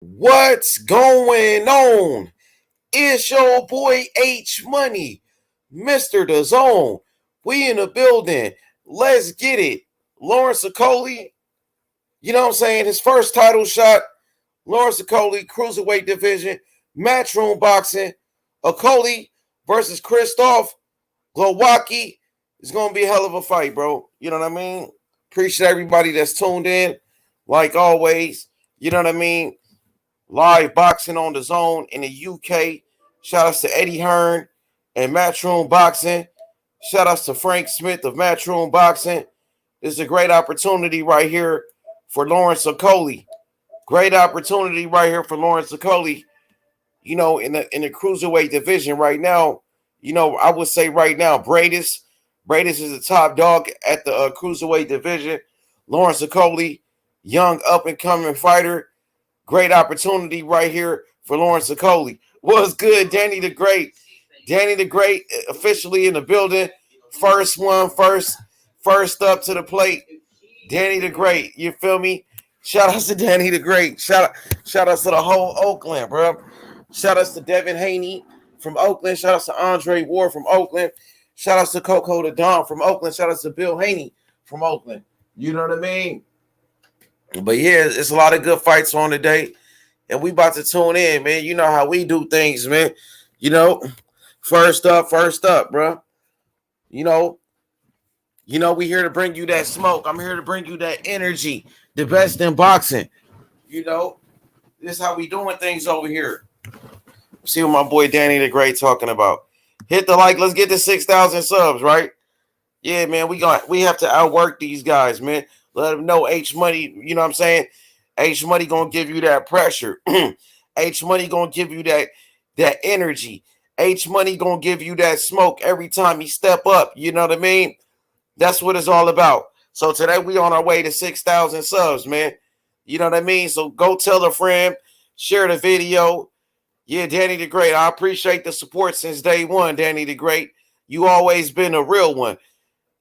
What's going on? It's your boy H Money, Mr. The Zone. We in the building. Let's get it. Lawrence Okolie, you know what I'm saying? His first title shot. Lawrence Okolie, cruiserweight division, matchroom boxing. Okolie versus Krzysztof, Glowacki. It's going to be a hell of a fight, bro. You know what I mean? Appreciate everybody that's tuned in. Like always, you know what I mean? Live boxing on the zone in the UK. Shout outs to Eddie Hearn and Matchroom Boxing. Shout outs to Frank Smith of Matchroom Boxing. This is a great opportunity right here for Lawrence Okolie. Great opportunity right here for Lawrence Okolie. You know, in the cruiserweight division right now, you know, I would say right now, Bradis is the top dog at the cruiserweight division. Lawrence Okolie, young up and coming fighter. Great opportunity right here for Lawrence Okolie. What's good, Danny the Great? Danny the Great officially in the building. First up to the plate. Danny the Great, you feel me? Shout outs to Danny the Great. Shout outs to the whole Oakland, bro. Shout outs to Devin Haney from Oakland. Shout outs to Andre Ward from Oakland. Shout outs to Coco the Don from Oakland. Shout outs to Bill Haney from Oakland. You know what I mean? But yeah, it's a lot of good fights on today. And we about to tune in, man. You know how we do things, man. You know, first up, bro. You know, we here to bring you that smoke. I'm here to bring you that energy. The best in boxing. You know, this is how we doing things over here. See what my boy Danny the Great talking about. Hit the like. Let's get to 6,000 subs, right? Yeah, man. We have to outwork these guys, man. Let them know H Money, you know what I'm saying? H Money gonna give you that pressure. H Money gonna give you that energy. H Money gonna give you that smoke every time he step up. You know what I mean? That's what it's all about. So today we on our way to 6,000 subs, man. You know what I mean? So go tell a friend, share the video. Yeah, Danny the Great. I appreciate the support since day one, Danny the Great. You always been a real one.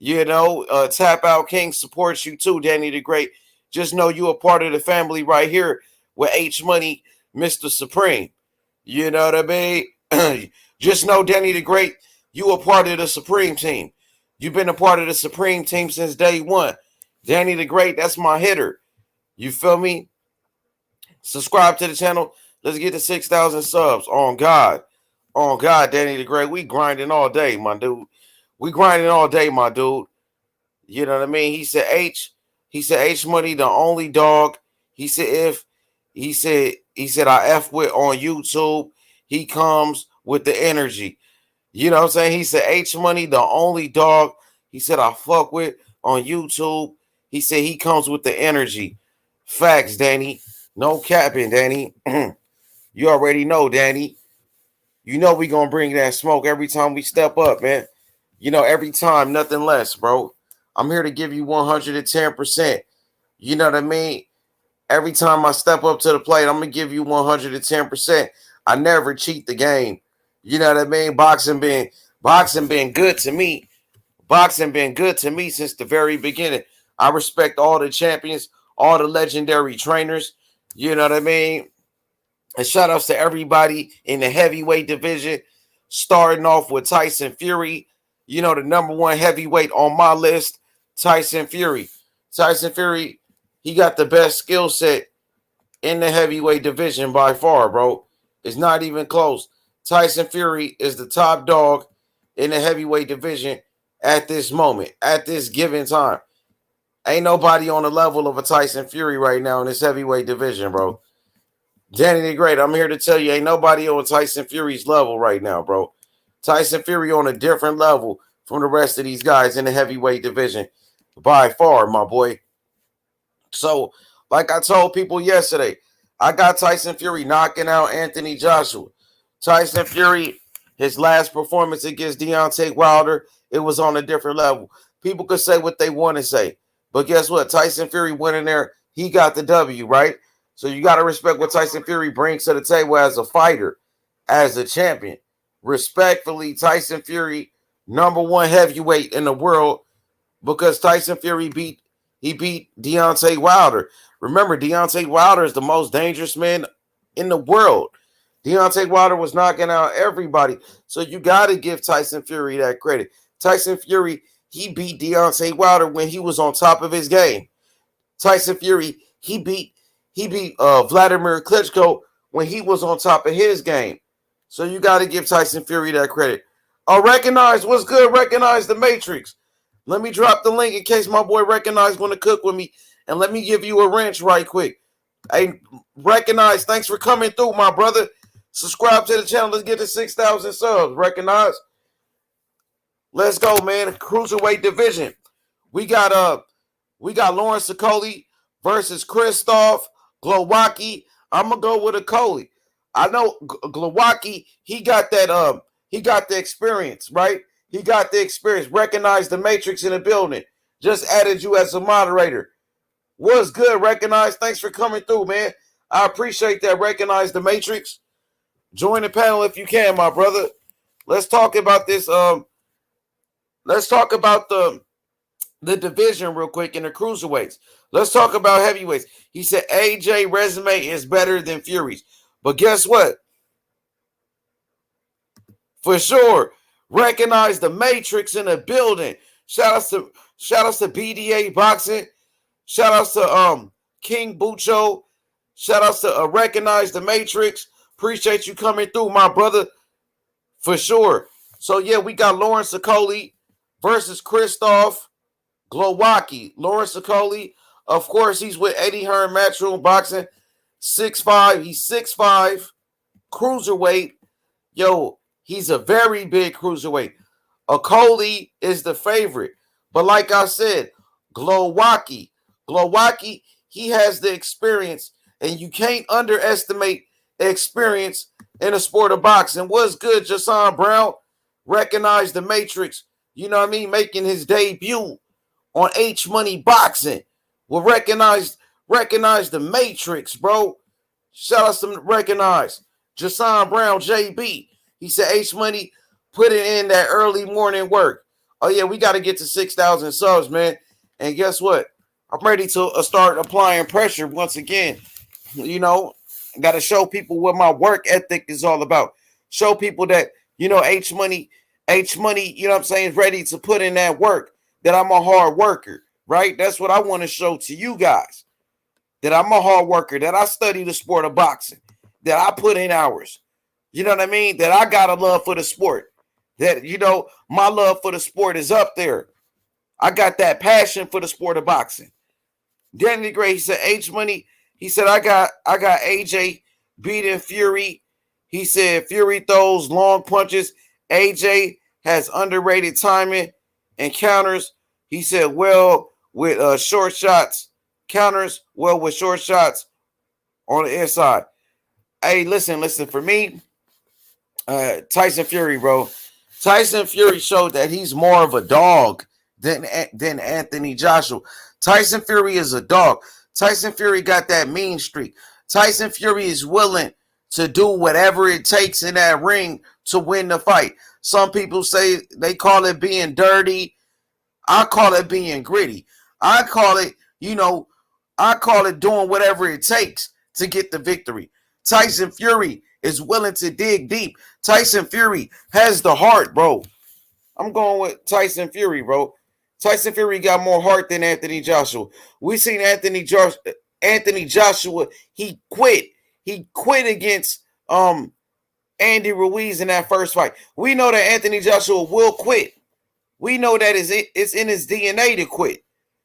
You know, Tap Out King supports you too, Danny the Great. Just know you a part of the family right here with H Money, Mr. Supreme. You know what I mean? Just know, Danny the Great, you a part of the Supreme team. You've been a part of the Supreme team since day one. Danny the Great, that's my hitter. You feel me? Subscribe to the channel. Let's get to 6,000 subs. On God, Danny the Great. We grinding all day, my dude. We grinding all day, my dude. You know what I mean? He said H Money, the only dog. He said I F with on YouTube. He comes with the energy. You know what I'm saying? He said H Money, the only dog. He said I fuck with on YouTube. He said he comes with the energy. Facts, Danny. No capping, Danny. You already know, Danny. You know we gonna bring that smoke every time we step up, man. You know, every time, nothing less, bro. I'm here to give you 110%. You know what I mean? Every time I step up to the plate, I'm going to give you 110%. I never cheat the game. You know what I mean? Boxing been good to me. Boxing been good to me since the very beginning. I respect all the champions, all the legendary trainers. You know what I mean? And shout outs to everybody in the heavyweight division, starting off with Tyson Fury. You know, the number one heavyweight on my list, Tyson Fury. Tyson Fury, he got the best skill set in the heavyweight division by far, bro. It's not even close. Tyson Fury is the top dog in the heavyweight division at this moment, at this given time. Ain't nobody on the level of a Tyson Fury right now in this heavyweight division, bro. Danny the Great, I'm here to tell you, ain't nobody on Tyson Fury's level right now, bro. Tyson Fury on a different level from the rest of these guys in the heavyweight division by far, my boy. So, like I told people yesterday, I got Tyson Fury knocking out Anthony Joshua. Tyson Fury, his last performance against Deontay Wilder, it was on a different level. People could say what they want to say, but guess what? Tyson Fury went in there, he got the W, right? So you got to respect what Tyson Fury brings to the table as a fighter, as a champion. Respectfully, Tyson Fury, number one heavyweight in the world, because Tyson Fury beat Deontay Wilder. Remember, Deontay Wilder is the most dangerous man in the world. Deontay Wilder was knocking out everybody. So you got to give Tyson Fury that credit. Tyson Fury, he beat Deontay Wilder when he was on top of his game. Tyson Fury, he beat Vladimir Klitschko when he was on top of his game. So you got to give Tyson Fury that credit. Recognize what's good. Recognize the Matrix. Let me drop the link in case my boy Recognize want to cook with me. And let me give you a wrench right quick. Hey, Recognize, thanks for coming through, my brother. Subscribe to the channel. Let's get to 6,000 subs. Recognize. Let's go, man. Cruiserweight division. We got Lawrence Okolie versus Krzysztof Glowacki. I'm gonna go with Okolie. I know Glowacki, he got the experience, right? He got the experience. Recognize the Matrix in the building. Just added you as a moderator. What's good, Recognize? Thanks for coming through, man. I appreciate that. Recognize the Matrix. Join the panel if you can, my brother. Let's talk about this. Let's talk about the division real quick in the cruiserweights. Let's talk about heavyweights. He said AJ resume is better than Fury's. But guess what? For sure, Recognize the Matrix in the building. Shout outs to BDA Boxing. Shout outs to King Bucho. Shout outs to Recognize the Matrix. Appreciate you coming through, my brother. For sure. So yeah, we got Lawrence Okolie versus Krzysztof Glowacki. Lawrence Okolie, of course, he's with Eddie Hearn Matchroom Boxing. 6'5". He's 6'5". Cruiserweight. Yo, he's a very big cruiserweight. Okolie is the favorite. But like I said, Glowacki, he has the experience. And you can't underestimate experience in the sport of boxing. What's good, Jason Brown? Recognize the Matrix. You know what I mean? Making his debut on H Money Boxing. Well, recognize the Matrix, bro. Shout out to Recognize. Jason Brown, JB. He said H Money put it in that early morning work. Oh, yeah, we got to get to 6,000 subs, man. And guess what? I'm ready to start applying pressure once again. You know, I got to show people what my work ethic is all about. Show people that, you know, H Money, you know what I'm saying, is ready to put in that work, that I'm a hard worker, right? That's what I want to show to you guys, that I'm a hard worker, that I study the sport of boxing, that I put in hours. You know what I mean? That I got a love for the sport, that, you know, my love for the sport is up there. I got that passion for the sport of boxing. Danny Gray, he said, H Money, he said, I got AJ beating Fury. He said, Fury throws long punches. AJ has underrated timing and counters. He said, well, with short shots, counters, well, with short shots on the inside. Hey, listen, for me, Tyson Fury, bro. Tyson Fury showed that he's more of a dog than Anthony Joshua. Tyson Fury is a dog. Tyson Fury got that mean streak. Tyson Fury is willing to do whatever it takes in that ring to win the fight. Some people say they call it being dirty. I call it being gritty. I call it doing whatever it takes to get the victory. Tyson Fury is willing to dig deep. Tyson Fury has the heart, bro. I'm going with Tyson Fury, bro. Tyson Fury got more heart than Anthony Joshua. We seen Anthony Joshua, he quit. He quit against Andy Ruiz in that first fight. We know that Anthony Joshua will quit. We know that it's in his DNA to quit.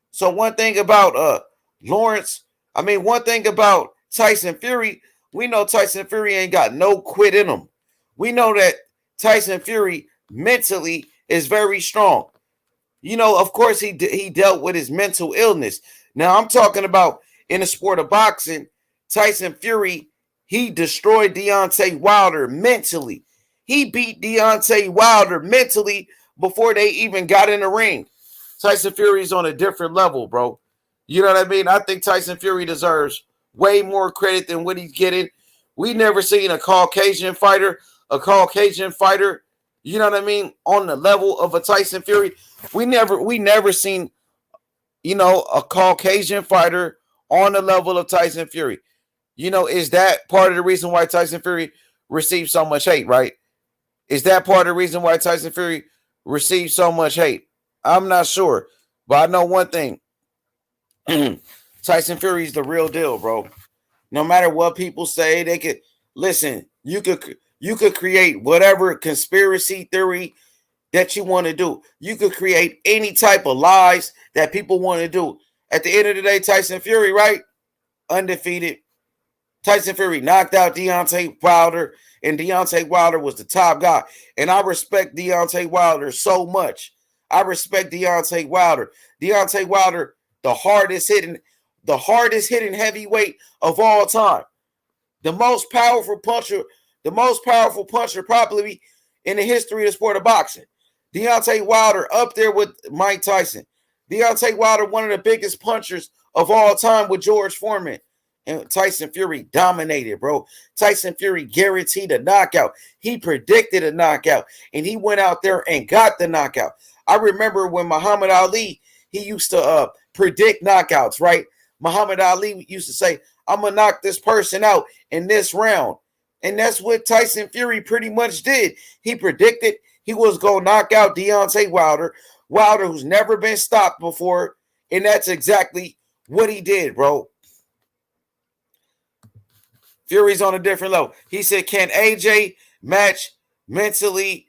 So one thing about one thing about Tyson Fury, we know Tyson Fury ain't got no quit in him. We know that Tyson Fury mentally is very strong. You know, of course, he dealt with his mental illness. Now, I'm talking about in the sport of boxing, Tyson Fury, he destroyed Deontay Wilder mentally. He beat Deontay Wilder mentally before they even got in the ring. Tyson Fury's on a different level, bro. You know what I mean? I think Tyson Fury deserves way more credit than what he's getting. We never seen a Caucasian fighter, you know what I mean, on the level of a Tyson Fury. We never seen, you know, a Caucasian fighter on the level of Tyson Fury. Is that part of the reason why Tyson Fury received so much hate, right? Is that part of the reason why Tyson Fury received so much hate? I'm not sure. But I know one thing. Tyson Fury's the real deal, bro. No matter what people say, they could listen. You could create whatever conspiracy theory that you want to do. You could create any type of lies that people want to do. At the end of the day, Tyson Fury, right? Undefeated. Tyson Fury knocked out Deontay Wilder, and Deontay Wilder was the top guy. And I respect Deontay Wilder so much. I respect Deontay Wilder. Deontay Wilder, the hardest hitting heavyweight of all time. The most powerful puncher probably in the history of the sport of boxing. Deontay Wilder up there with Mike Tyson. Deontay Wilder, one of the biggest punchers of all time with George Foreman. And Tyson Fury dominated, bro. Tyson Fury guaranteed a knockout. He predicted a knockout, and he went out there and got the knockout. I remember when Muhammad Ali, he used to predict knockouts, right? Muhammad Ali used to say, I'm going to knock this person out in this round. And that's what Tyson Fury pretty much did. He predicted he was going to knock out Deontay Wilder, who's never been stopped before. And that's exactly what he did, bro. Fury's on a different level. He said, can AJ match mentally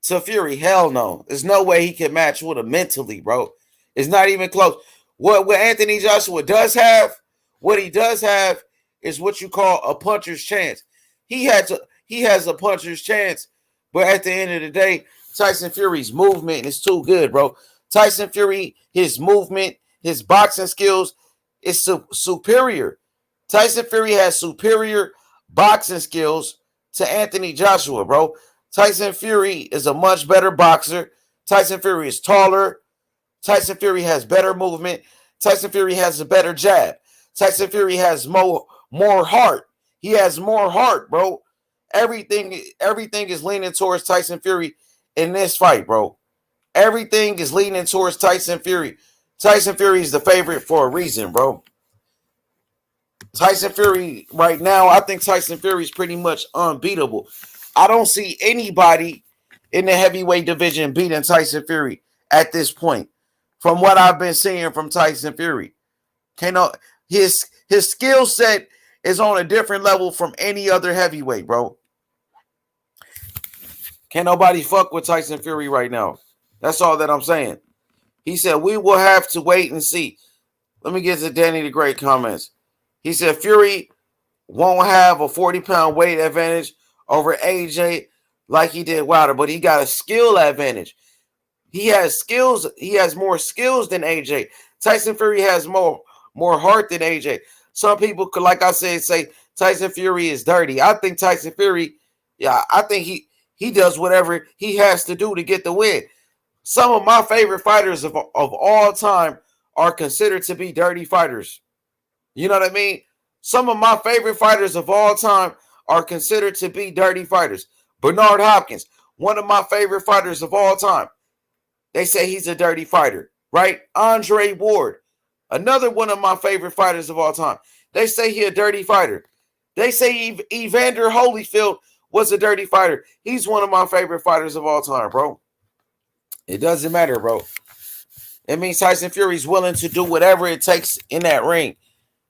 to Fury? Hell no. There's no way he can match with him mentally, bro. It's not even close. What Anthony Joshua does have, what he does have is what you call a puncher's chance. He has a puncher's chance, but at the end of the day, Tyson Fury's movement is too good, bro. Tyson Fury, his movement, his boxing skills is superior. Tyson Fury has superior boxing skills to Anthony Joshua, bro. Tyson Fury is a much better boxer. Tyson Fury is taller. Tyson Fury has better movement. Tyson Fury has a better jab. Tyson Fury has more heart. He has more heart, bro. Everything is leaning towards Tyson Fury in this fight, bro. Everything is leaning towards Tyson Fury. Tyson Fury is the favorite for a reason, bro. Tyson Fury right now, I think Tyson Fury is pretty much unbeatable. I don't see anybody in the heavyweight division beating Tyson Fury at this point. From what I've been seeing from Tyson Fury, his skill set is on a different level from any other heavyweight, bro. Can't nobody fuck with Tyson Fury right now. That's all that I'm saying. He said, we will have to wait and see. Let me get to Danny the Great comments. He said, Fury won't have a 40-pound weight advantage over AJ like he did Wilder, but he got a skill advantage. He has skills. He has more skills than AJ. Tyson Fury has more heart than AJ. Some people could, like I said, say Tyson Fury is dirty. I think Tyson Fury, I think he does whatever he has to do to get the win. Some of my favorite fighters of all time are considered to be dirty fighters. You know what I mean? Some of my favorite fighters of all time are considered to be dirty fighters. Bernard Hopkins, one of my favorite fighters of all time. They say he's a dirty fighter, right? Andre Ward, another one of my favorite fighters of all time. They say he's a dirty fighter. They say Evander Holyfield was a dirty fighter. He's one of my favorite fighters of all time, bro. It doesn't matter, bro. It means Tyson Fury's willing to do whatever it takes in that ring.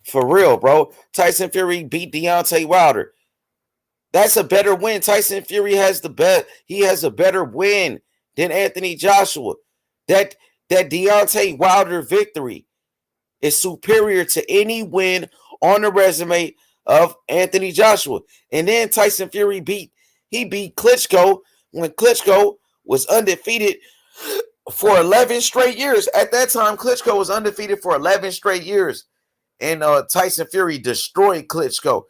For real, bro. Tyson Fury beat Deontay Wilder. That's a better win. Tyson Fury has the best. He has a better win than Anthony Joshua. That Deontay Wilder victory is superior to any win on the resume of Anthony Joshua. And then Tyson Fury beat Klitschko when Klitschko was undefeated for 11 straight years. At that time, Klitschko was undefeated for 11 straight years. And Tyson Fury destroyed Klitschko.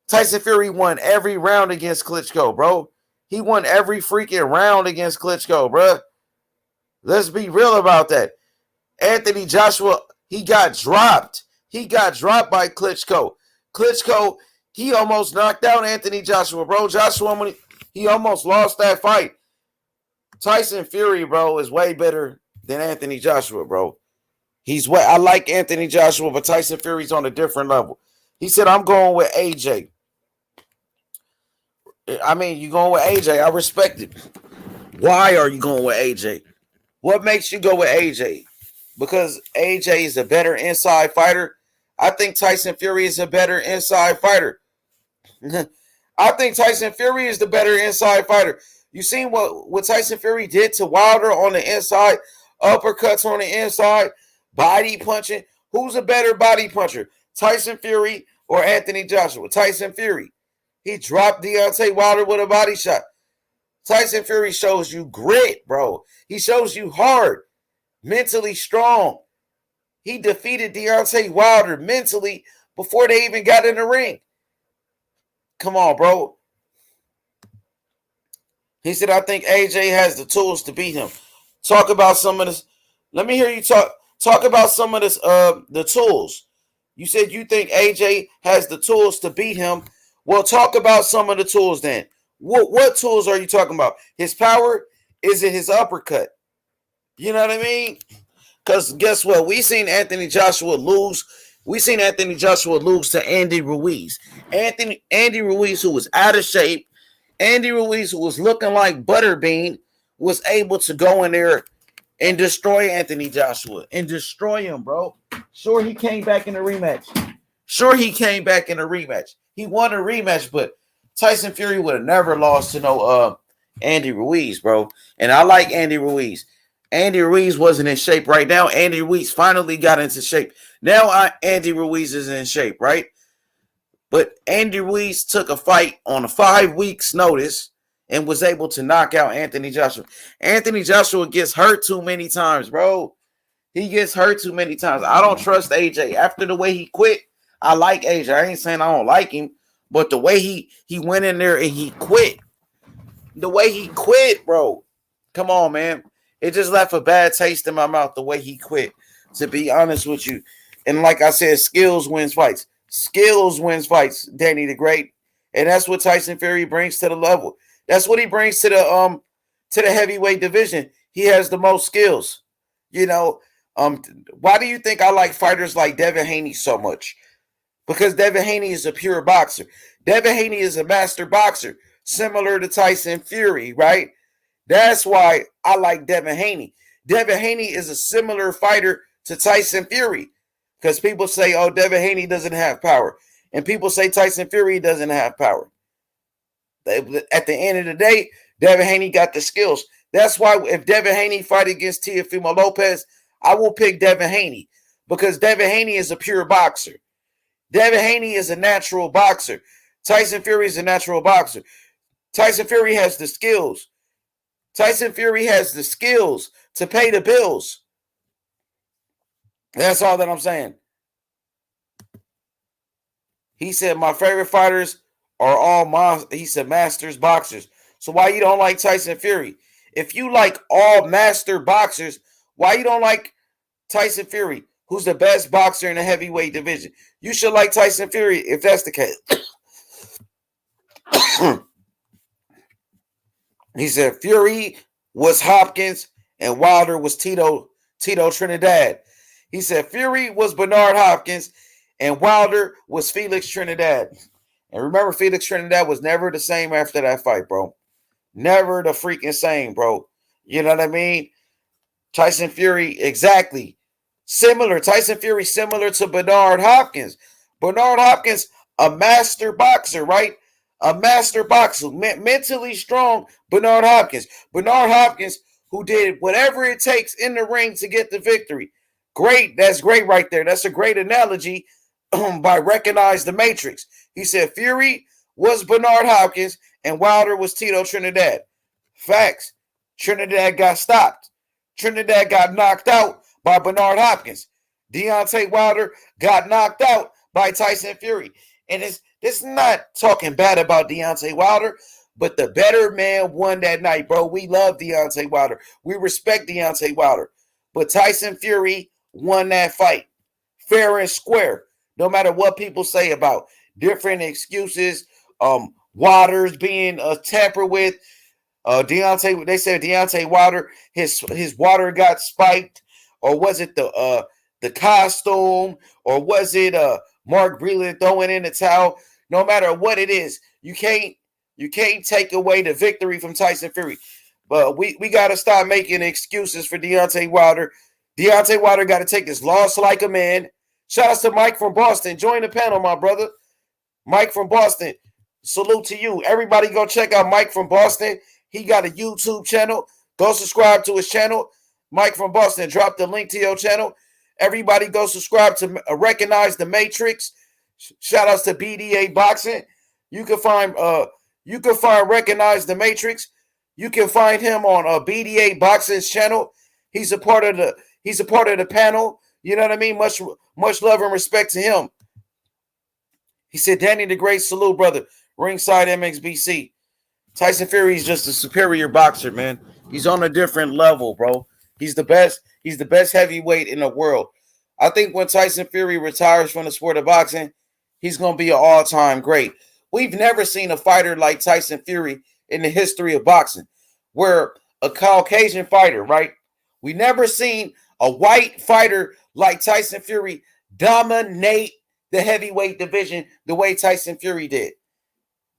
Tyson Fury won every round against Klitschko, bro. He won every freaking round against Klitschko, bro. Let's be real about that. Anthony Joshua, he got dropped. He got dropped by Klitschko. Klitschko, he almost knocked out Anthony Joshua, bro. Joshua, he almost lost that fight. Tyson Fury, bro, is way better than Anthony Joshua, bro. I like Anthony Joshua, but Tyson Fury's on a different level. He said, I'm going with AJ. I mean, you going with AJ. I respect it. Why are you going with AJ? What makes you go with AJ? Because AJ is a better inside fighter. I think Tyson Fury is a better inside fighter. I think Tyson Fury is the better inside fighter. You seen what Tyson Fury did to Wilder on the inside, uppercuts on the inside, body punching. Who's a better body puncher, Tyson Fury or Anthony Joshua? Tyson Fury. He dropped Deontay Wilder with a body shot. Tyson Fury shows you grit, bro. He shows you hard, mentally strong. He defeated Deontay Wilder mentally before they even got in the ring. Come on, bro. He said, I think AJ has the tools to beat him. Talk about some of this. Let me hear you talk about some of this, the tools. You said you think AJ has the tools to beat him. Well, talk about some of the tools then. What tools are you talking about? His power? Is it his uppercut? You know what I mean? Because guess what? We seen Anthony Joshua lose. We seen Anthony Joshua lose to Andy Ruiz. Andy Ruiz, who was out of shape. Andy Ruiz, who was looking like Butterbean, was able to go in there and destroy Anthony Joshua. And destroy him, bro. Sure, he came back in the rematch. He won a rematch, but Tyson Fury would have never lost to no Andy Ruiz, bro. And I like Andy Ruiz. Andy Ruiz wasn't in shape right now. Andy Ruiz finally got into shape. Now Andy Ruiz is in shape, right? But Andy Ruiz took a fight on a 5 weeks notice and was able to knock out Anthony Joshua. Anthony Joshua gets hurt too many times, bro. He gets hurt too many times. I don't trust AJ. After the way he quit, I like AJ. I ain't saying I don't like him, but the way he went in there and he quit. The way he quit, bro. Come on, man. It just left a bad taste in my mouth the way he quit, to be honest with you. And like I said, skills wins fights. Skills wins fights, Danny the Great. And that's what Tyson Fury brings to the level. That's what he brings to the heavyweight division. He has the most skills. You know, why do you think I like fighters like Devin Haney so much? Because Devin Haney is a pure boxer. Devin Haney is a master boxer, similar to Tyson Fury, right? That's why I like Devin Haney. Devin Haney is a similar fighter to Tyson Fury. Because people say, oh, Devin Haney doesn't have power. And people say Tyson Fury doesn't have power. At the end of the day, Devin Haney got the skills. That's why if Devin Haney fight against Teofimo Lopez, I will pick Devin Haney. Because Devin Haney is a pure boxer. Devin Haney is a natural boxer. Tyson Fury is a natural boxer. Tyson Fury has the skills. Tyson Fury has the skills to pay the bills. That's all that I'm saying. He said, my favorite fighters are all masters boxers. So why you don't like Tyson Fury? If you like all master boxers, why you don't like Tyson Fury, who's the best boxer in the heavyweight division? You should like Tyson Fury if that's the case. He said Fury was Hopkins and Wilder was Tito Trinidad. He said Fury was Bernard Hopkins and Wilder was Felix Trinidad. And remember, Felix Trinidad was never the same after that fight, bro. Never the freaking same, bro. You know what I mean? Tyson Fury, exactly. Similar. Tyson Fury similar to Bernard Hopkins. Bernard Hopkins, a master boxer, right? A master boxer. Mentally strong Bernard Hopkins. Bernard Hopkins, who did whatever it takes in the ring to get the victory. Great. That's great right there. That's a great analogy by Recognize the Matrix. He said Fury was Bernard Hopkins and Wilder was Tito Trinidad. Facts. Trinidad got stopped. Trinidad got knocked out by Bernard Hopkins. Deontay Wilder got knocked out by Tyson Fury. And it's not talking bad about Deontay Wilder, but the better man won that night, bro. We love Deontay Wilder. We respect Deontay Wilder. But Tyson Fury won that fight. Fair and square. No matter what people say about different excuses, Waters being tampered with. They said Deontay Wilder, his water got spiked, or was it the costume, or was it Mark Breland throwing in the towel. No matter what it is, you can't take away the victory from Tyson Fury. But we got to stop making excuses for Deontay Wilder. Deontay Wilder got to take his loss like a man. Shout out to Mike from Boston. Join the panel, my brother. Mike from Boston. Salute to you. Everybody go check out Mike from Boston. He got a YouTube channel. Go subscribe to his channel. Mike from Boston, drop the link to your channel. Everybody go subscribe to Recognize the Matrix. Shout outs to BDA Boxing. You can find Recognize the Matrix. You can find him on BDA Boxing's channel. He's a part of the panel. You know what I mean? Much love and respect to him. He said, Danny the Great, salute, brother. Ringside MXBC. Tyson Fury is just a superior boxer, man. He's on a different level, bro. He's the best. He's the best heavyweight in the world. I think when Tyson Fury retires from the sport of boxing, he's going to be an all-time great. We've never seen a fighter like Tyson Fury in the history of boxing, where a Caucasian fighter, right? We never seen a white fighter like Tyson Fury dominate the heavyweight division the way Tyson Fury did,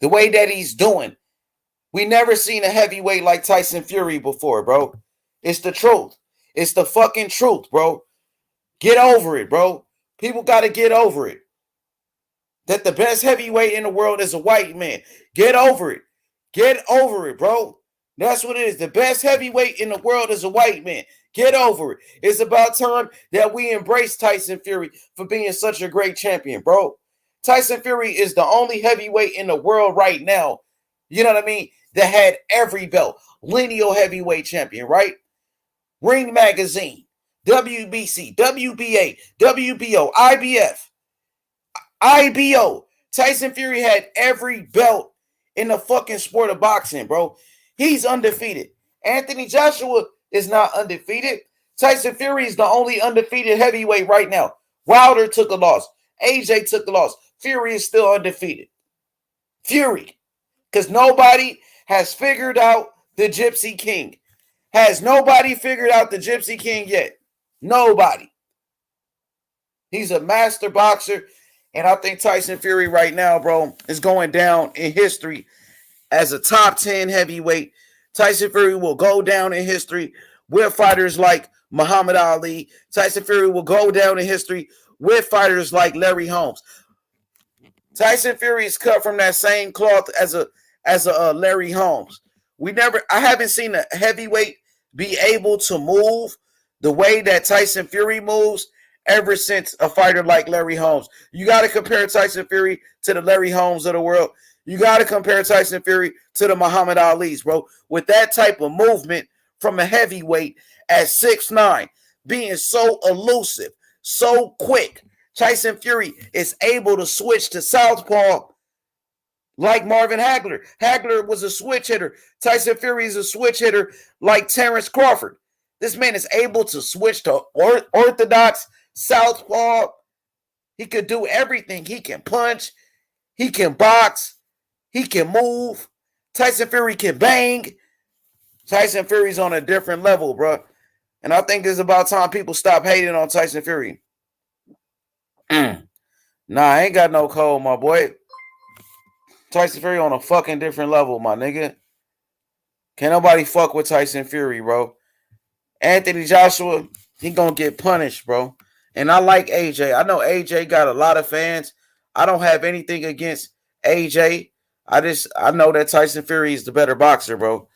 the way that he's doing. We never seen a heavyweight like Tyson Fury before, bro. It's the truth. It's the fucking truth, bro. Get over it, bro. People got to get over it. That the best heavyweight in the world is a white man. Get over it. Get over it, bro. That's what it is. The best heavyweight in the world is a white man. Get over it. It's about time that we embrace Tyson Fury for being such a great champion, bro. Tyson Fury is the only heavyweight in the world right now, you know what I mean, that had every belt. Lineal heavyweight champion, right? Ring Magazine, WBC, WBA, WBO, IBF, IBO. Tyson Fury had every belt in the fucking sport of boxing, bro. He's undefeated. Anthony Joshua is not undefeated. Tyson Fury is the only undefeated heavyweight right now. Wilder took a loss. AJ took a loss. Fury is still undefeated. Fury. Because nobody has figured out the Gypsy King. Has nobody figured out the Gypsy King yet? Nobody. He's a master boxer. And I think Tyson Fury right now, bro, is going down in history as a top 10 heavyweight. Tyson Fury will go down in history with fighters like Muhammad Ali. Tyson Fury will go down in history with fighters like Larry Holmes. Tyson Fury is cut from that same cloth as a Larry Holmes. I haven't seen a heavyweight be able to move the way that Tyson Fury moves ever since a fighter like Larry Holmes. You got to compare Tyson Fury to the Larry Holmes of the world. You got to compare Tyson Fury to the Muhammad Ali's, bro. With that type of movement from a heavyweight at 6'9", being so elusive, so quick, Tyson Fury is able to switch to southpaw like Marvin Hagler. Hagler was a switch hitter. Tyson Fury is a switch hitter like Terrence Crawford. This man is able to switch to orthodox southpaw. He could do everything. He can punch. He can box. He can move. Tyson Fury can bang. Tyson Fury's on a different level, bro. And I think it's about time people stop hating on Tyson Fury. Nah, I ain't got no cold, my boy. Tyson Fury on a fucking different level, my nigga. Can't nobody fuck with Tyson Fury, bro. Anthony Joshua, he gonna get punished, bro. And I like AJ. I know AJ got a lot of fans. I don't have anything against AJ. I know that Tyson Fury is the better boxer, bro.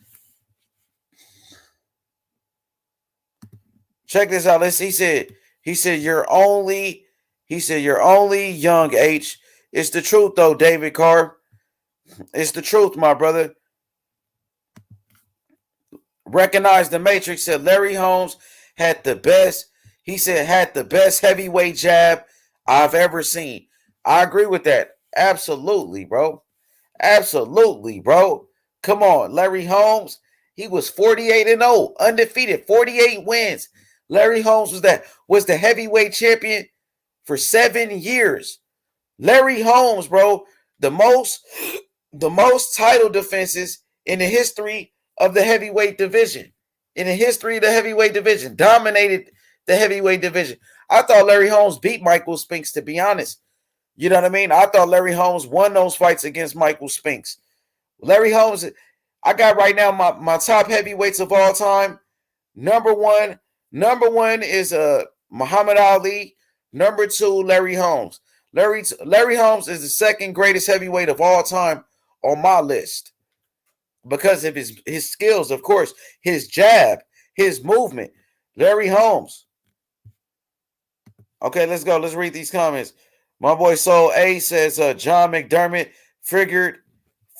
Check this out. He said you're only young, H. It's the truth, though, David Carr. It's the truth, my brother. Recognize the Matrix said Larry Holmes had the best. He said had the best heavyweight jab I've ever seen. I agree with that. Absolutely, bro. Absolutely, bro. Come on, Larry Holmes. He was 48-0, undefeated, 48 wins. Larry Holmes was the heavyweight champion for 7 years. Larry Holmes, bro, the most title defenses in the history of the heavyweight division. In the history of the heavyweight division. Dominated the heavyweight division. I thought Larry Holmes beat Michael Spinks, to be honest. You know what I mean? I thought Larry Holmes won those fights against Michael Spinks. Larry Holmes, I got right now my top heavyweights of all time. Number one is Muhammad Ali. Number 2, Larry Holmes. Larry Holmes is the second greatest heavyweight of all time on my list because of his skills, of course, his jab, his movement. Larry Holmes. Okay, let's go. Let's read these comments. My boy Soul A says John McDermott figured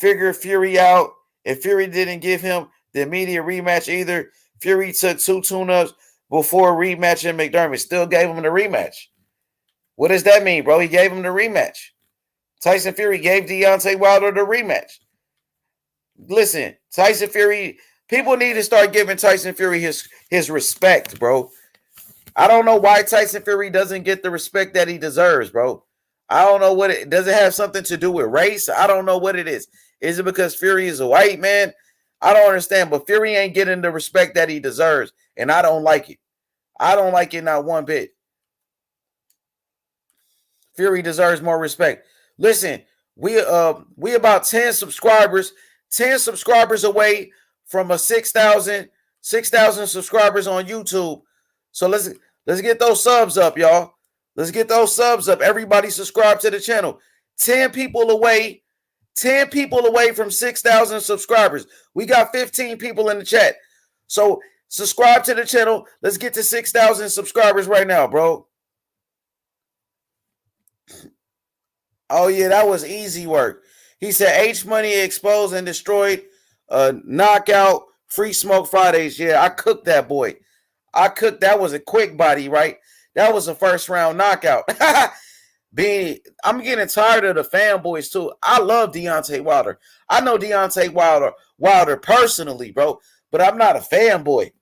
Fury out. If Fury didn't give him the immediate rematch either, Fury took 2 tune-ups before rematching McDermott. Still gave him the rematch. What does that mean, bro? He gave him the rematch. Tyson Fury gave Deontay Wilder the rematch. Listen, Tyson Fury, people need to start giving Tyson Fury his respect, bro. I don't know why Tyson Fury doesn't get the respect that he deserves, bro. I don't know what it does. It have something to do with race? I don't know what it is. Is it because Fury is a white man? I don't understand, but Fury ain't getting the respect that he deserves, and I don't like it. I don't like it not one bit. Fury deserves more respect. Listen, we about 10 subscribers away from a 6,000 subscribers on YouTube. So let's get those subs up, y'all. Let's get those subs up. Everybody subscribe to the channel. 10 people away from 6,000 subscribers. We got 15 people in the chat. So subscribe to the channel. Let's get to 6,000 subscribers right now, bro. Oh, yeah, that was easy work. He said H Money exposed and destroyed knockout Free Smoke Fridays. Yeah, I cooked that boy. That was a quick body, right? That was a first round knockout. I'm getting tired of the fanboys too. I love Deontay Wilder. I know Deontay Wilder personally, bro, but I'm not a fanboy.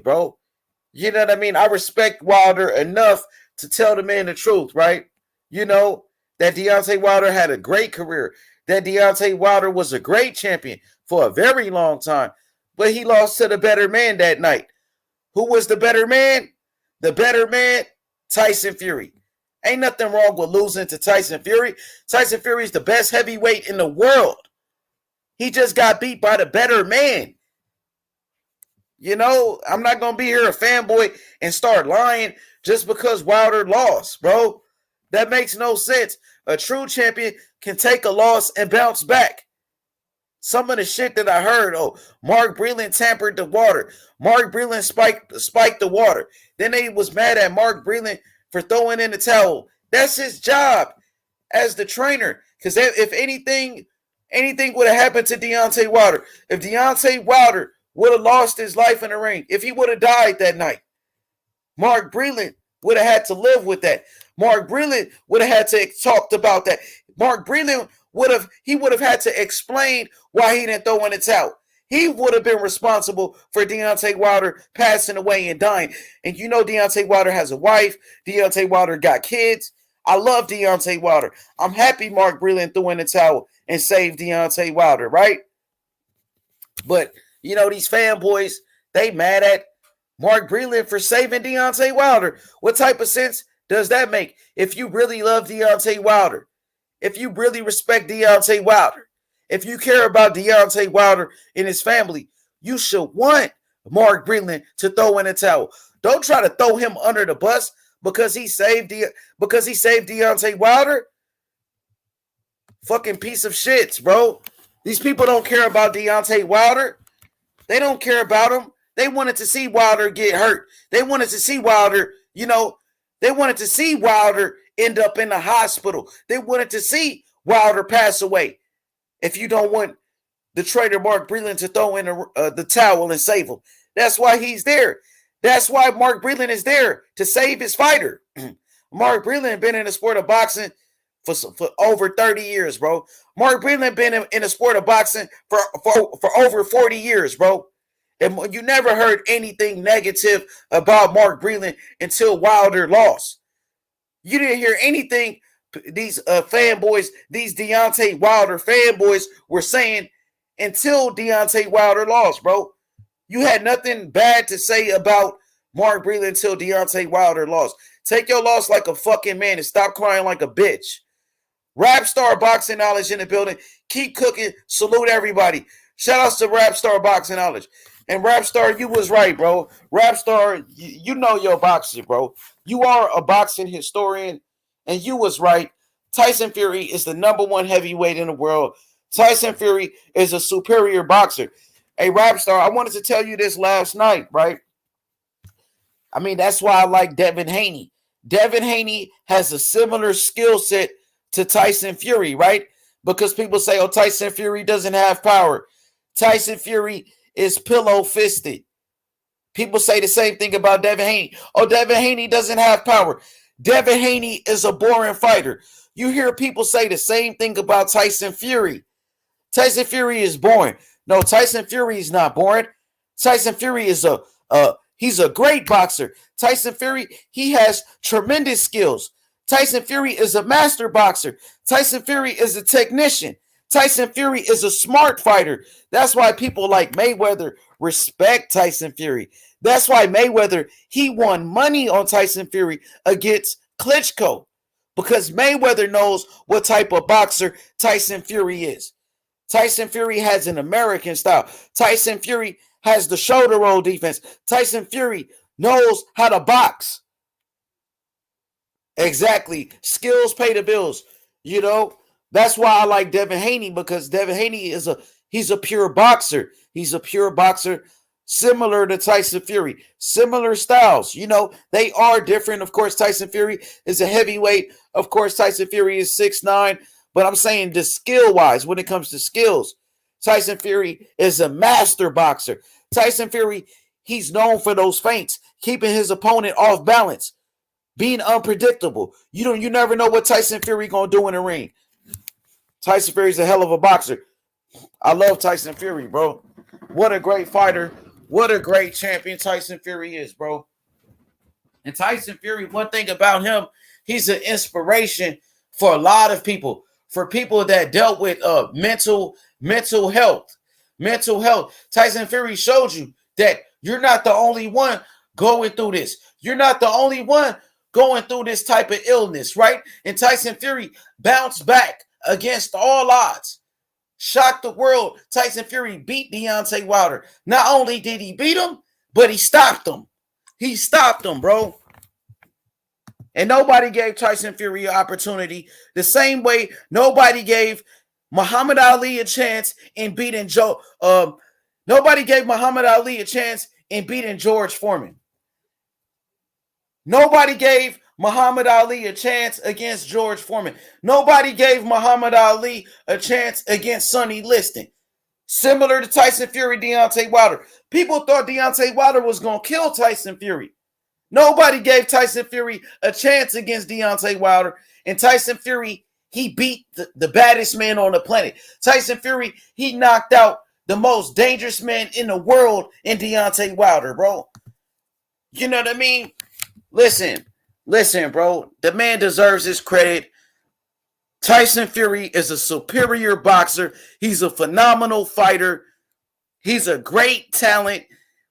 Bro. You know what I mean? I respect Wilder enough to tell the man the truth, right? You know, that Deontay Wilder had a great career, that Deontay Wilder was a great champion for a very long time, but he lost to the better man that night. Who was the better man? The better man, Tyson Fury. Ain't nothing wrong with losing to Tyson Fury. Tyson Fury is the best heavyweight in the world. He just got beat by the better man. You know, I'm not going to be here a fanboy and start lying just because Wilder lost, bro. That makes no sense. A true champion can take a loss and bounce back. Some of the shit that I heard, Mark Breland tampered the water. Mark Breland spiked the water. Then they was mad at Mark Breland for throwing in the towel. That's his job as the trainer. Because if anything would have happened to Deontay Wilder, if Deontay Wilder would have lost his life in the ring, if he would have died that night, Mark Breland would have had to live with that. Mark Breland would have had to talk about that. Mark Breland would have had to explain why he didn't throw in the towel. He would have been responsible for Deontay Wilder passing away and dying. And you know Deontay Wilder has a wife. Deontay Wilder got kids. I love Deontay Wilder. I'm happy Mark Breland threw in the towel and saved Deontay Wilder, right? But, you know, these fanboys, they mad at Mark Breland for saving Deontay Wilder. What type of sense does that make? If you really love Deontay Wilder, if you really respect Deontay Wilder, if you care about Deontay Wilder and his family, you should want Mark Breland to throw in a towel. Don't try to throw him under the bus because he saved Deontay Wilder. Fucking piece of shits, bro. These people don't care about Deontay Wilder. They don't care about him. They wanted to see Wilder get hurt. They wanted to see Wilder, they wanted to see Wilder end up in the hospital. They wanted to see Wilder pass away. If you don't want the traitor Mark Breland to throw in the towel and save him. That's why he's there. That's why Mark Breland is there, to save his fighter. Mark Breland been in the sport of boxing for over 30 years, bro. Mark Breland been in the sport of boxing for over 40 years, bro. And you never heard anything negative about Mark Breland until Wilder lost. You didn't hear anything these fanboys, these Deontay Wilder fanboys were saying until Deontay Wilder lost, bro. You had nothing bad to say about Mark Breland until Deontay Wilder lost. Take your loss like a fucking man and stop crying like a bitch. Rap Star Boxing Knowledge in the building. Keep cooking. Salute everybody. Shout outs to Rap Star Boxing Knowledge. And Rap Star, you was right, bro. Rap Star, you know your boxing, bro. You are a boxing historian, and you was right. Tyson Fury is the #1 heavyweight in the world. Tyson Fury is a superior boxer. Hey, Rap Star, I wanted to tell you this last night, right? I mean, that's why I like Devin Haney. Devin Haney has a similar skill set to Tyson Fury, right? Because people say, oh, Tyson Fury doesn't have power. Tyson Fury is pillow-fisted. People say the same thing about Devin Haney. Oh, Devin Haney doesn't have power. Devin Haney is a boring fighter. You hear people say the same thing about Tyson Fury. Tyson Fury is boring. No, Tyson Fury is not boring. Tyson Fury is he's a great boxer. Tyson Fury, he has tremendous skills. Tyson Fury is a master boxer. Tyson Fury is a technician. Tyson Fury is a smart fighter. That's why people like Mayweather respect Tyson Fury. That's why Mayweather, he won money on Tyson Fury against Klitschko. Because Mayweather knows what type of boxer Tyson Fury is. Tyson Fury has an American style. Tyson Fury has the shoulder roll defense. Tyson Fury knows how to box. Exactly. Skills pay the bills. You know, that's why I like Devin Haney, because Devin Haney he's a pure boxer. He's a pure boxer, similar to Tyson Fury. Similar styles. You know, they are different. Of course, Tyson Fury is a heavyweight. Of course, Tyson Fury is 6'9". But I'm saying the skill-wise, when it comes to skills, Tyson Fury is a master boxer. Tyson Fury, he's known for those feints, keeping his opponent off balance, being unpredictable. You never know what Tyson Fury gonna do in the ring. Tyson Fury's a hell of a boxer. I love Tyson Fury, bro. What a great fighter. What a great champion Tyson Fury is, bro. And Tyson Fury, one thing about him, he's an inspiration for a lot of people. For people that dealt with mental health. Mental health. Tyson Fury showed you that you're not the only one going through this. You're not the only one going through this type of illness, right? And Tyson Fury bounced back against all odds. Shocked the world. Tyson Fury beat Deontay Wilder. Not only did he beat him, but he stopped him. He stopped him, bro. And nobody gave Tyson Fury an opportunity the same way nobody gave Muhammad Ali a chance in beating nobody gave Muhammad Ali a chance in beating George Foreman. Nobody gave Muhammad Ali a chance against George Foreman. Nobody gave Muhammad Ali a chance against Sonny Liston. Similar to Tyson Fury, Deontay Wilder. People thought Deontay Wilder was going to kill Tyson Fury. Nobody gave Tyson Fury a chance against Deontay Wilder. And Tyson Fury, he beat the baddest man on the planet. Tyson Fury, he knocked out the most dangerous man in the world in Deontay Wilder, bro. You know what I mean? Listen, bro. The man deserves his credit. Tyson Fury is a superior boxer. He's a phenomenal fighter. He's a great talent.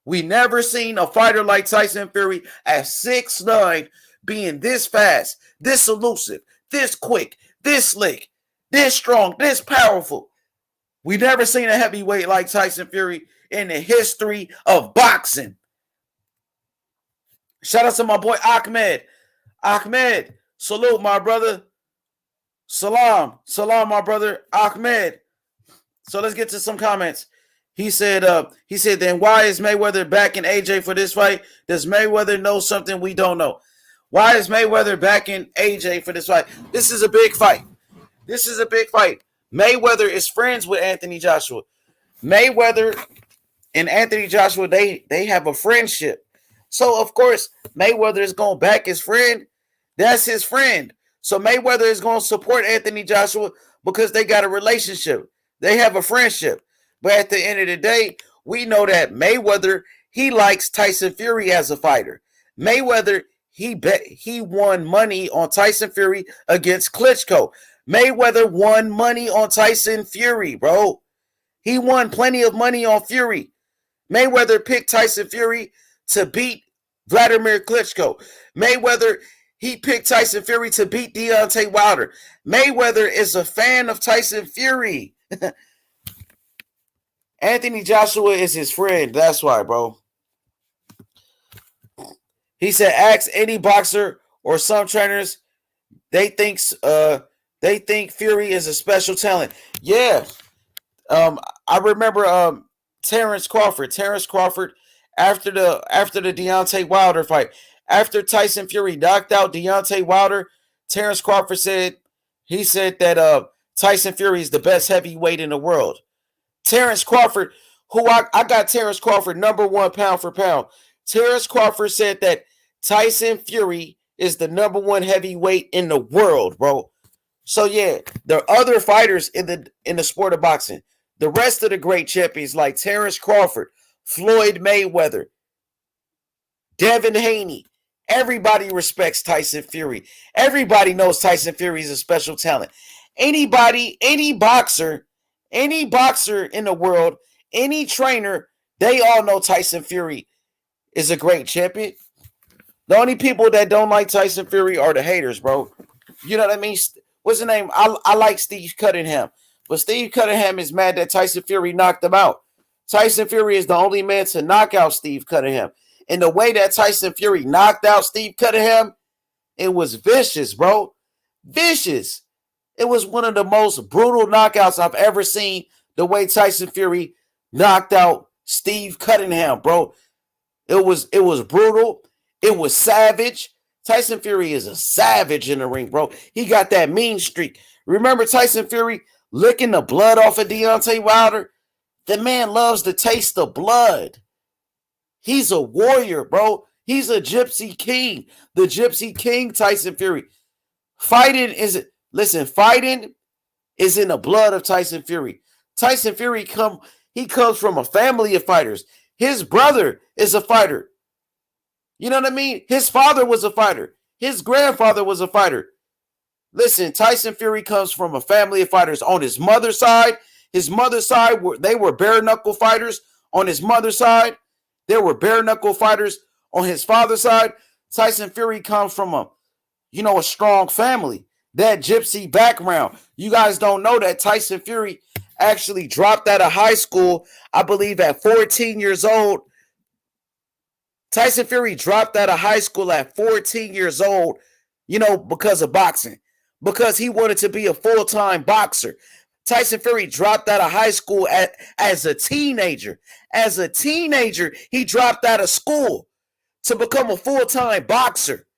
We never seen a fighter like Tyson Fury at 6'9", being this fast, this elusive, this quick, this slick, this strong, this powerful. We never seen a heavyweight like Tyson Fury in the history of boxing. Shout out to my boy Ahmed. Ahmed, salute, my brother. Salam, my brother Ahmed. So let's get to some comments. He said, then why is Mayweather backing AJ for this fight? Does Mayweather know something we don't know? Why is Mayweather backing AJ for this fight? This is a big fight. Mayweather is friends with Anthony Joshua. Mayweather and Anthony Joshua, they have a friendship. So, of course, Mayweather is going to back his friend. That's his friend. So Mayweather is going to support Anthony Joshua because they got a relationship. They have a friendship. But at the end of the day, we know that Mayweather, he likes Tyson Fury as a fighter. Mayweather, he won money on Tyson Fury against Klitschko. Mayweather won money on Tyson Fury, bro. He won plenty of money on Fury. Mayweather picked Tyson Fury to beat Vladimir Klitschko. Mayweather, he picked Tyson Fury to beat Deontay Wilder. Mayweather is a fan of Tyson Fury. Anthony Joshua is his friend. That's why, bro. He said, ask any boxer or some trainers, they think Fury is a special talent. Yeah. I remember Terrence Crawford. Terrence Crawford, after the Deontay Wilder fight, after Tyson Fury knocked out Deontay Wilder, Terrence Crawford said that Tyson Fury is the best heavyweight in the world. Terrence Crawford, who I got Terrence Crawford #1 pound for pound. Terrence Crawford said that Tyson Fury is the #1 heavyweight in the world, bro. So yeah, there are other fighters in the sport of boxing. The rest of the great champions like Terrence Crawford, Floyd Mayweather, Devin Haney, everybody respects Tyson Fury. Everybody knows Tyson Fury is a special talent. Any boxer in the world, any trainer, they all know Tyson Fury is a great champion. The only people that don't like Tyson Fury are the haters, bro. You know what I mean? What's the name? I like Steve Cunningham. But Steve Cunningham is mad that Tyson Fury knocked him out. Tyson Fury is the only man to knock out Steve Cunningham. And the way that Tyson Fury knocked out Steve Cunningham, it was vicious, bro. Vicious. It was one of the most brutal knockouts I've ever seen, the way Tyson Fury knocked out Steve Cunningham, bro. It was brutal. It was savage. Tyson Fury is a savage in the ring, bro. He got that mean streak. Remember Tyson Fury licking the blood off of Deontay Wilder? The man loves to taste the blood. He's a warrior, bro. He's a gypsy king. The gypsy king, Tyson Fury. Fighting is in the blood of Tyson Fury. Tyson Fury comes from a family of fighters. His brother is a fighter. You know what I mean? His father was a fighter. His grandfather was a fighter. Listen, Tyson Fury comes from a family of fighters. On his mother's side, they were bare-knuckle fighters. On his mother's side, there were bare-knuckle fighters. On his father's side, Tyson Fury comes from a strong family. That gypsy background. You guys don't know that Tyson Fury actually dropped out of high school, I believe, at 14 years old. Tyson Fury dropped out of high school at 14 years old, because of boxing. Because he wanted to be a full-time boxer. Tyson Fury dropped out of high school as a teenager. As a teenager, he dropped out of school to become a full-time boxer.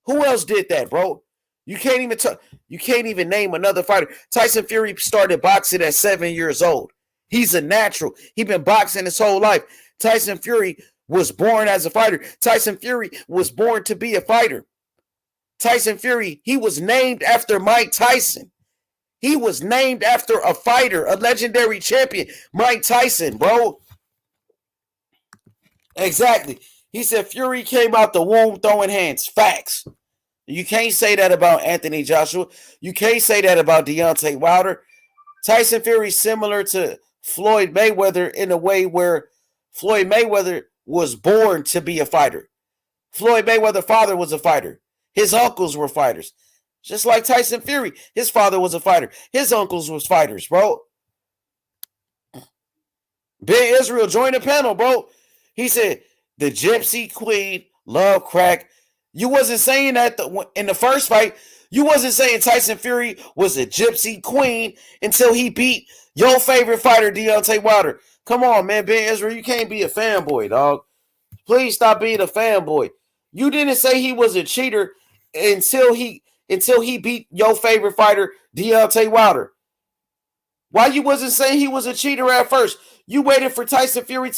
Who else did that, bro? You can't even name another fighter. Tyson Fury started boxing at 7 years old. He's a natural. He's been boxing his whole life. Tyson Fury was born as a fighter. Tyson Fury was born to be a fighter. Tyson Fury, he was named after Mike Tyson. He was named after a fighter, a legendary champion, Mike Tyson, bro. Exactly. He said Fury came out the womb throwing hands. Facts. You can't say that about Anthony Joshua. You can't say that about Deontay Wilder. Tyson Fury similar to Floyd Mayweather in a way where Floyd Mayweather was born to be a fighter. Floyd Mayweather's father was a fighter. His uncles were fighters. Just like Tyson Fury, his father was a fighter. His uncles was fighters, bro. Ben Israel joined the panel, bro. He said, the Gypsy Queen love crack. You wasn't saying that in the first fight. You wasn't saying Tyson Fury was a Gypsy Queen until he beat your favorite fighter, Deontay Wilder. Come on, man, Ben Israel. You can't be a fanboy, dog. Please stop being a fanboy. You didn't say he was a cheater until he beat your favorite fighter, Deontay Wilder. Why you wasn't saying he was a cheater at first? You waited for Tyson Fury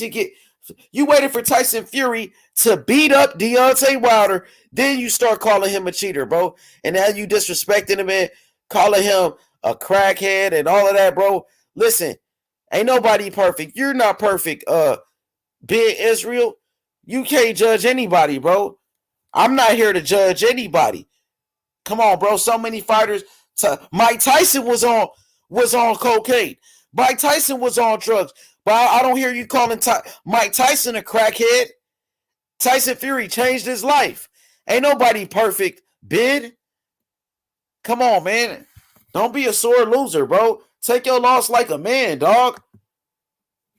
to beat up Deontay Wilder. Then you start calling him a cheater, bro. And now you disrespecting him and calling him a crackhead and all of that, bro. Listen, ain't nobody perfect. You're not perfect, Ben Israel. You can't judge anybody, bro. I'm not here to judge anybody. Come on, bro. So many fighters. Mike Tyson was on cocaine. Mike Tyson was on drugs. But I don't hear you calling Mike Tyson a crackhead. Tyson Fury changed his life. Ain't nobody perfect, Ben. Come on, man. Don't be a sore loser, bro. Take your loss like a man, dog.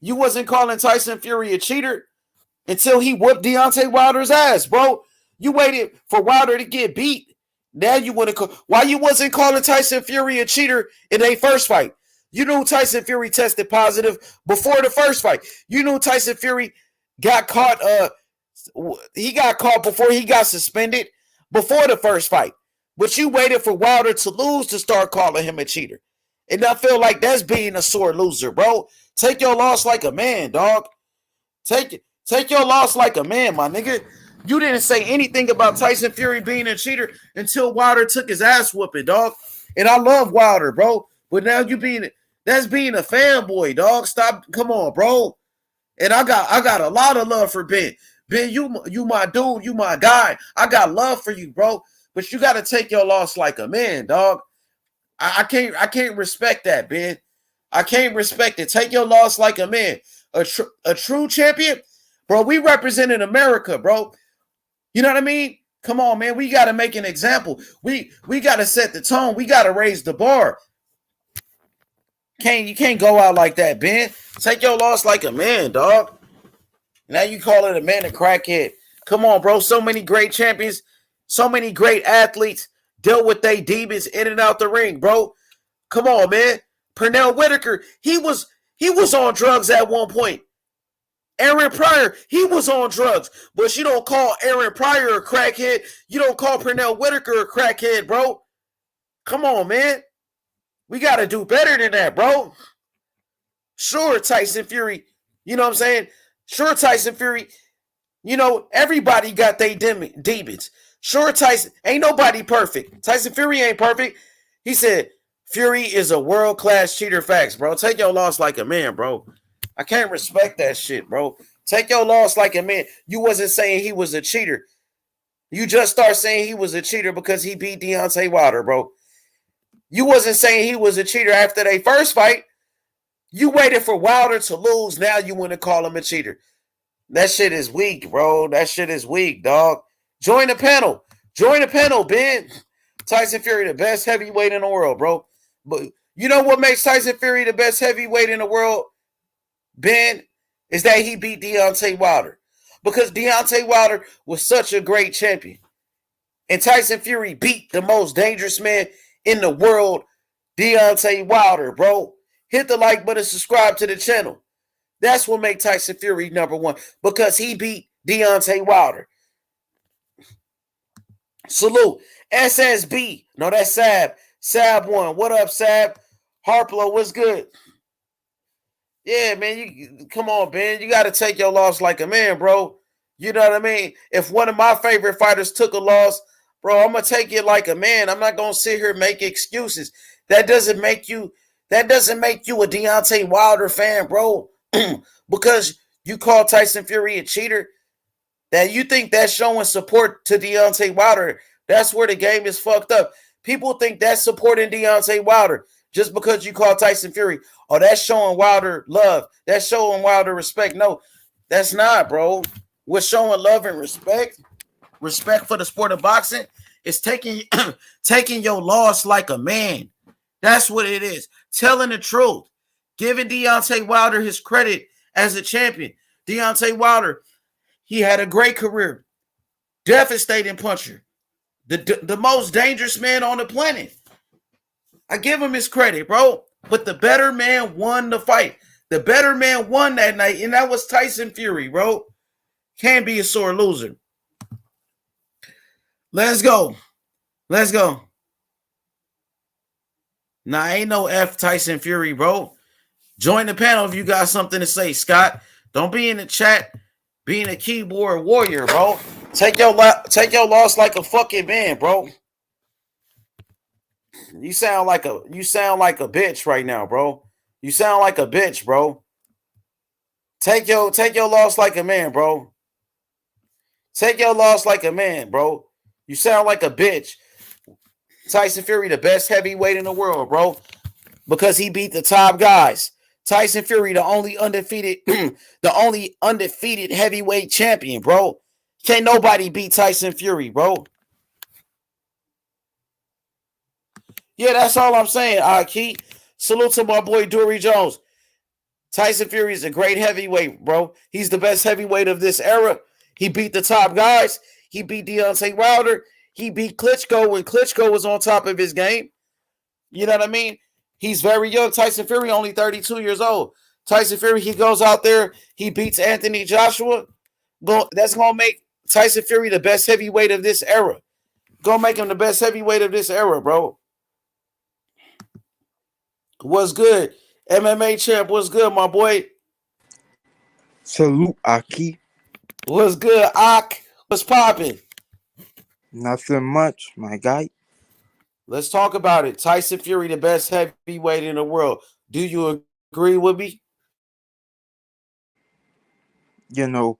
You wasn't calling Tyson Fury a cheater until he whooped Deontay Wilder's ass, bro. You waited for Wilder to get beat. Now you want to call. Why you wasn't calling Tyson Fury a cheater in their first fight? You knew Tyson Fury tested positive before the first fight. You knew Tyson Fury got caught. He got caught before he got suspended before the first fight. But you waited for Wilder to lose to start calling him a cheater. And I feel like that's being a sore loser, bro. Take your loss like a man, dog. Take your loss like a man, my nigga. You didn't say anything about Tyson Fury being a cheater until Wilder took his ass whooping, dog. And I love Wilder, bro. But now that's being a fanboy, dog. Stop. Come on, bro. And I got a lot of love for Ben. Ben, you my dude, you my guy. I got love for you, bro. But you got to take your loss like a man, dog. I can't respect that, Ben. I can't respect it. Take your loss like a man. A true champion, bro. We represented America, bro. You know what I mean? Come on, man. We got to make an example. We got to set the tone. We got to raise the bar. You can't go out like that, Ben. Take your loss like a man, dog. Now you call it a man a crackhead. Come on, bro. So many great champions, so many great athletes dealt with their demons in and out the ring, bro. Come on, man. Pernell Whitaker, he was on drugs at one point. Aaron Pryor, he was on drugs. But you don't call Aaron Pryor a crackhead. You don't call Pernell Whitaker a crackhead, bro. Come on, man. We got to do better than that, bro. Sure, Tyson Fury, you know what I'm saying? Sure, Tyson Fury, you know, everybody got their demons. Sure, Tyson, ain't nobody perfect. Tyson Fury ain't perfect. He said, Fury is a world-class cheater. Facts, bro. Take your loss like a man, bro. I can't respect that shit, bro. Take your loss like a man. You wasn't saying he was a cheater. You just start saying he was a cheater because he beat Deontay Wilder, bro. You wasn't saying he was a cheater after their first fight. You waited for Wilder to lose. Now you want to call him a cheater. That shit is weak, bro. That shit is weak, dog. Join the panel. Join the panel, Ben. Tyson Fury, the best heavyweight in the world, bro. But you know what makes Tyson Fury the best heavyweight in the world, Ben? Is that he beat Deontay Wilder. Because Deontay Wilder was such a great champion. And Tyson Fury beat the most dangerous man in the world, Deontay Wilder, bro. Hit the like button, subscribe to the channel. That's what makes Tyson Fury number one. Because he beat Deontay Wilder. Salute. SSB. No, that's Sab. Sab won. What up, Sab? Harplo, what's good? Yeah, man, you come on, Ben. You got to take your loss like a man, bro. You know what I mean? If one of my favorite fighters took a loss, bro, I'm going to take it like a man. I'm not going to sit here and make excuses. That doesn't make you a Deontay Wilder fan, bro. Because you call Tyson Fury a cheater. That you think that's showing support to Deontay Wilder. That's where the game is fucked up. People think that's supporting Deontay Wilder just because you call Tyson Fury. Oh, that's showing Wilder love. That's showing Wilder respect. No, that's not, bro. What's showing love and respect for the sport of boxing, is taking your loss like a man. That's what it is. Telling the truth. Giving Deontay Wilder his credit as a champion. Deontay Wilder, he had a great career. Devastating puncher. The most dangerous man on the planet. I give him his credit, bro. But the better man won the fight. The better man won that night, and that was Tyson Fury, bro. Can't be a sore loser. Let's go. Let's go. Nah, ain't no F Tyson Fury, bro. Join the panel if you got something to say, Scott. Don't be in the chat being a keyboard warrior, bro. Take your loss like a fucking man, bro. You sound like a bitch right now, bro. You sound like a bitch, bro. Take your loss like a man, bro. Take your loss like a man, bro. You sound like a bitch. Tyson Fury, the best heavyweight in the world, bro. Because he beat the top guys. Tyson Fury, the only undefeated heavyweight champion, bro. Can't nobody beat Tyson Fury, bro. Yeah, that's all I'm saying, Aki. Salute to my boy Dory Jones. Tyson Fury is a great heavyweight, bro. He's the best heavyweight of this era. He beat the top guys. He beat Deontay Wilder. He beat Klitschko when Klitschko was on top of his game. You know what I mean? He's very young. Tyson Fury only 32 years old. Tyson Fury, he goes out there, he beats Anthony Joshua. That's going to make Tyson Fury the best heavyweight of this era. Going to make him the best heavyweight of this era, bro. What's good? MMA champ, what's good, my boy? Salute, Aki. What's good, Ak? What's popping? Nothing much, my guy. Let's talk about it. Tyson Fury, the best heavyweight in the world. Do you agree with me? You know,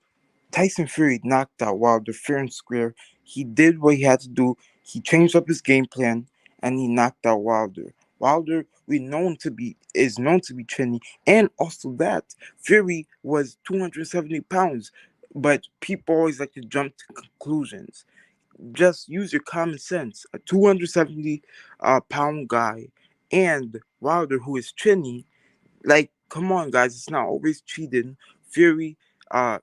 Tyson Fury knocked out Wilder fair and square. He did what he had to do. He changed up his game plan and he knocked out Wilder. Wilder, is known to be chinny, and also that Fury was 270 pounds. But people always like to jump to conclusions. Just use your common sense. A 270 pound guy and Wilder, who is chinny, like, come on, guys, it's not always cheating. Fury uh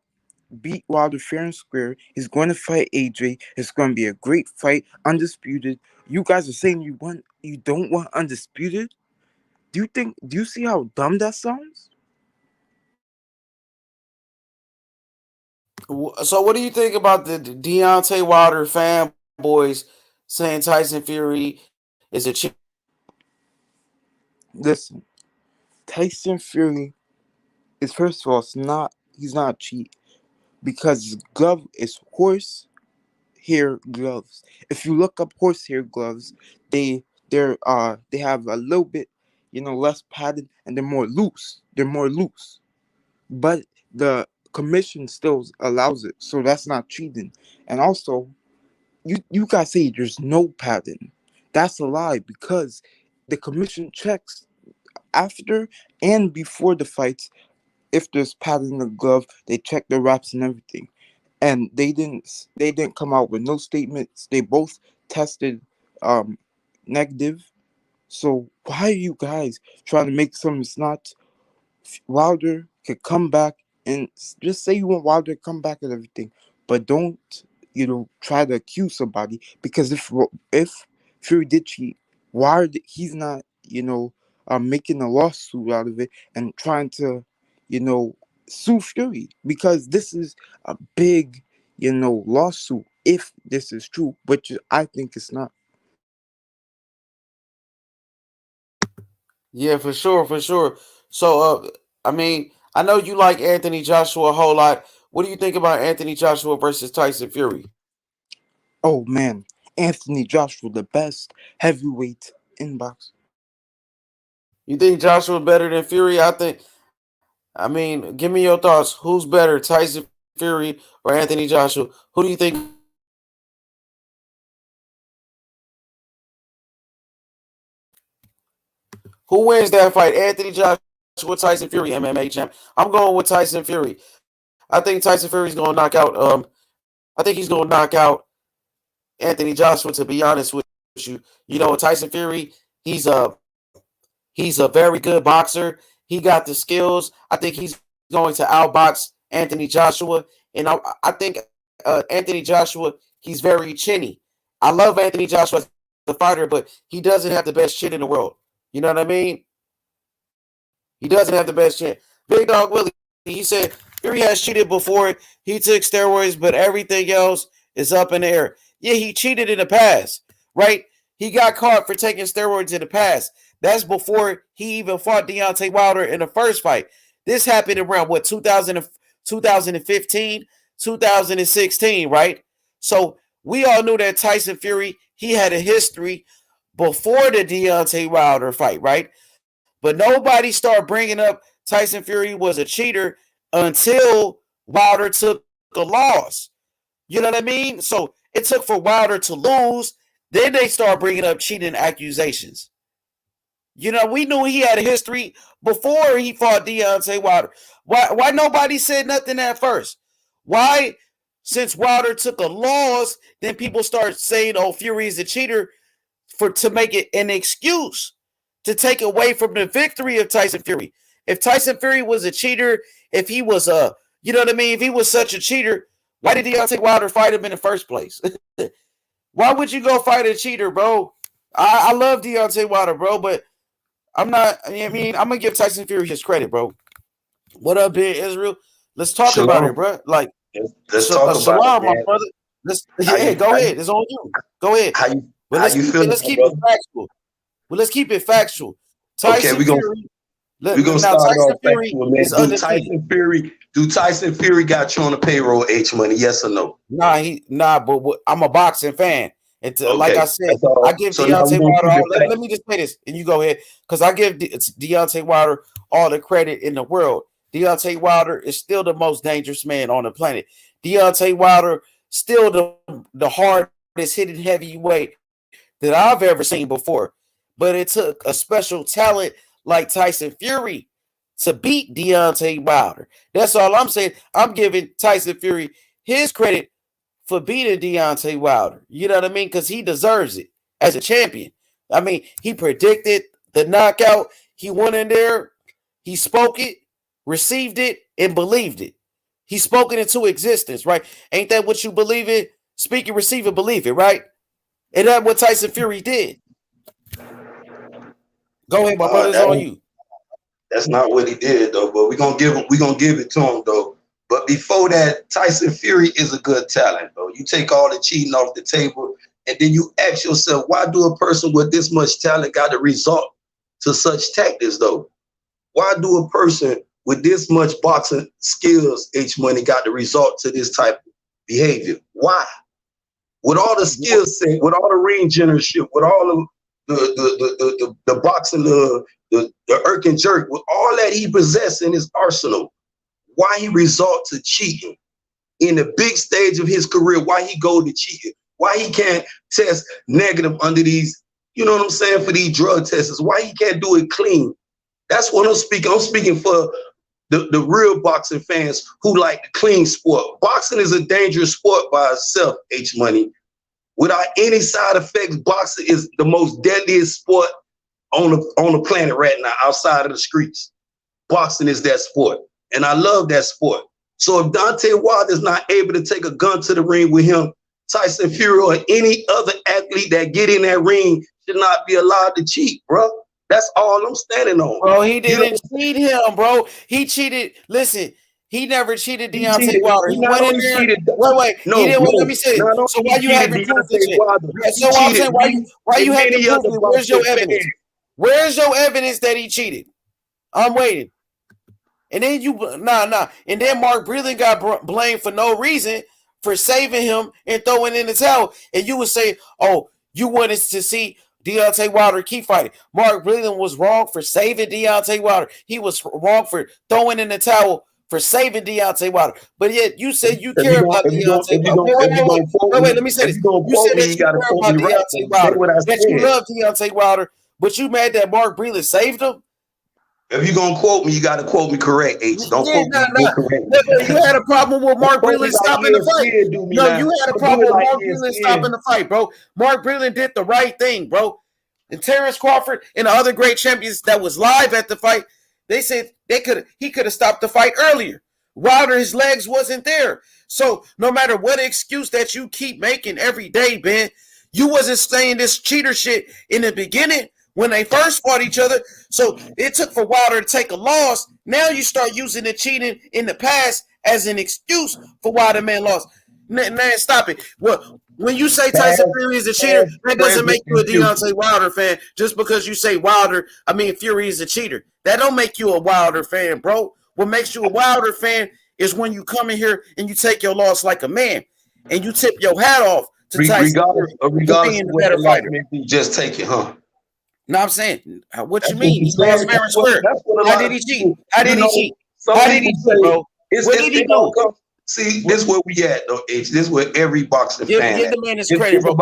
beat Wilder fair and square. He's going to fight AJ. It's going to be a great fight. Undisputed. You guys are saying you don't want undisputed? Do you see how dumb that sounds? So, what do you think about the Deontay Wilder fanboys saying Tyson Fury is a cheat? Listen, Tyson Fury is, first of all, he's not a cheat because his glove is horsehair gloves. If you look up horsehair gloves, they have a little bit, less padded, and they're more loose. But the commission still allows it, so that's not cheating. And also, you guys say there's no padding. That's a lie because the commission checks after and before the fights. If there's padding in the glove, they check the wraps and everything. And they didn't come out with no statements. They both tested um negative. So why are you guys trying to make something it's not? Wilder could come back, and just say you want Wilder to come back and everything, but don't try to accuse somebody, because if Fury did cheat, he's not making a lawsuit out of it and trying to you know sue Fury, because this is a big lawsuit if this is true, which I think it's not. Yeah, for sure, for sure. So, I mean, I know you like Anthony Joshua a whole lot. What do you think about Anthony Joshua versus Tyson Fury? Oh man, Anthony Joshua, the best heavyweight in boxing. You think Joshua better than Fury? I mean, give me your thoughts. Who's better, Tyson Fury or Anthony Joshua? Who do you think? Who wins that fight? Anthony Joshua, Tyson Fury, MMA champ. I'm going with Tyson Fury. I think Tyson Fury's going to knock out. I think he's going to knock out Anthony Joshua. To be honest with you, Tyson Fury, he's a he's a very good boxer. He got the skills. I think he's going to outbox Anthony Joshua, and I think Anthony Joshua, he's very chinny. I love Anthony Joshua as a fighter, but he doesn't have the best chin in the world. You know what I mean? He doesn't have the best chin. Big Dog Willie, he said Fury has cheated before. He took steroids, but everything else is up in the air. Yeah, he cheated in the past, right? He got caught for taking steroids in the past. That's before he even fought Deontay Wilder in the first fight. This happened around, 2015, 2016, right? So we all knew that Tyson Fury, he had a history before the Deontay Wilder fight, right? But nobody started bringing up Tyson Fury was a cheater until Wilder took a loss. You know what I mean? So it took for Wilder to lose. Then they start bringing up cheating accusations. We knew he had a history before he fought Deontay Wilder. Why nobody said nothing at first? Why since Wilder took a loss, then people start saying, "Oh, Fury is a cheater," to make it an excuse to take away from the victory of Tyson Fury. If Tyson Fury was a cheater, if he was you know what I mean? If he was such a cheater, why did Deontay Wilder fight him in the first place? Why would you go fight a cheater, bro? I love Deontay Wilder, bro, but I'm not. I mean, I'm gonna give Tyson Fury his credit, bro. What up, big Israel? Let's talk about it, bro. Like, let's talk about Shalom, it, my man. brother. Go ahead. It's on you. Go ahead. How you feeling? Let's keep it factual. Well, let's keep it factual. Tyson Fury. We're gonna start Tyson off Fury factual, man. is undefeated. Do Tyson Fury got you on the payroll, H Money? Yes or no? Nah, but I'm a boxing fan. Like I said, I give So Deontay Wilder let me just say this, and you go ahead, because I give Deontay Wilder all the credit in the world. Deontay Wilder is still the most dangerous man on the planet. Deontay Wilder still the hardest hitting heavyweight that I've ever seen before. But it took a special talent like Tyson Fury to beat Deontay Wilder. That's all I'm saying. I'm giving Tyson Fury his credit for beating Deontay Wilder. You know what I mean? Because he deserves it as a champion. I mean, he predicted the knockout. He went in there. He spoke it, received it, and believed it. He spoke it into existence, right? Ain't that what you believe in? Speak it, receive it, believe it, right? And that's what Tyson Fury did. Go ahead, my brother. It's on you. That's not what he did, though. But we're gonna give it to him, though. But before that, Tyson Fury is a good talent, though. You take all the cheating off the table, and then you ask yourself, why do a person with this much talent got to resort to such tactics, though? Why do a person with this much boxing skills, H Money, got to resort to this type of behavior? Why? With all the skills set, with all the ring generalship, with all of the boxing, the irk and jerk, with all that he possessed in his arsenal, why he resort to cheating in the big stage of his career? Why he go to cheating? Why he can't test negative under these, you know what I'm saying, for these drug tests? Why he can't do it clean? That's what I'm speaking. I'm speaking for the real boxing fans who like the clean sport. Boxing is a dangerous sport by itself, H Money. Without any side effects, boxing is the most deadliest sport on the planet right now, outside of the streets. Boxing is that sport, and I love that sport. So if Deontay Wilder is not able to take a gun to the ring with him, Tyson Fury or any other athlete that get in that ring should not be allowed to cheat, bro. That's all I'm standing on. Bro, he didn't cheat him, bro. He cheated. Listen, he never cheated Deontay Wilder. He went in there. Wait. No, he didn't. Let me say it. So why you haven't proved it yet? So I'm saying, why you haven't proved it? Where's your evidence? Where's your evidence that he cheated? I'm waiting. And then And then Mark Breland got blamed for no reason for saving him and throwing in the towel. And you would say, oh, you wanted to see Deontay Wilder keep fighting. Mark Breland was wrong for saving Deontay Wilder. He was wrong for throwing in the towel for saving Deontay Wilder. But yet you said you care about Deontay Wilder. Wait, let me say this. You said that you care about Deontay Wilder. That you love Deontay Wilder, but you mad that Mark Breland saved him? If you're going to quote me, you got to quote me correct, H. Don't quote me correct. You had a problem with Mark Breland stopping the fight. No, you had a problem with Mark Breland stopping the fight, bro. Mark Breland did the right thing, bro. And Terrence Crawford and the other great champions that was live at the fight, they said he could have stopped the fight earlier. Wilder, his legs wasn't there. So no matter what excuse that you keep making every day, Ben, you wasn't saying this cheater shit in the beginning when they first fought each other. So it took for Wilder to take a loss. Now you start using the cheating in the past as an excuse for why the man lost. Man, stop it. Well, when you say Tyson Fury is a cheater, that doesn't make you a Deontay Wilder fan. Just because you say Fury is a cheater. That don't make you a Wilder fan, bro. What makes you a Wilder fan is when you come in here and you take your loss like a man. And you tip your hat off to Tyson Fury for being the better fighter. Just take it, huh? No, I'm saying, what you mean? He lost fair and square. How did he cheat? How did he cheat, bro? What did he do? See, this is where we at, though, H. This is where every boxing fan. Give the man his credit, bro.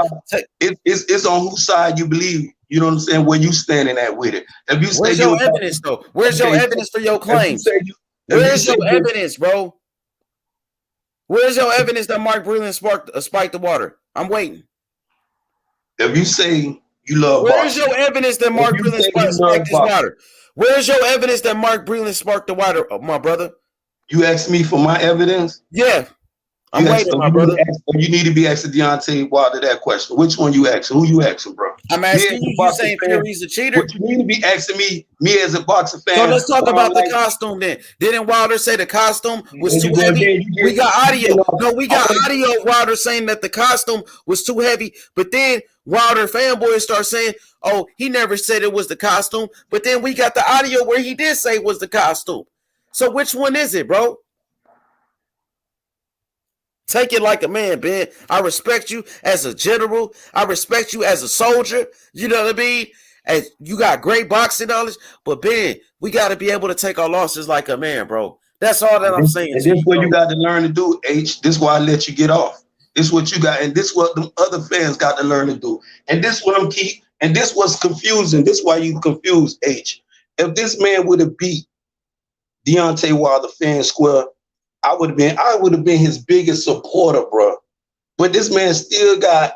It's on whose side you believe. You know what I'm saying? Where you standing at with it. If you Where's your evidence, though? Where's your evidence for your claims? Where's your evidence, bro? Where's your evidence that Mark Breland spiked the water? I'm waiting. If you say you love Where's boxing, your evidence that Mark Breland spiked his water? Where's your evidence that Mark Breland sparked the water, my brother? You asked me for my evidence? Yeah. I'm waiting, my brother. You need to be asking Deontay Wilder that question. Which one you asking? Who you asking, bro? I'm asking you. You saying Fury's a cheater? What you need to be asking me as a boxing fan. So let's talk about the costume then. Didn't Wilder say the costume was too heavy? We got audio. No, we got audio of Wilder saying that the costume was too heavy. But then Wilder fanboys start saying, oh, he never said it was the costume. But then we got the audio where he did say it was the costume. So which one is it, bro? Take it like a man, Ben. I respect you as a general. I respect you as a soldier. You know what I mean? And you got great boxing knowledge. But Ben, we got to be able to take our losses like a man, bro. That's all that I'm saying. And this is what you got to learn to do, H. This is why I let you get off. This is what you got, and this is what the other fans got to learn to do. And this what I'm keep. And this was confusing. This is why you confused, H. If this man would have beat Deontay Wilder fair and square, I would have been his biggest supporter, bro. But this man still got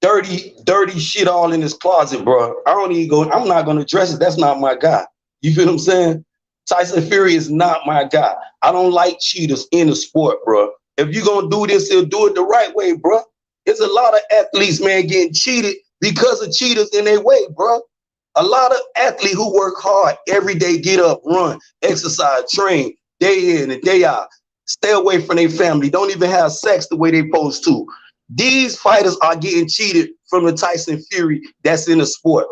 dirty shit all in his closet, bro. I'm not gonna address it. That's not my guy. You feel what I'm saying? Tyson Fury is not my guy. I don't like cheaters in the sport, bro. If you're gonna do this, you'll do it the right way, bro. There's a lot of athletes, man, getting cheated because of cheaters in their way, bro. A lot of athletes who work hard every day, get up, run, exercise, train, day in and day out. Stay away from their family. Don't even have sex the way they supposed to. These fighters are getting cheated from the Tyson Fury that's in the sport.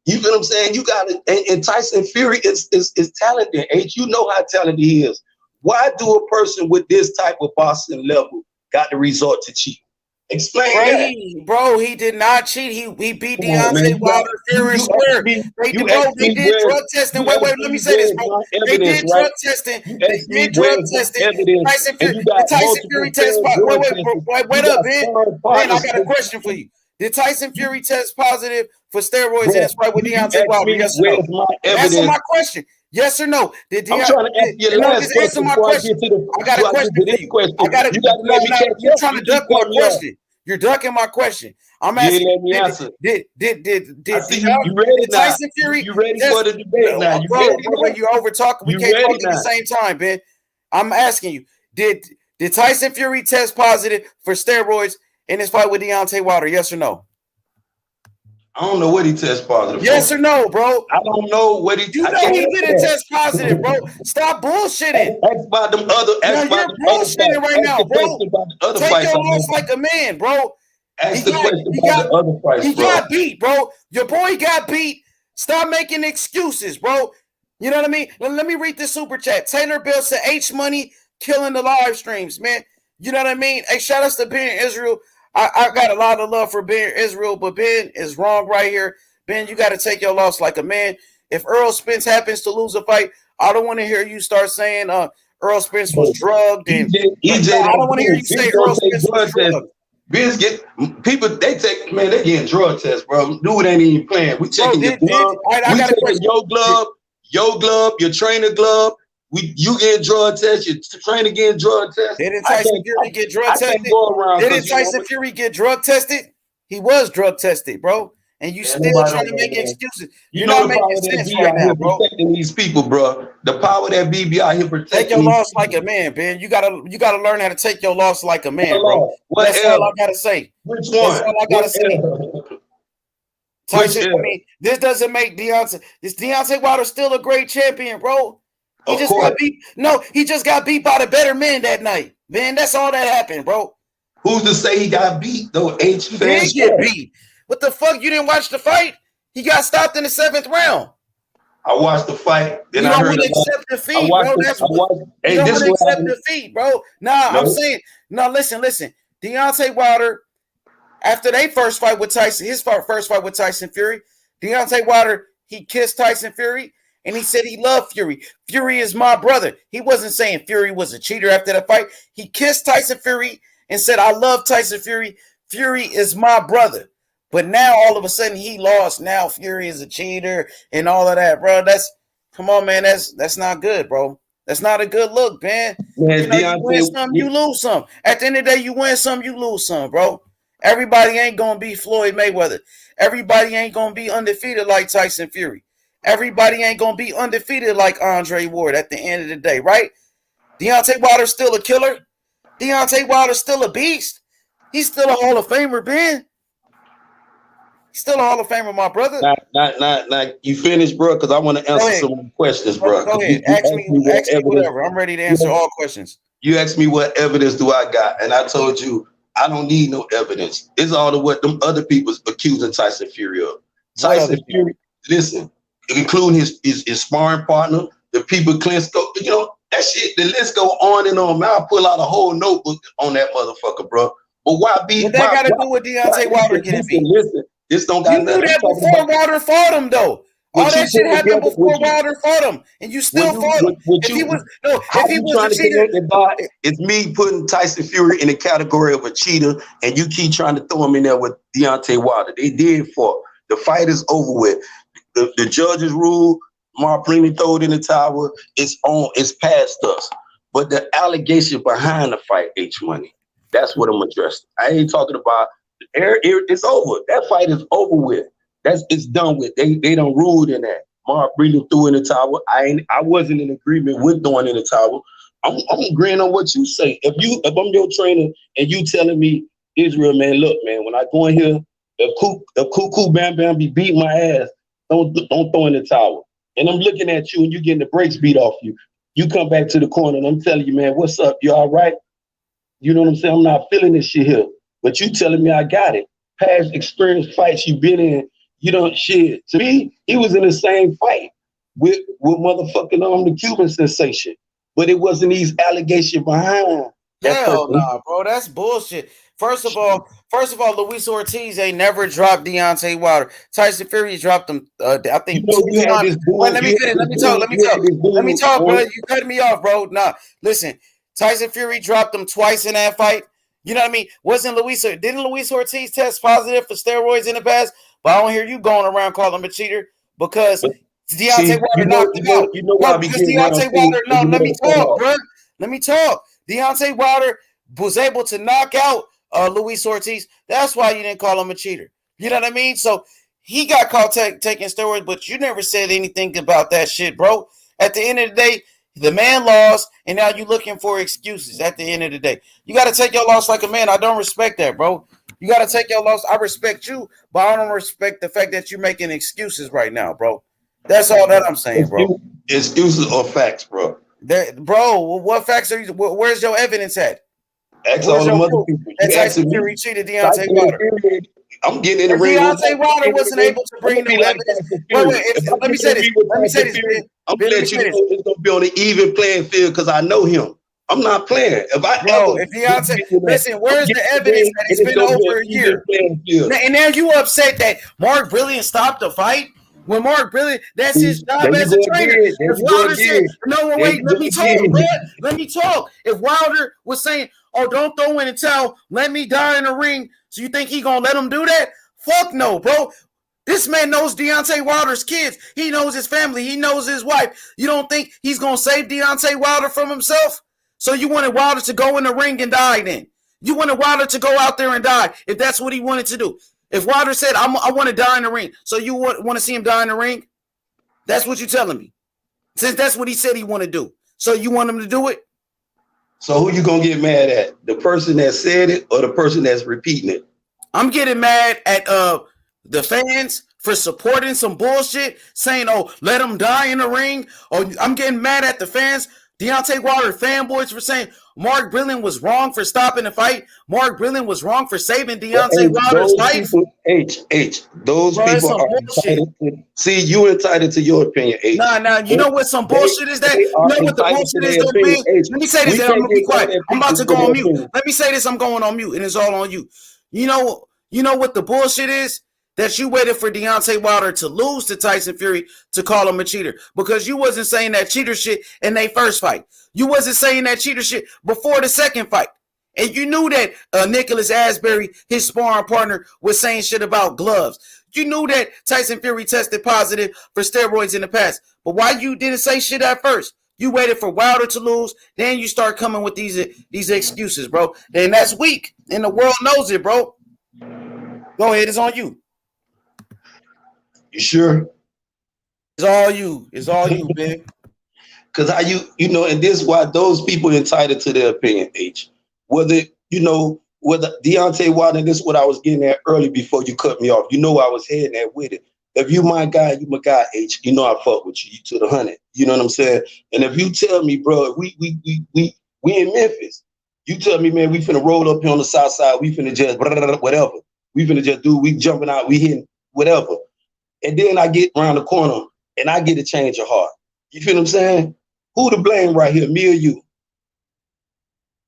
You feel what I'm saying? You got it. And Tyson Fury is talented. H, you know how talented he is. Why do a person with this type of boxing level got to resort to cheating? Explain that. Bro, he did not cheat. He beat Deontay Wilder fair and square. They did drug testing. Wait, let me say this, bro. They did drug testing. They did drug testing. Tyson Fury test positive. Wait up, Ben. Ben, I got a question for you. Did Tyson Fury test positive for steroids in his fight with Deontay Wilder? Yes or no? Answer my question. Yes or no? I'm trying to ask you the last question. I got a question for you. You're trying to duck my question. You're ducking my question. I'm asking. Let me answer. Did Tyson Fury? You ready for the debate now? You over talking. We can't talk at the same time, Ben. I'm asking you. Did Tyson Fury test positive for steroids in his fight with Deontay Wilder? Yes or no? I don't know what he tested positive for. Yes or no, bro? I don't know what he. You know he didn't test positive, bro. Stop bullshitting. Ask about them other. You're bullshitting right now, bro. Take your loss like a man, bro. Ask the question about the other fights, bro. He got beat, bro. Your boy got beat. Stop making excuses, bro. You know what I mean? Let me read this super chat. Taylor Bill said, H Money killing the live streams, man. You know what I mean? Hey, shout outs to Ben Israel. I got a lot of love for Ben Israel, but Ben is wrong right here. Ben, you got to take your loss like a man. If Earl Spence happens to lose a fight, I don't want to hear you start saying Earl Spence was drugged. And I don't want to hear you say Earl Spence was drugged. Biz people, they getting drug tests, bro. Dude ain't even playing. We checking your glove. We checking your glove, your trainer glove. You get drug tested, your trainer getting drug tested. Didn't Tyson Fury get drug tested? Didn't Tyson Fury get drug tested? He was drug tested, bro. And you still trying to make excuses. You're not making sense right now, bro. Protecting these people, bro. The power that BB out here protecting. Take your loss like a man, Ben. You gotta learn how to take your loss like a man, bro. That's all I gotta say. Which one? That's all I gotta say. Tyson, I mean, this doesn't make Deontay. This Deontay Wilder still a great champion, bro. He just got beat. No, he just got beat by the better men that night. Man, that's all that happened, bro. Who's to say he got beat though? He did get beat. What the fuck? You didn't watch the fight? He got stopped in the 7th round. I watched the fight. Then you don't want to accept defeat, bro. That's what you don't want to accept defeat, bro. Nah, I'm saying, no, listen. Deontay Wilder, after they first fight with Tyson, his first fight with Tyson Fury, Deontay Wilder, he kissed Tyson Fury. And he said he loved Fury. Fury is my brother. He wasn't saying Fury was a cheater after the fight. He kissed Tyson Fury and said, I love Tyson Fury. Fury is my brother. But now all of a sudden he lost. Now Fury is a cheater and all of that, bro. Come on, man. That's not good, bro. That's not a good look, man. Man, You know, you win some, you lose some. At the end of the day, you win some, you lose some, bro. Everybody ain't gonna be Floyd Mayweather. Everybody ain't gonna be undefeated like Tyson Fury. Everybody ain't gonna be undefeated like Andre Ward at the end of the day, right? Deontay Wilder's still a killer. Deontay Wilder's still a beast. He's still a Hall of Famer, Ben. He's still a Hall of Famer, my brother. Not. You finished, bro? Because I want to answer some more questions, bro. Go ahead. Ask me whatever. I'm ready to answer all questions. You asked me what evidence do I got, and I told you I don't need no evidence. It's all of what them other people's accusing Tyson Fury of. Tyson Fury, listen, including his sparring partner, the people Klitschko, you know, that shit, the list go on and on. Man, I'll pull out a whole notebook on that motherfucker, bro. But why be? What that got to do with Deontay Wilder getting beat? Listen, this don't got nothing. You knew that before Wilder fought him, though. All that shit happened before Wilder fought him, and you still fought him. If he was a cheater, it's me putting Tyson Fury in the category of a cheater, and you keep trying to throw him in there with Deontay Wilder. They did fight. The fight is over with. The judges ruled. Mark Breeny throw it in the tower. It's on. It's past us. But the allegation behind the fight, H Money, that's what I'm addressing. I ain't talking about. It's over. That fight is over with. It's done with. They don't rule in that. Mark Breeden threw in the towel. I wasn't in agreement with throwing in the towel. I'm agreeing on what you say. If I'm your trainer and you telling me, Israel, man, look, man, when I go in here, if Cuckoo Bam Bam be beating my ass, don't throw in the towel. And I'm looking at you and you getting the brakes beat off you. You come back to the corner and I'm telling you, man, what's up? You all right? You know what I'm saying? I'm not feeling this shit here. But you telling me I got it. Past experience fights you've been in, you don't shit. To me, he was in the same fight with motherfucking the Cuban sensation. But it wasn't these allegations behind. Hell nah, bro. That's bullshit. First of all, Luis Ortiz ain't never dropped Deontay Wilder. Tyson Fury dropped him. I think. Let me talk, bro. You cut me off, bro. Nah, listen. Tyson Fury dropped him twice in that fight. You know what I mean? Didn't Luis Ortiz test positive for steroids in the past? But I don't hear you going around calling him a cheater because Deontay Wilder knocked him out. You know why Deontay Wilder. No, let me talk, bro. Let me talk. Deontay Wilder was able to knock out Luis Ortiz. That's why you didn't call him a cheater. You know what I mean? So he got caught taking steroids, but you never said anything about that shit, bro. At the end of the day, the man lost, and now you're looking for excuses at the end of the day. You got to take your loss like a man. I don't respect that, bro. You got to take your loss. I respect you, but I don't respect the fact that you're making excuses right now, bro. That's all that I'm saying, bro. Excuses or facts, bro? Bro, what facts are you? Where's your evidence at? Ask all the mother people. That Tyson Fury cheated Deontay Wilder. I'm getting in the ring. Deontay Wilder wasn't able to bring no evidence. Let me say this. I'm gonna let you know it's gonna be on an even playing field because I know him. I'm not playing. If Deontay, listen, where's the evidence that it's been over a year? And now you upset that Mark Brilliant stopped the fight? When Mark Brilliant, that's his job as a trainer. If Wilder said, no, wait, let me talk, bro. Let me talk. If Wilder was saying, oh, don't throw in the towel, let me die in the ring, so you think he gonna let him do that? Fuck no, bro. This man knows Deontay Wilder's kids. He knows his family. He knows his wife. You don't think he's gonna save Deontay Wilder from himself? So you wanted Wilder to go in the ring and die then? You wanted Wilder to go out there and die if that's what he wanted to do? If Wilder said, I want to die in the ring, so you want to see him die in the ring? That's what you're telling me. Since that's what he said he want to do. So you want him to do it? So who you going to get mad at? The person that said it or the person that's repeating it? I'm getting mad at the fans for supporting some bullshit, saying, oh, let him die in the ring. Or I'm getting mad at the fans, Deontay Wilder fanboys, for saying Mark Brilliant was wrong for stopping the fight. Mark Brilliant was wrong for saving Deontay Wilder's life. Those people are entitled to, see, you entitled to your opinion, H. Nah, you know what some bullshit is that? You know what the bullshit is, though, man? Let me say this, and I'm going to be quiet. I'm about to go on mute. Let me say this, I'm going on mute, and it's all on you. You know what the bullshit is? That you waited for Deontay Wilder to lose to Tyson Fury to call him a cheater, because you wasn't saying that cheater shit in their first fight. You wasn't saying that cheater shit before the second fight. And you knew that Nicholas Asbury, his sparring partner, was saying shit about gloves. You knew that Tyson Fury tested positive for steroids in the past. But why you didn't say shit at first? You waited for Wilder to lose, then you start coming with these excuses, bro. And that's weak, and the world knows it, bro. Go ahead, it's on you. You sure? It's all you. It's all you, man. Because how you know, and this is why those people entitled to their opinion, H. Whether Deontay Wilder, and this is what I was getting at early before you cut me off. You know I was heading at with it. If you my guy, you my guy, H. You know I fuck with you. You to the 100. You know what I'm saying? And if you tell me, bro, we in Memphis. You tell me, man, we finna roll up here on the south side. We finna just whatever. We finna just do. We jumping out. We hitting whatever. And then I get around the corner and I get a change of heart. You feel what I'm saying? Who to blame right here, me or you?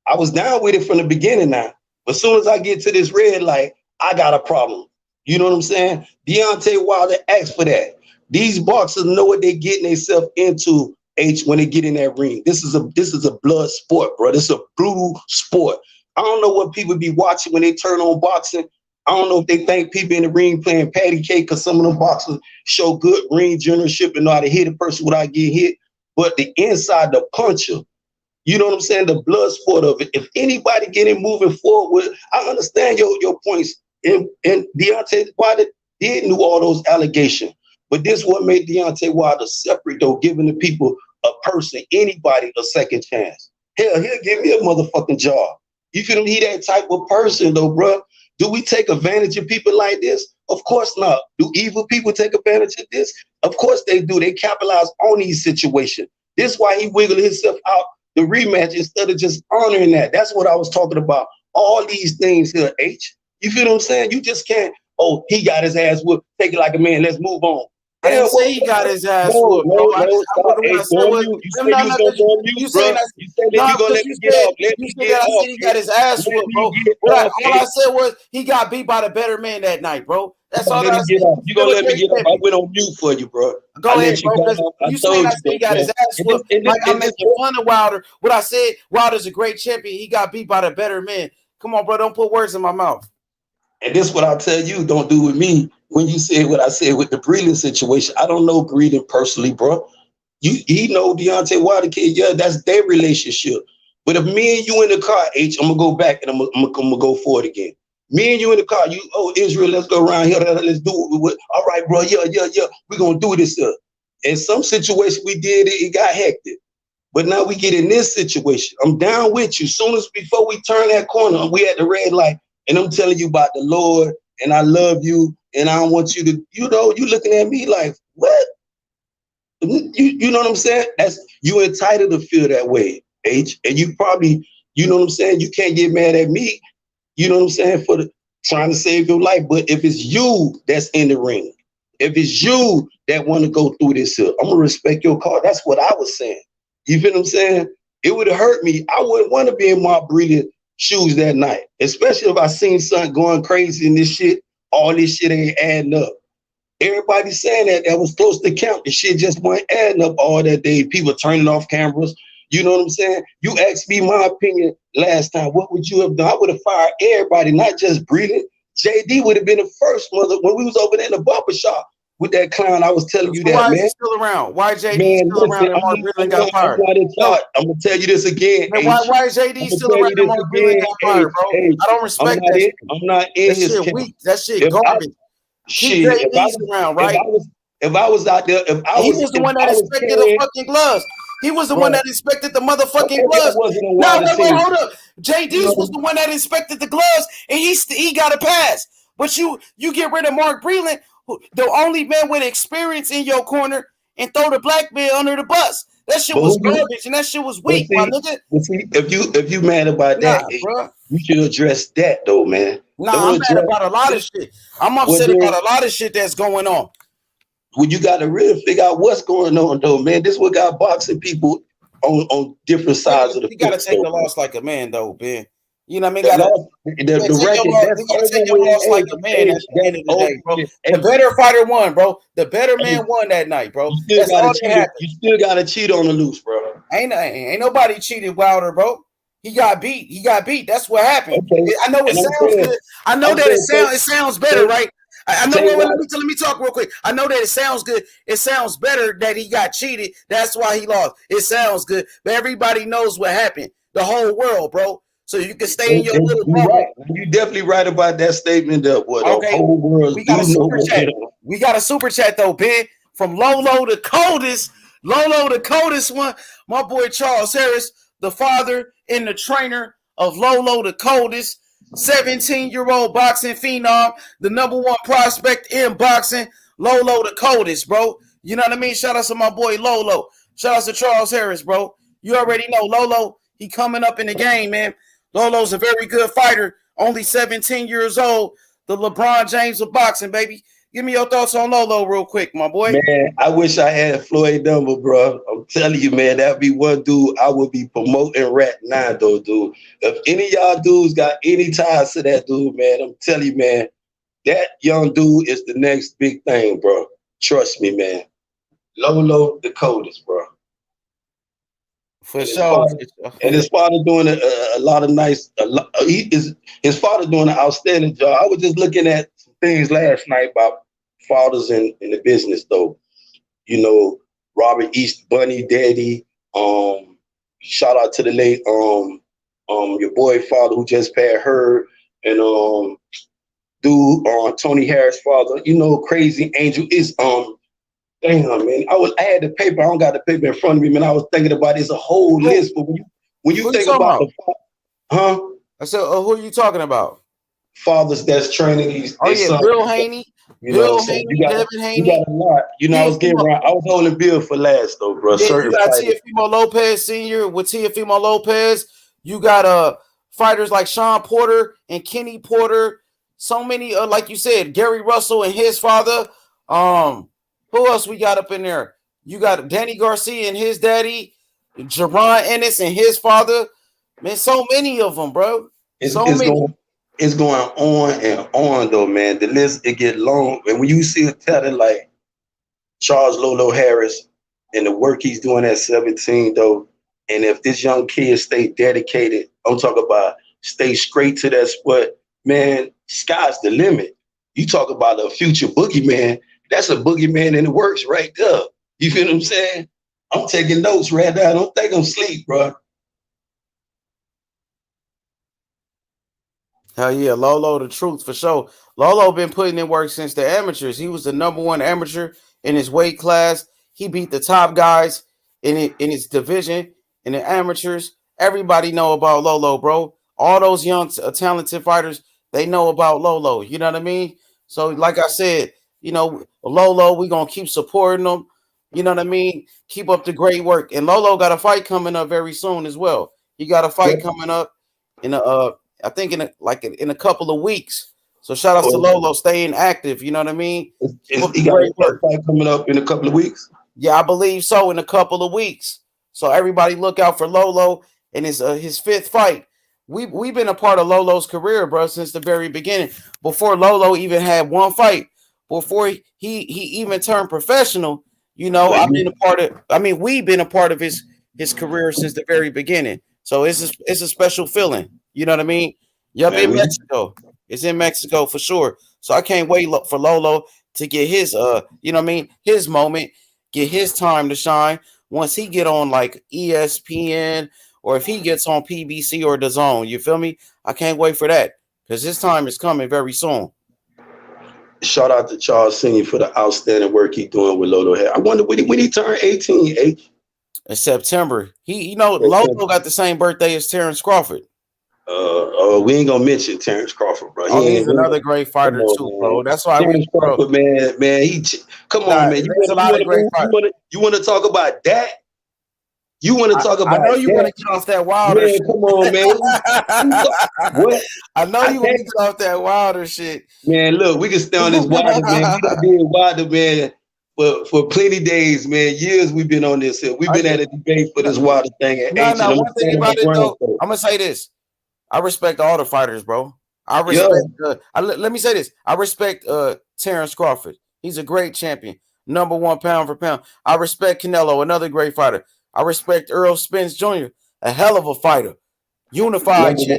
I was down with it from the beginning now. But as soon as I get to this red light, I got a problem. You know what I'm saying? Deontay Wilder asked for that. These boxers know what they're getting themselves into, H, when they get in that ring. This is a blood sport, bro. This is a brutal sport. I don't know what people be watching when they turn on boxing. I don't know if they think people in the ring playing patty cake because some of them boxers show good ring generalship and know how to hit a person without getting hit. But the inside, the puncher, you know what I'm saying? The blood sport of it. If anybody getting moving forward, I understand your points. And Deontay Wilder did knew all those allegations. But this what made Deontay Wilder separate, though, giving the people, a person, anybody, a second chance. Hell, he'll give me a motherfucking job. You feel me? He that type of person, though, bro. Do we take advantage of people like this? Of course not. Do evil people take advantage of this? Of course they do. They capitalize on these situations. This is why he wiggled himself out the rematch instead of just honoring that. That's what I was talking about. All these things here, H. You feel what I'm saying? You just can't, oh, he got his ass whooped. Take it like a man. Let's move on. I didn't say he got his ass whooped, bro. You said you was gonna go on mute, bro. You said that you gonna let me get off. Let me get off. I said he got his ass whooped, bro. All I said was he got beat by the better man that night, bro. That's all I said. You gonna let me get off? I went on mute for you, bro. Go ahead, bro. You saying I said he got his ass whooped? Like I'm making fun of Wilder. What I said, Wilder's a great champion. He got beat by the better man. Come on, bro. Don't put words in my mouth. And this is what I'll tell you, don't do with me. When you said what I said with the breathing situation, I don't know breathing personally, bro. He know Deontay Wilder kid, yeah, that's their relationship. But if me and you in the car, H, I'm gonna go back and I'm gonna go forward again. Me and you in the car, Israel, let's go around here, let's do it. All right, bro, yeah, we're gonna do this. In some situation we did it got hectic. But now we get in this situation. I'm down with you. Soon as before we turn that corner, we at the red light. And I'm telling you about the Lord, and I love you, and I don't want you to, you looking at me like, what? You know what I'm saying? You entitled to feel that way, H. And you probably, you know what I'm saying? You can't get mad at me, you know what I'm saying, for trying to save your life. But if it's you that's in the ring, if it's you that want to go through this, I'm going to respect your call. That's what I was saying. You feel what I'm saying? It would have hurt me. I wouldn't want to be in my breathing shoes that night, especially if I seen something going crazy in this shit. All this shit ain't adding up. Everybody saying that was close to count. The shit just wasn't adding up all that day. People turning off cameras. You know what I'm saying? You asked me my opinion last time. What would you have done? I would have fired everybody, not just breathing. JD would have been the first mother when we was over there in the barber shop with that clown. I was telling you that, why man. Why is he still around? Why JD still around and Mark Breland got fired? I'm gonna tell you this again. Man, why is JD still around and Mark Breland got fired, bro? I don't respect that shit. I'm not in his shit weak. That shit garbage. Shit, if I was around, right? If I was out there, he was the one that inspected the fucking gloves. He was the one that inspected the motherfucking gloves. No, wait, hold up. JD was the one that inspected the gloves, and he got a pass. But you get rid of Mark Breland, the only man with experience in your corner, and throw the black man under the bus. That shit was garbage, and that shit was weak, my nigga. If you mad about that, bro, you should address that though, man. Nah, I'm mad about a lot of shit. I'm upset about a lot of shit that's going on. Well, you got to really figure out what's going on, though, man. This is what got boxing people on different sides of the field. You got to take the loss like a man, though, Ben. You know what I mean? The record, take your loss like a man at the end of the day, bro. The better fighter won, bro. The better man won that night, bro. You still got to cheat on the loose, bro. Ain't nobody cheated Wilder, bro. He got beat. That's what happened. Okay. I know it sounds good. I know that it sounds better, right? I know. Let me talk real quick. I know that it sounds good. It sounds better that he got cheated. That's why he lost. It sounds good, but everybody knows what happened. The whole world, bro. So you can stay in your little bubble. Right. You're definitely right about that statement. That what the whole world we got a super chat. We got a super chat though, Ben, from Lolo the coldest. Lolo the coldest one. My boy Charles Harris, the father and the trainer of Lolo the coldest. 17-year-old boxing phenom, the #1 prospect in boxing, Lolo the coldest, bro. You know what I mean? Shout out to my boy Lolo. Shout out to Charles Harris, bro. You already know Lolo, he coming up in the game, man. Lolo's a very good fighter, only 17 years old, the LeBron James of boxing, baby. Give me your thoughts on Lolo real quick, my boy. Man, I wish I had Floyd number, bro. I'm telling you, man, that'd be one dude I would be promoting right now, though, dude. If any of y'all dudes got any ties to that dude, man, I'm telling you, man, that young dude is the next big thing, bro. Trust me, man. Lolo the coldest, bro. For sure. And his father doing a lot of nice. His father doing an outstanding job. I was just looking at some things last night about fathers in the business, though. You know, Robert East Bunny Daddy. Shout out to the late your boy father who just passed her, and Tony Harris' father. You know, Crazy Angel is damn, man. I had the paper. I don't got the paper in front of me, man. I was thinking about it's a whole list, but when you think about I said, who are you talking about? Fathers that's training these. Bill Haney. Bill Haney, Devin Haney. You got a lot. You know, I was holding Bill for last, though, bro. Yeah, you got Teofimo Lopez Sr. with Teofimo Lopez. You got fighters like Sean Porter and Kenny Porter. So many, like you said, Gary Russell and his father. Who else we got up in there? You got Danny Garcia and his daddy, Jerron Ennis and his father. Man, so many of them, bro. It's going on and on, though, man. The list, it get long. And when you see a talent like Charles Lolo Harris and the work he's doing at 17, though, and if this young kid stay dedicated, I'm talking about stay straight to that sport, man, sky's the limit. You talk about a future boogeyman. That's a boogeyman in the works right there. You feel what I'm saying? I'm taking notes right now. I don't think I'm asleep, bro. Hell yeah, Lolo the truth for sure. Lolo been putting in work since the amateurs. He was the #1 amateur in his weight class. He beat the top guys in his division in the amateurs. Everybody know about Lolo, bro. All those young talented fighters, they know about Lolo. You know what I mean? So like I said, you know, Lolo, we're going to keep supporting them. You know what I mean? Keep up the great work. And Lolo got a fight coming up very soon as well. He got a fight coming up in I think in a couple of weeks. So shout out to Lolo staying active. You know what I mean? He got a fight coming up in a couple of weeks? Yeah, I believe so, in a couple of weeks. So everybody look out for Lolo and his 5th fight. We've been a part of Lolo's career, bro, since the very beginning. Before Lolo even had one fight. Before he even turned professional, you know, we've been a part of his career since the very beginning. So it's a special feeling. You know what I mean? Yup, in Mexico. It's in Mexico for sure. So I can't wait for Lolo to get his you know what I mean, his moment, get his time to shine once he get on like ESPN or if he gets on PBC or DAZN. You feel me? I can't wait for that because his time is coming very soon. Shout out to Charles Senior for the outstanding work he's doing with Lolo Harris. I wonder when he turned 18, H? In September. Lolo got the same birthday as Terrence Crawford. We ain't gonna mention Terrence Crawford, bro. He's another great fighter too, bro. That's why Terrence Crawford, man. Come on, man. You want to talk about that? You want to talk about? I know you want to get off that Wilder shit. Come on, man. What? I know you want to get off that Wilder shit. Man, look, we can stay on this Wilder, man. We done been Wilder, man, for plenty days, man. Years we've been on this. We've been at a debate for this Wilder thing. One thing about it, though, I'm going to say this. I respect all the fighters, bro. I respect. Let me say this. I respect Terrence Crawford. He's a great champion, #1 pound for pound. I respect Canelo, another great fighter. I respect Earl Spence Jr., a hell of a fighter, unified champion.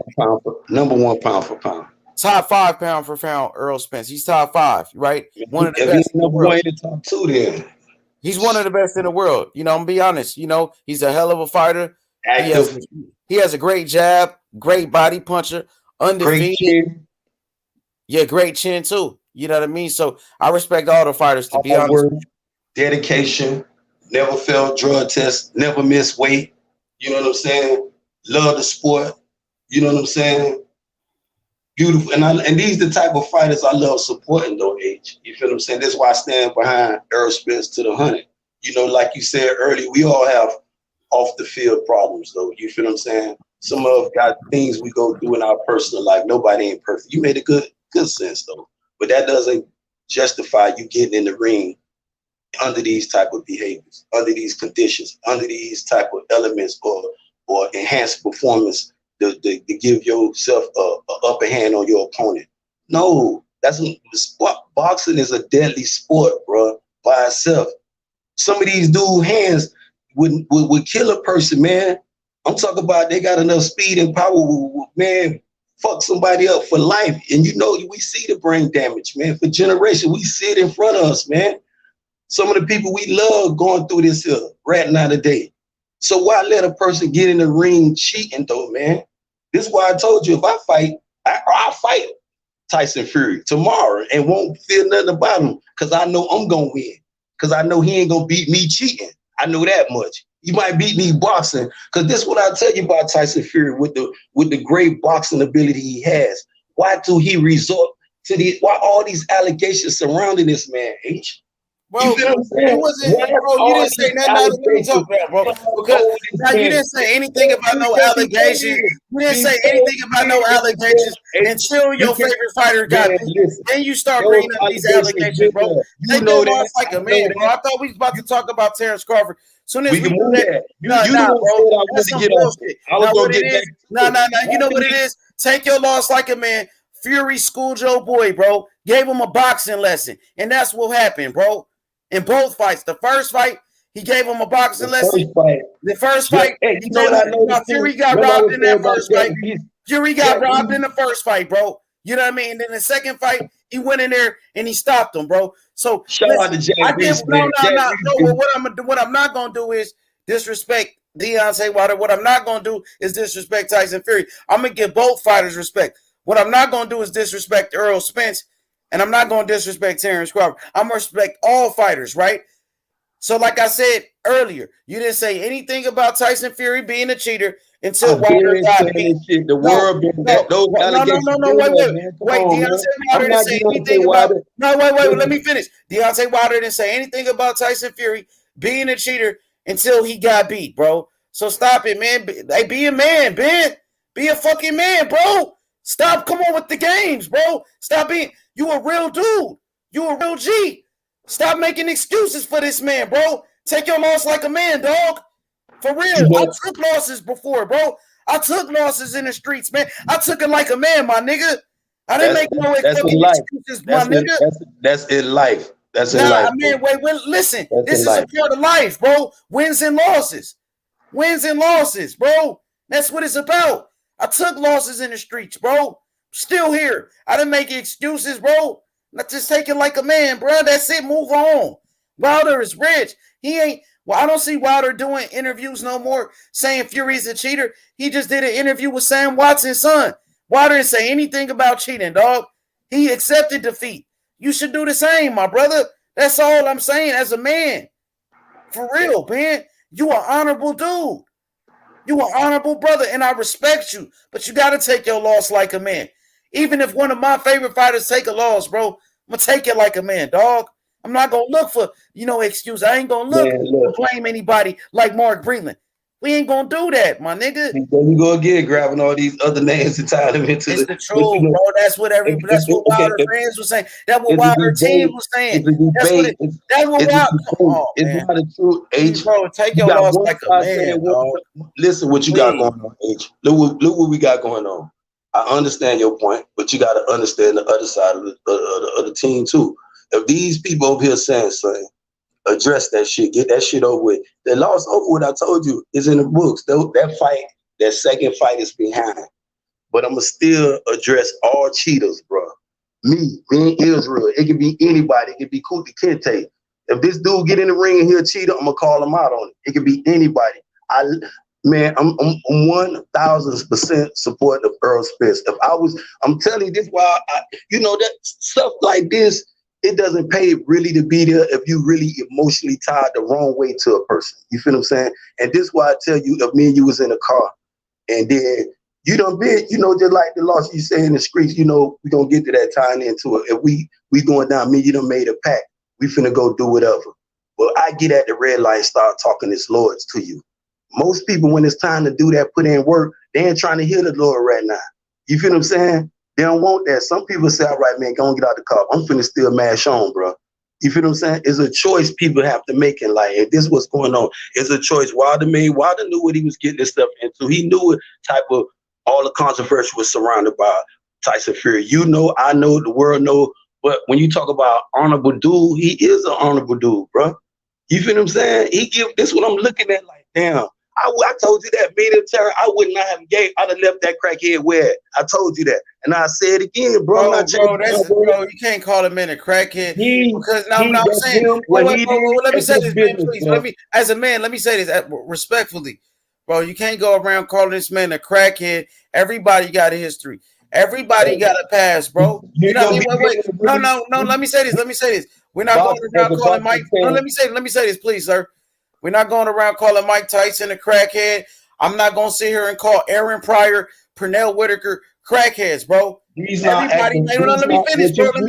#1 pound for pound. top 5 pound for pound Earl Spence. He's top 5, right? One of the If best he's in the number world. one in the top 2, then He's one of the best in the world. You know, I'm gonna be honest. You know, he's a hell of a fighter. active, He has a great jab, great body puncher, great undefeated. chin, Yeah, great chin too. You know what I mean? So I respect all the fighters, to be hard honest. work, dedication, never failed drug test, never missed weight. You know what I'm saying? Love the sport. You know what I'm saying? Beautiful. And these the type of fighters I love supporting though, H. You feel what I'm saying? That's why I stand behind Earl Spence to the 100. You know, like you said earlier, we all have off the field problems though. You feel what I'm saying? Some of us got things we go through in our personal life. Nobody ain't perfect. You made a good sense though. But that doesn't justify you getting in the ring under these type of behaviors, under these conditions, under these type of elements or enhanced performance to give yourself a upper hand on your opponent. No, boxing is a deadly sport, bro, by itself. Some of these dude hands would kill a person, man. I'm talking about they got enough speed and power, man, fuck somebody up for life. And you know, we see the brain damage, man, for generations. We see it in front of us, man. Some of the people we love going through this here right now today. So why let a person get in the ring cheating though, man? This is why I told you if I fight, I'll fight Tyson Fury tomorrow and won't feel nothing about him because I know I'm gonna win. Because I know he ain't gonna beat me cheating. I know that much. He might beat me boxing. Because this is what I tell you about Tyson Fury with the great boxing ability he has. Why do he resort to why all these allegations surrounding this man, H? Bro, you feel what I'm saying? You didn't say nothing. Let me talk about, bro. Because now you didn't say anything about no allegations. You didn't say anything about no allegations until your favorite fighter got beat. Then you start bringing up these allegations, bro. Take your loss like a man, bro. I thought we was about to talk about Terrence Crawford. Soon as we do that, bro, that's some bullshit. Now what it is? No. You know what it is? Take your loss like a man. Fury schooled your boy, bro. Gave him a boxing lesson, and that's what happened, bro. In both fights, the first fight, he gave him a boxing lesson. The first fight, he gave him, Fury got robbed in that first fight. Fury got robbed in the first fight, bro. You know what I mean? And then the second fight, he went in there and he stopped him, bro. So shout out to Jack Reese, no. What I'm not gonna do is disrespect Deontay Wilder. What I'm not gonna do is disrespect Tyson Fury. I'm gonna give both fighters respect. What I'm not gonna do is disrespect Earl Spence. And I'm not going to disrespect Terrence Crawford. I'm going to respect all fighters, right? So like I said earlier, you didn't say anything about Tyson Fury being a cheater until Wilder got beat. The world wait. Deontay Wilder didn't say anything about... No, wait. Let me finish. Deontay Wilder didn't say anything about Tyson Fury being a cheater until he got beat, bro. So stop it, man. Hey, be a man, Ben. Be a fucking man, bro. Stop. Come on with the games, bro. Stop being... You a real dude. You a real G. Stop making excuses for this man, bro. Take your loss like a man, dog. For real. I took losses before, bro. I took losses in the streets, man. I took it like a man, my nigga. I didn't make no excuses, my nigga. That's in life. That's in life. Man, wait, listen. This is a part of life, bro. Wins and losses. Wins and losses, bro. That's what it's about. I took losses in the streets, bro. Still here. I didn't make excuses, bro. Not just take it like a man, bro. That's it. Move on. Wilder is rich. He ain't. Well, I don't see Wilder doing interviews no more saying Fury's a cheater. He just did an interview with Sam Watson's son. Wilder didn't say anything about cheating, dog. He accepted defeat. You should do the same, my brother. That's all I'm saying as a man. For real, man. You an honorable dude. You an honorable brother, and I respect you. But you got to take your loss like a man. Even if one of my favorite fighters take a loss, bro, I'm going to take it like a man, dog. I'm not going to look for, excuse. I ain't going to look to blame anybody like Mark Breland. We ain't going to do that, my nigga. There you go again, grabbing all these other names and tying them into the truth, bro. That's what Wilder fans were saying. That's what Wilder team was saying. That's what Wilder. It's not a truth, H. Bro, take your loss like a man, dog. Listen, what you got going on, H. Look what we got going on. I understand your point, but you got to understand the other side of the team too. If these people over here saying something, address that shit, get that shit over with. The loss over with, I told you, is in the books. That fight, that second fight is behind. but I'm gonna still address all cheaters, bro. Me being Israel, it can be anybody. It can be Kuti Kente. If this dude get in the ring and he'll cheater, I'm gonna call him out on it. It can be anybody. I'm 1000% support of Earl Spence. I'm telling you this, why that stuff like this, it doesn't pay really to be there if you really emotionally tied the wrong way to a person. You feel what I'm saying? And this is why I tell you, if me and you was in a car and then you done been, just like the loss you say in the streets, we gonna get to that time into it. If we going down, you done made a pact. We finna go do whatever. But I get at the red light and start talking this Lord's to you. Most people, when it's time to do that, put in work, they ain't trying to hear the Lord right now. You feel what I'm saying? They don't want that. Some people say, all right, man, go and get out the car. I'm finna still mash on, bro. You feel what I'm saying? It's a choice people have to make in life. And this is what's going on. It's a choice Wilder made. Wilder knew what he was getting this stuff into. He knew what type of all the controversy was surrounded by Tyson Fury. I know, the world know. But when you talk about honorable dude, he is an honorable dude, bro. You feel what I'm saying? This what I'm looking at like, damn. I told you that medium terror, I would not have gave. I'd have left that crackhead where. I told you that, and I say it again, bro. Bro, you can't call a man a crackhead because I'm saying. Let me say this, man. Please, let me say this respectfully, bro. You can't go around calling this man a crackhead. Everybody got a history. Everybody got a past, bro. You know what I mean? Wait. No. Let me say this. We're not going around calling Mike. No, let me say this, please, sir. We're not going around calling Mike Tyson a crackhead. I'm not going to sit here and call Aaron Pryor, Pernell Whitaker crackheads, bro. Let me finish, bro. Let me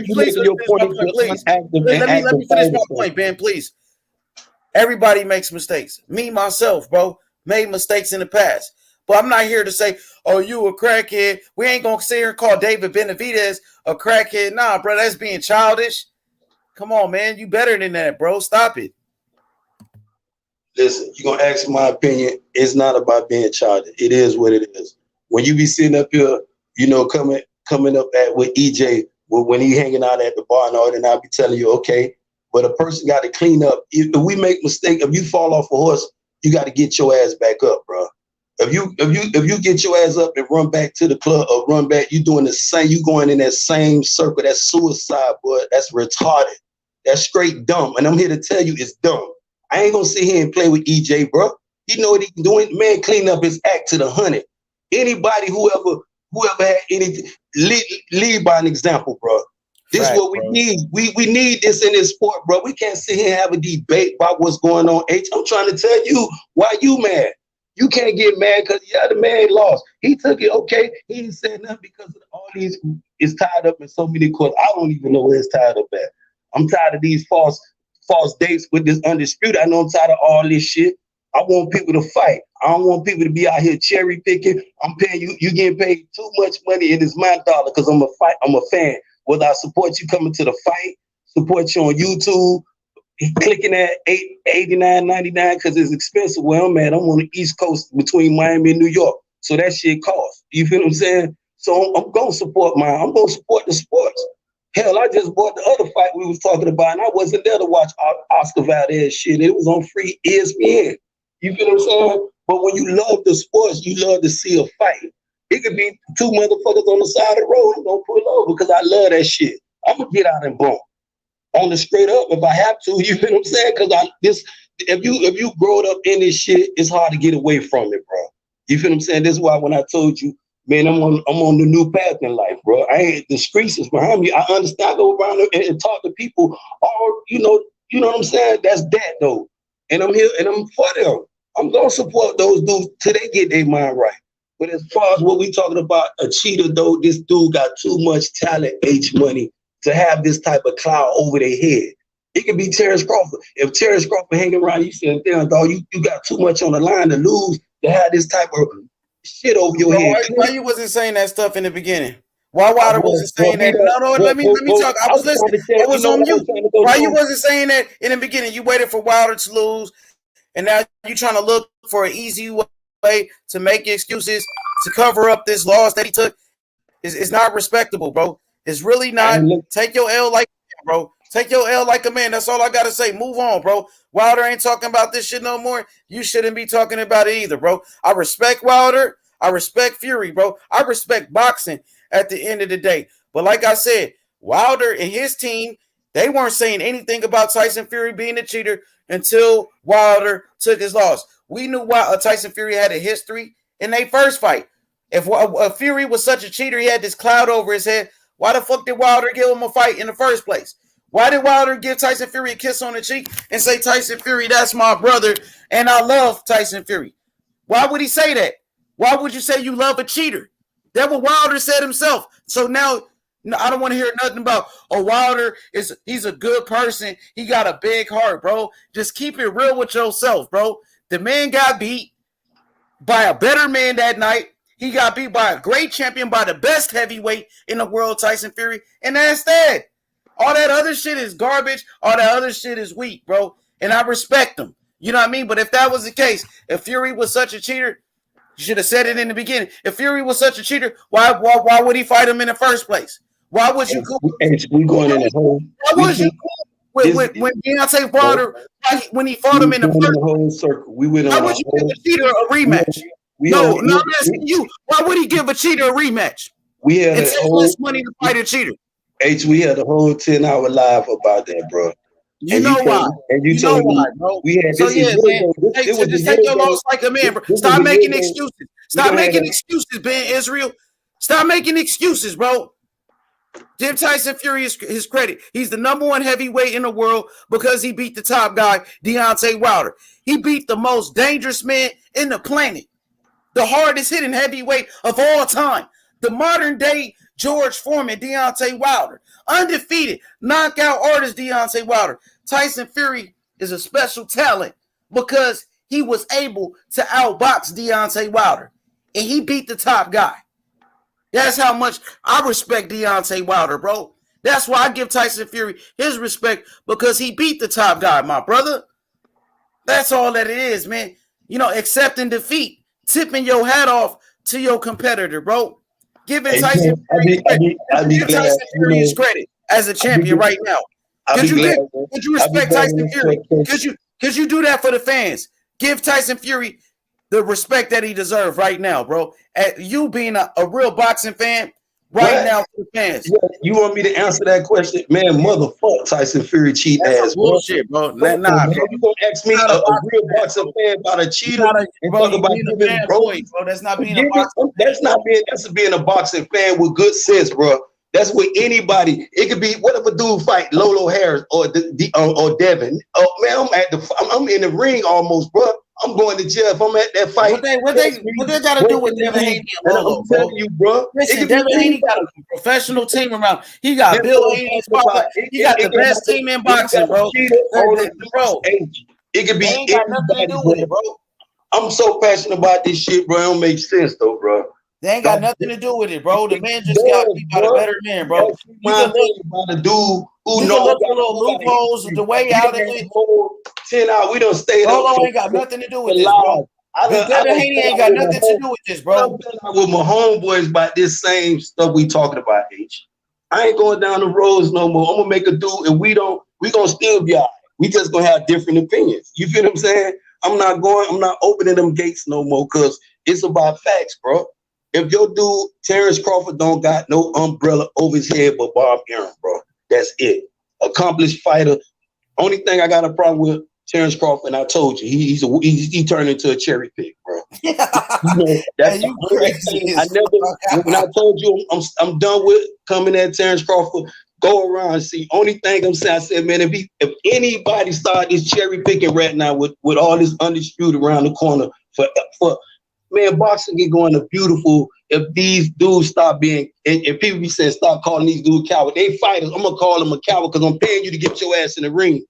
finish my point, Ben, please. Everybody makes mistakes. Me, myself, bro, made mistakes in the past. But I'm not here to say, oh, you a crackhead. We ain't going to sit here and call David Benavidez a crackhead. Nah, bro, that's being childish. Come on, man. You better than that, bro. Stop it. Listen, you're going to ask my opinion. It's not about being childish. It is what it is. When you be sitting up here, coming up with EJ, when he hanging out at the bar and all that, and I'll be telling you, okay, but a person got to clean up. If we make mistake, if you fall off a horse, you got to get your ass back up, bro. If you get your ass up and run back to the club or run back, you doing the same, you going in that same circle. That's suicide, boy. That's retarded. That's straight dumb. And I'm here to tell you it's dumb. I ain't gonna sit here and play with EJ, bro. You know what he's doing? Man, clean up his act to the 100. Anybody, whoever had anything, lead by an example, bro. This is what we need. We need this in this sport, bro. We can't sit here and have a debate about what's going on. H, I'm trying to tell you why you mad. You can't get mad because the man lost. He took it, okay. He didn't say nothing because of all these is tied up in so many courts. I don't even know where it's tied up at. I'm tired of these false dates with this Undisputed. I know I'm tired of all this shit. I want people to fight. I don't want people to be out here cherry picking. I'm paying you. You getting paid too much money, and it's my dollar because I'm a fan. Whether I support you coming to the fight, support you on YouTube, clicking at $89.99 because it's expensive. Well, man, I'm on the East Coast between Miami and New York, so that shit costs. You feel what I'm saying? So I'm gonna support I'm gonna support the sports. Hell, I just bought the other fight we was talking about, and I wasn't there to watch Oscar Valdez shit. It was on free ESPN. You feel what I'm saying? But when you love the sports, you love to see a fight. It could be two motherfuckers on the side of the road and gonna pull over because I love that shit. I'm gonna get out and boom. On the straight up if I have to. You feel what I'm saying? Because if you growed up in this shit, it's hard to get away from it, bro. You feel what I'm saying? This is why when I told you, man, I'm on the new path in life, bro. The streets is behind me. I understand. I go around and talk to people. All you know what I'm saying? That's that though. And I'm here and I'm for them. I'm gonna support those dudes till they get their mind right. But as far as what we talking about, a cheater though, this dude got too much talent, H money, to have this type of cloud over their head. It could be Terrence Crawford. If Terrence Crawford hanging around, you saying, damn, dog, you got too much on the line to lose to have this type of shit over your head. Why you wasn't saying that stuff in the beginning? Why Wilder wasn't saying that? No, let me talk. I was listening. I was on mute. Why you wasn't saying that in the beginning? You waited for Wilder to lose, and now you trying to look for an easy way to make excuses to cover up this loss that he took. It's not respectable, bro. It's really not. Take your L like a man, bro. Take your L like a man. That's all I got to say. Move on, bro. Wilder ain't talking about this shit no more. You shouldn't be talking about it either, bro. I respect Wilder. I respect Fury, bro. I respect boxing at the end of the day. But like I said, Wilder and his team, they weren't saying anything about Tyson Fury being a cheater until Wilder took his loss. We knew why Tyson Fury had a history in their first fight. If Fury was such a cheater, he had this cloud over his head. Why the fuck did Wilder give him a fight in the first place? Why did Wilder give Tyson Fury a kiss on the cheek and say, Tyson Fury, that's my brother, and I love Tyson Fury? Why would he say that? Why would you say you love a cheater? That's what Wilder said himself. So now I don't want to hear nothing about, Wilder he's a good person. He got a big heart, bro. Just keep it real with yourself, bro. The man got beat by a better man that night. He got beat by a great champion, by the best heavyweight in the world, Tyson Fury, and that's that. All that other shit is garbage. All that other shit is weak, bro. And I respect them. You know what I mean? But if that was the case, if Fury was such a cheater, you should have said it in the beginning. If Fury was such a cheater, why would he fight him in the first place? Why was you cool? We going in the whole. Why was you cool when Deontay Wilder, when he fought him in the first whole circle? We went on. Why would you give a cheater a rematch? No, I'm asking you. Why would he give a cheater a rematch? We had and take less money to fight a cheater. We had a whole 10-hour live about that, bro. You know why? And you told me, bro. We had so this yeah, man. Just take your loss like a man, bro. Stop making excuses. Stop making excuses, Ben Israel. Stop making excuses, bro. Give Tyson Fury his credit. He's the number one heavyweight in the world because he beat the top guy, Deontay Wilder. He beat the most dangerous man in the planet. The hardest hitting heavyweight of all time. The modern day George Foreman, Deontay Wilder. Undefeated knockout artist, Deontay Wilder. Tyson Fury is a special talent because he was able to outbox Deontay Wilder. And he beat the top guy. That's how much I respect Deontay Wilder, bro. That's why I give Tyson Fury his respect because he beat the top guy, my brother. That's all that it is, man. You know, accepting defeat. Tipping your hat off to your competitor, bro. Giving Tyson Fury his credit as a champion right now. Could you respect Tyson Fury? Could you do that for the fans? Give Tyson Fury the respect that he deserves right now, bro. You being a real boxing fan now for the fans. You want me to answer that question? Man, motherfuck Tyson Fury cheat ass, bullshit, bro. Nah, bro. You gonna ask me a real boxing fan about a cheater and talk about giving bro? That's not being a boxing fan. That's being a boxing fan with good sense, bro. That's with anybody. It could be whatever dude fight Lolo Harris or Devin. Oh man, I'm in the ring almost, bro. I'm going to jail if I'm at that fight. What they got to do with Devin Haney and Lolo? I'm telling you, bro. Listen, Devin Haney got a professional team around. He got Bill Haney's father. He got the best team in boxing, bro. It could be anybody, bro. I'm so passionate about this shit, bro. It don't make sense, though, bro. They ain't got nothing to do with it, bro. The man just got beat by a better man, bro. You can look at a dude who knows the little loopholes, the way out of it. 10 hours, we don't stay there. Lolo ain't got nothing to do with this, bro. Devin Haney ain't got nothing to do with this, bro. I'm with my homeboys about this same stuff we talking about, H. I ain't going down the roads no more. I'm gonna make a dude, and we gonna still be all right. We just gonna have different opinions. You feel what I'm saying? I'm not opening them gates no more because it's about facts, bro. If your dude, Terrence Crawford, don't got no umbrella over his head but Bob Arum, bro. That's it. Accomplished fighter. Only thing I got a problem with Terrence Crawford, and I told you, he turned into a cherry pick, bro. That's you crazy. When I told you I'm done with coming at Terrence Crawford, go around and see. Only thing I'm saying, I said, man, if anybody start this cherry picking right now with all this Undisputed around the corner for man, boxing get going to beautiful if these dudes stop being, and people be saying, stop calling these dudes cowards. They fighters. I'm going to call them a coward because I'm paying you to get your ass in the ring.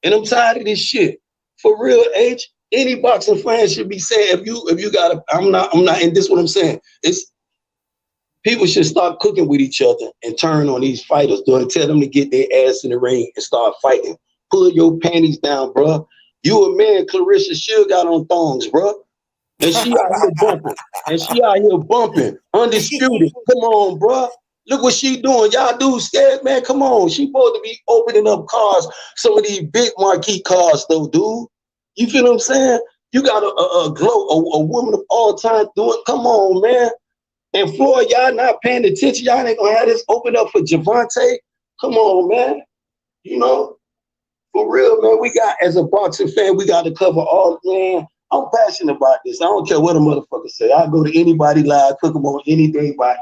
And I'm tired of this shit. For real, H, any boxing fan should be saying, if you got to, I'm not, and this is what I'm saying. It's people should start cooking with each other and turn on these fighters, and tell them to get their ass in the ring and start fighting. Pull your panties down, bro. You a man, Clarissa Shield got on thongs, bro. And she out here bumping. Undisputed. Come on, bro. Look what she doing. Y'all dudes scared, man. Come on. She supposed to be opening up cars. Some of these big marquee cars, though, dude. You feel what I'm saying? You got a woman of all time doing. Come on, man. And Floyd, y'all not paying attention. Y'all ain't gonna have this open up for Javante. Come on, man. You know, for real, man. We got, as a boxing fan, we got to cover all. Man, I'm passionate about this. I don't care what a motherfucker say. I go to anybody live, cook them on anything by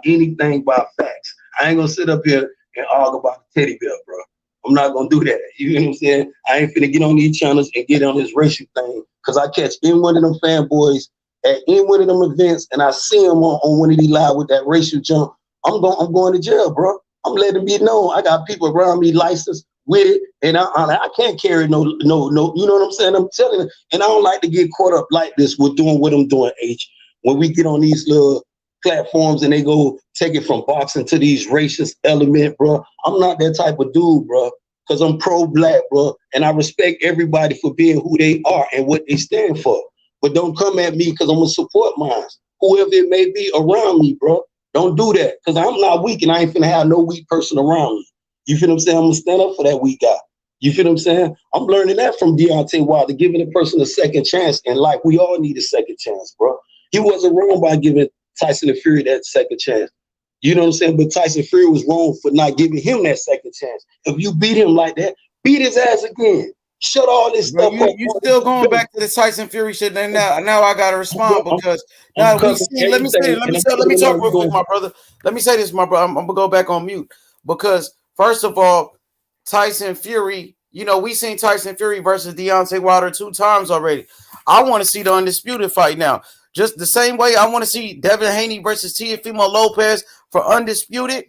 facts. I ain't gonna sit up here and argue about the teddy bear, bro. I'm not gonna do that. You know what I'm saying? I ain't finna get on these channels and get on this racial thing, because I catch any one of them fanboys at any one of them events and I see them on one of these live with that racial jump. I'm going to jail, bro. I'm letting it be known. I got people around me licensed with it, and I can't carry no. You know what I'm saying? I'm telling you, and I don't like to get caught up like this with doing what I'm doing, H. When we get on these little platforms and they go take it from boxing to these racist element, bro. I'm not that type of dude, bro, because I'm pro-black, bro, and I respect everybody for being who they are and what they stand for. But don't come at me because I'm gonna support mine, whoever it may be around me, bro. Don't do that, because I'm not weak and I ain't finna have no weak person around me. You feel what I'm saying? I'm gonna stand up for that weak guy. You feel what I'm saying? I'm learning that from Deontay Wilder, giving a person a second chance in life. We all need a second chance, bro. He wasn't wrong by giving Tyson Fury that second chance. You know what I'm saying? But Tyson Fury was wrong for not giving him that second chance. If you beat him like that, beat his ass again. Shut all this stuff up. You still going back to the Tyson Fury shit? And now I gotta respond, because now we see. Let me talk real quick, my brother. Let me say this, my brother. I'm gonna go back on mute, because first of all, Tyson Fury. You know, we seen Tyson Fury versus Deontay Wilder 2 times already. I want to see the Undisputed fight now. Just the same way I want to see Devin Haney versus Teofimo Lopez for Undisputed.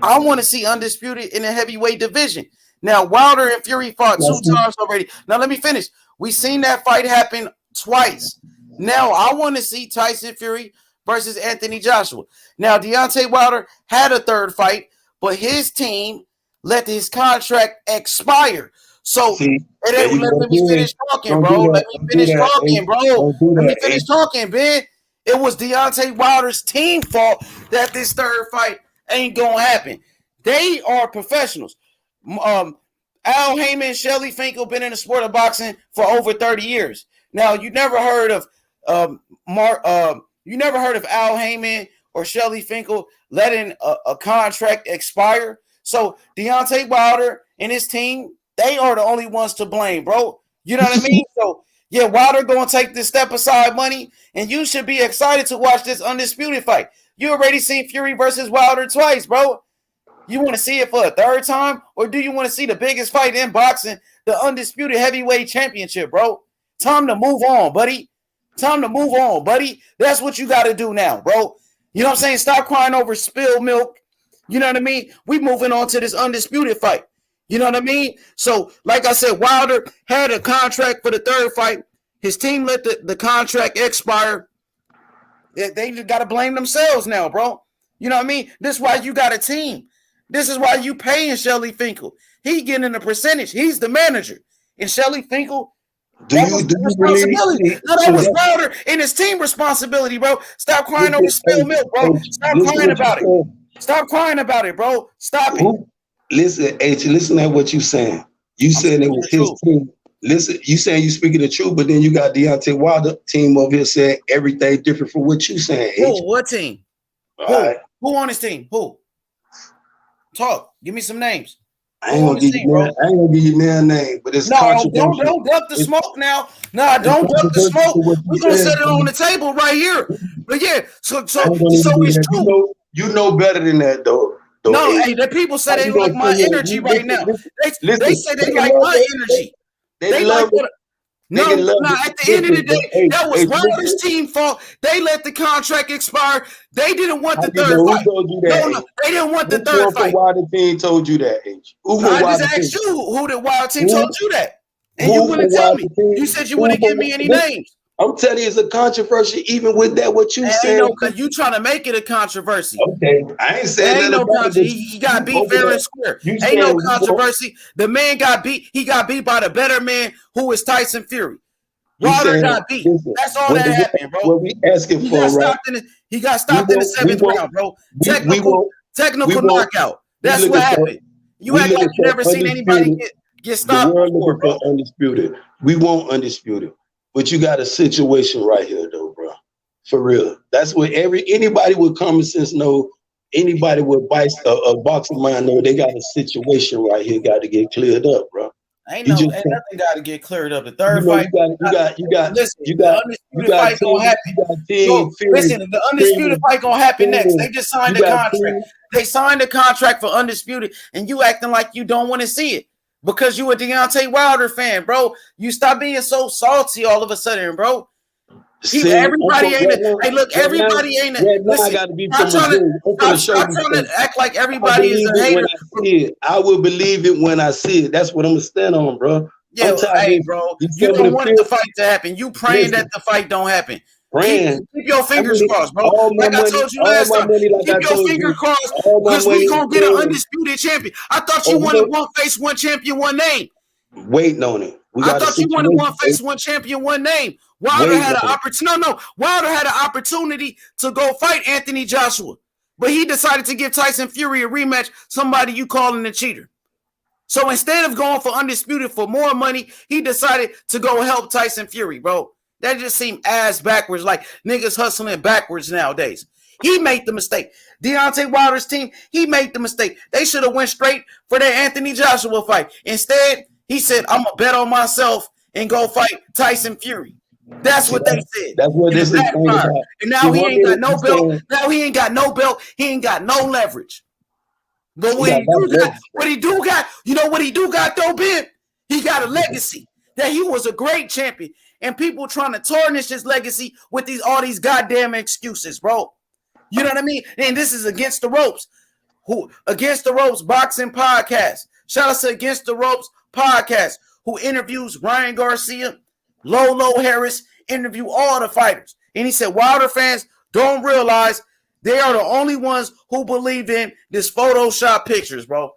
I want to see Undisputed in the heavyweight division. Now, Wilder and Fury fought 2 times already. Now, let me finish. We seen that fight happen twice. Now, I want to see Tyson Fury versus Anthony Joshua. Now, Deontay Wilder had a 3rd fight, but his team let his contract expire. So, let me finish talking, bro. Let me finish talking, bro. Let me finish talking, man. It was Deontay Wilder's team fault that this 3rd fight ain't gonna happen. They are professionals. Al Heyman, Shelly Finkel been in the sport of boxing for over 30 years. Now, you never heard of Al Heyman or Shelly Finkel letting a contract expire. So Deontay Wilder and his team, they are the only ones to blame, bro. You know what I mean? So yeah, Wilder gonna take this step aside money, and you should be excited to watch this Undisputed fight. You already seen Fury versus Wilder twice, bro. You want to see it for a 3rd time, or do you want to see the biggest fight in boxing, the Undisputed Heavyweight Championship, bro? Time to move on, buddy. Time to move on, buddy. That's what you got to do now, bro. You know what I'm saying? Stop crying over spilled milk. You know what I mean? We moving on to this Undisputed fight. You know what I mean? So, like I said, Wilder had a contract for the 3rd fight. His team let the contract expire. They just got to blame themselves now, bro. You know what I mean? This is why you got a team. This is why you paying Shelly Finkel. He getting a percentage. He's the manager. And Shelly Finkel, that was Wilder and his team responsibility, bro. Stop crying over spilled milk, bro. Stop crying about it. Stop crying about it, bro. Stop it. Listen, H, listen at what you saying. You said it was his team. Listen, you saying you speaking the truth, but then you got Deontay Wilder team over here saying everything different from what you saying, H. Who? What team? Who on his team? Who? Talk. Give me some names. I ain't gonna give you their name, but it's controversial. Don't duck the smoke now. Nah, don't duck the smoke. We're gonna set it on the table right here. But yeah, so it's true. You know better than that, though. No, hey, the people say they like my energy right now. They say they like my energy. They like what. No, at the end of the day, that was Wilder's team fault. They let the contract expire. They didn't want the 3rd fight. No, they didn't want the 3rd fight. Why the team told you that, H? I just asked you who the Wilder team told you that. And you wouldn't tell me. You said you wouldn't give me any names. I'm telling you, it's a controversy even with that, what you said. Because you trying to make it a controversy. Okay, I ain't saying ain't no controversy. He got beat fair and square. Ain't no controversy. The man got beat. He got beat by the better man, who is Tyson Fury. Wilder got beat. That's all that happened, bro. What we asking for, right? He got stopped in the 7th round, bro. Technical knockout. That's what happened. You act like you never seen anybody get stopped before, bro. Undisputed. We want Undisputed. But you got a situation right here, though, bro. For real. That's what anybody with common sense know. Anybody with a boxing mind know they got a situation right here. Got to get cleared up, bro. Ain't nothing got to get cleared up. The third you know, fight, listen, the undisputed fight gonna happen. Listen, the undisputed fight gonna happen next. They just signed the contract. They signed the contract for undisputed, and you acting like you don't want to see it because you a Deontay Wilder fan, bro. You stop being so salty all of a sudden, bro. Everybody ain't. Hey, look, everybody ain't. Listen, I'm trying to act like everybody is a hater. I will believe it when I see it. That's what I'm gonna stand on, bro. Yeah, hey, bro, you don't want the fight to happen. You praying that the fight don't happen. Keep your fingers crossed, bro. Like I told you last time, keep your fingers crossed because we gonna get an undisputed champion. I thought you wanted one face, one champion, one name. Waiting on it. I thought you wanted one face, one champion, one name. Wilder had an opportunity. Wilder had an opportunity to go fight Anthony Joshua, but he decided to give Tyson Fury a rematch. Somebody you calling a cheater. So instead of going for undisputed for more money, he decided to go help Tyson Fury, bro. That just seemed ass backwards, like niggas hustling backwards nowadays. He made the mistake. Deontay Wilder's team, he made the mistake. They should have went straight for that Anthony Joshua fight. Instead, he said, I'm going to bet on myself and go fight Tyson Fury. That's what they said. That's what this is about. And now he ain't got no belt. Now he ain't got no belt. He ain't got no leverage. But what he do got, you know what he do got though, Ben? He got a legacy that he was a great champion. And people trying to tarnish his legacy with all these goddamn excuses, bro. You know what I mean? And this is Against the Ropes. Against the Ropes Boxing Podcast. Shout out to Against the Ropes Podcast, who interviews Ryan Garcia, Lolo Harris, interview all the fighters. And he said Wilder fans don't realize they are the only ones who believe in this Photoshop pictures, bro.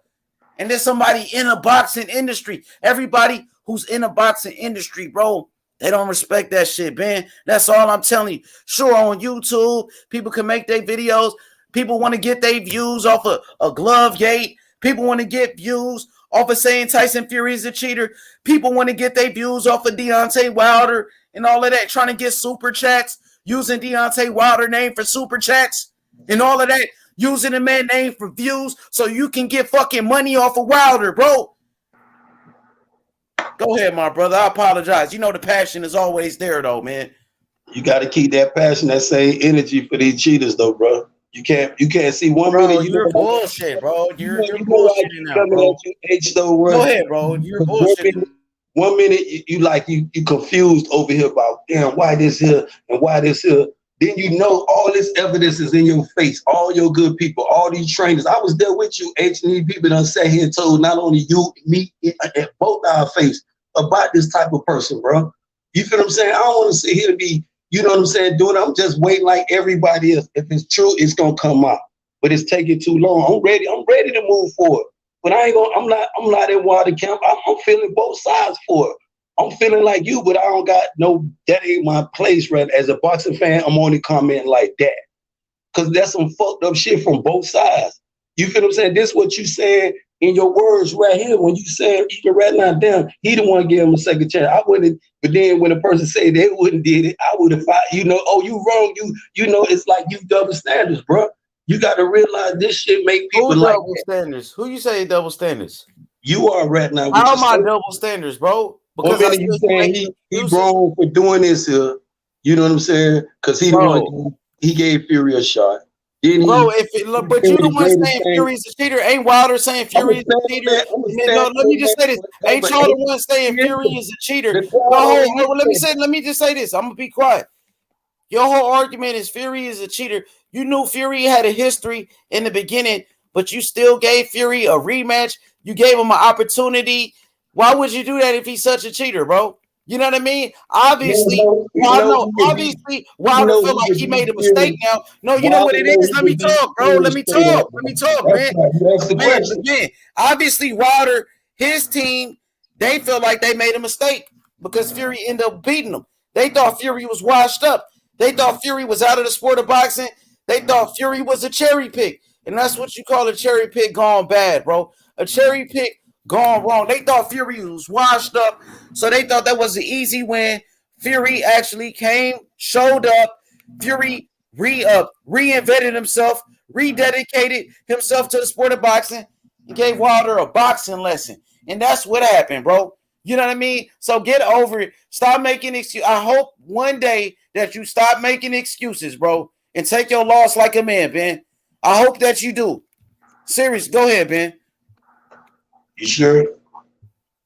And there's somebody in a boxing industry. Everybody who's in a boxing industry, bro, they don't respect that shit, man. That's all I'm telling you. Sure, on YouTube, people can make their videos. People want to get their views off of a glove gate. People want to get views off of saying Tyson Fury is a cheater. People want to get their views off of Deontay Wilder and all of that, trying to get super chats, using Deontay Wilder name for super chats and all of that, using the man name for views so you can get fucking money off of Wilder, bro. Go ahead, my brother. I apologize. You know the passion is always there, though, man. You got to keep that passion, that same energy for these cheaters, though, bro. You can't see one minute. You're bullshit, bro. You're bullshitting now, bro. Go ahead, bro. You're bullshitting. One minute you confused over here about damn why this here and why this here. Then you know all this evidence is in your face. All your good people, all these trainers. I was there with you. H&E people done sat here and told not only you, me, and both our face about this type of person, bro. You feel what I'm saying? I don't want to sit here to be, you know what I'm saying, doing it. I'm just waiting like everybody else. If it's true, it's gonna come out. But it's taking too long. I'm ready to move forward. But I'm not in Wilder camp. I'm feeling both sides for it. I'm feeling like you, but I don't got that ain't my place, right? As a boxing fan, I'm only commenting like that. Cause that's some fucked up shit from both sides. You feel what I'm saying? This is what you saying in your words right here. When you saying even right now, damn, he the one give him a second chance. I wouldn't, but then when a person say they wouldn't did it, I would have thought, oh, you wrong. You know, it's like you double standards, bro. You got to realize this shit make people like double standards. Who you say double standards? You are right now. How am I double standards, bro? Because you saying he wrong for doing this here. You know what I'm saying? Because he gave Fury a shot. But you the one saying Fury's a cheater. Ain't Wilder saying Fury is a cheater? Let me just say this. Ain't y'all the one saying Fury is a cheater? Let me just say this. I'm gonna be quiet. Your whole argument is Fury is a cheater. You knew Fury had a history in the beginning, but you still gave Fury a rematch. You gave him an opportunity. Why would you do that if he's such a cheater, bro? You know what I mean? Obviously, Wilder feel like he made a mistake now. No, you know what it is? Let me talk, bro. Let me talk, man. Obviously, Wilder, his team, they feel like they made a mistake because Fury ended up beating them. They thought Fury was washed up. They thought Fury was out of the sport of boxing. They thought Fury was a cherry pick. And that's what you call a cherry pick gone bad, bro. A cherry pick gone wrong. They thought Fury was washed up, so they thought that was an easy win Fury actually came, showed up. Fury reinvented himself, rededicated himself to the sport of boxing, and gave Wilder a boxing lesson. And that's what happened, bro. You know what I mean? So get over it. Stop making excuses. I hope one day that you stop making excuses, bro, and take your loss like a man, Ben. I hope that you do. Serious. Go ahead, Ben. You sure?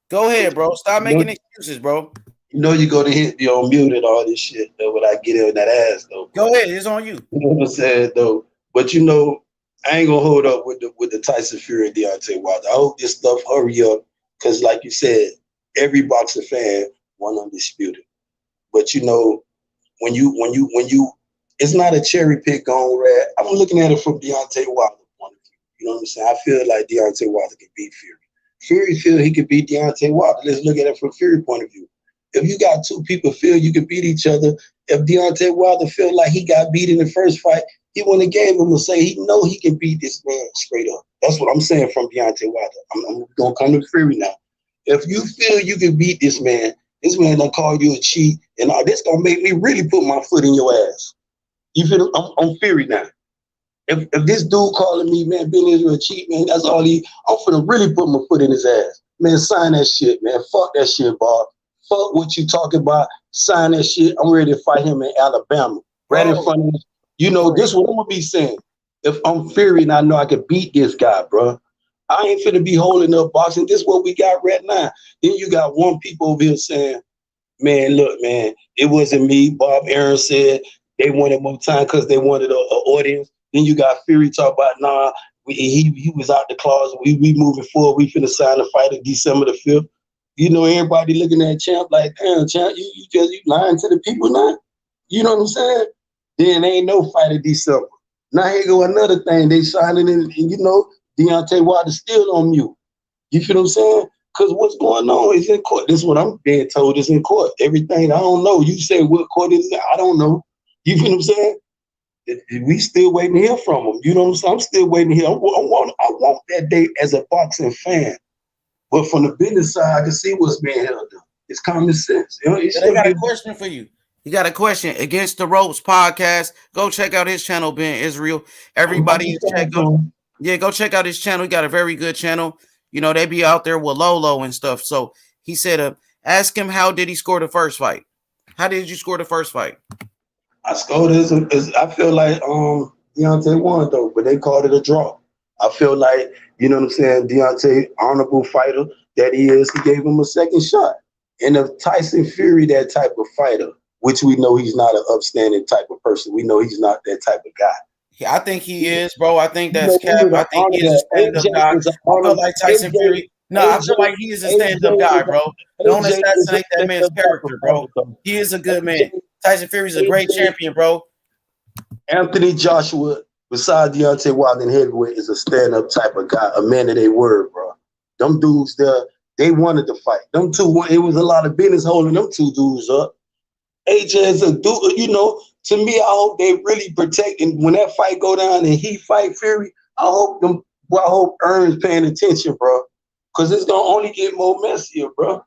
Go ahead, bro. Stop making excuses, bro. You know you go to hit me on mute and all this shit though when I get in that ass though. Go ahead. It's on you. You know what I'm saying though? But you know, I ain't gonna hold up with the Tyson Fury and Deontay Wilder. I hope this stuff hurry up because, like you said, every boxing fan want Undisputed. But you know, when you, it's not a cherry pick on red. I'm looking at it from Deontay Wilder point of view. You know what I'm saying? I feel like Deontay Wilder can beat Fury. Fury feel he could beat Deontay Wilder. Let's look at it from Fury point of view. If you got two people feel you can beat each other, if Deontay Wilder feel like he got beat in the first fight, he wouldn't have gave him to say he know he can beat this man straight up. That's what I'm saying from Deontay Wilder. I'm gonna come to Fury now. If you feel you can beat this man done call you a cheat, and all this gonna make me really put my foot in your ass. You feel? I'm Fury now. If this dude calling me, man, Ben Israel a cheat, man, that's all he. I'm finna really put my foot in his ass, man. Sign that shit, man. Fuck that shit, Bob. Fuck what you talking about. Sign that shit. I'm ready to fight him in Alabama, right in front of him. You know, this is what I'm gonna be saying. If I'm Fury and I know I can beat this guy, bro, I ain't finna be holding up boxing. This is what we got right now. Then you got one people over here saying, man, look, man, it wasn't me. Bob Aaron said they wanted more time because they wanted an audience. Then you got Fury talk about, nah, he was out the closet. We moving forward. We finna sign the fight on December the 5th. You know, everybody looking at Champ like, damn, Champ, you lying to the people now? You know what I'm saying? Then ain't no fight in December. Now here go another thing. They signing in, and you know, Deontay Wilder still on mute. You feel what I'm saying? Because what's going on is in court. This is what I'm being told is in court. Everything I don't know. You say what court is it? I don't know. You feel what I'm saying? We still waiting to hear from them. You know what I'm saying? I'm still waiting to hear. I want that day as a boxing fan. But from the business side, I can see what's being held up. It's common sense. You know, they got a question for you. He got a question. Against the Ropes podcast. Go check out his channel, Ben Israel. Everybody go check out his channel. He got a very good channel. You know, they be out there with Lolo and stuff. So he said, ask him how did he score the first fight? How did you score the first fight? I scored I feel like Deontay won though, but they called it a draw. I feel like, you know what I'm saying, Deontay, honorable fighter that he is, he gave him a second shot. And if Tyson Fury, that type of fighter, which we know he's not an upstanding type of person, we know he's not that type of guy. Yeah, I think he is, bro. I think that's cap. I think he is a stand-up guy. I feel like Tyson Fury. No, I feel like he is a stand-up guy, bro. Don't assassinate that man's character, bro. He is a good man. Tyson Fury is a great champion, bro. Anthony Joshua, besides Deontay Wilder in heavyweight, is a stand-up type of guy, a man of their word, bro. Them dudes there, they wanted to fight. Them two, it was a lot of business holding them two dudes up. AJ is a dude, you know, to me, I hope they really protect. And when that fight go down and he fight Fury, I hope Ern's paying attention, bro. Because it's going to only get more messier, bro.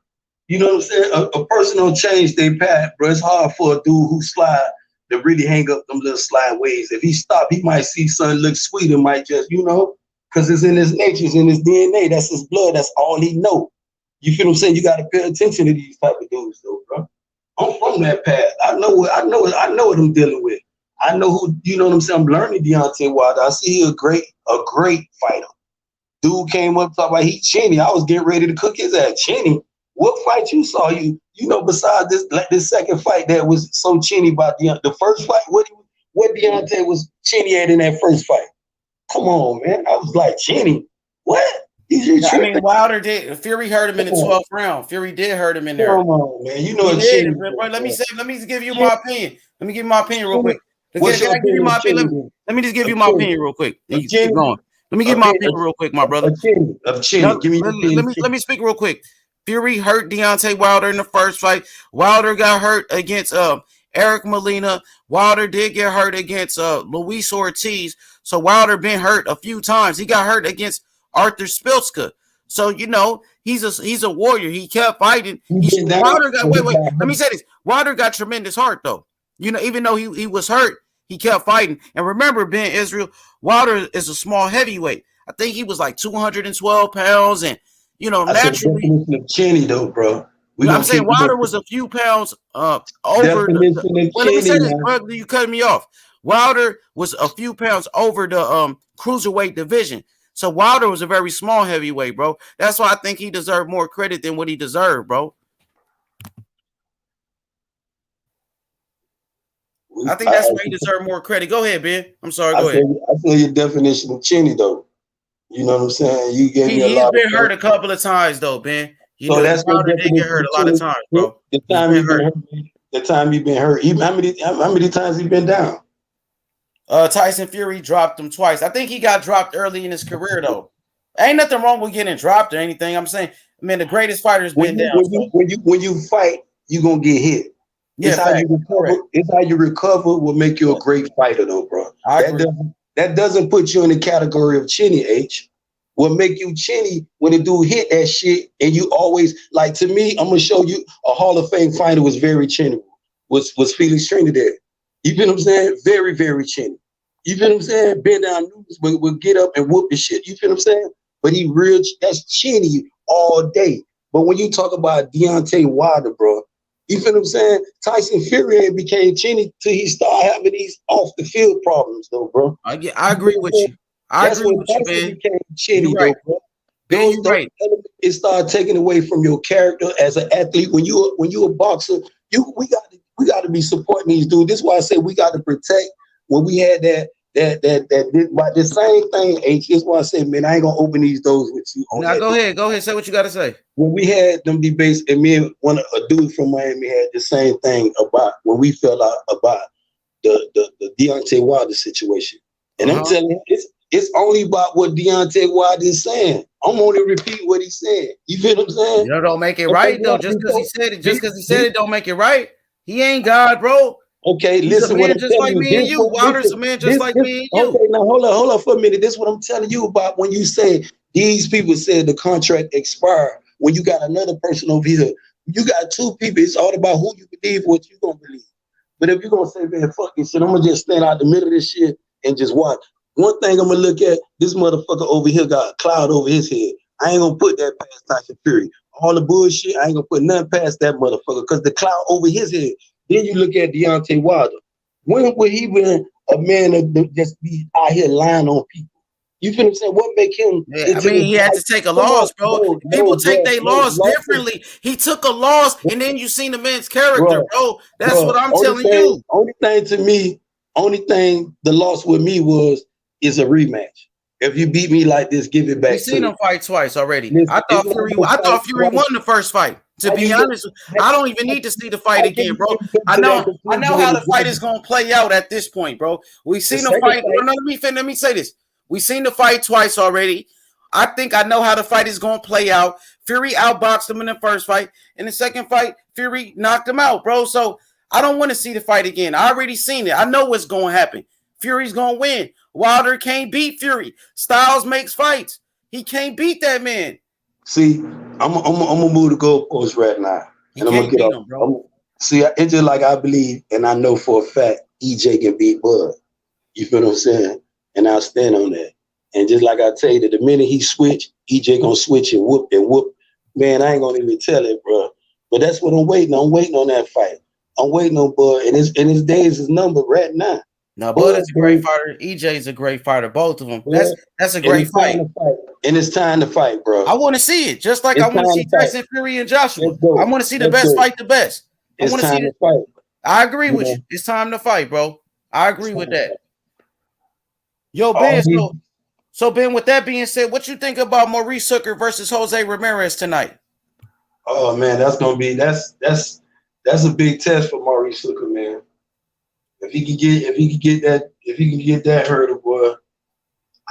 You know what I'm saying? A person don't change their path, bro. It's hard for a dude who slide to really hang up them little slide ways. If he stop, he might see something look sweet and might just, you know, because it's in his nature, it's in his DNA. That's his blood. That's all he know. You feel what I'm saying? You got to pay attention to these type of dudes, though, bro. I'm from that path. I know what I'm dealing with. I know who, you know what I'm saying? I'm learning Deontay Wilder. I see he a great fighter. Dude came up talking about he chinny. I was getting ready to cook his ass. Chinny. What fight you saw? You know, besides this second fight that was so chinny about the first fight, what Deontay was chinny at in that first fight? Come on, man. I was like, chinny. What? I mean, Wilder did. Fury hurt him in the 12th round. Fury did hurt him in there. Come on, man. You know, let me give you my opinion. Let me give you my opinion real quick. Let me just give you my opinion real quick. Keep going. Let me give my opinion real quick, my brother. Let me speak real quick. Fury hurt Deontay Wilder in the first fight. Wilder got hurt against Eric Molina. Wilder did get hurt against Luis Ortiz. So Wilder been hurt a few times. He got hurt against Arthur Spilska. So he's a warrior. He kept fighting. Wilder got wait. Let me say this. Wilder got tremendous heart though. Even though he was hurt, he kept fighting. And remember, Ben Israel, Wilder is a small heavyweight. I think he was like 212 pounds, and naturally, chinny though, bro. I'm saying Wilder was a few pounds over. Let me say this, bro. You cut me off. Wilder was a few pounds over the cruiserweight division. So Wilder was a very small heavyweight, bro. That's why I think he deserved more credit than what he deserved, bro. I think that's why he deserved more credit. Go ahead, Ben. I'm sorry. Go ahead. I feel your definition of chinny, though. You know what I'm saying? You gave me a lot. He's been hurt a couple of times, though, Ben. That's Wilder did get hurt a lot of times, bro. The time he's been hurt. How many times he been down? Tyson Fury dropped him twice. I think he got dropped early in his career, though. Ain't nothing wrong with getting dropped or anything. I'm saying, the greatest fighter's been down. When you fight, you're gonna get hit. It's how you recover. It's how you recover will make you a great fighter, though, bro. That doesn't put you in the category of chinny, H. What make you chinny when the dude hit that shit and you always like. To me, I'm gonna show you a Hall of Fame fighter was very chinny. Was Felix Trinidad? You feel what I'm saying? Very, very chinny. You feel what I'm saying? Bend down, would get up and whoop the shit. You feel what I'm saying? But that's chinny all day. But when you talk about Deontay Wilder, bro, you feel what I'm saying? Tyson Fury became chinny till he started having these off the field problems, though, bro. I agree with you. I agree with you, man. Became chinny, right. Though, bro. Those right. It started taking away from your character as an athlete. When you a boxer, we got to be supporting these dudes. This is why I say we got to protect. When we had that the same thing, H. This is why I say, man, I ain't gonna open these doors with you. Now go ahead, say what you got to say. When we had them debates, and me and a dude from Miami had the same thing about when we felt out about the Deontay Wilder situation, and I'm telling you, it's only about what Deontay Wilder is saying. I'm only repeating what he said. You feel what I'm saying? Don't make it right though. Just because he said it, don't make it right. He ain't God, bro. Okay, listen. He's a man just like me and you. Wilder's a man just like me and you. Okay, now hold on for a minute. This is what I'm telling you about when you say these people said the contract expired. When you got another person over here, you got two people. It's all about who you believe, what you gonna believe. But if you're gonna say, man, fuck this shit, I'm gonna just stand out the middle of this shit and just watch. One thing I'm gonna look at, this motherfucker over here got a cloud over his head. I ain't gonna put that past Tyson Fury. All the bullshit, I ain't gonna put nothing past that motherfucker because the cloud over his head. Then you look at Deontay Wilder. When would he been a man that just be out here lying on people? You feel what I'm saying? What make him? He had to take a loss, bro. People take their loss differently. He took a loss, and then you seen the man's character, bro. That's what I'm telling you. Only thing the loss with me is a rematch. If you beat me like this, give it back. We seen him fight twice already. I thought Fury won the first fight. To be honest, I don't even need to see the fight again, bro. I know how the fight is gonna play out at this point, bro. We seen the fight. Let me say this. We seen the fight twice already. I think I know how the fight is gonna play out. Fury outboxed him in the first fight. In the second fight, Fury knocked him out, bro. So I don't want to see the fight again. I already seen it. I know what's gonna happen. Fury's gonna win. Wilder can't beat Fury. Styles makes fights. He can't beat that man. See, I'm gonna move the goalpost right now, and I'm gonna get up. See, it's just like I believe, and I know for a fact, EJ can beat Bud. You feel what I'm saying? And I'll stand on that. And just like I tell you, that the minute he switch, EJ gonna switch and whoop. Man, I ain't gonna even tell it, bro. But that's what I'm waiting on. I'm waiting on that fight. I'm waiting on Bud, and his days is numbered right now. Now, Bud is a great fighter. EJ is a great fighter. Both of them. That's a great fight. And it's time to fight, bro. I want to see it. Just like I want to see Tyson Fury and Joshua. I want to see the best fight the best. I want to see it. Fight. I agree with you. It's time to fight, bro. I agree with that. Yo, Ben. So Ben, with that being said, what you think about Maurice Hooker versus Jose Ramirez tonight? Oh man, that's a big test for Maurice Hooker, man. If he can get that hurdle, boy.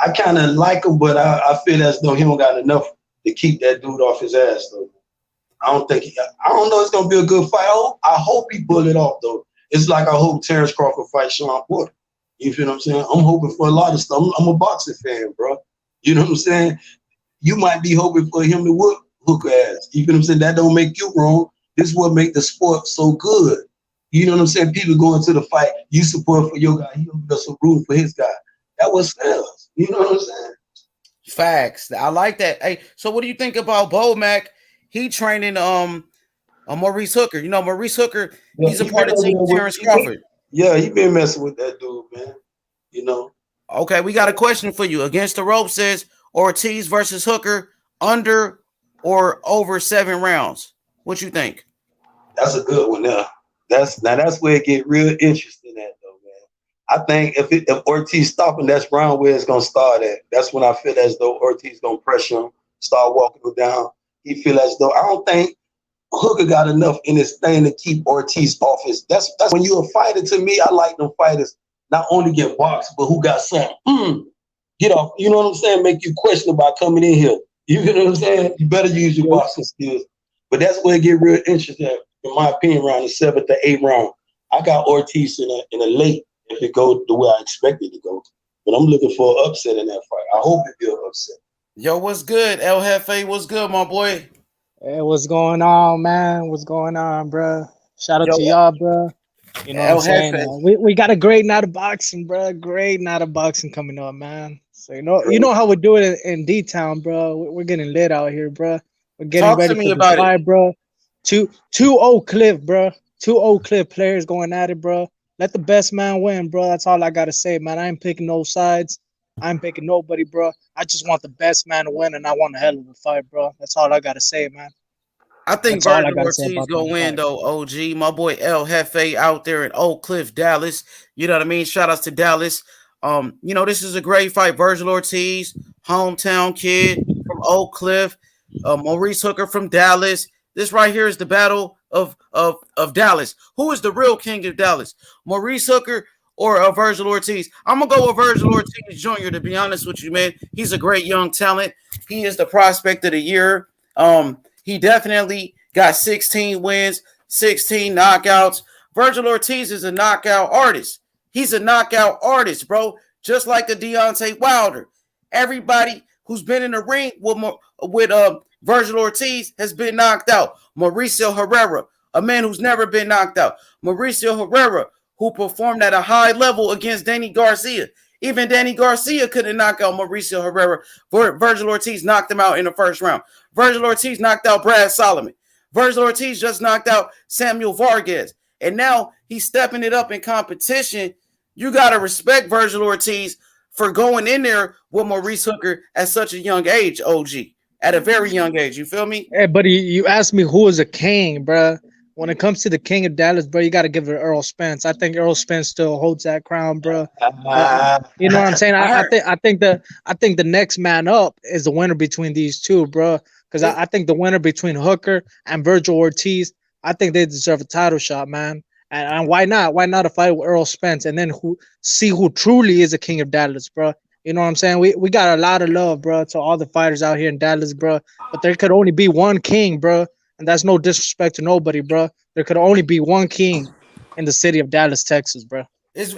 I kind of like him, but I feel as though he don't got enough to keep that dude off his ass, though. I don't know it's gonna be a good fight. I hope he pull it off, though. It's like I hope Terrence Crawford fights Sean Porter. You feel what I'm saying? I'm hoping for a lot of stuff. I'm a boxing fan, bro. You know what I'm saying? you might be hoping for him to whoop Hooker ass. You know what I'm saying? That don't make you wrong. This is what make the sport so good. You know what I'm saying? People going to the fight, you support for your guy, he also rooting for his guy. That was sells. You know what I'm saying? Facts. I like that. Hey, so what do you think about Mac? He training Maurice Hooker. You know, Maurice Hooker, he's a part of Team Terrence Crawford. Yeah, he been messing with that dude, man. You know. Okay, we got a question for you. Against the Rope says Ortiz versus Hooker under or over 7 rounds. What you think? That's a good one now. That's where it get real interesting at though, man. I think if Ortiz stopping, that's round where it's gonna start at. That's when I feel as though Ortiz gonna pressure him, start walking him down. He feel as though I don't think Hooker got enough in his thing to keep Ortiz off his. That's when you're a fighter. To me, I like them fighters not only get boxed, but who got something. Get off. You know what I'm saying? Make you question about coming in here. You know what I'm saying? You better use your boxing skills. But that's where it get real interesting, in my opinion, around the 7th to 8th round. I got Ortiz in a late if it goes the way I expect it to go. But I'm looking for an upset in that fight. I hope it be an upset. Yo, what's good? El Jefe, what's good, my boy? Hey, what's going on, man? What's going on, bro? Shout out to y'all, bro. You know what I'm saying? We got a great night of boxing, bro. Great night of boxing coming up, man. So you know how we do it in D-Town, bro. We're getting lit out here, bro. We're getting ready for the fight, bro. Two Oak Cliff, bro. 2 Oak Cliff players going at it, bro. Let the best man win, bro. That's all I gotta say, man. I ain't picking no sides. I ain't picking nobody, bro. I just want the best man to win, and I want a hell of a fight, bro. That's all I gotta say, man. I think Virgil Ortiz gonna win though. OG, my boy El Jefe out there in Oak Cliff, Dallas. You know what I mean? Shout outs to Dallas. You know, this is a great fight. Virgil Ortiz, hometown kid from Oak Cliff. Maurice Hooker from Dallas. This right here is the battle of Dallas. Who is the real king of Dallas? Maurice Hooker or Virgil Ortiz? I'm gonna go with Virgil Ortiz Jr. To be honest with you, man. He's a great young talent. He is the prospect of the year. He definitely got 16 wins, 16 knockouts. Virgil Ortiz is a knockout artist. He's a knockout artist, bro. Just like the Deontay Wilder. Everybody who's been in the ring with Virgil Ortiz has been knocked out. Mauricio Herrera, a man who's never been knocked out. Mauricio Herrera, who performed at a high level against Danny Garcia. Even Danny Garcia couldn't knock out Mauricio Herrera. Virgil Ortiz knocked him out in the first round. Virgil Ortiz knocked out Brad Solomon. Virgil Ortiz just knocked out Samuel Vargas. And now he's stepping it up in competition. You got to respect Virgil Ortiz for going in there with Maurice Hooker at such a young age, OG. At a very young age. You feel me? Hey, buddy, you asked me who is a king, bro. When it comes to the king of Dallas, bro, you got to give it Earl Spence. I think Earl Spence still holds that crown, bro. You know what I'm saying? I think the next man up is the winner between these two, bro. Because I think the winner between Hooker and Virgil Ortiz, I think they deserve a title shot, man. And why not? Why not a fight with Earl Spence and then see who truly is a king of Dallas, bro? You know what I'm saying? We got a lot of love, bro, to all the fighters out here in Dallas, bro. But there could only be one king, bro. And that's no disrespect to nobody, bro. There could only be one king in the city of Dallas, Texas, bro. Is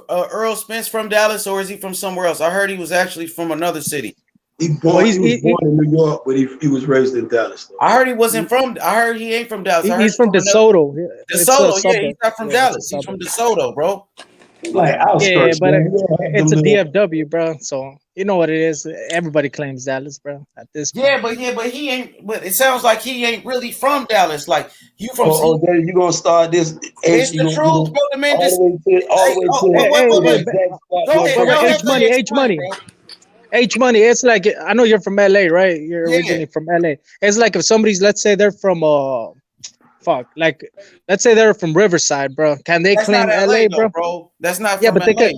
Earl Spence from Dallas or is he from somewhere else? I heard he was actually from another city. He was born in New York, but he was raised in Dallas. Though. I heard he wasn't from. I heard he ain't from Dallas. He's from DeSoto. DeSoto, yeah, he's not from Dallas. He's from DeSoto, bro. Like outskirts, but it's a DFW, bro. So you know what it is. Everybody claims Dallas, bro. At this point. But he ain't. But it sounds like he ain't really from Dallas. Like you from. You gonna start this? It's the truth, bro. The man just H money. It's like I know you're from LA, right? You're originally from LA. It's like if somebody's, let's say they're from like let's say they're from Riverside, bro. Can they claim LA, bro? That's not. From but LA.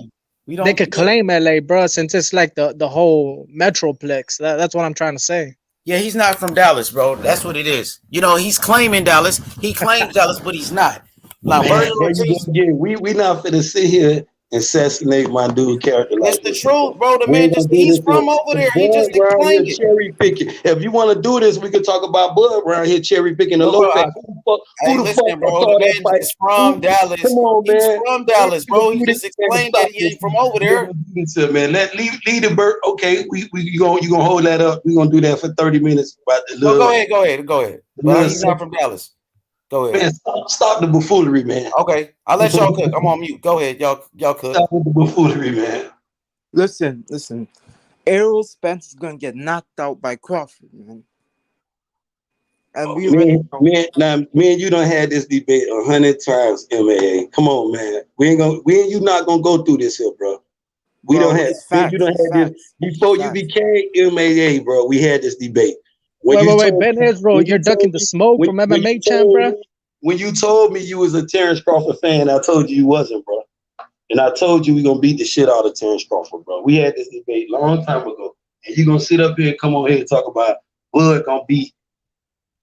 They could claim LA, bro, since it's like the whole metroplex. That's what I'm trying to say. Yeah, he's not from Dallas, bro. That's what it is. You know, he's claiming Dallas. He claims Dallas, but he's not. Like we not finna sit here assassinate my dude character It's like the this. truth, bro. The We man ain't gonna just, do he's this from here. over there. He Bud just around here explained it. cherry picking. If you want to do this, we can talk about Bud around here cherry picking the But, bro, low pack. hey, Who the fuck listen, bro. saw The that man fight? is from Come Dallas. on, He's man. from We ain't Dallas, gonna bro. do He this, just man. explained that Stop he this. ain't from over We ain't there. gonna do this here, man. Lead the bird. Okay, we you gonna hold that up. We gonna do that for 30 minutes about the Well, little. go ahead. But he's not from Dallas. Go ahead. Man, stop the buffoonery, man. Okay, I'll let y'all cook. I'm on mute. Go ahead, y'all cook. Stop with the buffoonery, man. Listen. Errol Spence is gonna get knocked out by Crawford, man. And we already know. Me and you done had this debate 100 times, MAA. Come on, man. We and you not gonna go through this here, bro. We Bro, don't have. it's Me and you facts. done It's had this facts. before It's you facts. became MAA, bro. We had this debate. Wait. Ben Israel, you're ducking the smoke from MMA champ, bro. When you told me you was a Terrence Crawford fan, I told you wasn't, bro. And I told you we gonna beat the shit out of Terrence Crawford, bro. We had this debate long time ago, and you gonna sit up here and come on here and talk about Bud gonna beat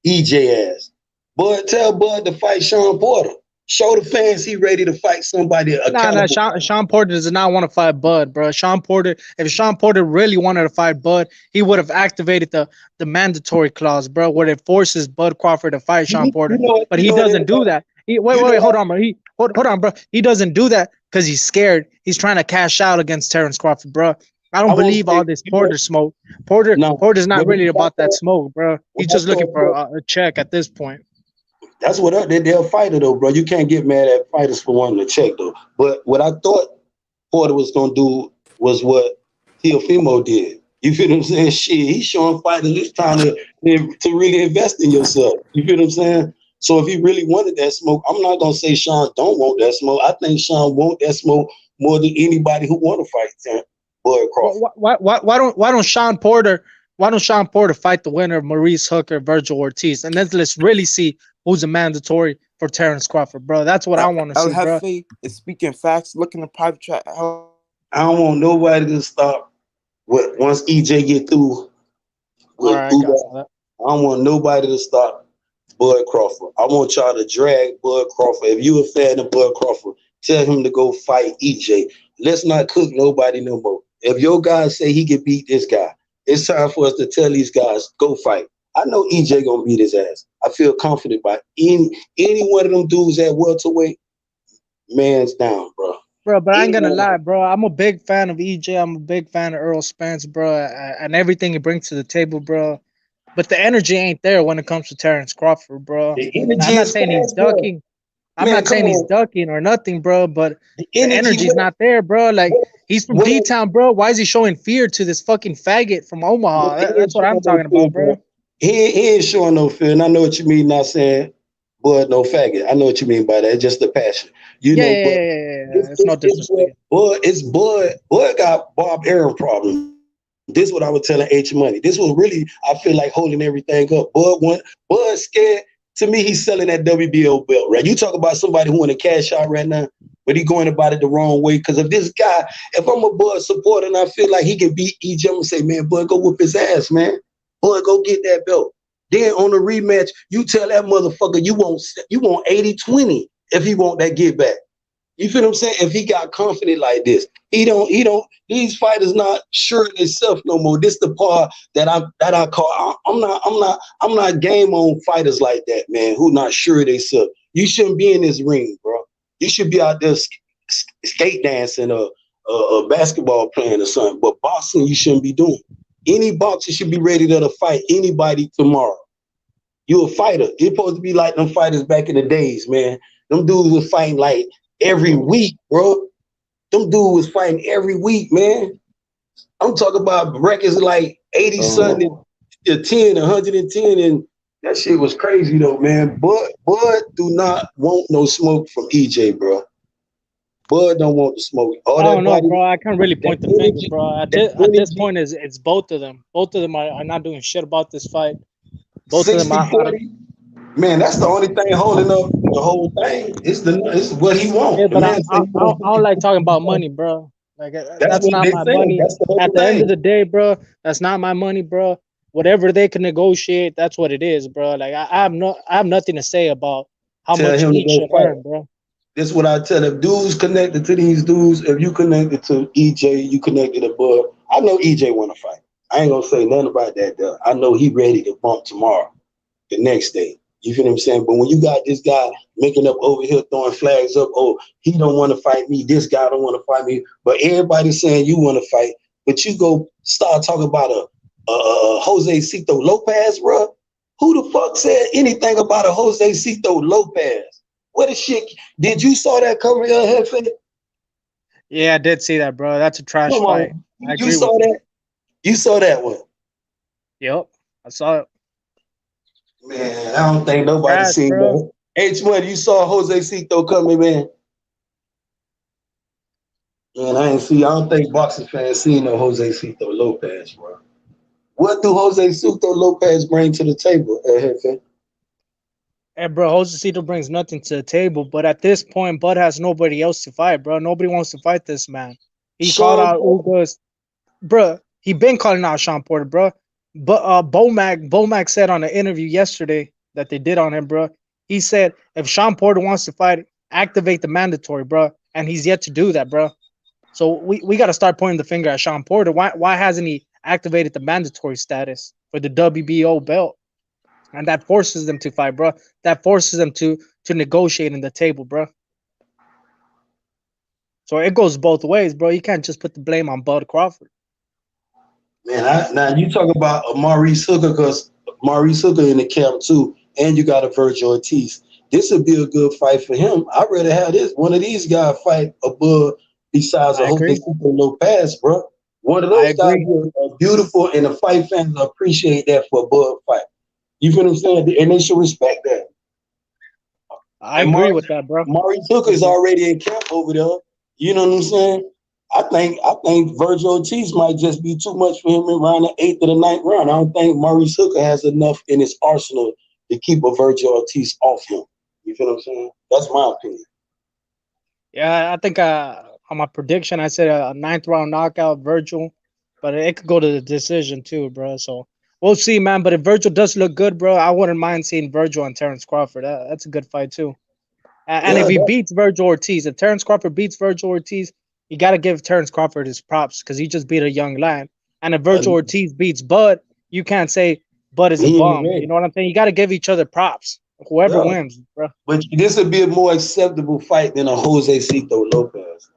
EJ ass. Bud, tell Bud to fight Sean Porter. Show the fans he ready to fight somebody accountable. Sean Porter does not want to fight Bud, bro. If Sean Porter really wanted to fight Bud, he would have activated the mandatory clause, bro, where it forces Bud Crawford to fight Sean Porter. But he doesn't do that. Hold on, bro. Hold on, bro. He doesn't do that because he's scared. He's trying to cash out against Terrence Crawford, bro. I don't believe all this Porter smoke. Porter's not really about that smoke, bro. He's just looking for a check at this point. That's what they're a fighter though, bro. You can't get mad at fighters for wanting to check though. But what I thought Porter was gonna do was what Teofimo did. You feel what I'm saying? Shit, he's showing fighters this time to really invest in yourself. You feel what I'm saying? So if he really wanted that smoke, I'm not gonna say Sean don't want that smoke. I think Sean want that smoke more than anybody who want to fight Bud Crawford. Why don't Sean Porter fight the winner of Maurice Hooker, Virgil Ortiz, and then let's really see who's a mandatory for Terrence Crawford, bro. That's what I want to see, bro. El is speaking facts. Look in the private chat. I don't want nobody to stop once EJ get through. I don't want nobody to stop Bud Crawford. I want y'all to drag Bud Crawford. If you a fan of Bud Crawford, tell him to go fight EJ. Let's not cook nobody no more. If your guys say he can beat this guy, it's time for us to tell these guys, go fight. I know EJ gonna beat his ass. I feel confident by any one of them dudes at welterweight, man's down, bro. Bro, but I ain't gonna lie, bro. I'm a big fan of EJ. I'm a big fan of Errol Spence, bro, and everything he brings to the table, bro. But the energy ain't there when it comes to Terrence Crawford, bro. I'm not saying he's ducking. I'm not saying he's ducking or nothing, bro. But the energy's not there, bro. Like he's from D-Town, bro. Why is he showing fear to this fucking faggot from Omaha? That's what I'm talking about, bro. He ain't showing no fear, and I know what you mean. Not saying Bud no faggot. I know what you mean by that. It's just the passion, It's no disrespect. It's Bud. Bud got Bob Aaron problem. This is what I was telling H Money. This was really, I feel like, holding everything up. Bud scared. To me, he's selling that WBO belt, right? You talk about somebody who want to cash out right now, but he going about it the wrong way. Because if I'm a Bud supporter and I feel like he can beat EJ, I'm gonna say, man, Bud, go whoop his ass, man. Bud, go get that belt. Then on the rematch, you tell that motherfucker you want 80-20 if he want that get back. You feel what I'm saying? If he got confident like this, these fighters not sure of themselves no more. This the part that I call. I'm not game on fighters like that, man, who not sure of themselves. You shouldn't be in this ring, bro. You should be out there skate dancing or basketball playing or something. But boxing, you shouldn't be doing. Any boxer should be ready to fight anybody tomorrow. You a fighter. You're supposed to be like them fighters back in the days, man. Them dudes was fighting like every week, bro. Them dudes was fighting every week, man. I'm talking about records like 80 something to 10, 110, and that shit was crazy though, man. Bud do not want no smoke from EJ, bro. Bud don't want the smoke. I don't know, bro. I can't really point the finger, bro. At this point, it's both of them. Both of them are not doing shit about this fight. Both of them are. Man, that's the only thing holding up the whole thing. It's what he wants. Yeah, but I don't like talking about money, bro. Like that's not my money. At the end of the day, bro, that's not my money, bro. Whatever they can negotiate, that's what it is, bro. Like I have nothing to say about how much each should earn, bro. This is what I tell them. Dudes connected to these dudes. If you connected to EJ, you connected to Bud. I know EJ want to fight. I ain't gonna say nothing about that though. I know he ready to bump tomorrow, the next day. You feel what I'm saying? But when you got this guy making up over here, throwing flags up, oh, he don't want to fight me. This guy don't want to fight me. But everybody's saying you want to fight. But you go start talking about a Jose Cito Lopez, bro. Who the fuck said anything about a Jose Cito Lopez? What a shit. Did you saw that cover your head? Yeah, I did see that, bro. That's a trash Come fight. on. I You agree saw with that? You saw that one. Yep, I saw it. Man, I don't think nobody Trash, seen bro. that. H1, you saw Jose Cito coming, man. Man, I don't think boxing fans seen no Jose Cito Lopez, bro. What do Jose Cito Lopez bring to the table, Hefe? Hey, bro, Jose Cito brings nothing to the table, but at this point, Bud has nobody else to fight, bro. Nobody wants to fight this man. He called Sean out Ugas, bro. He been calling out Sean Porter, bro. But Bomac said on an interview yesterday that they did on him, bro. He said if Sean Porter wants to fight, activate the mandatory, bro, and he's yet to do that, bro. So we got to start pointing the finger at Sean Porter. Why hasn't he activated the mandatory status for the WBO belt? And that forces them to fight, bro. That forces them to negotiate in the table, bro. So it goes both ways, bro. You can't just put the blame on Bud Crawford. Man, now you talk about Maurice Hooker, because Maurice Hooker in the camp too, and you got a Virgil Ortiz. This would be a good fight for him. I'd rather have one of these guys fight above besides a I Jose agree. Cito Lopez, bro. One of I those guys agree. are beautiful, and the fight fans appreciate that for a Bud fight. You feel what I'm saying? And they should respect that. I And agree with that, bro. Maurice Hooker is already in camp over there. You know what I'm saying? I think Virgil Ortiz might just be too much for him around the 8th or the 9th round. I don't think Maurice Hooker has enough in his arsenal to keep a Virgil Ortiz off him. You feel what I'm saying? That's my opinion. Yeah, I think on my prediction, I said a 9th round knockout, Virgil, but it could go to the decision too, bro. So we'll see, man. But if Virgil does look good, bro, I wouldn't mind seeing Virgil and Terrence Crawford. That's a good fight too. And if Yeah, he beats Virgil Ortiz, if Terrence Crawford beats Virgil Ortiz, you got to give Terrence Crawford his props because he just beat a young lad. And if Virgil Ortiz beats Bud, you can't say Bud is a he ain't bum. ready. You know what I'm saying? You got to give each other props. Whoever Yeah. wins, bro. But this would be a more acceptable fight than a Jose Cito Lopez.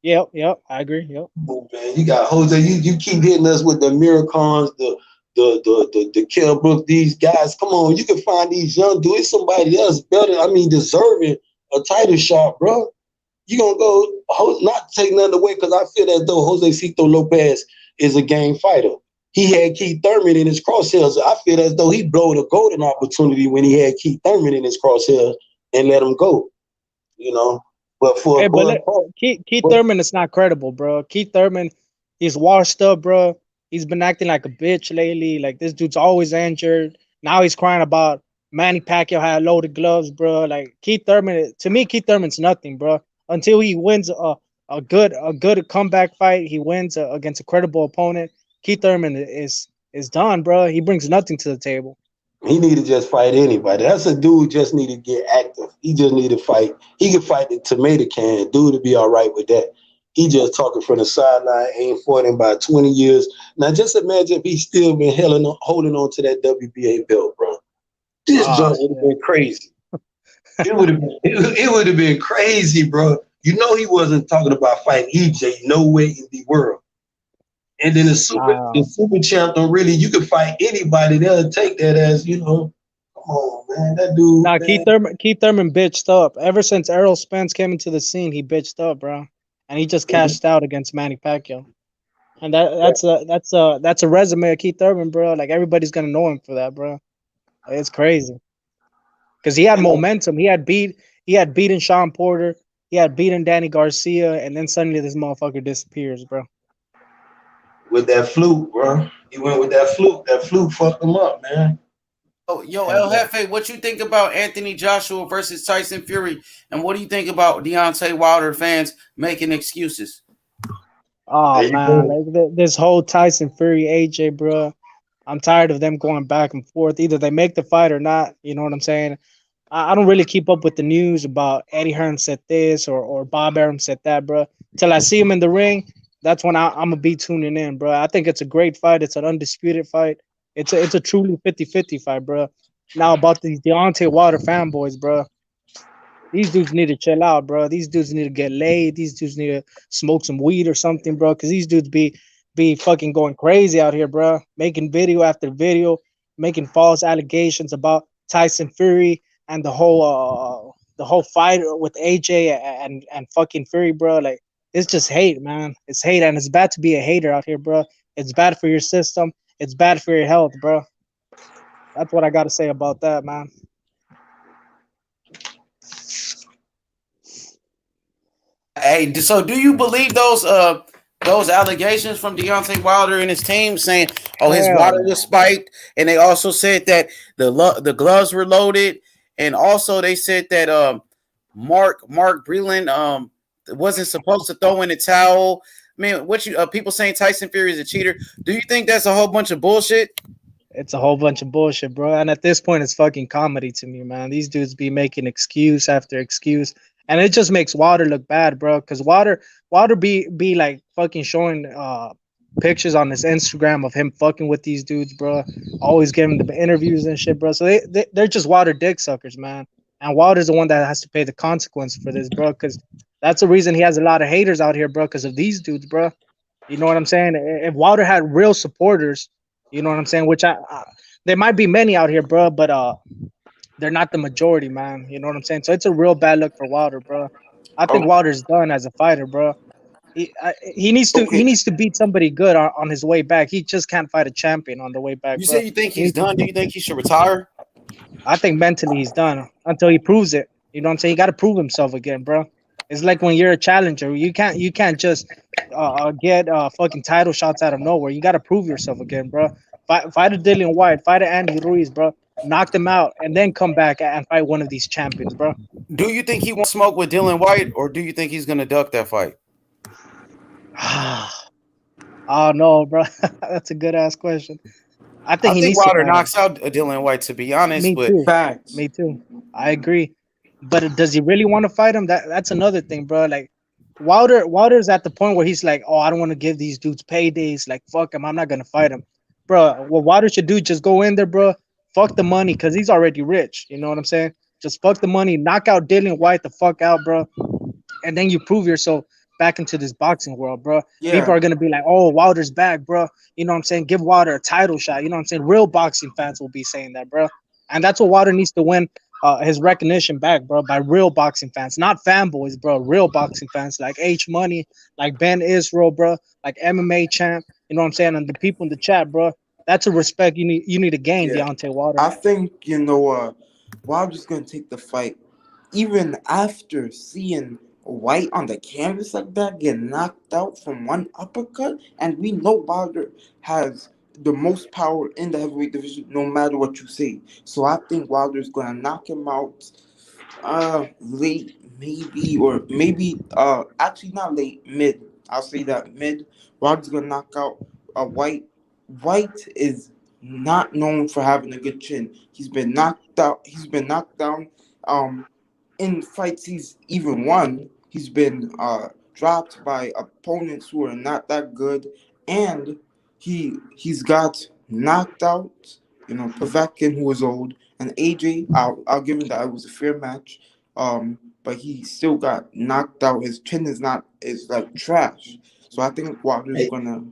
Yep, I agree. Yep. Oh, man, you got Jose. You keep hitting us with the Miracons, the Kell Brook, these guys. Come on, you can find these young dudes, somebody else better. I mean, deserving a title shot, bro. You gonna go not take nothing away, because I feel as though Jose Cito Lopez is a game fighter. He had Keith Thurman in his crosshairs. I feel as though he blew a golden opportunity when he had Keith Thurman in his crosshairs and let him go. You know, but for Hey, a but Bud, Keith Thurman is not credible, bro. Keith Thurman, he's washed up, bro. He's been acting like a bitch lately. Like this dude's always injured. Now he's crying about Manny Pacquiao had loaded gloves, bro. Like Keith Thurman, to me, Keith Thurman's nothing, bro. Until he wins a good comeback fight, he wins against a credible opponent. Keith Thurman is done, bro. He brings nothing to the table. he need to just fight anybody. That's a dude just need to get active. He just need to fight. He can fight the tomato can. Dude to be all right with that. He just talking from the sideline, ain't fought in about 20 years. Now just imagine if he still been holding on to that WBA belt, bro. This Ah, jump would have been crazy. It would have been crazy, bro. You know he wasn't talking about fighting EJ nowhere in the world. And then the super champ don't really, you can fight anybody. They'll take that as, come on, man. That dude, Nah, man. Keith Thurman bitched up. Ever since Errol Spence came into the scene, he bitched up, bro. And he just cashed out against Manny Pacquiao. And that's a resume of Keith Thurman, bro. Like everybody's gonna know him for that, bro. It's crazy. Because he had momentum. He had beaten Sean Porter, he had beaten Danny Garcia, and then suddenly this motherfucker disappears, bro. With that fluke, bro. He went with that fluke. That fluke fucked him up, man. Oh, yo, Yeah, El bro. Jefe, what you think about Anthony Joshua versus Tyson Fury? And what do you think about Deontay Wilder fans making excuses? Oh There you man, go. like this whole Tyson Fury AJ, bro. I'm tired of them going back and forth. Either they make the fight or not. You know what I'm saying? I don't really keep up with the news about Eddie Hearn said this or Bob Arum said that, bro. Till I see him in the ring, that's when I'm gonna be tuning in, bro. I think it's a great fight. It's an undisputed fight. It's a truly 50-50 fight, bro. Now about these Deontay Wilder fanboys, bro. These dudes need to chill out, bro. These dudes need to get laid. These dudes need to smoke some weed or something, bro. Because these dudes be fucking going crazy out here, bro. Making video after video, making false allegations about Tyson Fury and the whole fight with AJ and fucking Fury, bro. Like it's just hate, man. It's hate, and it's bad to be a hater out here, bro. It's bad for your system. It's bad for your health, bro. That's what I got to say about that, man. Hey, so do you believe those allegations from Deontay Wilder and his team saying, "Oh, his Hell water was no. spiked," and they also said that the gloves were loaded, and also they said that Mark Breland wasn't supposed to throw in the towel. I mean, what you people saying Tyson Fury is a cheater? Do you think that's a whole bunch of bullshit? It's a whole bunch of bullshit, bro. And at this point, it's fucking comedy to me, man. These dudes be making excuse after excuse, and it just makes Water look bad, bro. Cause Water be like fucking showing pictures on his Instagram of him fucking with these dudes, bro. Always giving them interviews and shit, bro. So they're just Water dick suckers, man. And Water's the one that has to pay the consequence for this, bro. Cause that's the reason he has a lot of haters out here, bro. Cause of these dudes, bro. You know what I'm saying? If Water had real supporters, you know what I'm saying? Which there might be many out here, bro, but they're not the majority, man. You know what I'm saying? So it's a real bad look for Wilder, bro. I think Oh, Wilder's done as a fighter, bro. He needs to okay. beat somebody good on his way back. He just can't fight a champion on the way back, You bro. say you think He he's needs to, done? Do you think he should retire? I think mentally he's done until he proves it. You know what I'm saying? He got to prove himself again, bro. It's like when you're a challenger, you can't just get fucking title shots out of nowhere. You got to prove yourself again, bro. Fight a Dillian White, fight a Andy Ruiz, bro. Knock them out, and then come back and fight one of these champions, bro. Do you think he wants smoke with Dylan White, or do you think he's gonna duck that fight? Oh no, bro. That's a good ass question. I I think he think needs to Wilder fight him. knocks out Dylan White, to be honest, Me but too. Facts. Me too. I agree. But does he really want to fight him? That's another thing, bro. Like Wilder's at the point where he's like, oh, I don't want to give these dudes paydays. Like, fuck him. I'm not gonna fight him, bro. What Wilder should do, just go in there, bro. Fuck the money, cause he's already rich. You know what I'm saying? Just fuck the money, knock out Dillian White the fuck out, bro, and then you prove yourself back into this boxing world, bro. People Yeah. are gonna be like, "Oh, Wilder's back, bro." You know what I'm saying? Give Wilder a title shot. You know what I'm saying? Real boxing fans will be saying that, bro. And that's what Wilder needs to win his recognition back, bro, by real boxing fans, not fanboys, bro. Real boxing fans like H Money, like Ben Israel, bro, like MMA champ. You know what I'm saying? And the people in the chat, bro. That's a respect you need to gain, Yeah. Deontay Wilder. I think, Wilder's going to take the fight. Even after seeing White on the canvas like that get knocked out from one uppercut, and we know Wilder has the most power in the heavyweight division, no matter what you say. So I think Wilder's gonna knock him out late, maybe, or maybe actually not late, mid. I'll say that mid. Wilder's gonna knock out White. White is not known for having a good chin. He's been knocked out. He's been knocked down. In fights he's even won, he's been dropped by opponents who are not that good, and he's got knocked out. Povetkin, who was old, and AJ. I'll give him that it was a fair match. But he still got knocked out. His chin is like trash. So I think Wilder's Hey, gonna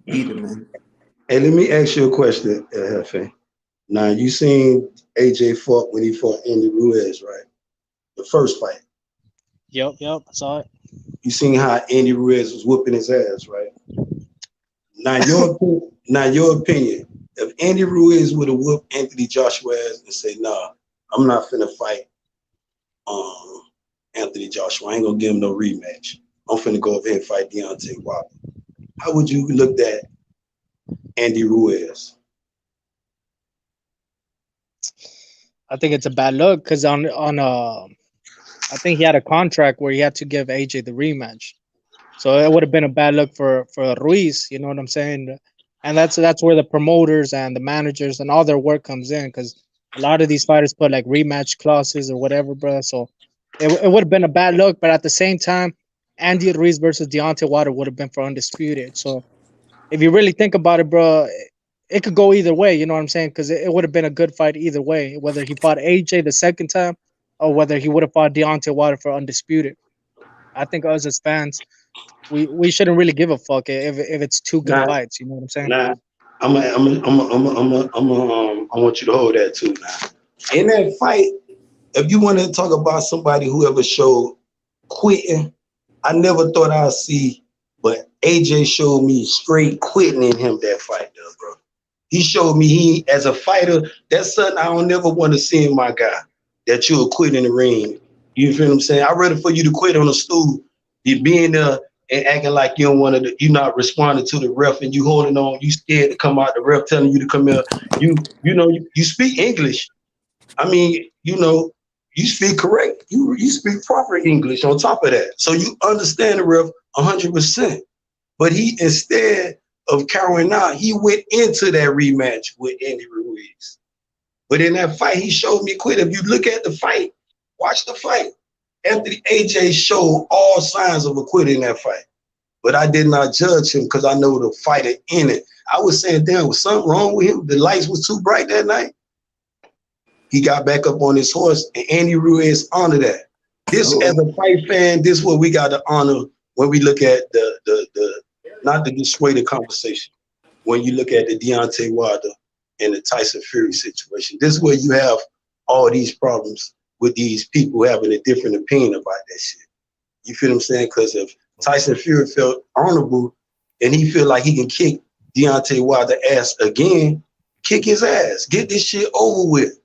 beat him, man. hey, let me ask you a question, Hefe. Now you seen AJ fought when he fought Andy Ruiz, right? The first fight. Yep, I saw it. You seen how Andy Ruiz was whooping his ass, right? Now your opinion. If Andy Ruiz would have whooped Anthony Joshua ass and say, "Nah, I'm not finna fight um Anthony Joshua. I ain't gonna give him no rematch. I'm finna go over here and fight Deontay Wilder." How would you look at Andy Ruiz? I think it's a bad look because I think he had a contract where he had to give AJ the rematch. So it would have been a bad look for Ruiz. You know what I'm saying? And that's where the promoters and the managers and all their work comes in because A lot of these fighters put like rematch clauses or whatever, bro. So it would have been a bad look, but at the same time, Andy Ruiz versus Deontay Wilder would have been for undisputed. So if you really think about it, bro, it could go either way. You know what I'm saying? Because it would have been a good fight either way, whether he fought AJ the second time or whether he would have fought Deontay Wilder for undisputed. I think us as fans, we shouldn't really give a fuck if it's two good Nah, fights. You know what I'm saying? nah. I want you to hold that too. Now, in that fight, if you want to talk about somebody who ever showed quitting, I never thought I'd see, but AJ showed me straight quitting in him that fight, though, bro. He showed me he, as a fighter, that's something I don't never want to see in my guy, that you'll quit in the ring. You feel what I'm saying? I'd rather for you to quit on a stool than being there and acting like you don't want to, you not responding to the ref and you holding on, you scared to come out, the ref telling you to come here. You speak English. I mean, you speak correct. You speak proper English on top of that. So you understand the ref 100%. But he, instead of carrying out, he went into that rematch with Andy Ruiz. But in that fight, he showed me quit. If you look at the fight, watch the fight. Anthony AJ showed all signs of a quit in that fight. But I did not judge him because I know the fighter in it. I was saying, damn, was something wrong with him? The lights was too bright that night. He got back up on his horse, and Andy Ruiz honored that. This, as a fight fan, this is what we got to honor when we look at the not to dissuade the conversation. When you look at the Deontay Wilder and the Tyson Fury situation, this is where you have all these problems with these people having a different opinion about that shit. You feel what I'm saying? Because if Tyson Fury felt honorable and he feel like he can kick Deontay Wilder ass again, kick his ass. Get this shit over with.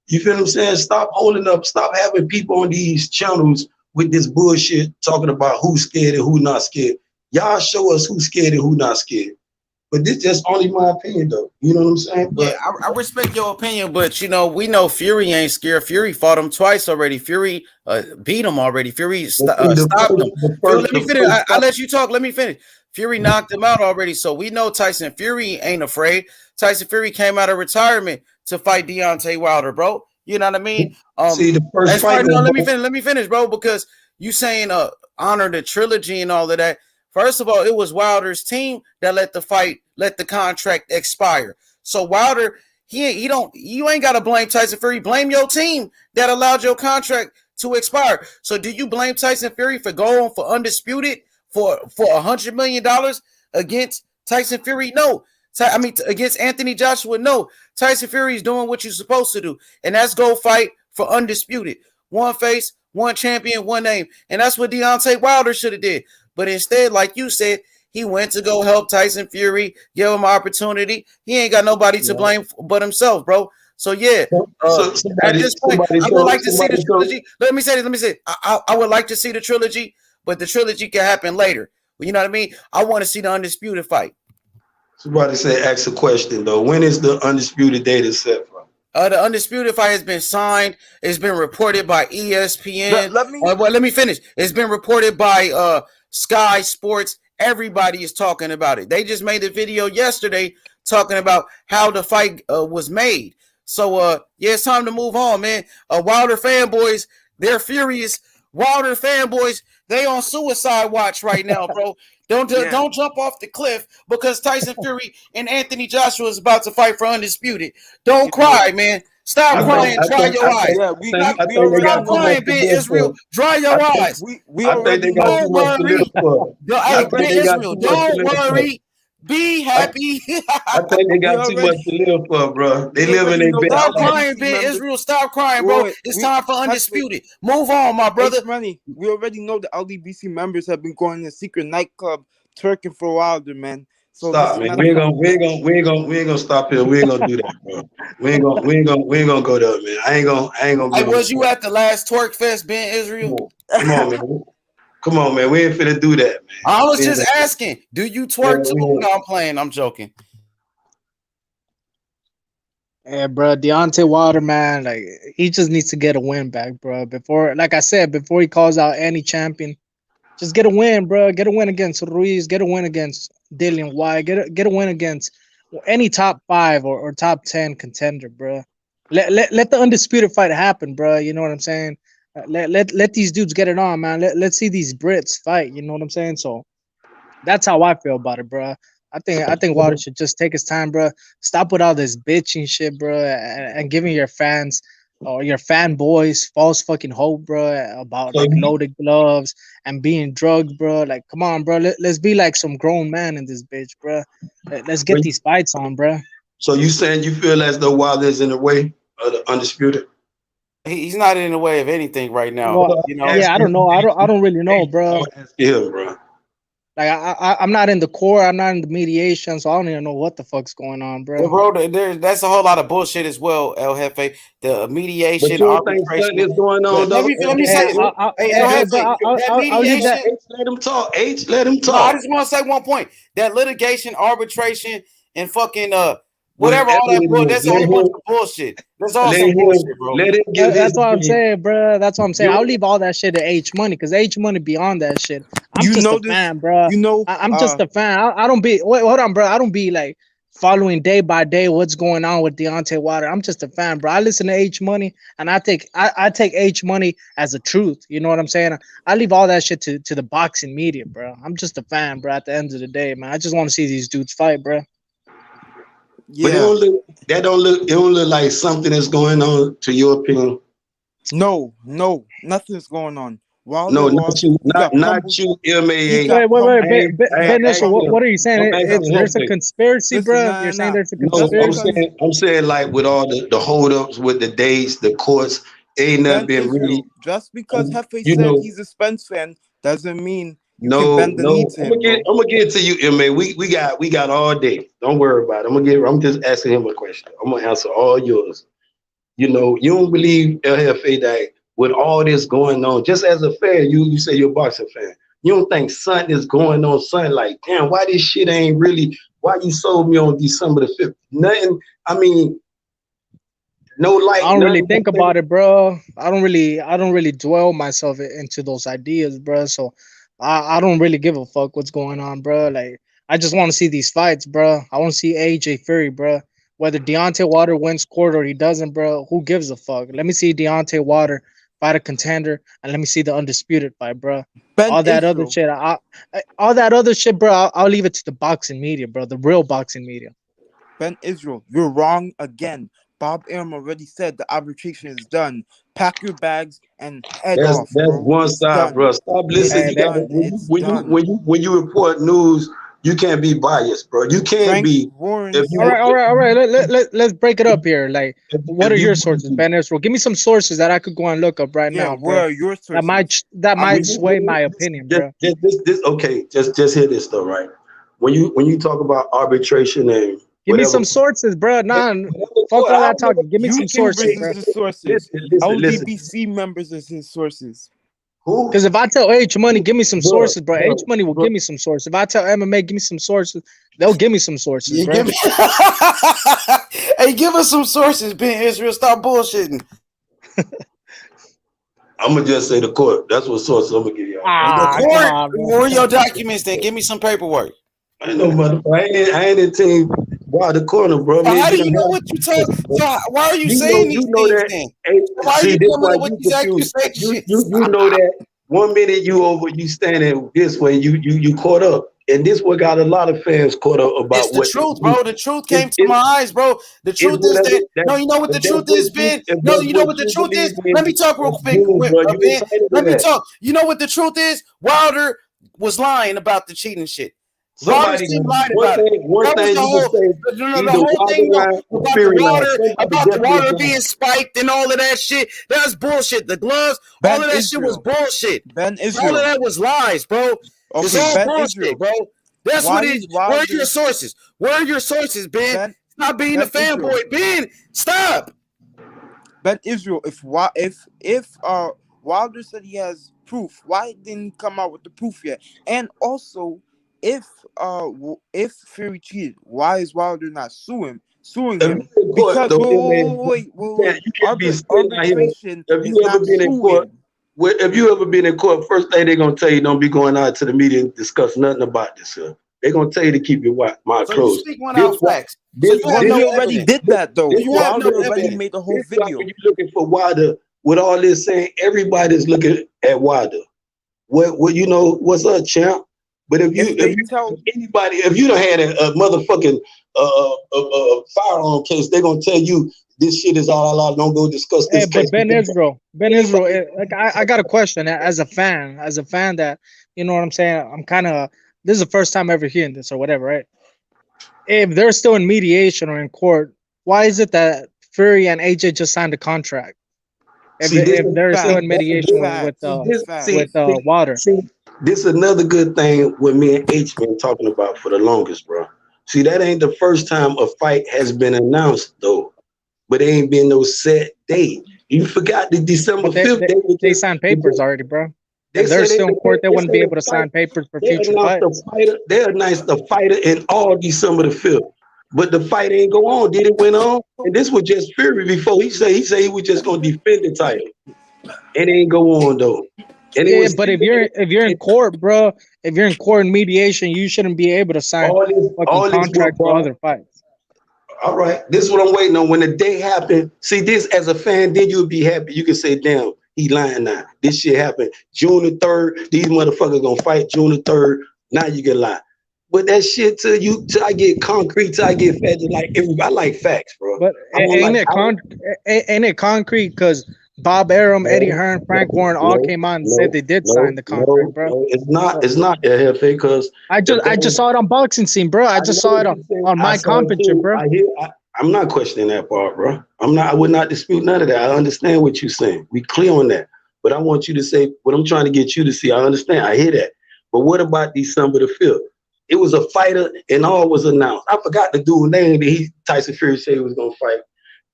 You feel what I'm saying? Stop holding up. Stop having people on these channels with this bullshit talking about who's scared and who not scared. Y'all show us who's scared and who not scared. But this just only my opinion, though. You know what I'm saying? But yeah, I respect your opinion, but we know Fury ain't scared. Fury fought him twice already. Fury beat him already. Fury stopped him. Let me finish. I'll let you talk. Let me finish. Fury knocked him out already, so we know Tyson Fury ain't afraid. Tyson Fury came out of retirement to fight Deontay Wilder, bro. You know what I mean? See, the first fight. No, let me finish, bro, because you saying honor the trilogy and all of that. First of all, it was Wilder's team that let the contract expire. So Wilder, you ain't got to blame Tyson Fury. Blame your team that allowed your contract to expire. So do you blame Tyson Fury for going for undisputed for $100 million against Tyson Fury? No. Against Anthony Joshua, no. Tyson Fury is doing what you're supposed to do, and that's go fight for undisputed. One face, one champion, one name. And that's what Deontay Wilder should have did. But instead, like you said, he went to go help Tyson Fury, give him an opportunity. He ain't got nobody to blame but himself, bro. So, yeah, at this point, I would like to see the trilogy. Let me say this. I would like to see the trilogy, but the trilogy can happen later. You know what I mean? I want to see the undisputed fight. Somebody said, ask a question, though. When is the undisputed data set from? The undisputed fight has been signed. It's been reported by ESPN. Let me finish. It's been reported by Sky Sports. Everybody is talking about it. They just made a video yesterday talking about how the fight was made. So, it's time to move on, man. Wilder fanboys, they're furious. Wilder fanboys, they on suicide watch right now, bro. Don't jump off the cliff because Tyson Fury and Anthony Joshua is about to fight for undisputed. Don't cry, man. Stop crying. Dry your eyes. Stop crying, Ben Israel. Dry your eyes. Don't worry. Ben Israel, don't worry. Be happy. I think they got too much to live for, bro. They live in their bed. Stop crying, Ben Israel. Stop crying, bro. It's time for undisputed. Move on, my brother. We already know the LDBC members have been going to a secret nightclub twerking for Wilder, man. So stop, man. We ain't gonna stop here. We ain't gonna do that, bro. We ain't gonna go there, man. I ain't gonna. Hey, was you at the last twerk fest, Ben Israel? Come on, man. Come on, man. We ain't finna do that, man. I was just asking. Do you twerk too? No, I'm playing. I'm joking. Yeah, bro. Deontay Wilder, man, like he just needs to get a win back, bro. Before, like I said, before he calls out any champion, just get a win, bro. Get a win against Ruiz. Get a win against Dillian White. Get a win against any top 5 or top 10 contender, bro. Let the undisputed fight happen, bro. You know what I'm saying? Let these dudes get it on, man. Let's see these Brits fight. You know what I'm saying? So that's how I feel about it, bro. I think Wilder should just take his time, bro. Stop with all this bitching shit, bro, and giving your fans or your fanboys false fucking hope, bro, about So like you, loaded gloves and being drugged, bro. Like, come on, bro. Let's be like some grown man in this bitch, bro. Let's get these fights on, bro. so you saying you feel as though Wilder's in the way of the undisputed? He's not in the way of anything right now. Well, You know, yeah, I don't know. I don't really know, bro. I'm asking him, bro. Like I'm not in the core. I'm not in the mediation, so I don't even know what the fuck's going on, well, bro. bro, that's a whole lot of bullshit as well, El Jefe. The But mediation, you don't think something arbitration. is going on Let though? me let me say, hey, El Bro, Jefe, that I'll leave that. mediation. H, let him talk. H, let him No, I talk. just want to say one point. That litigation, arbitration, and fucking whatever, Whatever all that it bull. is, That's a whole bunch of bullshit. That's all some bullshit, bro. let him give his That's what I'm opinion. saying, bro. That's what I'm saying. You, I'll leave all that shit to H Money because H Money beyond that shit. I'm You just a know this. fan, bro. You know. I'm just a fan. I don't be. Wait, hold on, bro. I don't be like following day by day what's going on with Deontay Wilder. I'm just a fan, bro. I listen to H Money and I take H Money as a truth. You know what I'm saying? I leave all that shit to the boxing media, bro. I'm just a fan, bro. At the end of the day, man, I just want to see these dudes fight, bro. but Yeah. it don't look like something is going on to your opinion. No. Nothing's going on. Wilder No, not lost. you, He got not pummeled. you, He MAA. got Wait. pummeled. I Got ain't Initial, asking him. pummeled. what are you saying? I'm asking There's a Hefe. conspiracy, Listen, bro. nah, You're saying nah. there's a No, Just conspiracy? because I'm saying like with all the holdups with the dates, the courts, ain't nothing Ben been really. Israel, just because Hefe You said know, he's a Spence fan doesn't mean you can no, bend the knee no. to him, bro. I'm gonna get it to you, MA. We got all day. Don't worry about it. I'm just asking him a question. I'm gonna answer all yours. You know, you don't believe LFA that with all this going on, just as a fan, you say you're a boxing fan. You don't think something is going on, something like, damn, why this shit ain't really, why you sold me on December the 5th? Nothing, I mean, no light, I don't really nothing. think about it, bro. I don't really dwell myself into those ideas, bro. So I don't really give a fuck what's going on, bro. Like I just want to see these fights, bro. I want to see AJ Fury, bro. Whether Deontay Wilder wins court or he doesn't, bro, who gives a fuck? Let me see Deontay Wilder fight a contender, and let me see the undisputed fight, bro. Ben All that other Israel, shit, all that other shit, bro. I'll leave it to the boxing media, bro. The real boxing media. Ben Israel, you're wrong again. Bob Arum already said the arbitration is done. Pack your bags and head off, That's bro. one It's side, bro. done. Stop It's listening. Hey, You got that, done. It's done. when you report news, you can't be biased, bro. You can't Frank be Warren if all right, you said, all right, all right. Let's break it up here. Like, what if are you your want to sources, be. Ben Israel? Give me some sources that I could go and look up right yeah, now, where bro. are your That might sources? that I might mean, sway my opinion, bro. This okay. Just hear this though, right? When you talk about arbitration and Give me whatever, some sources, bro. Nah, whatever fuck court, all I that don't know. talking. Give me some sources, YouTubers Hey, bro. is his sources. listen. LDBC members is his sources. Who? Because if I tell H Money, give me some Bro, sources, bro. H Money will bro. give me some sources. If I tell MMA, give me some sources, they'll give me some sources, You bro. give me. Hey, give us some sources, Ben Israel. Stop bullshitting. I'm gonna just say the court. That's what source I'm gonna give y'all. The Ah, come court. on, bro. Where are your documents? Then give me some paperwork. I ain't no motherfucker. I ain't in team why the corner, bro. So Me and how you do you done know had what you this talk? before. So why are you saying You these know things that. then? Hey, Why are see, you this coming why up with you these confused. accusations? You know that one minute you standing this way, you caught up, and this what got a lot of fans caught up It's about the what they truth, do. bro. The truth It, came to it, my eyes, bro. The it's truth is whatever that that no, you know what the if that's truth what is, you Ben. if No, that's you know what what the you truth is. believe Let in, me talk real that's quick, you, bro. You Ben. entitled to Let me that. talk. You know what the truth is? Wilder was lying about the cheating shit. Wilder's Somebody team lied about it. one That was thing the you can whole. say The either whole Wilder thing line or about the Fury line. water, Somebody about the definitely water lying. being spiked and all of that shit. That's bullshit. The gloves, all Ben of that shit was Israel. bullshit. Ben All of Israel. that was lies, bro. It's Okay, all Ben bullshit, Israel. bro. That's what Why it is is. Where are your Wilder sources? Where are your sources, Ben? Ben Stop being a Ben Israel? fanboy, Ben. Stop. Ben Israel, if Wilder said he has proof, why didn't he come out with the proof yet? And also, if if Fury cheated, why is Wilder not suing If him? you in court, Because though, man, you can't be sitting out here. Arbitration If is you ever not been in court, suing. if you ever been in court, first thing they're gonna tell you, don't be going out to the media and discuss nothing about this. Here. They're gonna tell you to keep your mouth So you closed. speak without facts. So This, you have Well, no he already evidence. did that though. You have no Wilder already evidence. made a whole this like video. when you're looking for Wilder, with all this saying, everybody's looking at Wilder. What you know? What's up, champ? But if you anybody, if you don't had a motherfucking firearm case, they're gonna tell you this shit is all out. Don't go discuss Hey, this case. but Ben Israel, like I got a question as a fan that, you know what I'm saying? I'm kind of, this is the first time ever hearing this or whatever, right? If they're still in mediation or in court, why is it that Fury and AJ just signed a contract? If they're still in mediation with Wilder. This is another good thing what me and H been talking about for the longest, bro. See, that ain't the first time a fight has been announced though, but it ain't been no set date. You forgot the December 5th. They signed papers already, bro. If they're still in court, they wouldn't be able to sign papers for future fights. They announced the fighter in all December the 5th. But the fight ain't go on. Did it went on? And this was just Fury before. He said he was just gonna defend the title. It ain't go on though. And yeah, but if you're in court, bro, if you're in court in mediation, you shouldn't be able to sign fucking contracts for other fights. All right, this is what I'm waiting on. When the day happened, see this as a fan, then you'll be happy. You can say, damn, he lying now. This shit happened June the 3rd. These motherfuckers gonna fight June the 3rd. Now you can lie. But that shit till I get concrete, till I get fed. Like everybody, I like facts, bro. But ain't it concrete? Because Bob Arum, Eddie Hearn, Frank Warren all came out and said they did sign the contract, bro. No, it's not. It's not FA because I just saw it on Boxing Scene, bro. I just saw it on my competition, bro. I'm not questioning that part, bro. I would not dispute none of that. I understand what you're saying. We clear on that. But I want you to say what I'm trying to get you to see. I understand. I hear that. But what about December the 5th? It was a fighter and all was announced. I forgot the dude's name that Tyson Fury said he was gonna fight.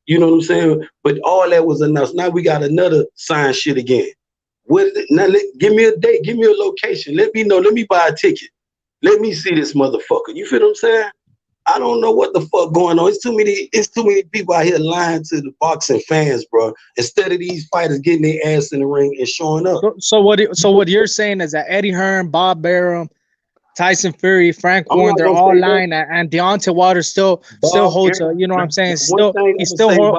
You know what I'm saying? But all that was announced. Now we got another sign shit again. Now give me a date, give me a location. Let me know. Let me buy a ticket. Let me see this motherfucker. You feel what I'm saying? I don't know what the fuck going on. It's too many people out here lying to the boxing fans, bro. Instead of these fighters getting their ass in the ring and showing up. So what you're saying is that Eddie Hearn, Bob Arum, Tyson Fury, Frank Warren, they're all lying, and Deontay Wilder still holds you know what I'm saying?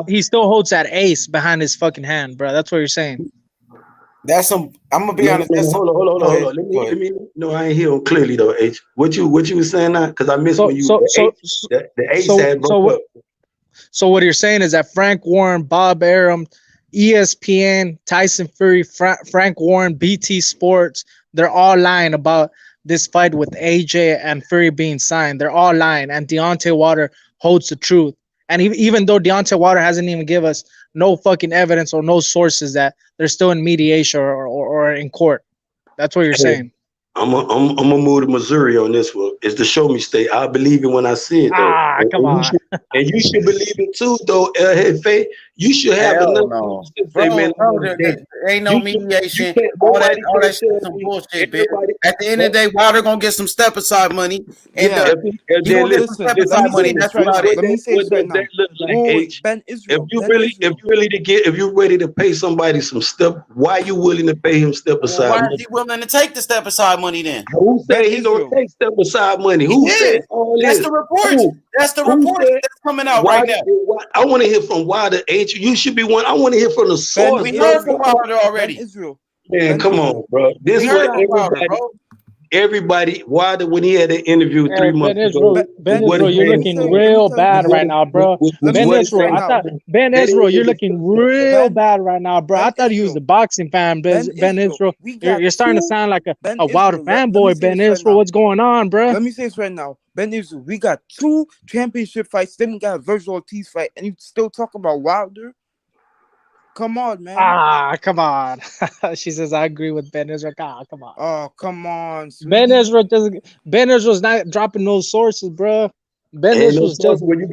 He still holds that ace behind his fucking hand, bro. That's what you're saying. That's some. I'm gonna be honest. Hold on. Let me. No, I ain't hear him clearly though. H. What you was saying now? Because I missed when you. The ace had broke up. So what you're saying is that Frank Warren, Bob Arum, ESPN, Tyson Fury, Frank Warren, BT Sports, they're all lying about this fight with AJ and Fury being signed. They're all lying, and Deontay Wilder holds the truth. And even though Deontay Wilder hasn't even give us no fucking evidence or no sources that they're still in mediation or in court. That's what you're saying. I'm gonna move to Missouri on this one. It's the show me state. I believe it when I see it, though. Come on. You should believe it too, though. Hey, you should have enough. No. There ain't no mediation. All that shit some bullshit, bitch. At the end of the day, Wilder gonna get some step aside money. And you gonna get some step aside money. That's about it. Let me say this right now. Ben Israel. If you're ready to pay somebody some step, why are you willing to pay him step aside? Why is he willing to take the step aside money then? Who said he's gonna take step aside money? Who said all this? That's the report. That's the report that's coming out right now. I want to hear from Wilder. Ain't you? You should be one. I want to hear from the source. We heard from Wilder already. Man, come on, bro. This is what everybody Wilder when he had an interview 3 months ago. Ben Israel, you're looking real bad right now, bro. Ben Israel, you're looking real bad right now, bro. I thought he was the boxing fan, Ben Israel. You're starting to sound like a Wilder fanboy, Ben Israel. What's going on, bro? Let me say this right now. Ben Israel, we got 2 championship fights, then we got a Virgil Ortiz fight, and you still talk about Wilder? Come on, man. Come on. She says, I agree with Ben Israel. Come on. Oh, come on. Sweetie. Ben Israel's not dropping those sources, bro. Ben Israel's just when you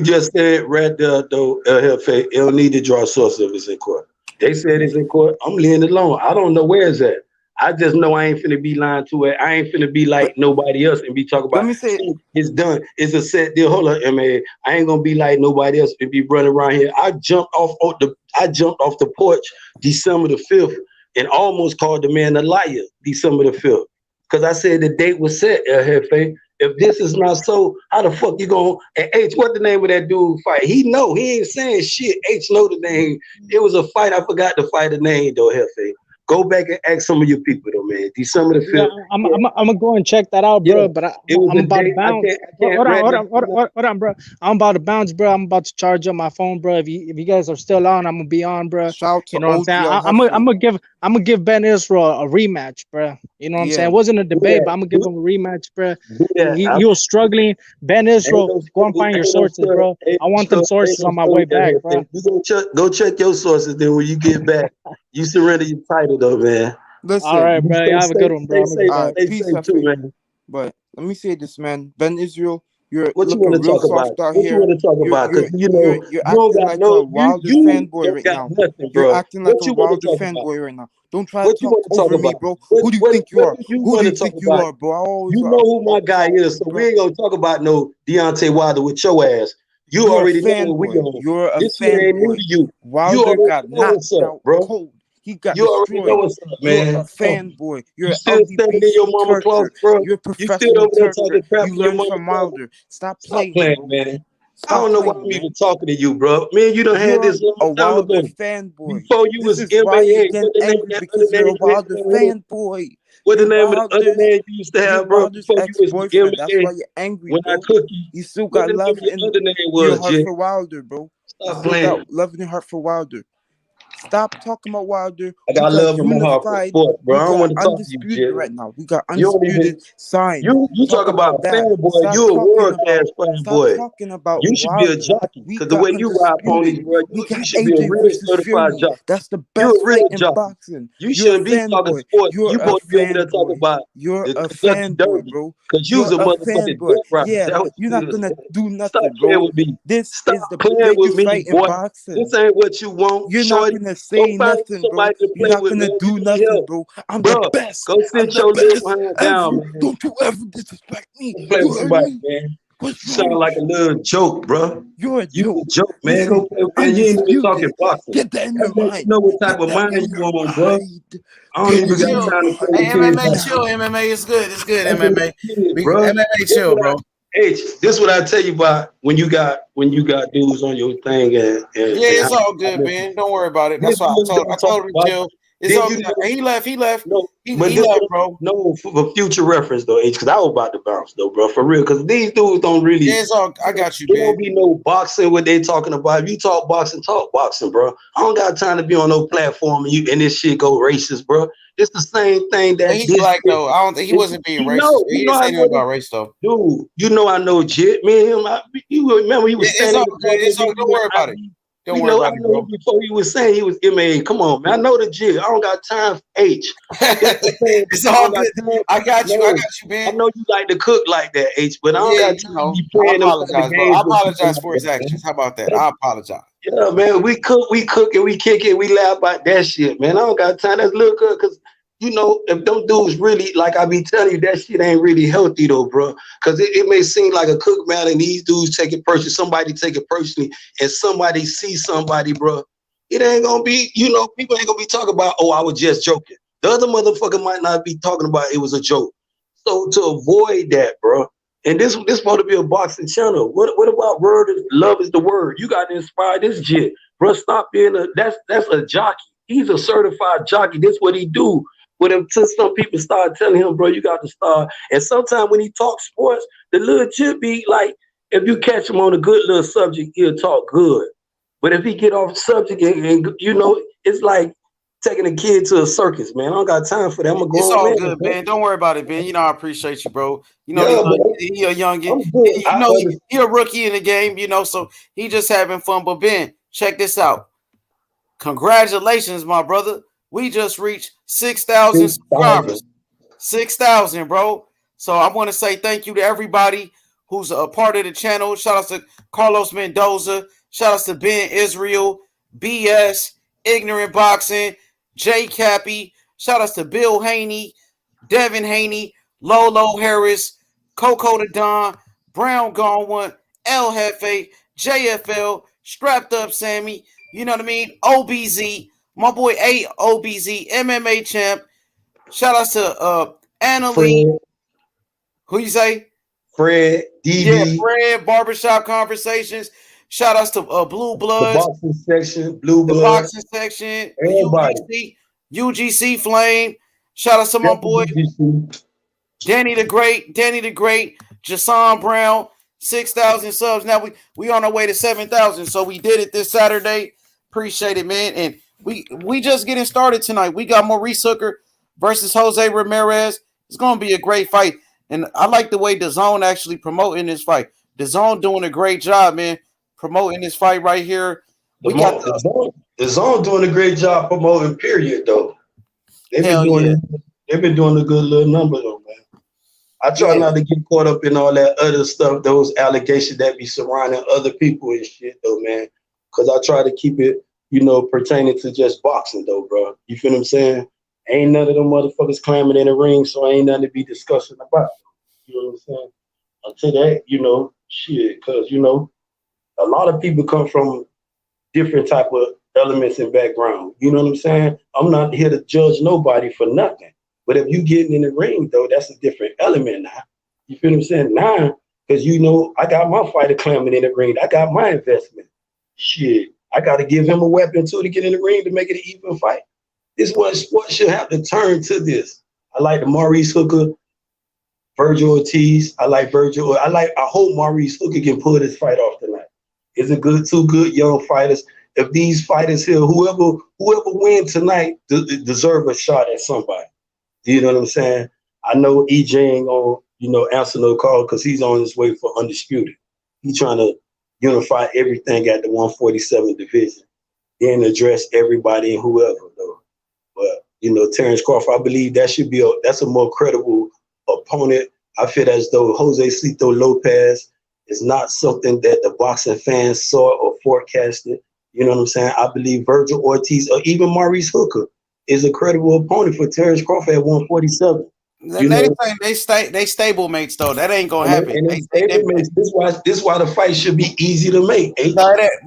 just said right there, though, it don't need to draw source if it's in court. They said it's in court. I'm leaving it alone. I don't know where it's at. I just know I ain't finna be lying to it. I ain't finna be like nobody else and be talking about. Let me say it's done. It's a set deal. Hold on, man. I ain't gonna be like nobody else and be running around here. I jumped off the porch December the 5th and almost called the man a liar December the 5th. because I said the date was set, Jefe. If this is not so, how the fuck you gonna? And H, what the name of that dude fight? He know he ain't saying shit. H know the name. It was a fight. I forgot the fighter name though, Jefe. Go back and ask some of your people though, man. December the 5th. Yeah, I'm gonna go and check that out, bro. But it was I'm a about to date. I bounce. can't Hold on, bro. I'm about to bounce, bro. I'm about to charge up my phone, bro. If you guys are still on, I'm gonna be on, bro. Shout out to You know what I'm saying? OG I'm gonna give Ben Israel a rematch, bro. You know what I'm saying? It wasn't a debate, but I'm gonna give him a rematch, bro. He was struggling. Ben Israel, go and find your sources, bro. I want them sources on my way back, bro. You go check your sources. Then when you get back, you surrender your title, though, man. Listen, all right, bro. You have a good one, bro. Peace, too, man. But let me say this, man. Ben Israel, you're what you looking want to real talk soft about? out What here. you want to talk about? Because you're acting like a Wilder fanboy right now. You're acting like a Wilder fanboy right now. Don't try to talk over me, bro. Who do you think you are? Who do you think you are, bro? You know who my guy is, so we ain't gonna talk about no Deontay Wilder with your ass. You You're already a know what we fanboy. on. You're a This shit ain't new fanboy. to you. Wilder got knocked out bro. cold. He got You already know destroyed. what's up, man. You're a fanboy. You're You still standing in your mama closet, bro. You're a You still professional over there turker. talking crap You in your learned mama from closet. Wilder. Stop Stop playing, playing, bro. man. Stop I don't know why playing, I'm man. even talking to you, bro. Me and you done had this You're long a time Wilder ago. fanboy. Before you This was is why you're MMA. getting angry because you're a Wilder fanboy. What the You're name of the other Wilder's, name you used to you're have, bro? Wilder's Before you was ex-boyfriend. That's MMA, why you're angry, when I bro. cook you. You still What got the name love of your in other name your was, heart Jay? for Wilder, bro. You Stop still playing. got love in your heart for Wilder. Stop talking about Wilder. I got love in my heart for sports, bro. I don't want to talk to you, Undisputed Jay. right now. We got You don't Undisputed even. signed. You talk about that. fanboy. Stop You a talking world about. class Stop fanboy. talking about You should be a Wilder. jockey We because the got way you ride ponies, Undisputed. bro, We got you should be a AJ real versus certified Fury. jockey. That's the You're best a real fight in jockey. boxing. You You're a shouldn't be talking fanboy. sports. You're You a supposed to be over there talking fanboy. about You're the a Kentucky fanboy, Derby bro. because You're you's a a motherfucking fanboy. dick rider. Yeah, That was you're not gonna do Stop nothing, playing bro. with me. This Stop is the playing with biggest me, fight in boy. boxing. This ain't what you want, You're not shorty. gonna Go say find nothing, bro. somebody to You're play not with, gonna man. do You need nothing, help. bro. I'm Bro, the best. go I'm sit the your little best hand ever. down, man. Don't you ever disrespect me. Play You with heard somebody, me? man. What's You sound wrong? like a little joke, bro. You're a You joke. a joke, man. Listen, Go play with man. You ain't even talking Undisputed. boxing. Get that in your That lets you mind. know what type Get of that mind in you your on, bro. mind. I don't Get even it in got your time to play Hey, with mind MMA kids. now. chill. MMA is good. It's good. That's MMA. kid, bro. MMA chill, bro. H, this what I tell you about when you got dudes on your thing and Yeah, it's all good, man. Don't worry about it. That's why I told him to chill. It's all good. He left. He left. No, He but this left, bro. no for future reference though, H, because I was about to bounce though, bro, for real. Because these dudes don't really. Yeah, it's all. I got you, It man. don't be no boxing what they talking about. If you talk boxing, bro. I don't got time to be on no platform and this shit go racist, bro. It's the same thing that He's black though. I don't think he wasn't being racist. He didn't say anything about race though. Dude, you know I know Jit. Me and him, you remember he was It's standing all in the good. It's all. Don't worry about it. Don't worry about it, bro. Before he was saying he was MA. Come on, man. I know the Jit. I don't got time for H. It's all good. I got you. I got you, man. I know you like to cook like that, H, but I don't got time to be I playing them apologize, bro. I apologize for his actions. How about that? I apologize. Yeah, man. We cook and we kick it. We laugh about that shit, man. I don't got time. That's little good because you know, if them dudes really, like I be telling you, that shit ain't really healthy though, bro. Because it may seem like a cook matter and these dudes take it personally, somebody take it personally, and somebody see somebody, bro. It ain't gonna be, you know, people ain't gonna be talking about, oh, I was just joking. The other motherfucker might not be talking about it was a joke. So to avoid that, bro, and this supposed to be a boxing channel. What about word is love is the word? You got to inspire this jit, bro. Stop being that's a jockey. He's a certified jockey. This what he do. But until some people start telling him, bro, you got to start. And sometimes when he talks sports, the little jit be like, if you catch him on a good little subject, he'll talk good. But if he get off subject and you know, it's like taking a kid to a circus, man. I don't got time for that. I'm a grown It's all man. good, man. Don't worry about it, man. You know I appreciate you, bro. You know he a youngin. You know he a rookie in the game. You know, so he just having fun. But Ben, check this out. Congratulations, my brother. We just reached 6,000 subscribers. 6,000, bro. So I want to say thank you to everybody who's a part of the channel. Shout out to Carlos Mendoza. Shout out to Ben Israel, BS, Ignorant Boxing, Jay Cappy. Shout out to Bill Haney, Devin Haney, Lolo Harris, Coco the Don, Brown Gone El Jefe, JFL, Strapped Up Sammy. You know what I mean? OBZ, my boy A OBZ, MMA champ. Shout out to Annalie, Fred, who you say? Fred, Yeah, DB, Fred, Barbershop Conversations. Shout outs to Blue the Bloods, boxing section, Blue the Bloods, boxing section, everybody. UGC Flame. Shout out to my boy WBC. Danny the Great, Jason Brown, 6,000 subs. Now we on our way to 7,000. So we did it this Saturday. Appreciate it, man. And we just getting started tonight. We got Maurice Hooker versus Jose Ramirez. It's gonna be a great fight. And I like the way DAZN actually promoting this fight. DAZN doing a great job, man, promoting this fight right here. The zone doing a great job promoting. Period, though. They've been doing a good little number, though, man. I try not to get caught up in all that other stuff, those allegations that be surrounding other people and shit, though, man. Because I try to keep it, pertaining to just boxing, though, bro. You feel what I'm saying? Ain't none of them motherfuckers climbing in the ring, so ain't nothing to be discussing about. You know what I'm saying? Until that, shit, because, a lot of people come from different type of elements and background. You know what I'm saying? I'm not here to judge nobody for nothing. But if you getting in the ring, though, that's a different element now. You feel what I'm saying? Now, because I got my fighter climbing in the ring. I got my investment. Shit. I got to give him a weapon, too, to get in the ring to make it an even fight. This is what sports should have to turn to this. I like the Maurice Hooker, Virgil Ortiz. I hope Maurice Hooker can pull this fight off tonight. It's two good young fighters. If these fighters here, whoever win tonight, deserve a shot at somebody. You know what I'm saying? I know EJ ain't gonna, answer no call because he's on his way for Undisputed. He's trying to unify everything at the 147 division, then address everybody and whoever, though. But Terrence Crawford, I believe that's a more credible opponent. I feel as though Jose Cito Lopez is not something that the boxing fans saw or forecasted. You know what I'm saying? I believe Virgil Ortiz or even Maurice Hooker is a credible opponent for Terrence Crawford at 147. They stable mates though. That ain't gonna happen. This is why the fight should be easy to make.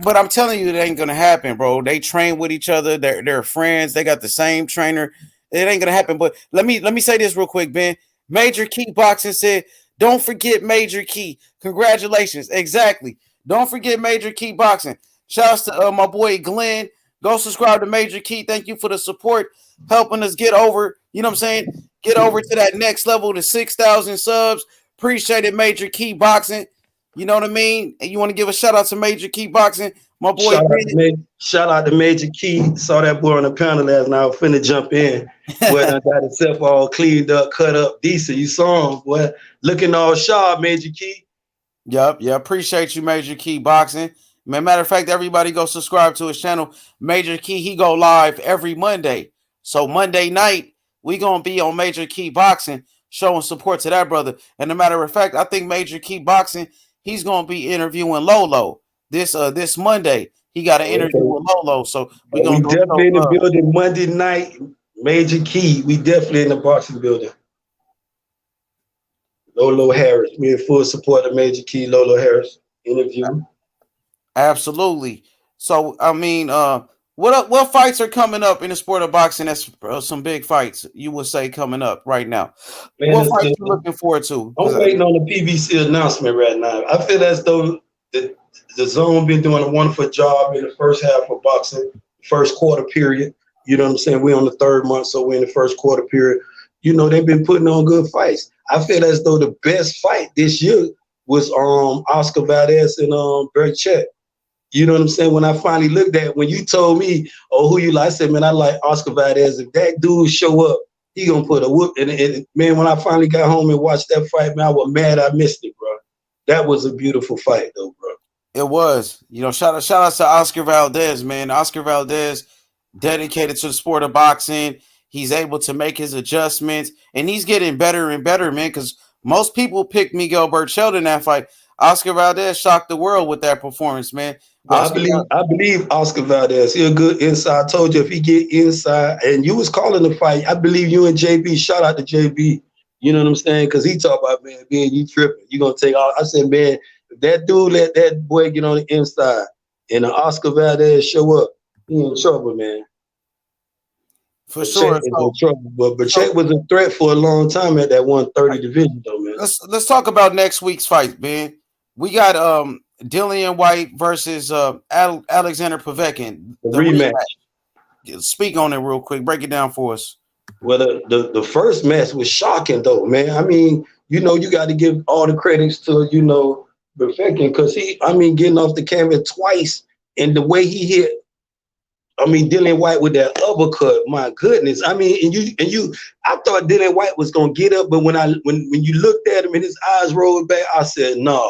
But I'm telling you, it ain't gonna happen, bro. They train with each other. They're friends. They got the same trainer. It ain't gonna happen. But let me say this real quick, Ben. Major Key Boxing said, "Don't forget Major Key. Congratulations." Exactly. Don't forget Major Key Boxing. Shouts to my boy Glenn. Go subscribe to Major Key. Thank you for the support, helping us get over. You know what I'm saying? Get over to that next level to 6,000 subs. Appreciate it, Major Key Boxing. You know what I mean? And you want to give a shout out to Major Key Boxing, my boy. Shout out to Major Key. Saw that boy on the panel last night. I was finna jump in. Boy, I got himself all cleaned up, cut up, decent. You saw him, boy, looking all sharp, Major Key. Yep. Appreciate you, Major Key Boxing. Matter of fact, everybody go subscribe to his channel. Major Key, he go live every Monday. So Monday night, we gonna be on Major Key Boxing, showing support to that brother. And a matter of fact, I think Major Key Boxing, he's gonna be interviewing Lolo this Monday. He got an interview with Lolo. So we definitely in the building Monday night. Major Key, we definitely in the boxing building. Lolo Harris, we in full support of Major Key. Lolo Harris interview. Absolutely. So I mean, what fights are coming up in the sport of boxing? That's some big fights you would say coming up right now. Man, what fights you looking forward to? I'm waiting on the PBC announcement right now. I feel as though the zone been doing a wonderful job in the first half of boxing, first quarter period. You know what I'm saying? We're on the third month, so we're in the first quarter period. They've been putting on good fights. I feel as though the best fight this year was Oscar Valdez and Berchett. You know what I'm saying? When I finally looked at, when you told me, who you like, I said, man, I like Oscar Valdez. If that dude show up, he gonna put a whoop. And man, when I finally got home and watched that fight, man, I was mad I missed it, bro. That was a beautiful fight, though, bro. It was. Shout out to Oscar Valdez, man. Oscar Valdez, dedicated to the sport of boxing. He's able to make his adjustments, and he's getting better and better, man, because most people picked Miguel Berchelt in that fight. Oscar Valdez shocked the world with that performance, man. I believe Oscar Valdez. He a good inside. I told you if he get inside, and you was calling the fight, I believe you and JB. Shout out to JB. You know what I'm saying? Because he talked about, man, being you tripping. You gonna take all. I said, man, if that dude let that boy get on the inside, and Oscar Valdez show up, he in trouble, man. For sure. Is in trouble. But Bachet was a threat for a long time at that 130 division, though, man. Let's talk about next week's fight, Ben. We got Dillian White versus Alexander Povetkin. The The rematch. Speak on it real quick. Break it down for us. Well, the first match was shocking, though, man. I mean, you got to give all the credits to, Povetkin, because getting off the canvas twice and the way he hit, Dillian White with that uppercut, my goodness. I thought Dillian White was gonna get up, but when you looked at him and his eyes rolled back, I said, nah,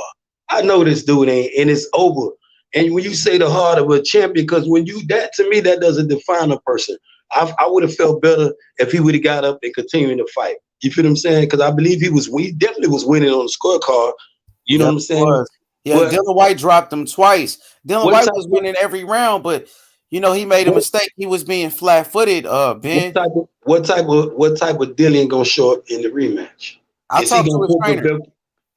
I know this dude ain't, and it's over. And when you say the heart of a champion, because to me, that doesn't define a person. I would have felt better if he would have got up and continued to fight. You feel what I'm saying? Because I believe he definitely was winning on the scorecard. You know what I'm saying? Yeah, but Dillian White dropped him twice. Dillian White was winning every round, but he made a mistake. He was being flat-footed. Ben, what type of Dillian gonna show up in the rematch? I talked to his trainer.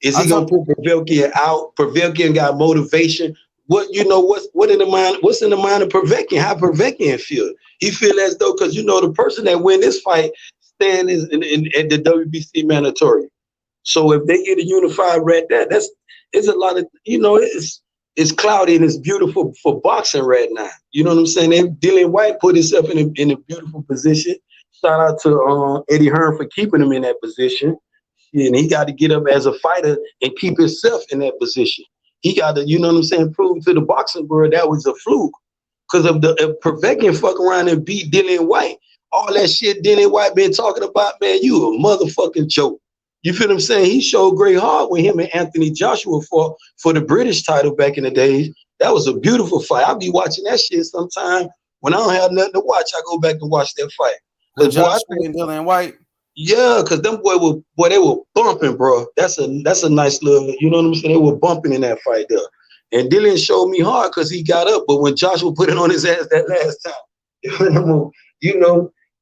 Is he gonna put Povetkin out? Povetkin got motivation. What's in the mind of Povetkin? How Povetkin feel? He feel as though, because the person that win this fight stand at the WBC mandatory. So if they get a unified red, it's a lot of it's cloudy and it's beautiful for boxing right now. You know what I'm saying? Dillian White put himself in a beautiful position. Shout out to Eddie Hearn for keeping him in that position. And he got to get up as a fighter and keep himself in that position. He got to, prove to the boxing world that was a fluke. Because if Povetkin fuck around and beat Dillian White, all that shit Dillian White been talking about, man, you a motherfucking joke. You feel what I'm saying? He showed great heart when him and Anthony Joshua fought for the British title back in the days. That was a beautiful fight. I'll be watching that shit sometime. When I don't have nothing to watch, I go back and watch that fight. Joshua and Dillian White. Yeah, because them they were bumping, bro. That's a nice little, you know what I'm saying? They were bumping in that fight there. And Dillian showed me hard because he got up, but when Joshua put it on his ass that last time,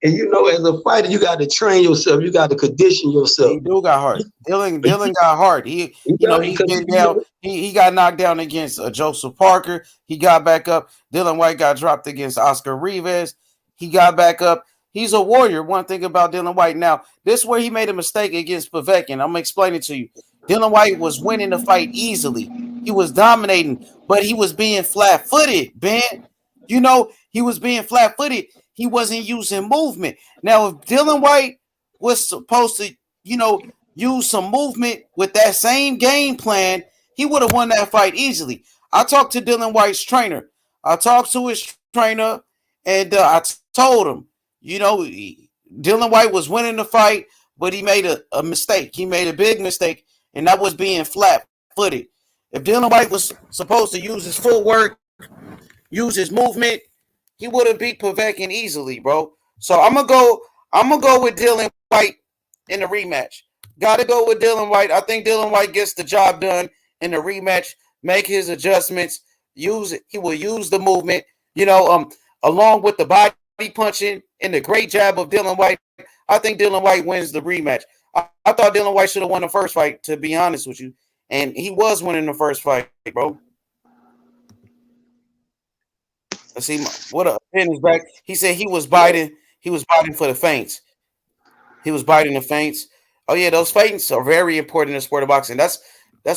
as a fighter, you got to train yourself. You got to condition yourself. He do got hard. Dylan got hard. He's been down. He got knocked down against Joseph Parker. He got back up. Dillian White got dropped against Oscar Rivas. He got back up. He's a warrior. One thing about Dillian White. Now, this is where he made a mistake against Povetkin. I'm going to explain it to you. Dillian White was winning the fight easily. He was dominating, but he was being flat-footed, Ben. He was being flat-footed. He wasn't using movement. Now, if Dillian White was supposed to, use some movement with that same game plan, he would have won that fight easily. I talked to Dillian White's trainer. I talked to his trainer, and I told him, Dillian White was winning the fight, but he made a mistake. He made a big mistake, and that was being flat-footed. If Dillian White was supposed to use his footwork, use his movement, he would have beat Povetkin easily, bro. So I'm gonna go with Dillian White in the rematch. Gotta go with Dillian White. I think Dillian White gets the job done in the rematch, make his adjustments, he will use the movement, along with the body punching and the great jab of Dillian White. I think Dillian White wins the rematch. I thought Dillian White should have won the first fight, to be honest with you. And he was winning the first fight, bro. Let's see what a pin is back. He said he was biting. He was biting for the feints. He was biting the feints. Oh yeah, those feints are very important in the sport of boxing. That's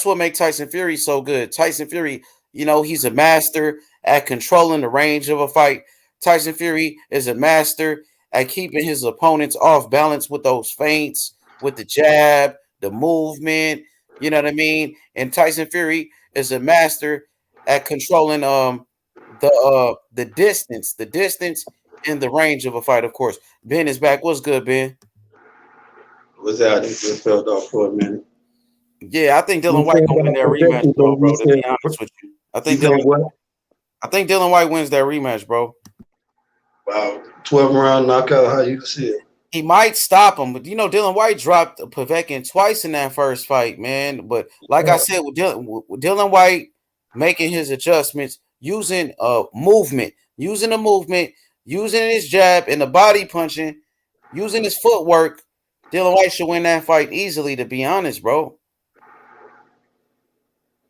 what makes Tyson Fury so good. Tyson Fury, he's a master at controlling the range of a fight. Tyson Fury is a master at keeping his opponents off balance with those feints, with the jab, the movement. You know what I mean? And Tyson Fury is a master at controlling the distance and the range of a fight, of course. Ben is back. What's good, Ben? Was out. He just fell off for a minute. Yeah, I think Dillian White gonna win that rematch, bro. To be honest with you, I think Dillian White wins that rematch, bro. Wow, 12-round knockout. How you see it? He might stop him, but Dillian White dropped Povetkin twice in that first fight, man. But like I said, with Dillian White making his adjustments, using movement, using his jab and the body punching, using his footwork, Dillian White should win that fight easily, to be honest, bro.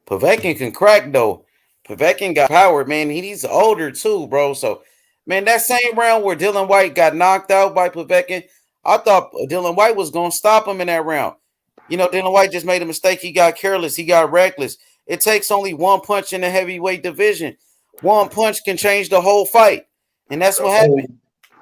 Povetkin can crack, though. Povetkin got power, man. He's older, too, bro. So Man, that same round where Dylan White got knocked out by Povetkin, I thought Dylan White was going to stop him in that round. You know, Dylan White just made a mistake. He got careless. He got reckless. It takes only one punch in the heavyweight division. One punch can change the whole fight. And that's The what whole, happened.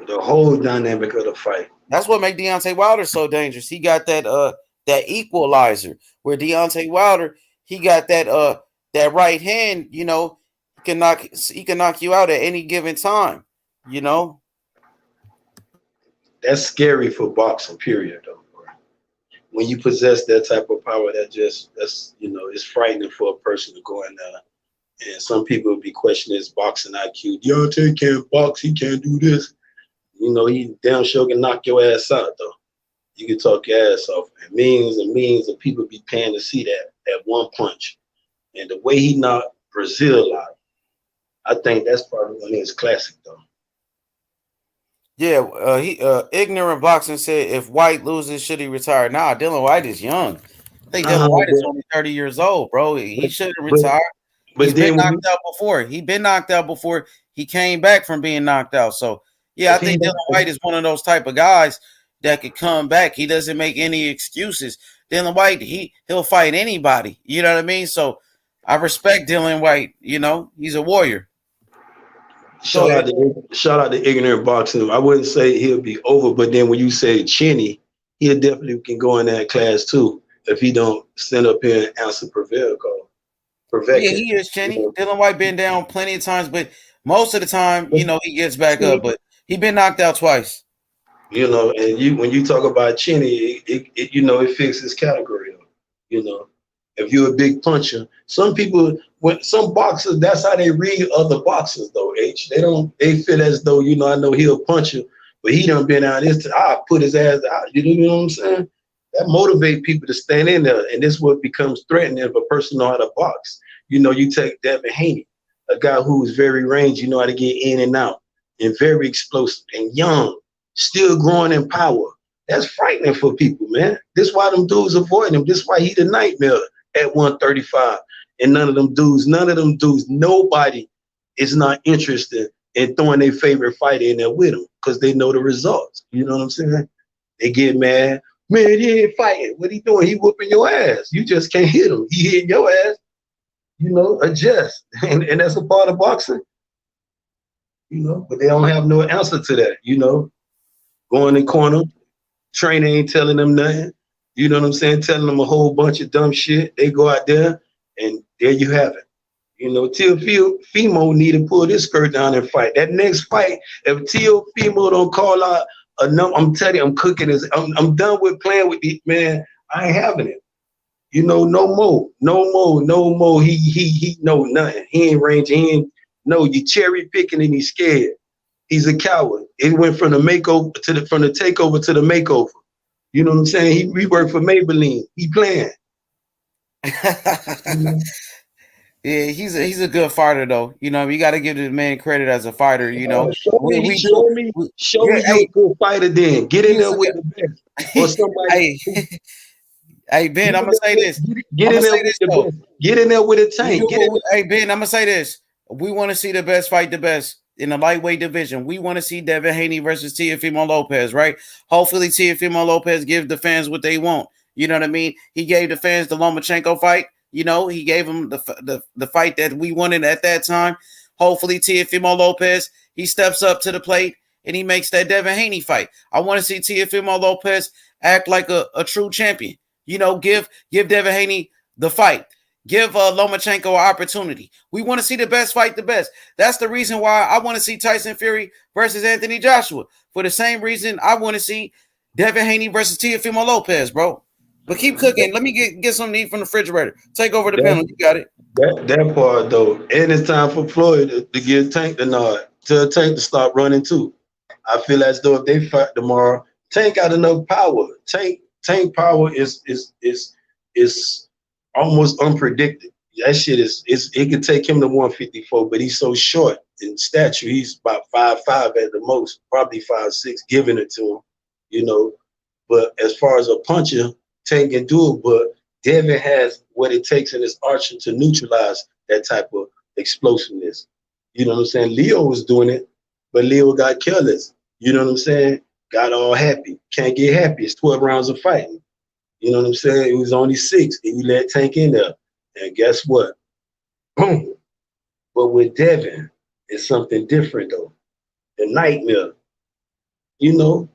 the whole dynamic of the fight. That's what made Deontay Wilder so dangerous. He got that equalizer where Deontay Wilder, he got that right hand, you know, he can knock you out at any given time, you know. That's scary for boxing, period, though. When you possess that type of power, that's it's frightening for a person to go in there. And some people will be questioning his boxing IQ. Deontay can't box, he can't do this. You know, he damn sure can knock your ass out, though. You can talk your ass off. And millions of people be paying to see that one punch. And the way he knocked Brazil out, I think that's probably one of his classic, though. Yeah, ignorant boxing said if White loses, should he retire? Nah, Dylan White is young. I think Dylan White is only 30 years old, bro. He shouldn't retire. He's been knocked out before. He been knocked out before. He came back from being knocked out. So yeah, I think Dylan White is one of those type of guys that could come back. He doesn't make any excuses. Dylan White, he'll fight anybody. You know what I mean? So I respect Dylan White. You know, he's a warrior. Shout out to ignorant boxing. I wouldn't say he'll be over, but then when you say Chinny, he definitely can go in that class too if he don't stand up here and answer Prevail call. Yeah, he is Chinny. You know? Dylan White been down plenty of times, but most of the time, you know, he gets back up. But he been knocked out twice. You know, and when you talk about Chinny, it fixes category. You know, if you're a big puncher, some boxers, that's how they read other boxers though. They feel as though, you know, I know he'll punch you, but he done been out this. I'll put his ass out. You know what I'm saying? That motivate people to stand in there, and this is what becomes threatening if a person know how to box. You know, you take Devin Haney, a guy who's very rangy, you know how to get in and out, and very explosive and young, still growing in power. That's frightening for people, man. This is why them dudes avoid him. This is why he the nightmare at 135. And none of them dudes, nobody is not interested in throwing their favorite fighter in there with him because they know the results. You know what I'm saying? They get mad. Man, he ain't fighting. What he doing? He whooping your ass. You just can't hit him. He hitting your ass. You know, adjust. And that's a part of boxing. You know, but they don't have no answer to that, you know. Going in the corner, trainer ain't telling them nothing. You know what I'm saying? Telling them a whole bunch of dumb shit. They go out there, and there you have it. You know, Teofimo need to pull this skirt down and fight. That next fight, if Teofimo don't call out a number, I'm telling you, I'm cooking this. I'm done with playing with these, man. I ain't having it. You know, no more. He know nothing. He ain't ranging. You cherry picking and he's scared. He's a coward. It went from the makeover from the takeover to the makeover. You know what I'm saying? He worked for Maybelline. He playing. Yeah, he's a good fighter though. You know, you got to give the man credit as a fighter. You know, show me you're a good fighter. Then get in there with the best or somebody. Hey Ben, I'm gonna say this. Get in there with the best. Get in there with a tank. Hey Ben, I'm gonna say this. We want to see the best fight the best in the lightweight division. We want to see Devin Haney versus Teofimo Lopez, right? Hopefully Teofimo Lopez gives the fans what they want. You know what I mean? He gave the fans the Lomachenko fight. You know, he gave them the fight that we wanted at that time. Hopefully Teofimo Lopez, he steps up to the plate and he makes that Devin Haney fight. I want to see Teofimo Lopez act like a true champion. You know, give Devin Haney the fight. Give Lomachenko an opportunity. We want to see the best fight the best. That's the reason why I want to see Tyson Fury versus Anthony Joshua. For the same reason I want to see Devin Haney versus Teofimo Lopez, bro. But keep cooking. Let me get something to eat from the refrigerator. Take over the panel. You got it. That part, though. And it's time for Floyd to give Tank the nod. Tell Tank to stop running, too. I feel as though if they fight tomorrow, Tank got enough power. Tank power is almost unpredicted. That shit it could take him to 154, but he's so short in stature. He's about 5'5" at the most, probably 5'6", giving it to him, you know. But as far as a puncher, Tank can do it, but Devin has what it takes in his archer to neutralize that type of explosiveness. You know what I'm saying? Leo was doing it, But Leo got careless. You know what I'm saying? Got all happy. Can't get happy. It's 12 rounds of fighting. You know what I'm saying? It was only 6, and you let Tank in there. And guess what? Boom. But with Devin, it's something different though. The nightmare. You know,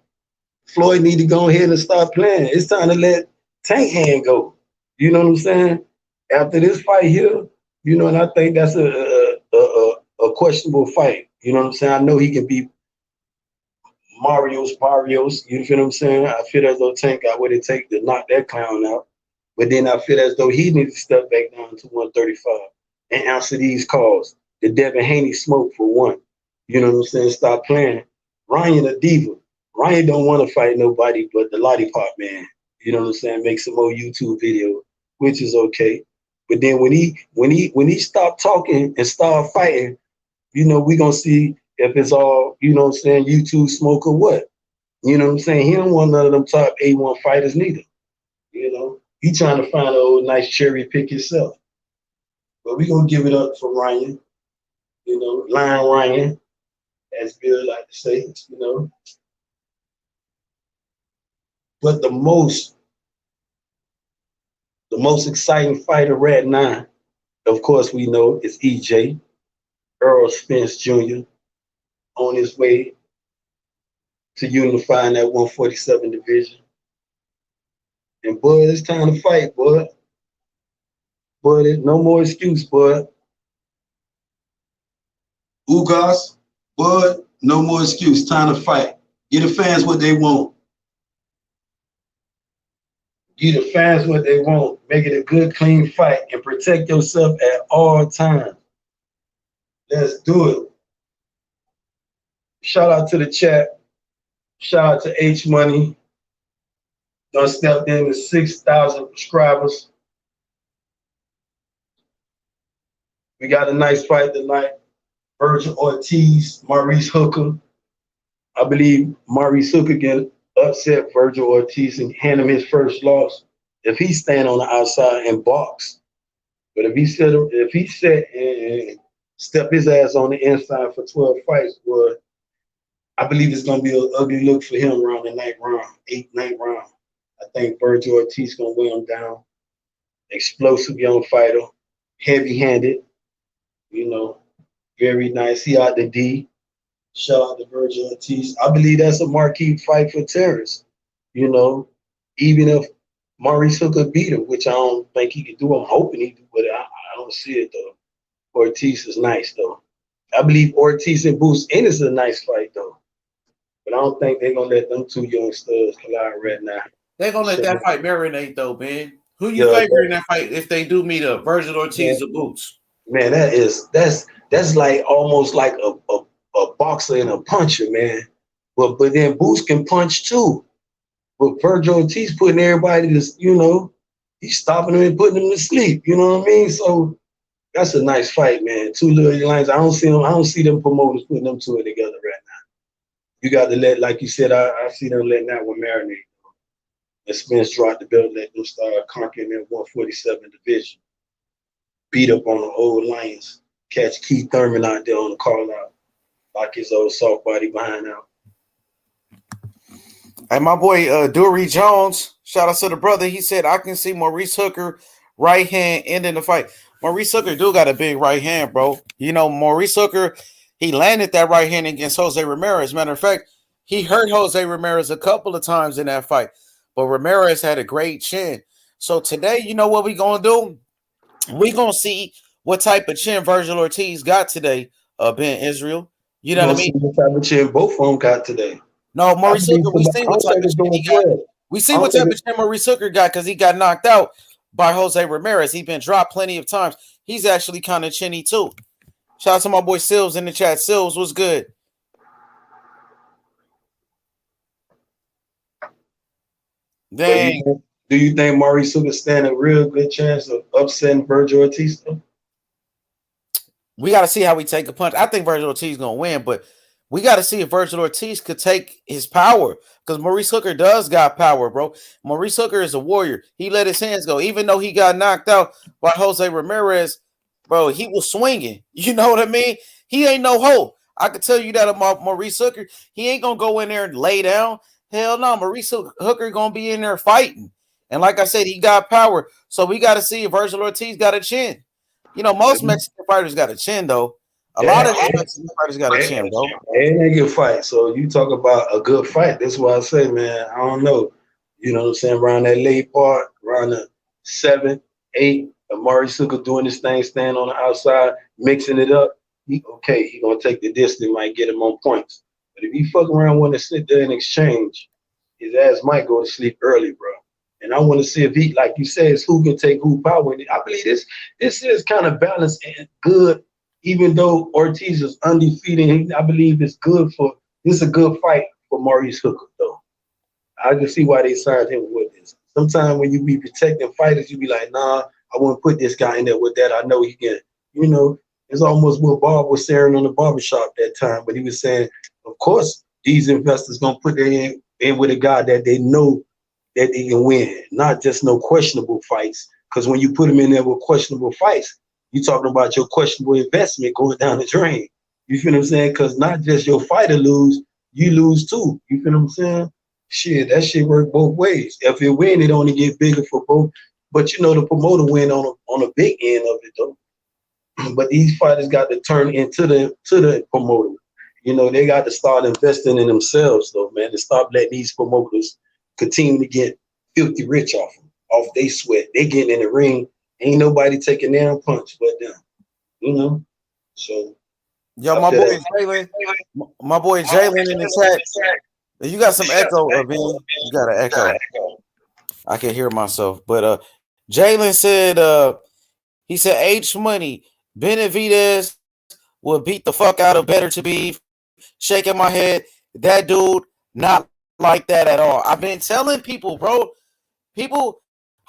Floyd need to go ahead and start playing. It's time to let Tank hand go. You know what I'm saying? After this fight here, you know, and I think that's a questionable fight. You know what I'm saying? I know he can be Barrios. You feel what I'm saying? I feel as though Tank got what it takes to knock that clown out. But then I feel as though he needs to step back down to 135 and answer these calls. The Devin Haney smoke for one. You know what I'm saying? Stop playing. Ryan a diva. Ryan don't want to fight nobody but the lollipop man. You know what I'm saying? Make some more YouTube video, which is okay. But then when he stop talking and start fighting, you know, we gonna see if it's all, you know what I'm saying, YouTube smoke or what. You know what I'm saying? He don't want none of them top A1 fighters neither. You know, he trying to find a old nice cherry pick himself. But we gonna give it up for Ryan. You know, Lion Ryan, as Bill like to say, you know. But the most exciting fighter right now, of course, we know is EJ, Earl Spence Jr., on his way to unifying that 147 division. And boy, it's time to fight, boy. Boy, no more excuse, boy. Ugas, boy, no more excuse. Time to fight. Give the fans what they want. Give the fans what they want. Make it a good, clean fight and protect yourself at all times. Let's do it. Shout out to the chat. Shout out to H Money. Done stepped in with 6,000 subscribers. We got a nice fight tonight. Virgil Ortiz, Maurice Hooker. I believe Maurice Hooker can upset Virgil Ortiz and hand him his first loss if he stand on the outside and box. But if he sit and step his ass on the inside for 12 fights, boy, I believe it's gonna be an ugly look for him around the ninth round. I think Virgil Ortiz gonna weigh him down. Explosive young fighter, heavy-handed, you know, very nice. He out the D. Shout out to Virgil Ortiz. I believe that's a marquee fight for Terrence. You know, even if Maurice Hooker beat him, which I don't think he could do. I'm hoping he do, but I don't see it though. Ortiz is nice though. I believe Ortiz and Boots is a nice fight though. But I don't think they're gonna let them two young studs collide right now. They're gonna let that fight marinate though, man. Who you favor in that fight if they do meet up? Virgil Ortiz or Boots? Man, that's like almost like a boxer and a puncher, man. But then Boots can punch too. But Virgil Ortiz putting everybody to, you know, he's stopping them and putting them to sleep. You know what I mean? So that's a nice fight, man. Two little lines. I don't see them promoters putting them two together right now. You got to let, like you said, I see them letting that one marinate. And Spence dropped the belt, let them start conquering that 147 division. Beat up on the old Lions. Catch Keith Thurman out there on the call out. Lock his old soft body behind out. And my boy Dury Jones, shout out to the brother. He said, I can see Maurice Hooker right hand ending the fight. Maurice Hooker do got a big right hand, bro. You know, Maurice Hooker, he landed that right hand against Jose Ramirez. Matter of fact, he hurt Jose Ramirez a couple of times in that fight. But Ramirez had a great chin. So today, you know what we going to do? We going to see what type of chin Virgil Ortiz got today, Ben Israel. You know what I mean? What type of chin both of them got today. No, Maurice Hooker, we seen what type of chin he got. We see what type of chin Maurice Hooker got because he got knocked out by Jose Ramirez. He's been dropped plenty of times. He's actually kind of chinny too. Shout out to my boy Sills in the chat. Sills, what's good? Dang. Do you think Maurice Hooker stand a real good chance of upsetting Virgil Ortiz? We got to see how we take a punch. I think Virgil Ortiz is going to win, but we got to see if Virgil Ortiz could take his power because Maurice Hooker does got power, bro. Maurice Hooker is a warrior. He let his hands go. Even though he got knocked out by Jose Ramirez, bro, he was swinging. You know what I mean? He ain't no hoe. I can tell you that about Maurice Hooker. He ain't gonna go in there and lay down. Hell no, Maurice Hooker gonna be in there fighting. And like I said, he got power. So we got to see if Virgil Ortiz got a chin. You know, most Mexican fighters got a chin, though. A lot of Mexican fighters got a chin, bro. And they good fight. So you talk about a good fight. That's why I say, man, I don't know. You know what I'm saying? Around that late part, around the 7, 8, Amari Suka doing this thing, standing on the outside, mixing it up. He gonna take the distance, might get him on points. But if he fuck around want to sit there and exchange, his ass might go to sleep early, bro. And I want to see if he, like you said, is who can take who power. And I believe this is kind of balanced and good, even though Ortiz is undefeated. I believe it's good for this is a good fight for Maurice Hooker, though. I can see why they signed him with this. Sometimes when you be protecting fighters, you be like, nah, I want to put this guy in there with that. I know he can, you know. It's almost what Bob was saying on the barbershop that time, but he was saying, of course, these investors gonna put their in with a guy that they know that they can win, not just no questionable fights. Because when you put them in there with questionable fights, you're talking about your questionable investment going down the drain. You feel what I'm saying? Because not just your fighter lose, you lose too. You feel what I'm saying? Shit, that shit work both ways. If you win, it only get bigger for both. But you know the promoter win on a big end of it though. But these fighters got to turn into the promoter. You know, they got to start investing in themselves, though, man, to stop letting these promoters continue to get filthy rich off they sweat. They getting in the ring. Ain't nobody taking their punch but them. You know? So yo, my boy Jalen in the chat. You got some echo, Ben. You got an echo. I can hear myself. But Jalen said he said H Money, Benavidez will beat the fuck out of Better to Be. Shaking my head. That dude, not like that at all. I've been telling people, bro. People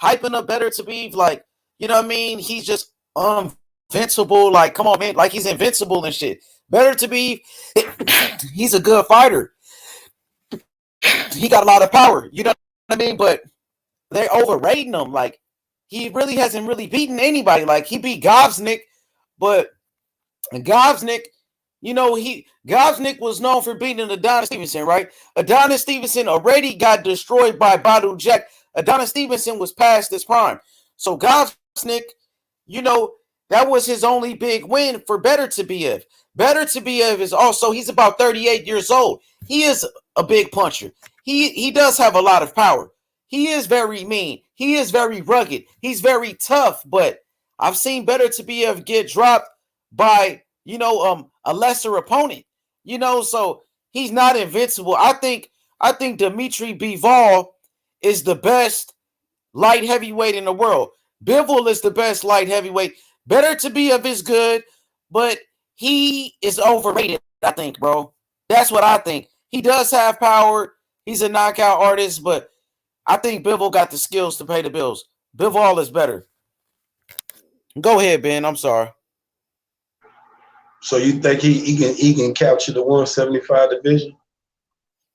hyping up Better to Be like, you know what I mean? He's just invincible. Like, come on, man. Like, he's invincible and shit. Better to Be, he's a good fighter. He got a lot of power. You know what I mean? But they're overrating him. Like, he really hasn't really beaten anybody. Like, he beat Gobsnick, but Gobsnick, you know, Gobsnick was known for beating Adonis Stevenson, right? Adonis Stevenson already got destroyed by Badu Jack. Adonis Stevenson was past his prime. So Gobsnick, you know, that was his only big win for Better to Be. Better to Be is also, he's about 38 years old. He is a big puncher. He does have a lot of power. He is very mean. He is very rugged. He's very tough, but I've seen Better to Be get dropped by, you know, a lesser opponent. You know, so he's not invincible. I think Dimitri Bivol is the best light heavyweight in the world. Bivol is the best light heavyweight. Better to Be is good, but he is overrated, I think, bro. That's what I think. He does have power. He's a knockout artist, but I think Bivol got the skills to pay the bills. Bivol is better. Go ahead, Ben. I'm sorry. So you think he can capture the 175 division?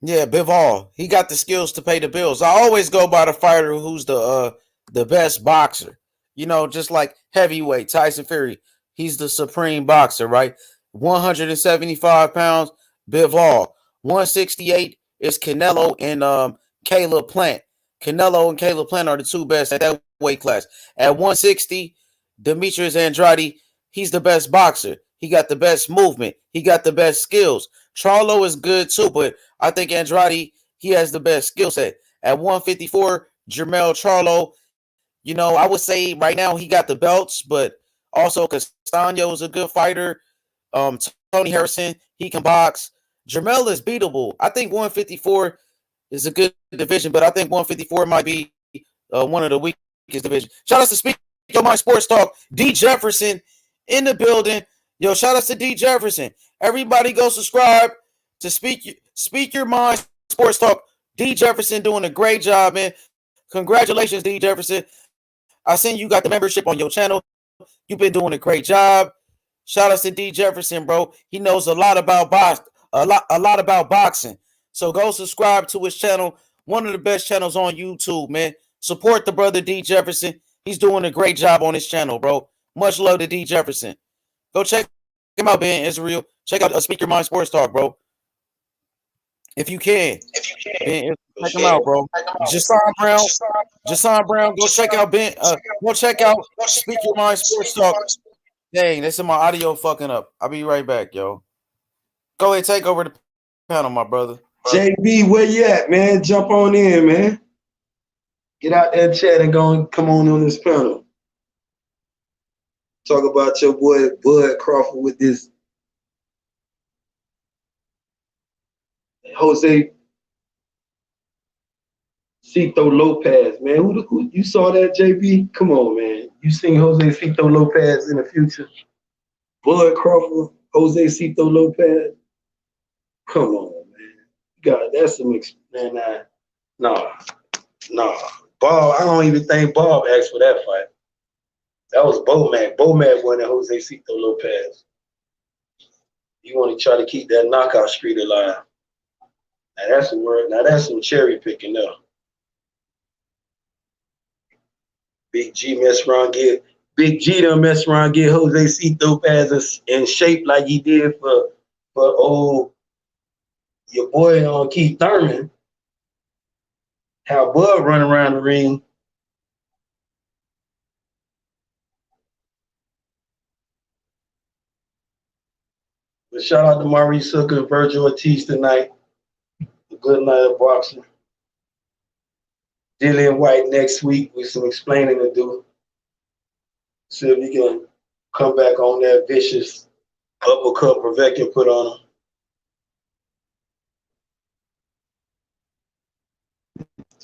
Yeah, Bivol. He got the skills to pay the bills. I always go by the fighter who's the best boxer. You know, just like heavyweight, Tyson Fury. He's the supreme boxer, right? 175 pounds, Bivol. 168 is Canelo and Caleb Plant. Canelo and Caleb Plant are the two best at that weight class. At 160, Demetrius Andrade, he's the best boxer. He got the best movement. He got the best skills. Charlo is good too, but I think Andrade, he has the best skill set. At 154, Jermell Charlo, you know, I would say right now he got the belts, but also Castaño is a good fighter. Tony Harrison, he can box. Jermell is beatable. I think 154 is a good division, but I think 154 might be one of the weakest divisions. Shout out to Speak Your Mind Sports Talk. D. Jefferson in the building. Yo, shout out to D. Jefferson. Everybody go subscribe to Speak Your Mind Sports Talk. D. Jefferson doing a great job, man. Congratulations, D. Jefferson. I seen you got the membership on your channel. You've been doing a great job. Shout out to D. Jefferson, bro. He knows a lot about boxing. So go subscribe to his channel. One of the best channels on YouTube, man. Support the brother D. Jefferson. He's doing a great job on his channel, bro. Much love to D. Jefferson. Go check him out, Ben Israel. Check out Speak Your Mind Sports Talk, bro. If you can. Ben, check him out, bro. Jason Brown, go check out Ben. Go check out Speak Your Mind Sports Talk. Dang, this is my audio fucking up. I'll be right back, yo. Go ahead, take over the panel, my brother. JB, where you at, man? Jump on in, man. Get out that chat and go and come on this panel. Talk about your boy Bud Crawford with this Jose Cito Lopez, man. Who you saw that, JB? Come on, man. You seen Jose Cito Lopez in the future? Bud Crawford, Jose Cito Lopez. Come on, man. God, that's some man. Nah. Bob, I don't even think Bob asked for that fight. That was Bomac. Bomac won Jose Cito Lopez. You want to try to keep that knockout streak alive. Now that's a word. Now that's some cherry picking up. Big G done mess around, get Jose Cito Lopez in shape like he did for old your boy on Keith Thurman. How Bud run around the ring. But shout out to Maurice Hooker and Virgil Ortiz tonight. A good night of boxing. Dillian White next week with some explaining to do. See if he can come back on that vicious uppercut Povetkin put on him.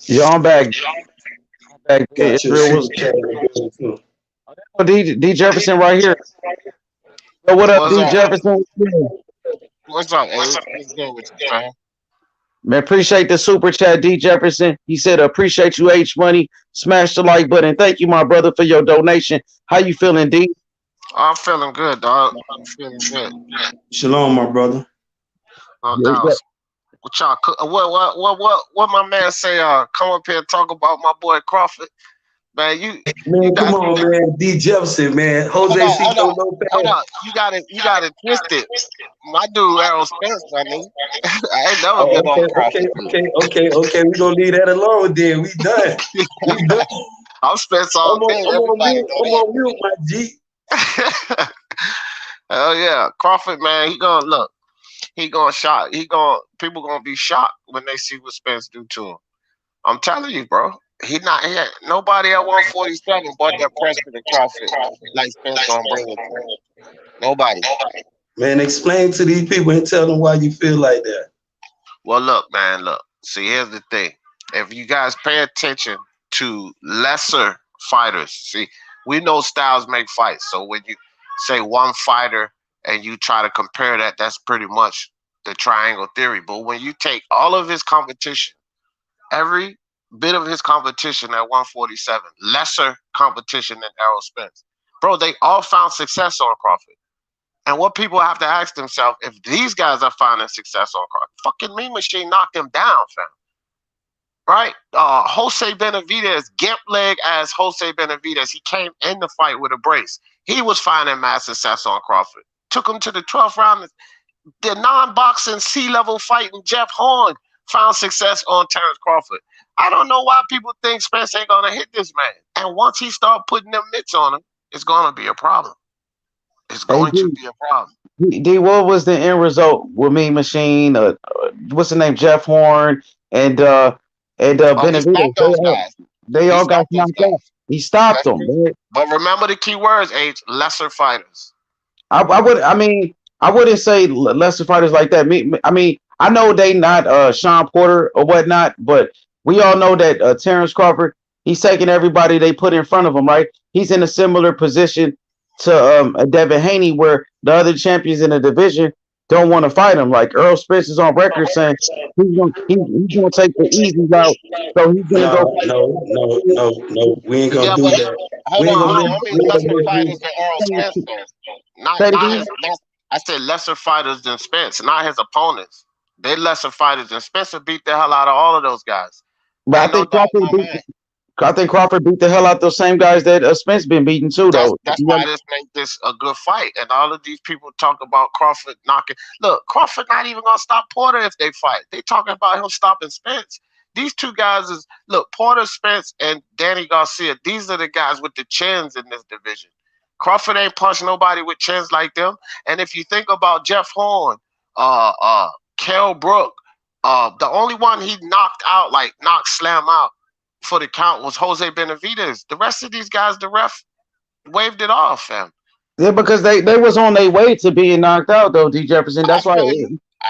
Yeah, I'm back. Got Israel was D Jefferson right here. So what up, D Jefferson? What's up, What's good with you, man? Man, appreciate the super chat, D Jefferson. He said, appreciate you, H Money. Smash the like button. Thank you, my brother, for your donation. How you feeling, D? I'm feeling good, dog. I'm feeling good. Shalom, my brother. No doubt. What y'all? What my man say? Come up here and talk about my boy Crawford. Man, come on, man. D Jefferson, man. Jose Cito Lopez. Hold on. You got it twisted. My dude, Errol Spence, my nigga. I ain't never been on Crawford. Okay. We gonna leave that alone then. We done. I'm Spence all day. I'm on mute, my G. Hell yeah. Crawford, man, people gonna be shocked when they see what Spence do to him. I'm telling you, bro. Nobody at 147 bought that press for the Crawford like Spence gonna bring it to him. Nobody. Man, explain to these people and tell them why you feel like that. Well, look. See, here's the thing. If you guys pay attention to lesser fighters, see, we know styles make fights. So when you say one fighter and you try to compare that, that's pretty much the triangle theory. But when you take all of his competition, every bit of his competition at 147, lesser competition than Errol Spence, bro, they all found success on Crawford. And what people have to ask themselves, if these guys are finding success on Crawford, fucking Mean Machine knocked him down, fam. Right? Jose Benavidez, gimp leg as Jose Benavidez, he came in the fight with a brace. He was finding mad success on Crawford. Took him to the 12th round. The non-boxing C-level fighting Jeff Horn found success on Terrence Crawford. I don't know why people think Spence ain't gonna hit this man. And once he start putting them mitts on him, it's gonna be a problem. It's going to be a problem. D, what was the end result with Mean Machine? What's the name? Jeff Horn and Benavidez. They all got knocked out. He stopped them. But remember the key words, H, lesser fighters. I wouldn't say lesser fighters like that. I know they not Sean Porter or whatnot, but we all know that Terrence Crawford, he's taking everybody they put in front of him, right? He's in a similar position to Devin Haney, where the other champions in the division don't want to fight him. Like Earl Spence is on record saying he's gonna take the easy route. So he's gonna go. No. We ain't gonna do that. Hold on. I mean, lesser fighters than Earl Spence, though. I said lesser fighters than Spence, not his opponents. They lesser fighters than Spence beat the hell out of all of those guys. But I think I think Crawford beat the hell out those same guys that Spence been beating too, though. That's why this make this a good fight. And all of these people talk about Crawford knocking. Look, Crawford not even gonna stop Porter if they fight. They talking about him stopping Spence. These two guys is look, Porter, Spence, and Danny Garcia. These are the guys with the chins in this division. Crawford ain't punched nobody with chins like them. And if you think about Jeff Horn, Kell Brook, the only one he knocked out, like knocked slam out for the count was Jose Benavidez. The rest of these guys, the ref waved it off, fam. Yeah, because they was on their way to being knocked out, though, D. Jefferson. That's why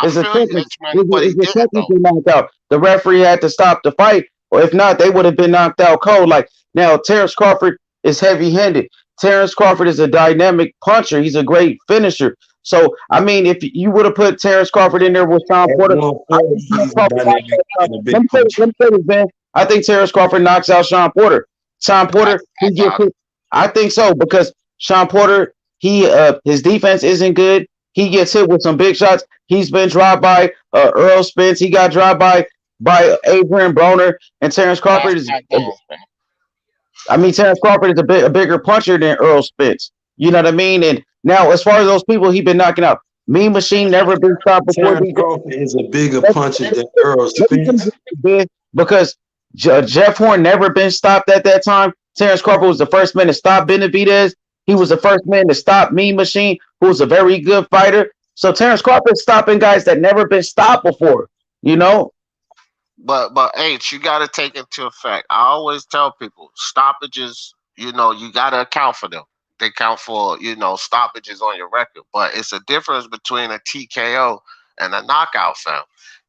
it's a technically knocked out. The referee had to stop the fight, or if not, they would have been knocked out cold. Like now, Terrence Crawford is heavy-handed. Terrence Crawford is a dynamic puncher. He's a great finisher. So, I mean, if you would have put Terrence Crawford in there with Sean Porter, let me say this, man. I think Terrence Crawford knocks out Sean Porter. Sean Porter, I think so, because Sean Porter, his defense isn't good. He gets hit with some big shots. He's been dropped by Earl Spence. He got dropped by Adrian Broner, and Terrence Crawford is. Terrence Crawford is a bigger puncher than Earl Spence. You know what I mean? And now, as far as those people he's been knocking out, Mean Machine never been stopped before. Terrence Crawford is a bigger puncher than Earl Spence. Because Jeff Horn never been stopped at that time. Terrence Crawford was the first man to stop Benavidez. He was the first man to stop Mean Machine, who was a very good fighter. So Terrence Crawford stopping guys that never been stopped before, you know? But H, you got to take into effect. I always tell people stoppages, you got to account for them. They count for, stoppages on your record. But it's a difference between a TKO and a knockout, fam.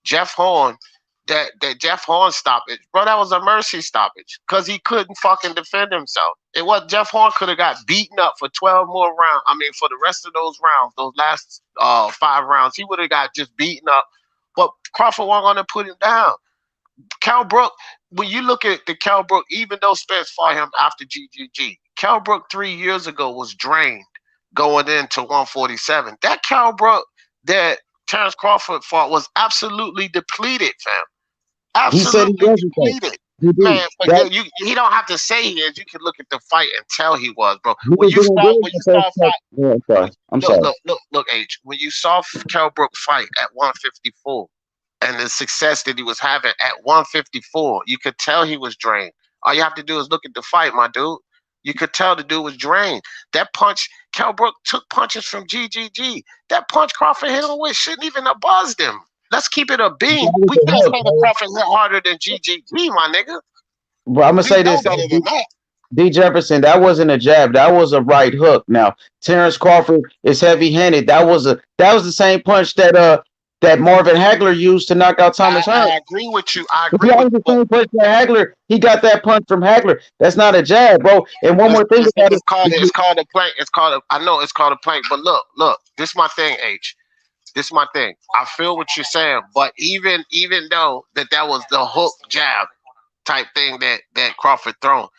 Jeff Horn, that Jeff Horn stoppage, bro, that was a mercy stoppage because he couldn't fucking defend himself. It was Jeff Horn could have got beaten up for 12 more rounds. I mean, for the rest of those rounds, those last 5 rounds, he would have got just beaten up. But Crawford wasn't going to put him down. Kell Brook, when you look at the Kell Brook, even though Spence fought him after GGG, Kell Brook 3 years ago was drained going into 147. That Kell Brook that Terrence Crawford fought was absolutely depleted, fam. Absolutely depleted. Man, but he don't have to say he is. You can look at the fight and tell he was, bro. When you saw look, H. When you saw Kell Brook fight at 154 and the success that he was having at 154, you could tell he was drained. All you have to do is look at the fight, my dude. You could tell the dude was drained. That punch, Kell Brook took punches from GGG. That punch Crawford hit him with shouldn't even have buzzed him. Let's keep it a beam. We can't say the Crawford hit harder than GGG, my nigga. Well, I'm gonna say this, D. Jefferson. That wasn't a jab. That was a right hook. Now Terrence Crawford is heavy-handed. That was the same punch that Marvin Hagler used to knock out Thomas Hearns. I agree with you. I agree with the same punch that Hagler. He got that punch from Hagler. That's not a jab, bro. And one more thing about it's called a plank. I know it's called a plank, but look. This is my thing, H. This is my thing. I feel what you're saying, but even though that was the hook jab type thing that Crawford thrown,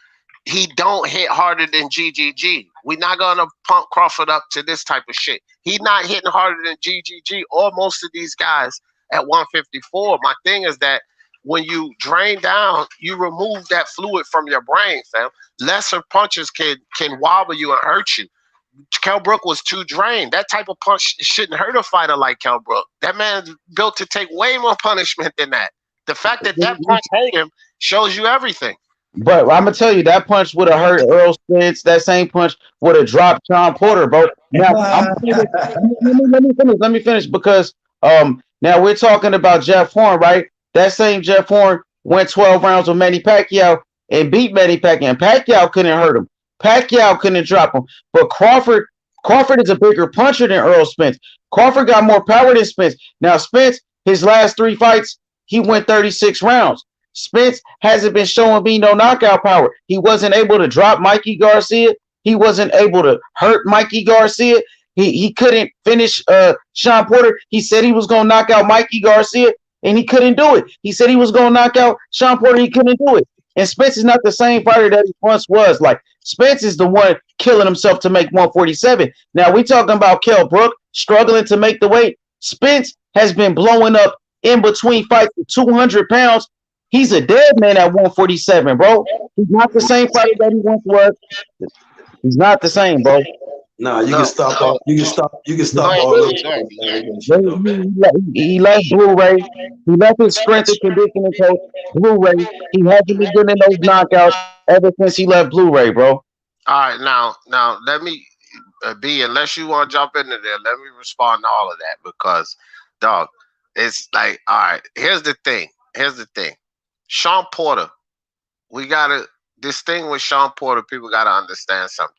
he don't hit harder than GGG. We're not gonna pump Crawford up to this type of shit. He's not hitting harder than GGG or most of these guys at 154. My thing is that when you drain down, you remove that fluid from your brain, fam. Lesser punches can wobble you and hurt you. Kell Brook was too drained. That type of punch shouldn't hurt a fighter like Kell Brook. That man's built to take way more punishment than that. The fact that punch hurt him shows you everything. But I'm gonna tell you, that punch would have hurt Earl Spence. That same punch would have dropped Sean Porter, bro. Now, let me finish because now we're talking about Jeff Horn, right? That same Jeff Horn went 12 rounds with Manny Pacquiao and beat Manny Pacquiao. And Pacquiao couldn't hurt him. Pacquiao couldn't drop him. But Crawford is a bigger puncher than Earl Spence. Crawford got more power than Spence. Now, Spence, his last 3 fights, he went 36 rounds. Spence hasn't been showing me no knockout power. He wasn't able to drop Mikey Garcia. He wasn't able to hurt Mikey Garcia. He couldn't finish Sean Porter. He said he was going to knock out Mikey Garcia, and he couldn't do it. He said he was going to knock out Sean Porter. He couldn't do it. And Spence is not the same fighter that he once was. Like, Spence is the one killing himself to make 147. Now, we talking about Kell Brook struggling to make the weight. Spence has been blowing up in between fights for 200 pounds. He's a dead man at 147, bro. He's not the same fighter that he once was. He's not the same, bro. Nah, you can No, stop all. You can stop. You can go stop ahead, all those go ahead, go ahead. shit though, man. He left Blu-ray. He left his strength and conditioning coach Blu-ray. He hasn't been getting those knockouts ever since he left Blu-ray, bro. All right, now let me be. Unless you want to jump into there, let me respond to all of that because, dog, it's like, all right. Here's the thing. Sean Porter, we gotta this thing with Sean Porter. People gotta understand something.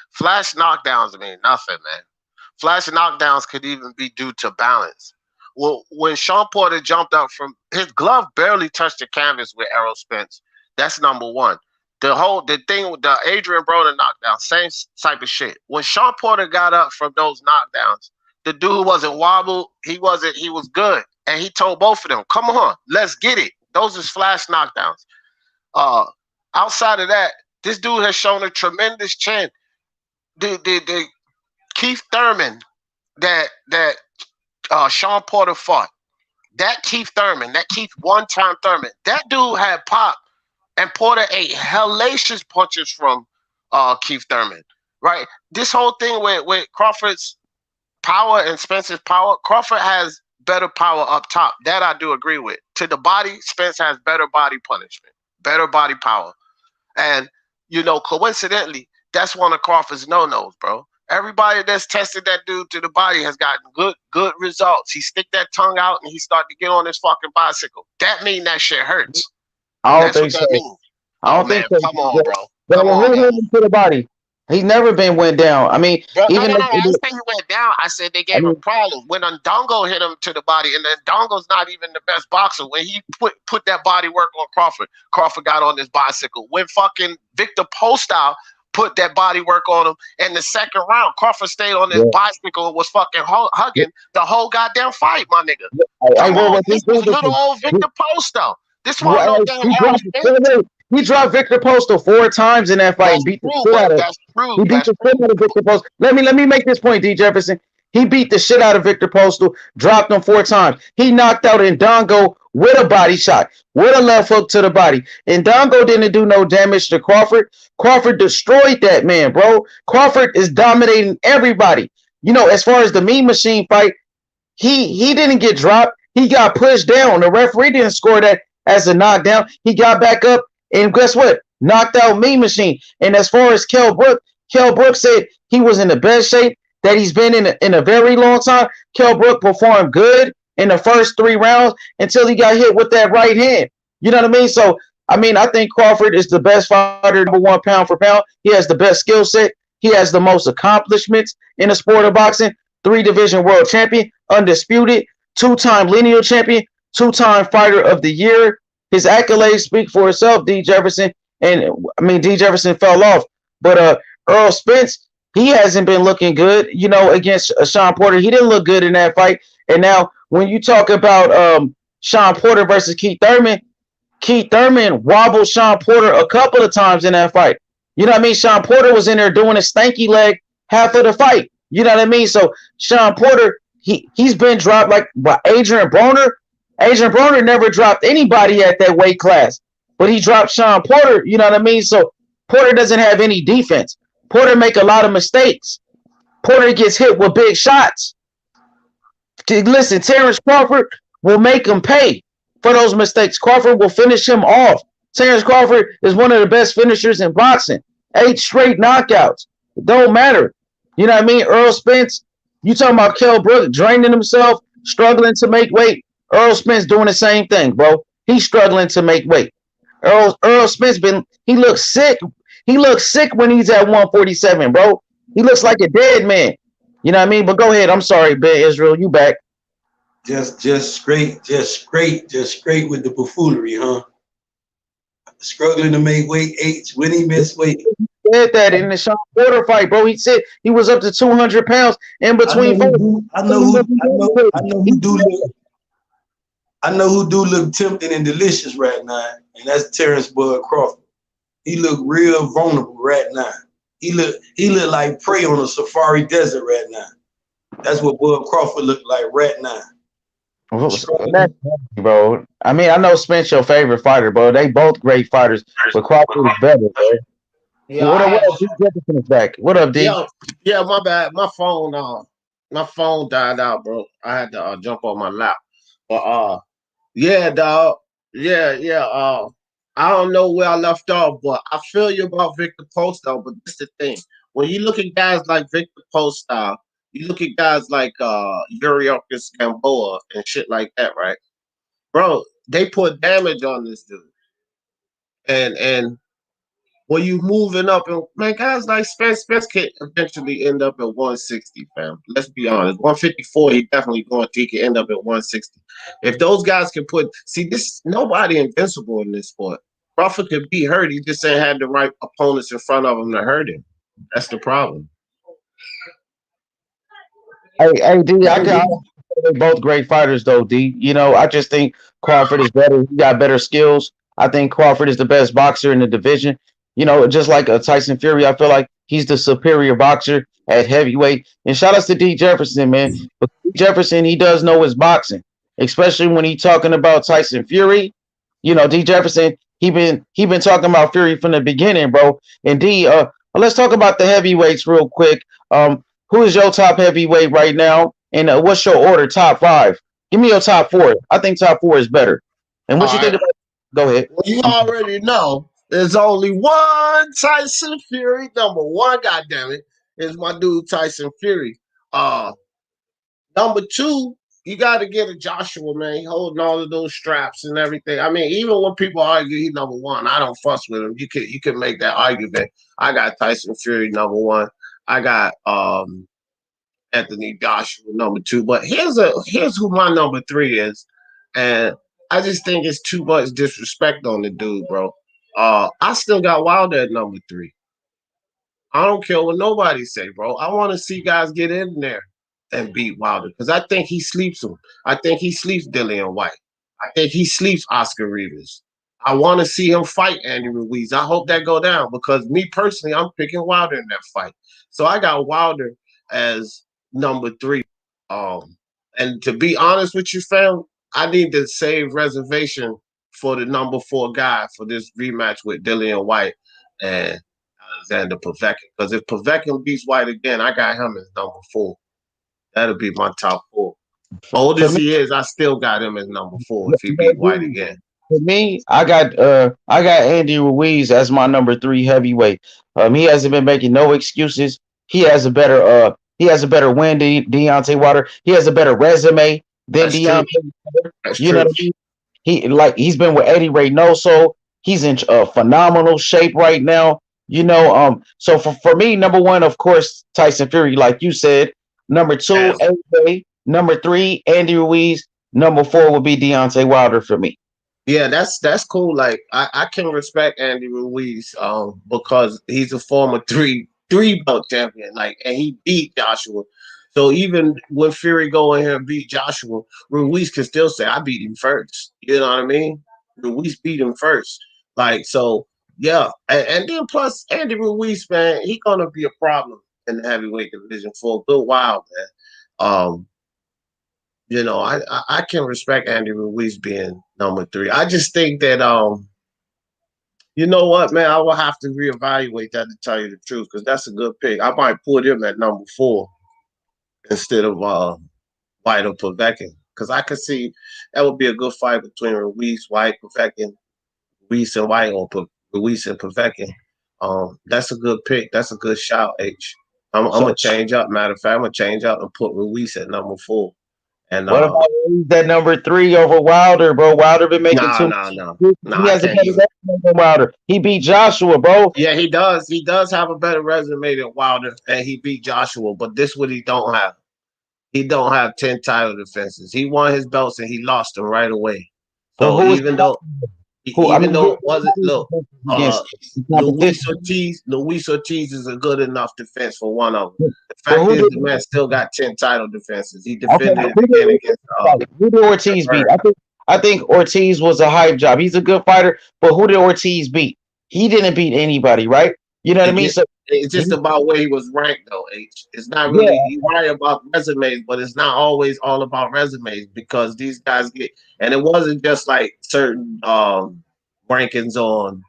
Flash knockdowns mean nothing, man. Flash knockdowns could even be due to balance. Well, when Sean Porter jumped up from his glove barely touched the canvas with Errol Spence. That's number one. The thing with the Adrian Broner knockdown, same type of shit. When Sean Porter got up from those knockdowns, the dude wasn't wobbled. He was good. And he told both of them, come on, let's get it. Those is flash knockdowns. Outside of that, this dude has shown a tremendous chin. The Keith Thurman that Sean Porter fought, that Keith one-time Thurman, that dude had pop, and Porter ate hellacious punches from Keith Thurman, right? This whole thing with Crawford's power and Spence's power, Crawford has better power up top. That I do agree with. To the body, Spence has better body punishment, better body power. And, coincidentally, that's one of Crawford's no-nos, bro. Everybody that's tested that dude to the body has gotten good results. He stick that tongue out and he start to get on his fucking bicycle. That mean that shit hurts. I don't think so. I don't think so. Come on, bro. Come on, hit him to the body. He's never been went down. I mean, bro, even I didn't say he went down. I said they gave him problems. When Ndongo hit him to the body, and then Ndongo's not even the best boxer. When he put that body work on Crawford got on his bicycle. When fucking Victor Postol put that body work on him in the second round, Crawford stayed on his bicycle and was fucking hugging the whole goddamn fight, my nigga. Come on, this is little old Victor Postol. This one no damn Errol Spence. He dropped Victor Postal 4 times in that fight. He beat the shit out of Victor Postal. Let me make this point, D. Jefferson. He beat the shit out of Victor Postal, dropped him 4 times. He knocked out Ndongo with a body shot, with a left hook to the body. Ndongo didn't do no damage to Crawford. Crawford destroyed that man, bro. Crawford is dominating everybody. As far as the Mean Machine fight, he didn't get dropped. He got pushed down. The referee didn't score that as a knockdown. He got back up. And guess what? Knocked out Mean Machine. And as far as Kell Brook said he was in the best shape that he's been in a very long time. Kell Brook performed good in the first 3 rounds until he got hit with that right hand. You know what I mean? So, I think Crawford is the best fighter, number 1 pound for pound. He has the best skill set. He has the most accomplishments in the sport of boxing. 3-division world champion, undisputed, 2-time lineal champion, 2-time fighter of the year. His accolades speak for itself, D. Jefferson. And, D. Jefferson fell off. But Earl Spence, he hasn't been looking good, against Sean Porter. He didn't look good in that fight. And now when you talk about Sean Porter versus Keith Thurman wobbled Sean Porter a couple of times in that fight. You know what I mean? Sean Porter was in there doing a stanky leg half of the fight. You know what I mean? So Sean Porter, he's been dropped like by Adrian Broner. Adrian Broner never dropped anybody at that weight class, but he dropped Sean Porter. You know what I mean? So Porter doesn't have any defense. Porter make a lot of mistakes. Porter gets hit with big shots. Listen, Terrence Crawford will make him pay for those mistakes. Crawford will finish him off. Terrence Crawford is one of the best finishers in boxing. 8 straight knockouts. It don't matter. You know what I mean? Earl Spence, you talking about Kell Brook draining himself, struggling to make weight. Earl Spence doing the same thing, bro. He's struggling to make weight. Earl Spence he looks sick. He looks sick when he's at 147, bro. He looks like a dead man. You know what I mean? But go ahead. I'm sorry, Ben Israel. You back. Just straight with the buffoonery, huh? Struggling to make weight, when he missed weight. He said that in the Sean Porter fight, bro. He said he was up to 200 pounds in between. I know who do look tempting and delicious right now, and that's Terrence Bud Crawford. He look real vulnerable right now. He look like prey on a safari desert right now. That's what Bud Crawford looked like right now. That's bro. I mean, I know Spence your favorite fighter, bro. They both great fighters, but Crawford is better, bro. Yeah, What I up? What had. up? D Jefferson is back. What up, D? Yeah, yeah. My bad. My phone died out, bro. I had to jump on my lap. But yeah, dog. Yeah, yeah. I don't know where I left off, but I feel you about Victor Postol. But this is the thing: when you look at guys like Victor Postol, you look at guys like Yuriorkis Gamboa and shit like that, right, bro? They put damage on this dude, and when you moving up, and man, guys like Spence can eventually end up at 160, fam. Let's be honest. 154, he can end up at 160. If those guys can see this, nobody invincible in this sport. Crawford could be hurt. He just ain't had the right opponents in front of him to hurt him. That's the problem. Hey, D, they're both great fighters, though, D. You know, I just think Crawford is better. He got better skills. I think Crawford is the best boxer in the division. You know, just like Tyson Fury, I feel like he's the superior boxer at heavyweight. And shout outs to D Jefferson, man. But D Jefferson, he does know his boxing, especially when he talking about Tyson Fury. You know, D Jefferson, he been talking about Fury from the beginning, bro. And D, let's talk about the heavyweights real quick. Who is your top heavyweight right now? And what's your order? Top five. Give me your top four. I think top four is better. And what All you think right. about? Go ahead. Well, you already know there's only one Tyson Fury. Number one, goddamn it, is my dude Tyson Fury. Uh Number two, you got to get a Joshua, man. He holding all of those straps and everything. I mean, even when people argue he's number one, I don't fuss with him. You can make that argument. I got Tyson Fury number one. I got Anthony Joshua number two. But here's who my number three is, and I just think it's too much disrespect on the dude, bro. I still got Wilder at number three. I don't care what nobody say, bro. I want to see guys get in there and beat Wilder because I think he sleeps him. I think he sleeps Dillian White. I think he sleeps Oscar Rivas. I want to see him fight Andy Ruiz. I hope that go down because me personally, I'm picking Wilder in that fight. So I got Wilder as number three. And to be honest with you, fam, I need to save reservation for the number four guy for this rematch with Dillian White and Alexander Povetkin. Because if Povetkin beats White again, I got him as number four. That'll be my top four. Old For as me, he is, I still got him as number four if he beat White again. I got Andy Ruiz as my number three heavyweight. He hasn't been making no excuses. He has a better win than Deontay Wilder. He has a better resume than That's true. Deontay Wilder. That's You know true. what I mean? He's been with Eddie Reynoso. He's in phenomenal shape right now. You know, so for me, number one, of course, Tyson Fury, like you said. Number two, Yes. AJ. Number three, Andy Ruiz. Number four would be Deontay Wilder for me. Yeah, that's cool. Like I can respect Andy Ruiz because he's a former three belt champion. Like and he beat Joshua. So even when Fury go in here and beat Joshua, Ruiz can still say I beat him first. You know what I mean? Ruiz beat him first. Like so, yeah. And then plus Andy Ruiz, man, he gonna be a problem in the heavyweight division for a good while, man. I can respect Andy Ruiz being number three. I just think that you know what, man, I will have to reevaluate that to tell you the truth because that's a good pick. I might put him at number four instead of White or Povetkin because I could see that would be a good fight between Ruiz, White, Povetkin, Ruiz and White, or Ruiz and Povetkin. That's a good pick. That's a good shout, H. I'm So gonna change up. Matter of fact, I'm gonna change up and put Ruiz at number four. And what about that number three over Wilder, bro? Wilder been making no, too no, much. no, no. He I has a can't better even. record than Wilder. He beat Joshua, bro. Yeah, he does. He does have a better resume than Wilder, and he beat Joshua. But this what he don't have. He don't have 10 title defenses. He won his belts and he lost them right away. But So who is who? I even mean, though it wasn't look, uh, against the competition? Luis Ortiz is a good enough defense for one of them. The But fact who is, did? the man still got 10 title defenses. He Okay, defended it who again did, against who did Ortiz beat? Bird. I think Ortiz was a hype job. He's a good fighter, but who did Ortiz beat? He didn't beat anybody, right? You know what I It mean? just, So it's just about where he was ranked, though. H. It's not yeah, really, you right about resumes, but it's not always all about resumes because these guys get, and it wasn't just like certain rankings on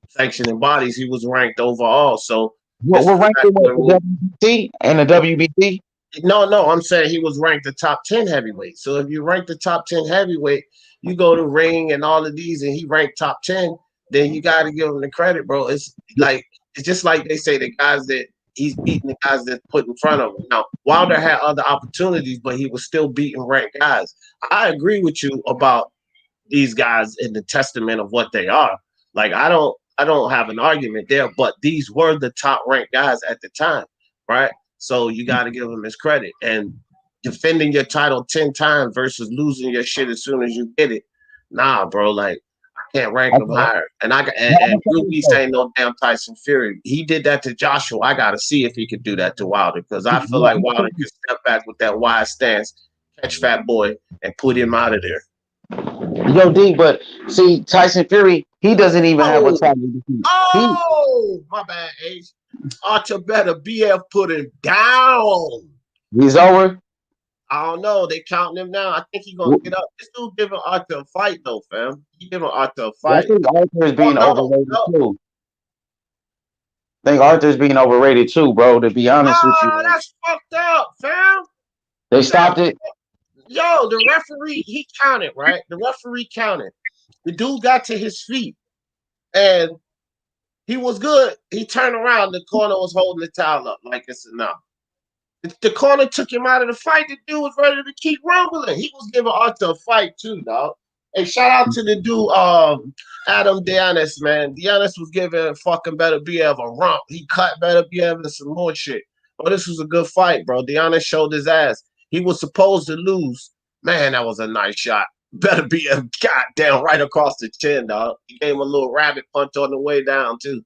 sanctioning bodies. He was ranked overall. So this we're is ranked not in the the rule. WBC and the WBC. No, I'm saying he was ranked the top 10 heavyweight. So if you rank the top 10 heavyweight, you go to Ring and all of these, and he ranked top 10, then you got to give him the credit, bro. It's just like they say the guys that he's beating the guys that put in front of him. Now, Wilder had other opportunities, but he was still beating ranked guys. I agree with you about these guys in the testament of what they are. Like I don't have an argument there, but these were the top ranked guys at the time, right? So you got to give them his credit. And defending your title 10 times versus losing your shit as soon as you get it, nah, bro. Like I can't rank him Okay. higher. And Ruiz ain't no damn Tyson Fury. He did that to Joshua. I got to see if he could do that to Wilder because I feel like Wilder could step back with that wide stance, catch Fat Boy, and put him out of there. Yo, D, but see, Tyson Fury, he doesn't even have a title defense. My bad, H. Archer better BF put him down. He's over. I don't know. They counting him now. I think he's gonna get up. This dude giving Archer a fight though, fam. He giving Archer a fight. I think Arthur is being overrated too. I think Arthur's being overrated too, bro. To be honest with you, That's fucked up, fam. they stopped it. Yo, the referee, he counted, right? The referee counted. The dude got to his feet and he was good. He turned around. The corner was holding the towel up like it's enough. The corner took him out of the fight. The dude was ready to keep rumbling. He was giving Arthur a fight too, dog. Hey, shout out to the dude, Adam Deonis, man. Deonis was giving fucking Better BF a rump. He cut Better BF and some more shit. But this was a good fight, bro. Deonis showed his ass. He was supposed to lose. Man, that was a nice shot. Better BF, goddamn, right across the chin, dog. He gave him a little rabbit punch on the way down, too.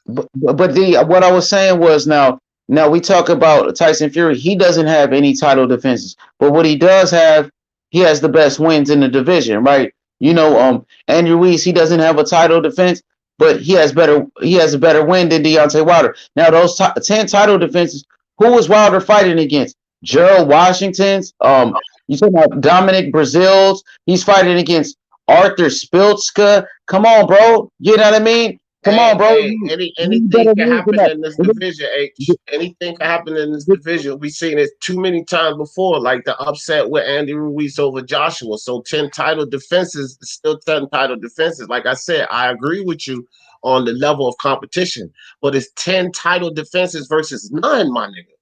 But D, what I was saying was now we talk about Tyson Fury. He doesn't have any title defenses, but what he does have, he has the best wins in the division, right? You know, Andy Ruiz, he doesn't have a title defense, but he has a better win than Deontay Wilder. Now, those 10 title defenses, who was Wilder fighting against? Gerald Washington's, you talking about Dominic Brazil's, he's fighting against Arthur Spiltzka. Come on, bro. You know what I mean? Come on, bro. Anything can happen in this division, H. Anything can happen in this division. We've seen it too many times before, like the upset with Andy Ruiz over Joshua. So 10 title defenses, still 10 title defenses. Like I said, I agree with you on the level of competition, but it's 10 title defenses versus none, my nigga.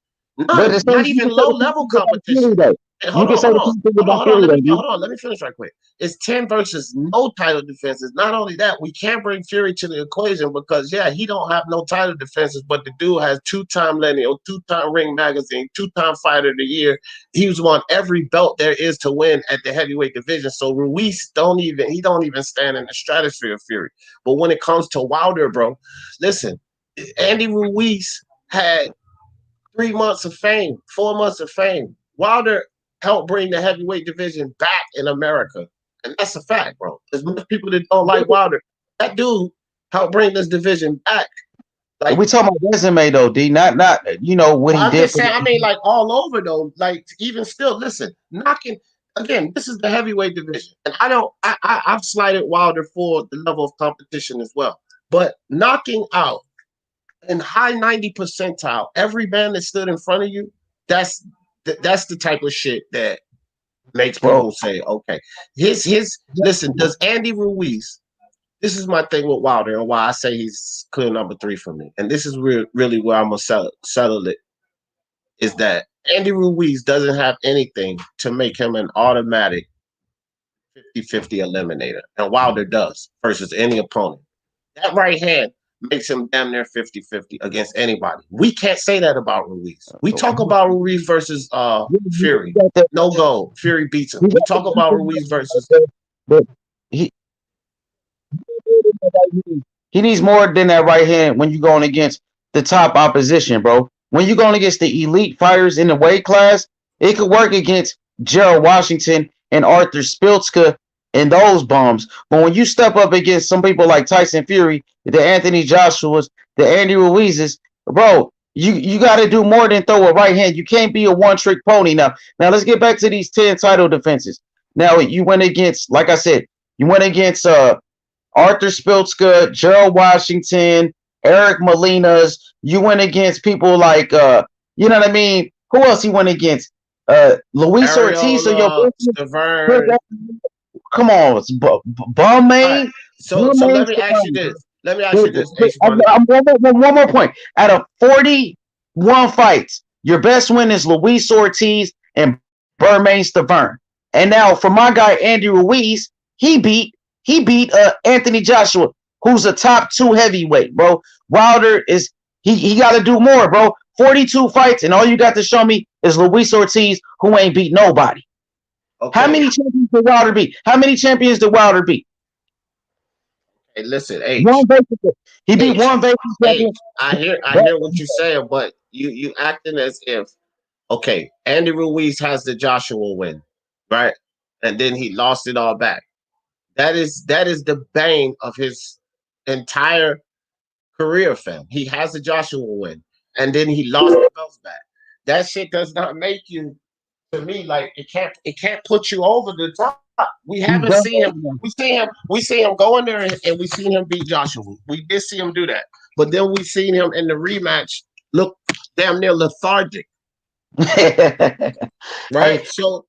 None, not even low-level competition. Hey, hold on. Let me finish right quick. It's 10 versus no title defenses. Not only that, we can't bring Fury to the equation because, yeah, he don't have no title defenses, but the dude has 2-time Lenny, 2-time Ring Magazine, 2-time Fighter of the Year. He's won every belt there is to win at the heavyweight division. So Ruiz don't even stand in the stratosphere of Fury. But when it comes to Wilder, bro, listen, Andy Ruiz had 3 months of fame, 4 months of fame. Wilder helped bring the heavyweight division back in America. And that's a fact, bro. There's most people that don't like Wilder. That dude helped bring this division back. Like, we talking about resume though, D. Not you know what he did. I mean, like all over though. Like even still, listen, knocking again. This is the heavyweight division, and I've slighted Wilder for the level of competition as well. But knocking out in high 90 percentile every man that stood in front of you, that's the type of shit that makes people say, okay. Listen, does Andy Ruiz, this is my thing with Wilder and why I say he's clear number 3 for me. And this is really where I'm going to settle it, is that Andy Ruiz doesn't have anything to make him an automatic 50-50 eliminator. And Wilder does versus any opponent. That right hand makes him damn near 50-50 against anybody. We can't say that about Ruiz. We talk about Ruiz versus Fury. No go. Fury beats him. We talk about Ruiz versus... But he needs more than that right hand when you're going against the top opposition, bro. When you're going against the elite fighters in the weight class, it could work against Gerald Washington and Arthur Spiltzka and those bums. But when you step up against some people like Tyson Fury, the Anthony Joshua's, the Andy Ruiz's, bro. You got to do more than throw a right hand. You can't be a one-trick pony. Now let's get back to these 10 title defenses. Now you went against, like I said, you went against Arthur Spiltzka, Gerald Washington, Eric Molinas. You went against people like you know what I mean? Who else he went against? Luis Ortiz. So your come on, bum man. So let me ask you this. One more point. Out of 41 fights, your best win is Luis Ortiz and Bermain Stavern. And now for my guy Andy Ruiz, he beat Anthony Joshua, who's a top 2 heavyweight, bro. Wilder is he got to do more, bro. 42 fights, and all you got to show me is Luis Ortiz, who ain't beat nobody. Okay. How many champions did Wilder beat? Hey, listen, H. He beat one vacant champion. I hear what you're saying, but you acting as if, okay, Andy Ruiz has the Joshua win, right? And then he lost it all back. That is the bane of his entire career, fam. He has a Joshua win, and then he lost the belts back. That shit does not make you, to me, like it can't put you over the top. We haven't seen him. We see him go in there and we seen him beat Joshua. We did see him do that, but then we seen him in the rematch look damn near lethargic. Right? So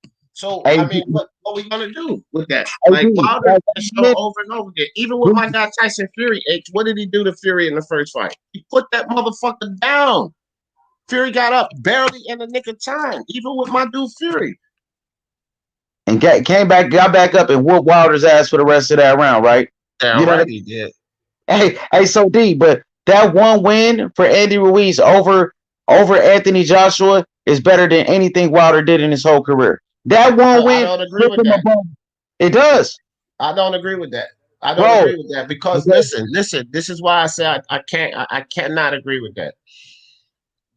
I mean, what are we gonna do with that? Like Wilder show over and over again. Even with my guy Tyson Fury, what did he do to Fury in the first fight? He put that motherfucker down. Fury got up barely in the nick of time, even with my dude Fury. And got back up and whooped Wilder's ass for the rest of that round, right? Damn right he did. Hey, so D, but that one win for Andy Ruiz over Anthony Joshua is better than anything Wilder did in his whole career. That one win, I don't agree with that. It does. I don't agree with that. I don't agree with that because listen. This is why I say I cannot agree with that.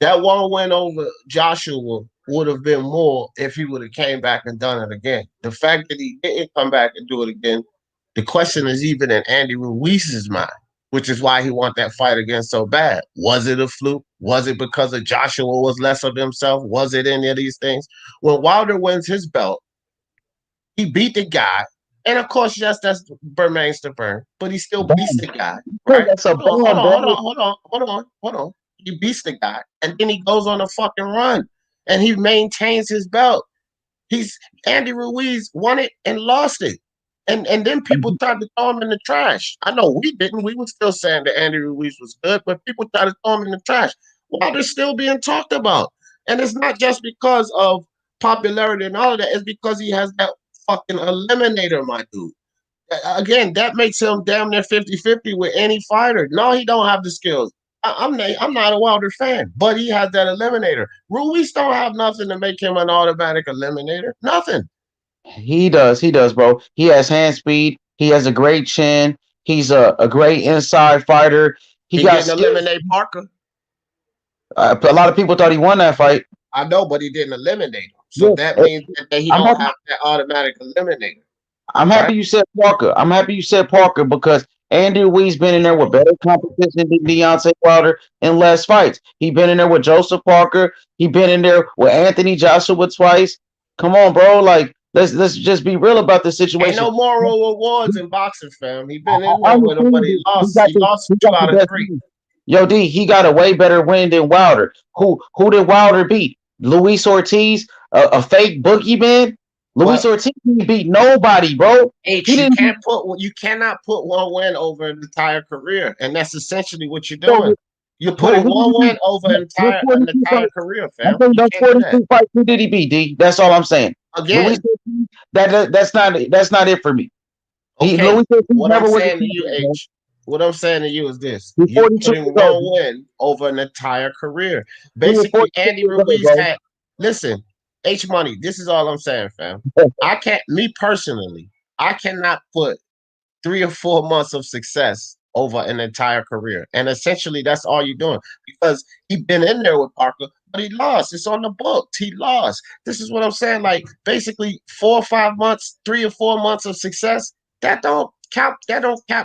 That one win over Joshua would have been more if he would have came back and done it again. The fact that he didn't come back and do it again, the question is even in Andy Ruiz's mind, which is why he want that fight again so bad. Was it a fluke? Was it because of Joshua was less of himself? Was it any of these things? When Wilder wins his belt, he beat the guy. And of course, yes, that's Bermain Stavern, but he still beats the guy. Right? Hold on. He beats the guy, and then he goes on a fucking run, and he maintains his belt. Andy Ruiz won it and lost it, and then people tried to throw him in the trash. I know we didn't. We were still saying that Andy Ruiz was good, but people tried to throw him in the trash. Wilder's still being talked about, and it's not just because of popularity and all of that. It's because he has that fucking eliminator, my dude. Again, that makes him damn near 50-50 with any fighter. No, he don't have the skills. I'm not a Wilder fan, but he has that eliminator. Ruiz don't have nothing to make him an automatic eliminator. Nothing. He does, bro. He has hand speed. He has a great chin. He's a great inside fighter. He didn't eliminate Parker. A lot of people thought he won that fight. I know, but he didn't eliminate him. So that means that he don't have that automatic eliminator. I'm happy you said Parker because Andy Ruiz been in there with better competition than Deontay Wilder in less fights. He been in there with Joseph Parker. He been in there with Anthony Joshua twice. Come on, bro. Like, let's just be real about the situation. Ain't no moral rewards in boxing, fam. He been in there with him, but he lost. He lost 2 out of 3. Yo, D, he got a way better win than Wilder. Who did Wilder beat? Luis Ortiz, a fake boogeyman? Luis Ortiz didn't beat nobody, bro. You cannot put one win over an entire career, and that's essentially what you're doing. You're putting one win over an entire career, fam. Who did he beat, D? That's all I'm saying. Again, Luis Ortiz, that's not it for me. Okay. What I'm saying to you is this: you're putting one win over an entire career. Basically, Andy Ruiz had. Listen. H Money, this is all I'm saying, fam. I cannot put 3 or 4 months of success over an entire career. And essentially that's all you're doing. Because he's been in there with Parker, but he lost. It's on the books. He lost. This is what I'm saying. Like basically 4 or 5 months, 3 or 4 months of success, that don't count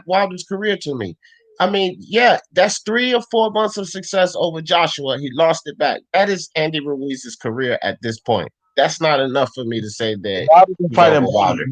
Wilder's career to me. I mean, yeah, that's 3 or 4 months of success over Joshua. He lost it back. That is Andy Ruiz's career at this point. That's not enough for me to say that Wilder been he's fighting over Wilder.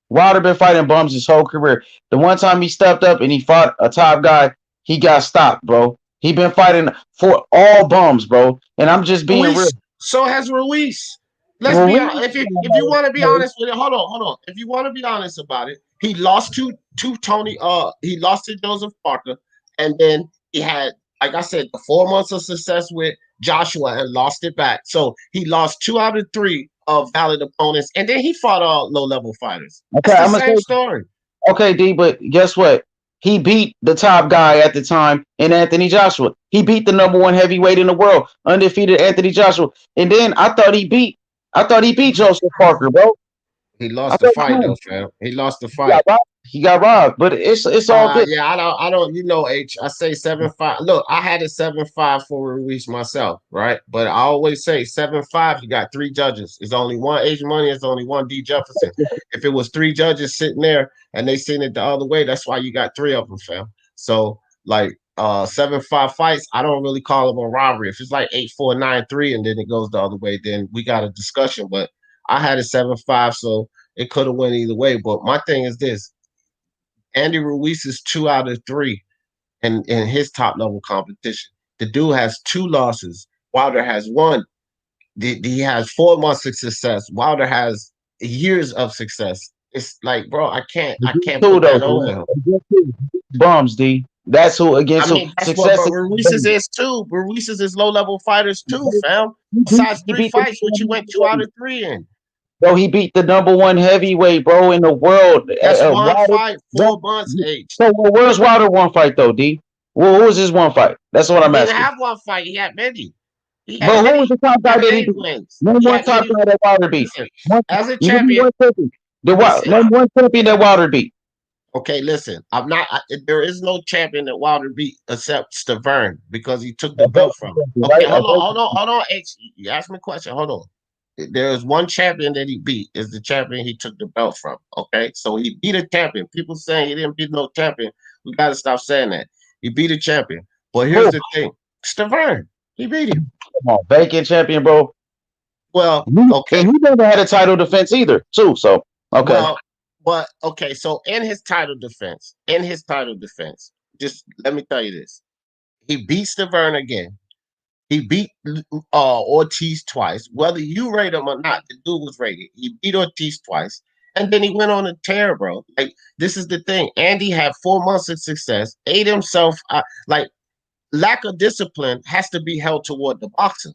Wilder been fighting bums his whole career. The one time he stepped up and he fought a top guy, he got stopped, bro. He been fighting for all bums, bro. And I'm just being real. So has Ruiz. Let's be honest. If you want to be honest with it, hold on. If you want to be honest about it, he lost to Tony. He lost to Joseph Parker, and then he had, like I said, the 4 months of success with Joshua and lost it back. So he lost 2 out of 3 of valid opponents, and then he fought all low-level fighters. Okay, That's the same story. Okay, D, but guess what? He beat the top guy at the time in Anthony Joshua. He beat the #1 heavyweight in the world, undefeated Anthony Joshua. And then I thought he beat Joseph Parker, bro. He lost the fight, though, fam. He lost the fight. He got robbed, but it's all good. Yeah, I don't. You know, H. I say 7-5. Look, I had a 7-5 for Ruiz myself, right? But I always say 7-5. You got 3 judges. It's only one Asian money. It's only one D Jefferson. If it was 3 judges sitting there and they seen it the other way, that's why you got 3 of them, fam. So like 7-5 fights, I don't really call them a robbery. If it's like 8-4, 9-3, and then it goes the other way, then we got a discussion. But I had a 7-5, so it could have went either way. But my thing is this. Andy Ruiz is 2 out of 3 in his top level competition. The dude has 2 losses. Wilder has 1. He has 4 months of success. Wilder has years of success. It's like, bro, I can't put that over him. Bums, D. That's who against success. Ruiz's is too. Ruiz's is low level fighters too, fam. Besides 3 fights, which you went 2 out of 3 in. Bro, he beat the #1 heavyweight, bro, in the world. That's one fight, 4 months, H. So where's Wilder one fight though, D? Well, who was his one fight? That's what I'm asking. He didn't have one fight. He had many. But who was the top guy that he beat? One top guy that Wilder beat. As a champion, one champion that Wilder beat. Okay, listen. There is no champion that Wilder beat except Stavern because he took the belt from him. Okay, hold on. H, you asked me a question. Hold on. There is one champion that he beat, is the champion he took the belt from. Okay, so he beat a champion. People saying he didn't beat no champion. We got to stop saying that. He beat a champion. But here's the thing. Stavern, he beat him. Come on, vacant champion, bro. Well, okay. And he never had a title defense either, too. So, okay. Well, but, okay, so in his title defense, just let me tell you this. He beat Stavern again. He beat Ortiz twice. Whether you rate him or not, the dude was rated. He beat Ortiz twice. And then he went on a tear, bro. Like, this is the thing. Andy had 4 months of success, ate himself. Lack of discipline has to be held toward the boxing.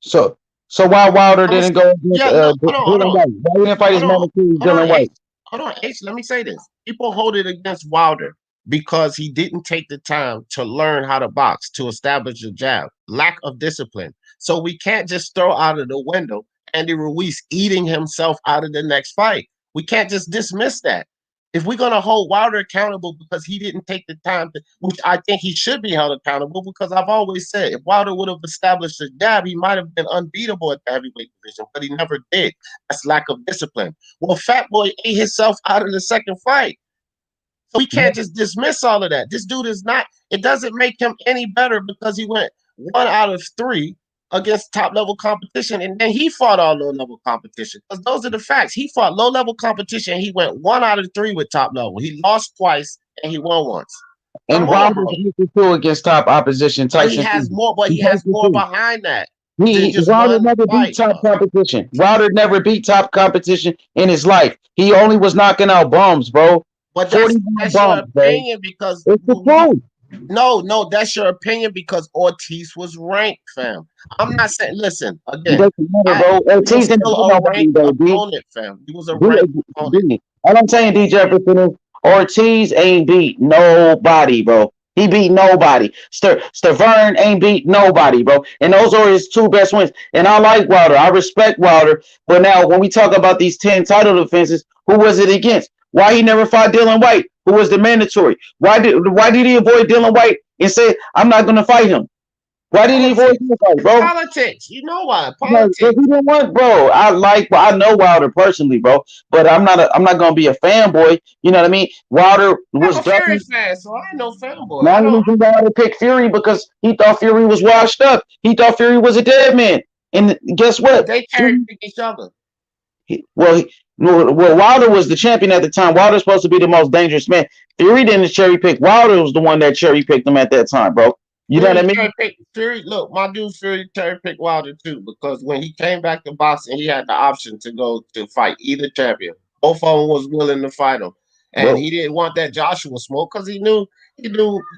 So why Wilder didn't go against Dylan White? Why he didn't fight his mother too, Dylan White? Hold on, H, let me say this. People hold it against Wilder because he didn't take the time to learn how to box, to establish a jab. Lack of discipline. So we can't just throw out of the window Andy Ruiz eating himself out of the next fight. We can't just dismiss that. If we're going to hold Wilder accountable because he didn't take the time to, which I think he should be held accountable, because I've always said if Wilder would have established a jab, he might have been unbeatable at the heavyweight division, but he never did. That's lack of discipline. Well, Fat Boy ate himself out of the second fight. So we can't just dismiss all of that. This dude is not, it doesn't make him any better because he went 1 out of 3 against top-level competition, and then he fought all low-level competition. Because those are the facts. He fought low-level competition. He went 1 out of 3 with top-level. He lost twice, and he won once. And Wilder two against top opposition. Tyson he has more, but he has more behind that. Wilder never beat top competition. Wilder never beat top competition in his life. He only was knocking out bums, bro. But that's your opinion, because it's the truth. No, that's your opinion because Ortiz was ranked, fam. I'm not saying. Listen, again, Ortiz didn't a ranked opponent, fam. He was a ranked opponent. All I'm saying, D. Jefferson, is Ortiz ain't beat nobody, bro. He beat nobody. Stavern ain't beat nobody, bro. And those are his 2 best wins. And I like Wilder. I respect Wilder. But now, when we talk about these 10 title defenses, who was it against? Why he never fought Dylan White, who was the mandatory? Why did he avoid Dylan White and say, I'm not going to fight him? Why did he avoid Politics. that fight, bro? Politics. You know why? Because he Politics. didn't want, bro. I know Wilder personally, bro, but I'm not gonna be a fanboy. You know what I mean? Wilder I'm was a Fury definitely fan, so I ain't no fanboy. not I don't. even Wilder picked Fury because he thought Fury was washed up. He thought Fury was a dead man. And guess But what? they cherry pick each other. Well, Wilder was the champion at the time. Wilder's supposed to be the most dangerous man. Fury didn't cherry pick. Wilder was the one that cherry picked him at that time, bro. You know what I mean? Fury, look, my dude Fury cherry picked Wilder too because when he came back to boxing, he had the option to go to fight either champion. Both of them was willing to fight him, and Bro, he didn't want that Joshua smoke because he knew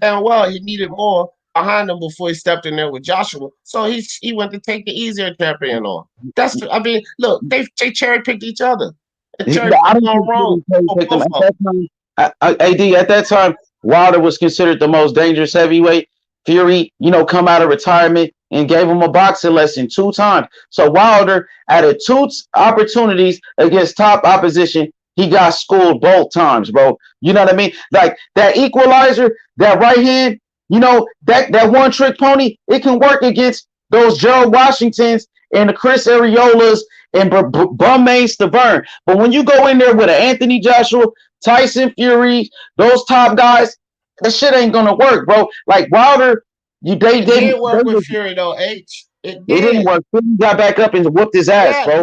damn well he needed more behind him before he stepped in there with Joshua. So he went to take the easier champion on. I mean, look, they cherry picked each other. And cherry I picked don't on think wrong. Fury cherry For picked him both at of them. that time. AD at that time, Wilder was considered the most dangerous heavyweight. Fury, come out of retirement and gave him a boxing lesson 2 times. So Wilder, out of 2 opportunities against top opposition, he got schooled both times, bro. You know what I mean? Like that equalizer, that right hand, that one trick pony, it can work against those Gerald Washingtons and the Chris Areolas and Bummain Stavern. But when you go in there with an Anthony Joshua, Tyson Fury, those top guys, that shit ain't gonna work, bro. Like Wilder, It did work with Fury though, H. It it didn't did. work. Fury got back up and whooped his ass, Yeah, bro.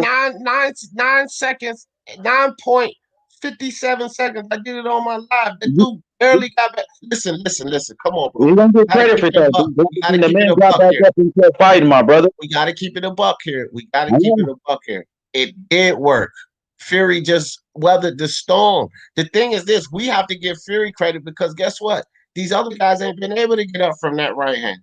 9 seconds, 9.57 seconds. I did it on my live. The dude barely got back. Listen. Come on, bro. We don't get Gotta credit keep for it a that. buck. We gotta The keep it man a got buck back here. up and kept fighting, my brother. We gotta keep it a buck here. We gotta I keep it know. a buck here. It did work. Fury just weathered the storm. The thing is this: we have to give Fury credit because guess what? These other guys ain't been able to get up from that right hand.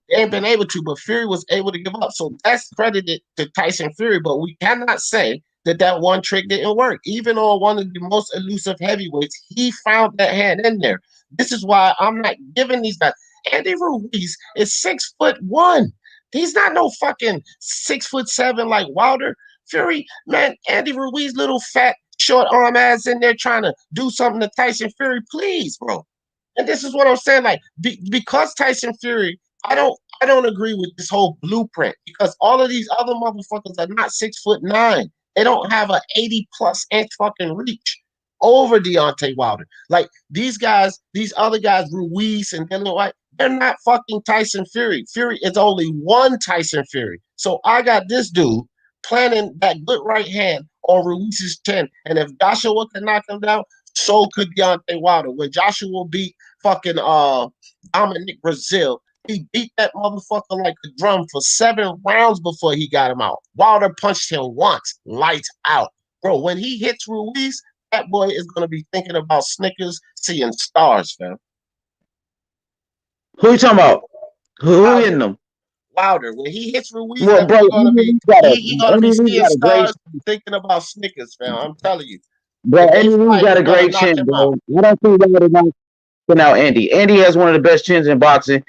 They ain't been able to, but Fury was able to give up. So that's credited to Tyson Fury. But we cannot say that one trick didn't work. Even on one of the most elusive heavyweights, he found that hand in there. This is why I'm not giving these guys. Andy Ruiz is 6'1". He's not no fucking 6'7" like Wilder. Fury, man, Andy Ruiz, little fat, short arm ass in there trying to do something to Tyson Fury. Please, bro. And this is what I'm saying. Like, because Tyson Fury, I don't agree with this whole blueprint because all of these other motherfuckers are not 6'9". They don't have an 80+ inch fucking reach over Deontay Wilder. Like these guys, these other guys, Ruiz and Dillian White, they're not fucking Tyson Fury. Fury is only one Tyson Fury. So I got this dude planning that good right hand on Ruiz's chin. And if Joshua can knock him down, so could Deontay Wilder. When Joshua beat fucking Dominic Brazil, he beat that motherfucker like a drum for 7 rounds before he got him out. Wilder punched him once, lights out. Bro, when he hits Ruiz, that boy is going to be thinking about Snickers, seeing stars, fam. Who you talking about? Who hitting them? Wilder, when he hits Ruiz, Well, that bro, boy gonna be seeing got a great, stars, thinking about Snickers, fam. I'm telling you. bro. If they Andy Ruiz fight, got a he's gonna great knock chin, him bro. out. I don't think Wilder knocking out Andy. Andy has one of the best chins in boxing.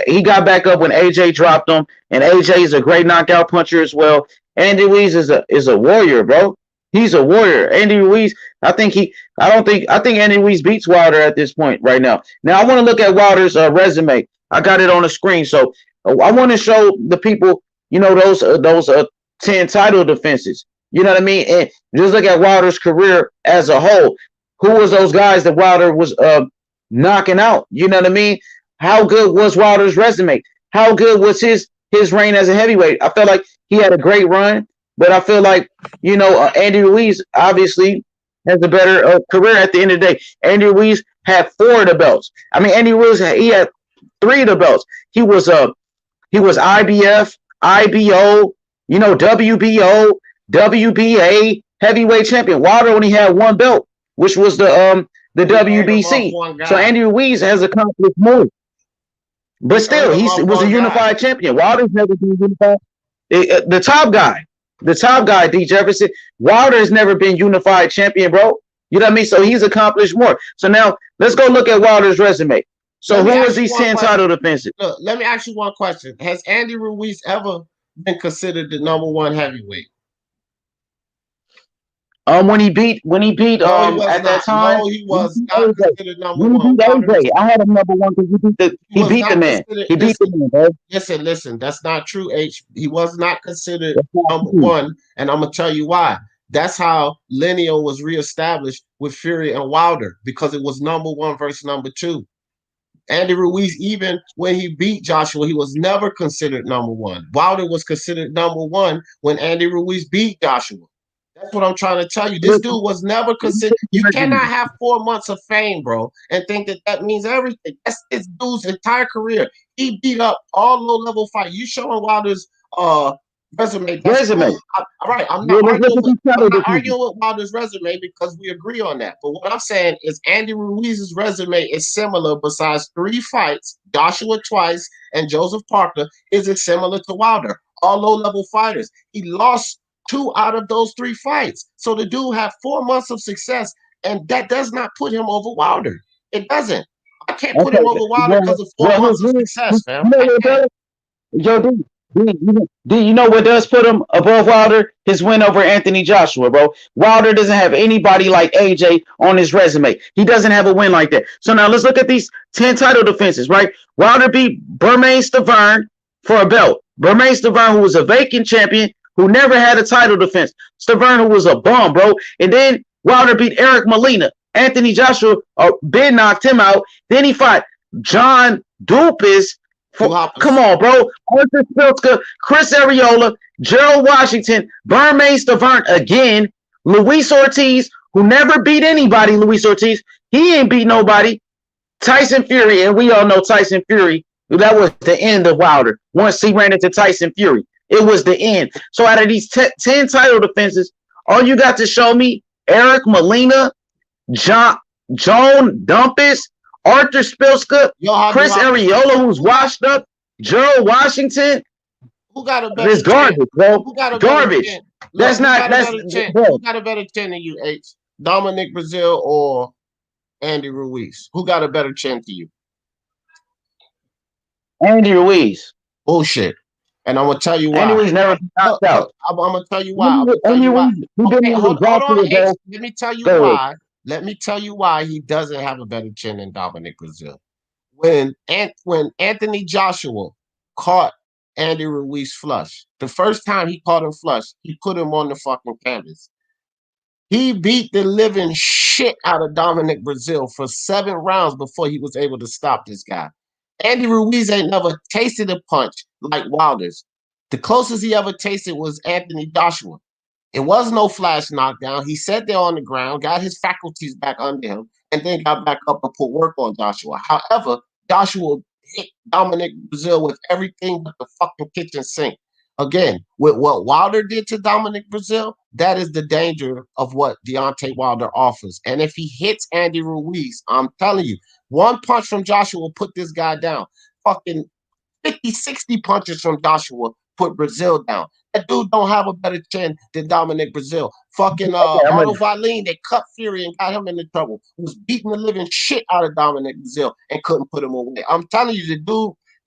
He got back up when AJ dropped him, and AJ is a great knockout puncher as well. Andy Ruiz is a warrior, bro. He's a warrior. Andy Ruiz, I think Andy Ruiz beats Wilder at this point right now. Now I want to look at Wilder's resume. I got it on the screen, so I want to show the people, those 10 title defenses. You know what I mean? And just look at Wilder's career as a whole. Who was those guys that Wilder was knocking out? You know what I mean? How good was Wilder's resume? How good was his reign as a heavyweight? I felt like he had a great run, but I feel like Andy Ruiz obviously has a better career at the end of the day. Andy Ruiz had 4 of the belts. I mean, Andy Ruiz he had 3 of the belts. He was IBF, IBO, WBO, WBA heavyweight champion. Wilder only had 1 belt, which was the WBC. So Andy Ruiz has accomplished more. But still, he was a unified champion. Wilder's never been unified. The top guy, D. Jefferson, Wilder has never been unified champion, bro. You know what I mean? So he's accomplished more. So now let's go look at Wilder's resume. So who was these 10 title defenses? Look, let me ask you one question. Has Andy Ruiz ever been considered the #1 heavyweight? When he beat No, he was at that not. time, No, he when was he beat not AJ, considered number when he one. beat AJ, I had him number one because He he was beat the not man. considered. He beat the Listen, man, bro. listen. That's not true. H. He was not considered That's not number true. one, and I'm gonna tell you why. That's how lineal was reestablished with Fury and Wilder because it was number one versus number two. Andy Ruiz, even when he beat Joshua, he was never considered number one. Wilder was considered number one when Andy Ruiz beat Joshua. That's what I'm trying to tell you. This dude was never considered. You cannot have 4 months of fame, bro, and think that that means everything. That's this dude's entire career. He beat up all low-level fight. You showing Wilder's resume. That's Resume. cool. All right, I'm Yeah, not let's look arguing at with these title I'm not defenses. arguing with Wilder's resume because we agree on that. But what I'm saying is Andy Ruiz's resume is similar. Besides 3 fights, Joshua twice and Joseph Parker, is it similar to Wilder? All low-level fighters. He lost 2 out of those 3 fights. So the dude had 4 months of success, and that does not put him over Wilder. It doesn't. I can't put Okay, him over Wilder because of 4 months of success, fam. you know I what, can't. bro? Yo, you know what does put him above Wilder? His win over Anthony Joshua, bro. Wilder doesn't have anybody like AJ on his resume. He doesn't have a win like that. So now let's look at these 10 title defenses, right? Wilder beat Bermain Stavern for a belt. Bermain Stavern, who was a vacant champion, who never had a title defense. Stavern, who was a bum, bro. And then Wilder beat Eric Molina. Anthony Joshua, Ben knocked him out. Then he fought John Dupas. Come on, bro. Arthur Spilka, Chris Areola, Gerald Washington, Bermain Stavern again, Luis Ortiz, who never beat anybody, Luis Ortiz. He ain't beat nobody. Tyson Fury, and we all know Tyson Fury, that was the end of Wilder. Once he ran into Tyson Fury, it was the end. So out of these 10 title defenses, all you got to show me, Eric Molina, Joan Dumpis, Arthur Spilka, Chris Areola, who's washed up, Gerald Washington. Who got a better This garbage, bro. Who got a garbage. Look, that's not. That's who got a better chin than you, H? Dominic Brazil or Andy Ruiz? Who got a better chin to you? Andy Ruiz. Bullshit. And I'm gonna tell you why. Andy Ruiz never knocked out. I'm gonna tell you why. Okay, hold on, H. Let me tell you why. Let me tell you why he doesn't have a better chin than Dominic Brazil. When Anthony Joshua caught Andy Ruiz flush, the first time he caught him flush, he put him on the fucking canvas. He beat the living shit out of Dominic Brazil for 7 rounds before he was able to stop this guy. Andy Ruiz ain't never tasted a punch like Wilder's. The closest he ever tasted was Anthony Joshua. It was no flash knockdown. He sat there on the ground, got his faculties back under him, and then got back up and put work on Joshua. However, Joshua hit Dominic Brazil with everything but the fucking kitchen sink. Again, with what Wilder did to Dominic Brazil, that is the danger of what Deontay Wilder offers. And if he hits Andy Ruiz, I'm telling you, 1 punch from Joshua will put this guy down. Fucking 50, 60 punches from Joshua put Brazil down. That dude don't have a better chin than Dominic Brazil. Fucking Arnold Valine, they cut Fury and got him into trouble. Was beating the living shit out of Dominic Brazil and couldn't put him away. I'm telling you,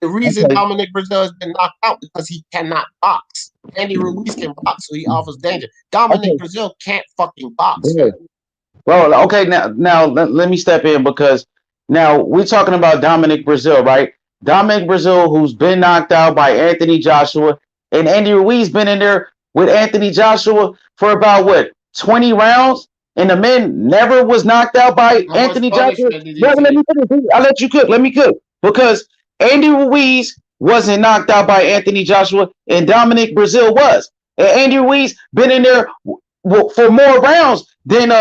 the reason Dominic Brazil has been knocked out because he cannot box. Andy Ruiz can box, so he offers danger. Dominic Brazil can't fucking box. Well, okay, now let me step in because now we're talking about Dominic Brazil, right? Dominic Brazil, who's been knocked out by Anthony Joshua, and Andy Ruiz been in there with Anthony Joshua for about 20 rounds, and the man never was knocked out by Anthony Joshua. I'll let you cook. Let me cook because Andy Ruiz wasn't knocked out by Anthony Joshua, and Dominic Brazil was. And Andy Ruiz been in there for more rounds than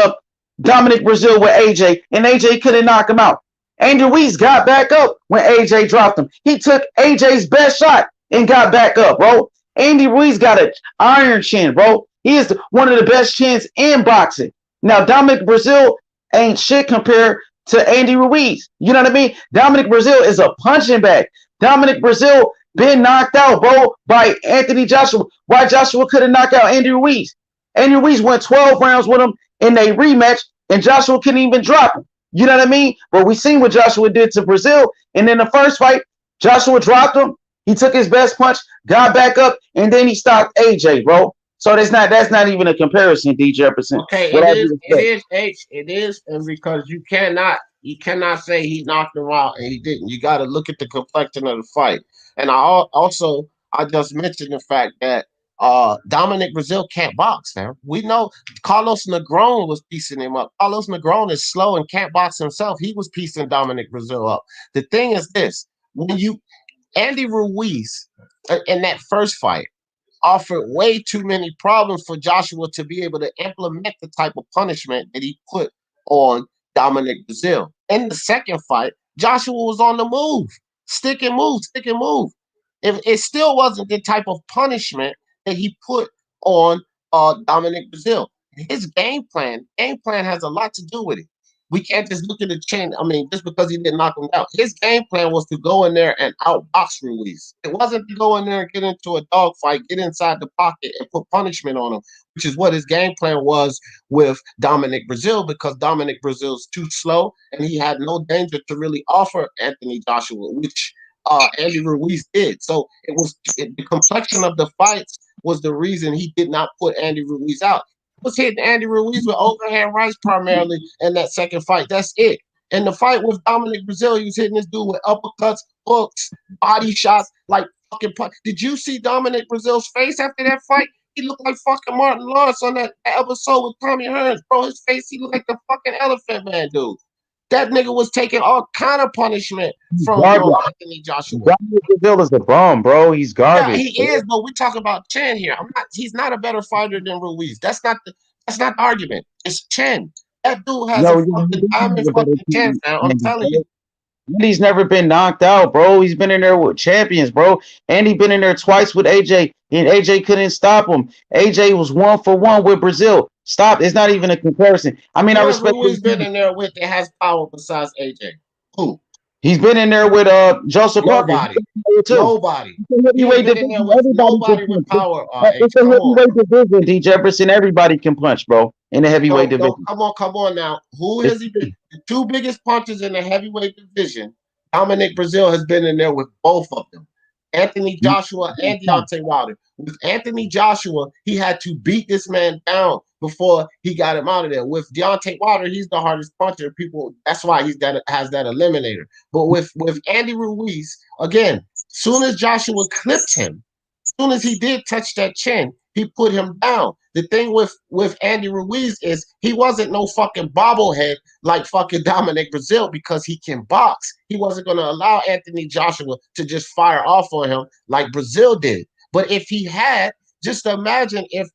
Dominic Brazil with AJ, and AJ couldn't knock him out. Andy Ruiz got back up when AJ dropped him. He took AJ's best shot and got back up, bro. Andy Ruiz got an iron chin, bro. He is one of the best chins in boxing. Now, Dominic Brazil ain't shit compared to Andy Ruiz. You know what I mean? Dominic Brazil is a punching bag. Dominic Brazil been knocked out, bro, by Anthony Joshua. Why Joshua couldn't knock out Andy Ruiz? Andy Ruiz went 12 rounds with him in a rematch, and Joshua couldn't even drop him. You know what I mean? But we seen what Joshua did to Brazil. And in the first fight, Joshua dropped him. He took his best punch, got back up, and then he stopped AJ, bro. So that's not even a comparison, D Jefferson. Okay, What it I is. do It respect. is H. It is, and because you cannot say he knocked him out and he didn't. You got to look at the complexion of the fight. And also I just mentioned the fact that Dominic Brazil can't box. Now we know Carlos Negron was piecing him up. Carlos Negron is slow and can't box himself. He was piecing Dominic Brazil up. The thing is this: when you Andy Ruiz in that first fight offered way too many problems for Joshua to be able to implement the type of punishment that he put on Dominic Brazil. In the second fight, Joshua was on the move, stick and move, stick and move. If it still wasn't the type of punishment that he put on Dominic Brazil. His game plan has a lot to do with it. We can't just look at the chin. I mean, just because he didn't knock him out. His game plan was to go in there and outbox Ruiz. It wasn't to go in there and get into a dogfight, get inside the pocket, and put punishment on him, which is what his game plan was with Dominic Brazil, because Dominic Brazil's too slow and he had no danger to really offer Anthony Joshua, which Andy Ruiz did. So the complexion of the fights was the reason he did not put Andy Ruiz out. Was hitting Andy Ruiz with overhand rights primarily in that second fight. That's it. In the fight with Dominic Brazil, he was hitting this dude with uppercuts, hooks, body shots, like fucking. Did you see Dominic Brazil's face after that fight? He looked like fucking Martin Lawrence on that episode with Tommy Hearns, bro. His face, he looked like the fucking Elephant Man, dude. That nigga was taking all kind of punishment from Garbage. Anthony Joshua. Dominic Brazil is a bum, bro. He's Yeah, garbage. he is, but we talk about Chen here. He's not a better fighter than Ruiz. That's not the argument. It's Chen. That dude has a Yo, fucking diamond he's a better fucking Chen, team, fam. I'm telling you. He's never been knocked out, bro. He's been in there with champions, bro. And he been in there twice with AJ, and AJ couldn't stop him. AJ was 1-for-1 with Brazil. Stop. It's not even a comparison. I mean, I Who has respect Ruiz been him. in there with that has power besides AJ? Who? He's been in there with Joseph Parker. Nobody. Too. Nobody. It's a He ain't heavyweight been in there division. with Everybody nobody can with punch. power. It's H. a Come on. heavyweight division, D Jefferson. Everybody can punch, bro. In the heavyweight No, division. come on now. Who has he been? The two biggest punches in the heavyweight division, Dominic Brazil has been in there with both of them. Anthony Joshua and Deontay Wilder. With Anthony Joshua, he had to beat this man down before he got him out of there. With Deontay Wilder, he's the hardest puncher. People, that's why has that eliminator. But with Andy Ruiz, again, soon as Joshua clipped him, soon as he did touch that chin, he put him down. The thing with Andy Ruiz is he wasn't no fucking bobblehead like fucking Dominic Brazil because he can box. He wasn't going to allow Anthony Joshua to just fire off on him like Brazil did. But if he had, just imagine if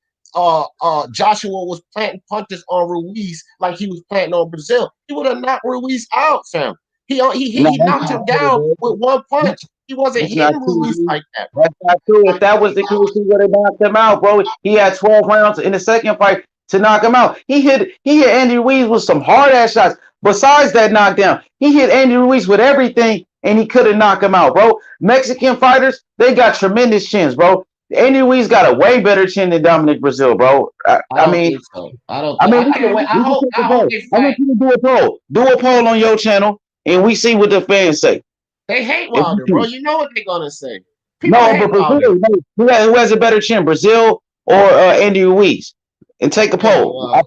Joshua was planting punches on Ruiz like he was planting on Brazil, he would have knocked Ruiz out, fam. He knocked him down with one punch. He wasn't It's not hitting true. Ruiz like that. That's not true. If that was the case, he would have knocked him out, bro. He had 12 rounds in the second fight to knock him out. He hit Andy Ruiz with some hard ass shots. Besides that knockdown, he hit Andy Ruiz with everything, and he couldn't knock him out, bro. Mexican fighters, they got tremendous chins, bro. Andy Ruiz got a way better chin than Dominic Brazil, bro. I mean, think so. I don't. I mean, I hope they I want fight. you to do a poll. Do a poll on your channel, and we see what the fans say. They hate If Wilder, you bro. can. You know what they're gonna say. People No, hate but Wilder. Brazil, who has a better chin, Brazil or Andy Ruiz? And take a Yeah, poll. well,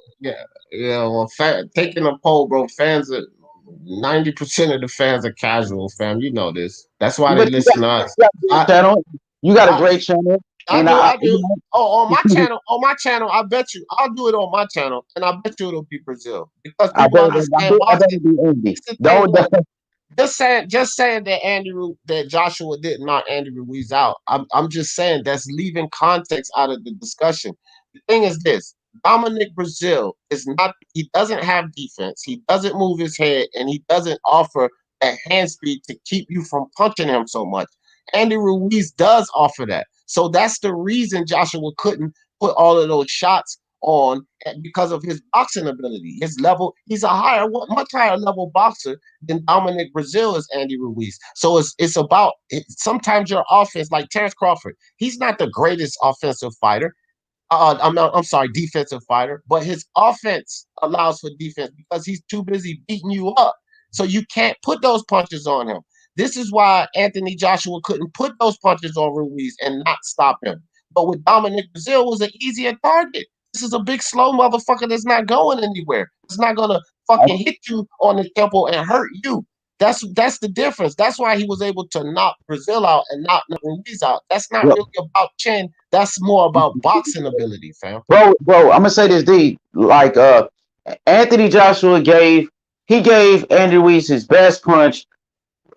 yeah. Well, taking a poll, bro. Fans are 90% of the fans are casual, fam. You know this. That's why they But listen to us. you got a great I, channel. You got a I, great channel, I and do, I I do. Oh, you on my channel, I bet you, I'll do it on my channel, and I bet you it'll be Brazil because I people better, understand. I Watch better it. be Andy. It's the thing. Don't. Look, just saying that that Joshua didn't knock Andy Ruiz out. I'm just saying that's leaving context out of the discussion. The thing is this: Dominic Brazil is not. He doesn't have defense. He doesn't move his head, and he doesn't offer that hand speed to keep you from punching him so much. Andy Ruiz does offer that. So that's the reason Joshua couldn't put all of those shots on because of his boxing ability. His level, he's a much higher level boxer than Dominic Brazil is Andy Ruiz. So it's about sometimes your offense, like Terrence Crawford, he's not the greatest offensive fighter. I'm sorry, defensive fighter, but his offense allows for defense because he's too busy beating you up. So you can't put those punches on him. This is why Anthony Joshua couldn't put those punches on Ruiz and not stop him. But with Dominic Brazil was an easier target. This is a big slow motherfucker that's not going anywhere. It's not gonna fucking hit you on the temple and hurt you. That's the difference. That's why he was able to knock Brazil out and knock Ruiz out. That's not really about chin. That's more about boxing ability, fam. Bro, I'm gonna say this, D. Like, Anthony Joshua gave Andy Ruiz his best punch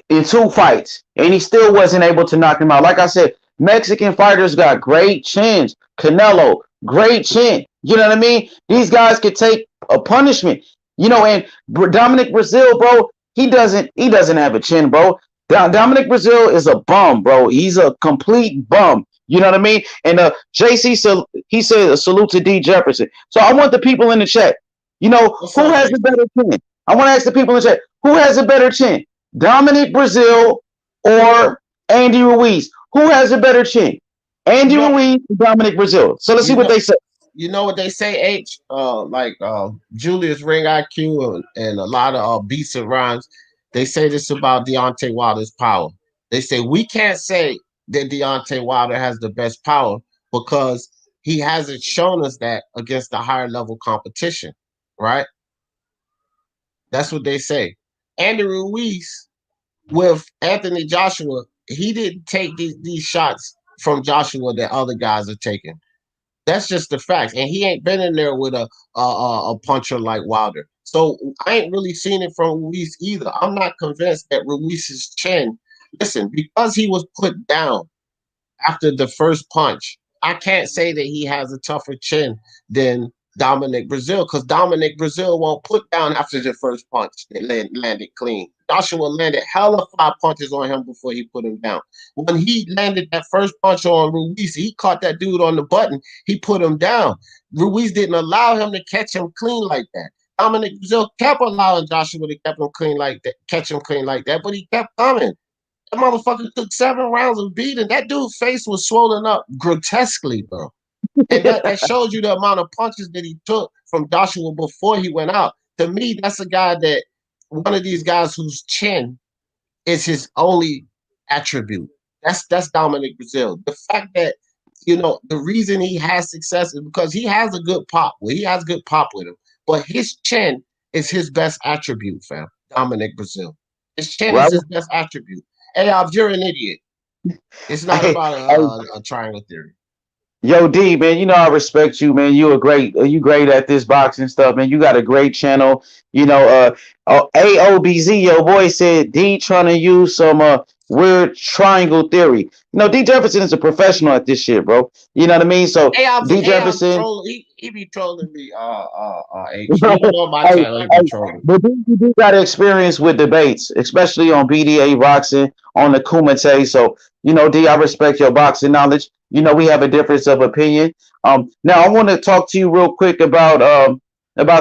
in 2 fights, and he still wasn't able to knock him out. Like I said, Mexican fighters got great chins. Canelo, great chin. You know what I mean? These guys could take a punishment. You know, and Dominic Brazil, bro, he doesn't have a chin, bro. Dominic Brazil is a bum, bro. He's a complete bum. You know what I mean? And JC, he said a salute to D Jefferson. So I want the people in the chat. You know, who has the better chin? I want to ask the people in the chat, who has a better chin? Dominic Brazil or Andy Ruiz? Who has a better chin? Andy Ruiz or Dominic Brazil? So let's see what they say. You know what they say, H? Julius Ring IQ and a lot of beats and rhymes. They say this about Deontay Wilder's power. They say we can't say that Deontay Wilder has the best power because he hasn't shown us that against the higher level competition, right? That's what they say. Andy Ruiz with Anthony Joshua, he didn't take these shots from Joshua that other guys are taking. That's just the fact. And he ain't been in there with a puncher like Wilder. So I ain't really seen it from Ruiz either. I'm not convinced that Ruiz's chin, listen, because he was put down after the first punch, I can't say that he has a tougher chin than Dominic Brazil, because Dominic Brazil won't put down after the first punch. They landed clean. Joshua landed hella 5 punches on him before he put him down. When he landed that first punch on Ruiz, he caught that dude on the button. He put him down. Ruiz didn't allow him to catch him clean like that. Dominic Brazil kept allowing Joshua to catch him clean like that, but he kept coming. That motherfucker took 7 rounds of beating. That dude's face was swollen up grotesquely, bro. And that shows you the amount of punches that he took from Joshua before he went out. To me, that's a guy that one of these guys whose chin is his only attribute. That's Dominic Brazil. The fact that, you know, the reason he has success is because he has a good pop. Well, he has good pop with him, but his chin is his best attribute, fam. Dominic Brazil. His chin is his best attribute. Hey, you're an idiot. It's not about a triangle theory. Yo, D, man, you know I respect you, man. You great at this boxing stuff, man. You got a great channel. You know, AOBZ, your boy said D trying to use some weird triangle theory. You know, D Jefferson is a professional at this shit, bro. You know what I mean? So D Jefferson, he be trolling me. Even on my channel, he be trolling. But you do got experience with debates, especially on BDA boxing, on the Kumite. So you know, D, I respect your boxing knowledge. You know, we have a difference of opinion. Now I want to talk to you real quick about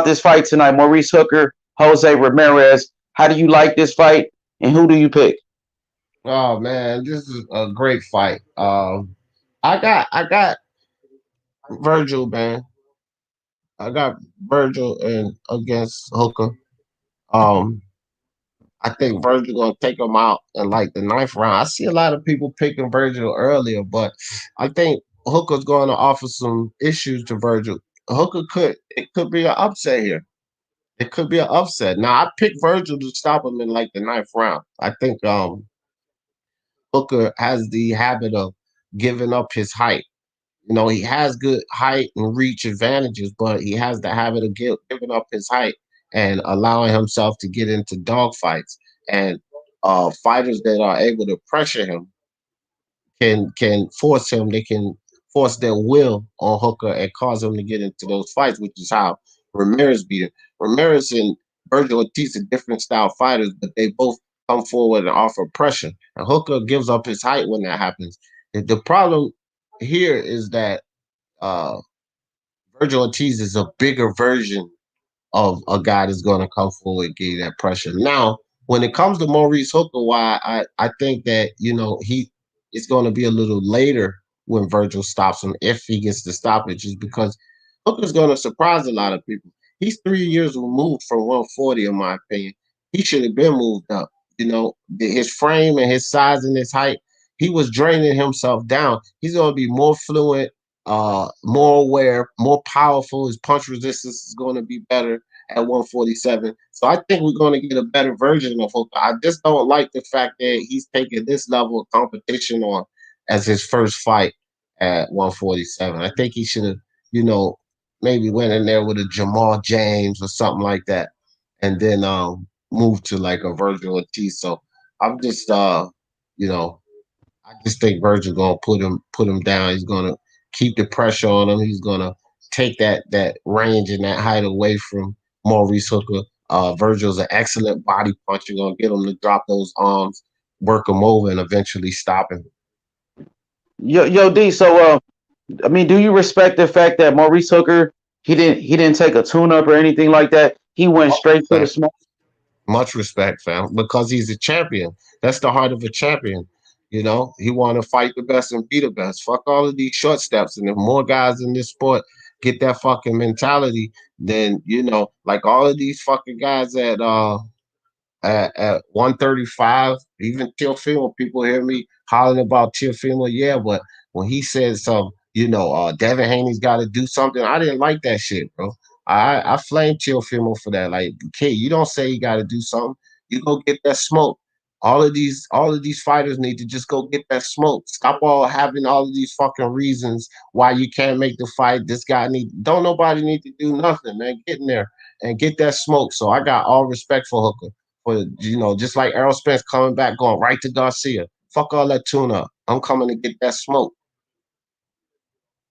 this fight tonight. Maurice Hooker, Jose Ramirez. How do you like this fight, and who do you pick? Oh man, this is a great fight. I got Virgil, man. I got Virgil and against Hooker. I think Virgil gonna take him out in like the 9th round. I see a lot of people picking Virgil earlier, but I think Hooker's going to offer some issues to Virgil. It could be an upset here. It could be an upset. Now I picked Virgil to stop him in like the 9th round. I think Hooker has the habit of giving up his height. You know, he has good height and reach advantages, but he has the habit of giving up his height and allowing himself to get into dogfights. And fighters that are able to pressure him can force him. They can force their will on Hooker and cause him to get into those fights, which is how Ramirez beat him. Ramirez and Virgil Ortiz are different style fighters, but they both come forward and offer pressure. And Hooker gives up his height when that happens. The problem here is that Virgil Ortiz is a bigger version of a guy that's going to come forward and give you that pressure. Now, when it comes to Maurice Hooker, why I think that, you know, it's going to be a little later when Virgil stops him, if he gets the stoppage, is because Hooker's going to surprise a lot of people. He's 3 years removed from 140, in my opinion. He should have been moved up. You know, his frame and his size and his height, he was draining himself down. He's going to be more fluent, more aware, more powerful. His punch resistance is going to be better at 147. So I think we're going to get a better version of Hooker. I just don't like the fact that he's taking this level of competition on as his first fight at 147. I think he should have, you know, maybe went in there with a Jamal James or something like that, and then moved to like a Virgil Ortiz. So I'm just you know, I just think Virgil gonna put him down. He's gonna keep the pressure on him. He's gonna take that range and that height away from Maurice Hooker. Virgil's an excellent body puncher. Gonna get him to drop those arms, work him over, and eventually stop him. Yo, D. So, I mean, do you respect the fact that Maurice Hooker he didn't take a tune up or anything like that? He went straight to the smoke. Much respect, fam, because he's a champion. That's the heart of a champion. You know, he want to fight the best and be the best. Fuck all of these short steps. And if more guys in this sport get that fucking mentality, then like all of these fucking guys at 135, even Teofimo, people hear me hollering about Teofimo. Yeah, but when he said some, Devin Haney's got to do something, I didn't like that shit, bro. I flamed Teofimo for that. Like, kid, you don't say you got to do something. You go get that smoke. All of these fighters need to just go get that smoke. Stop all having all of these fucking reasons why you can't make the fight. This guy don't nobody need to do nothing, man. Get in there and get that smoke. So I got all respect for Hooker. For just like Errol Spence coming back, going right to Garcia. Fuck all that tune up. I'm coming to get that smoke.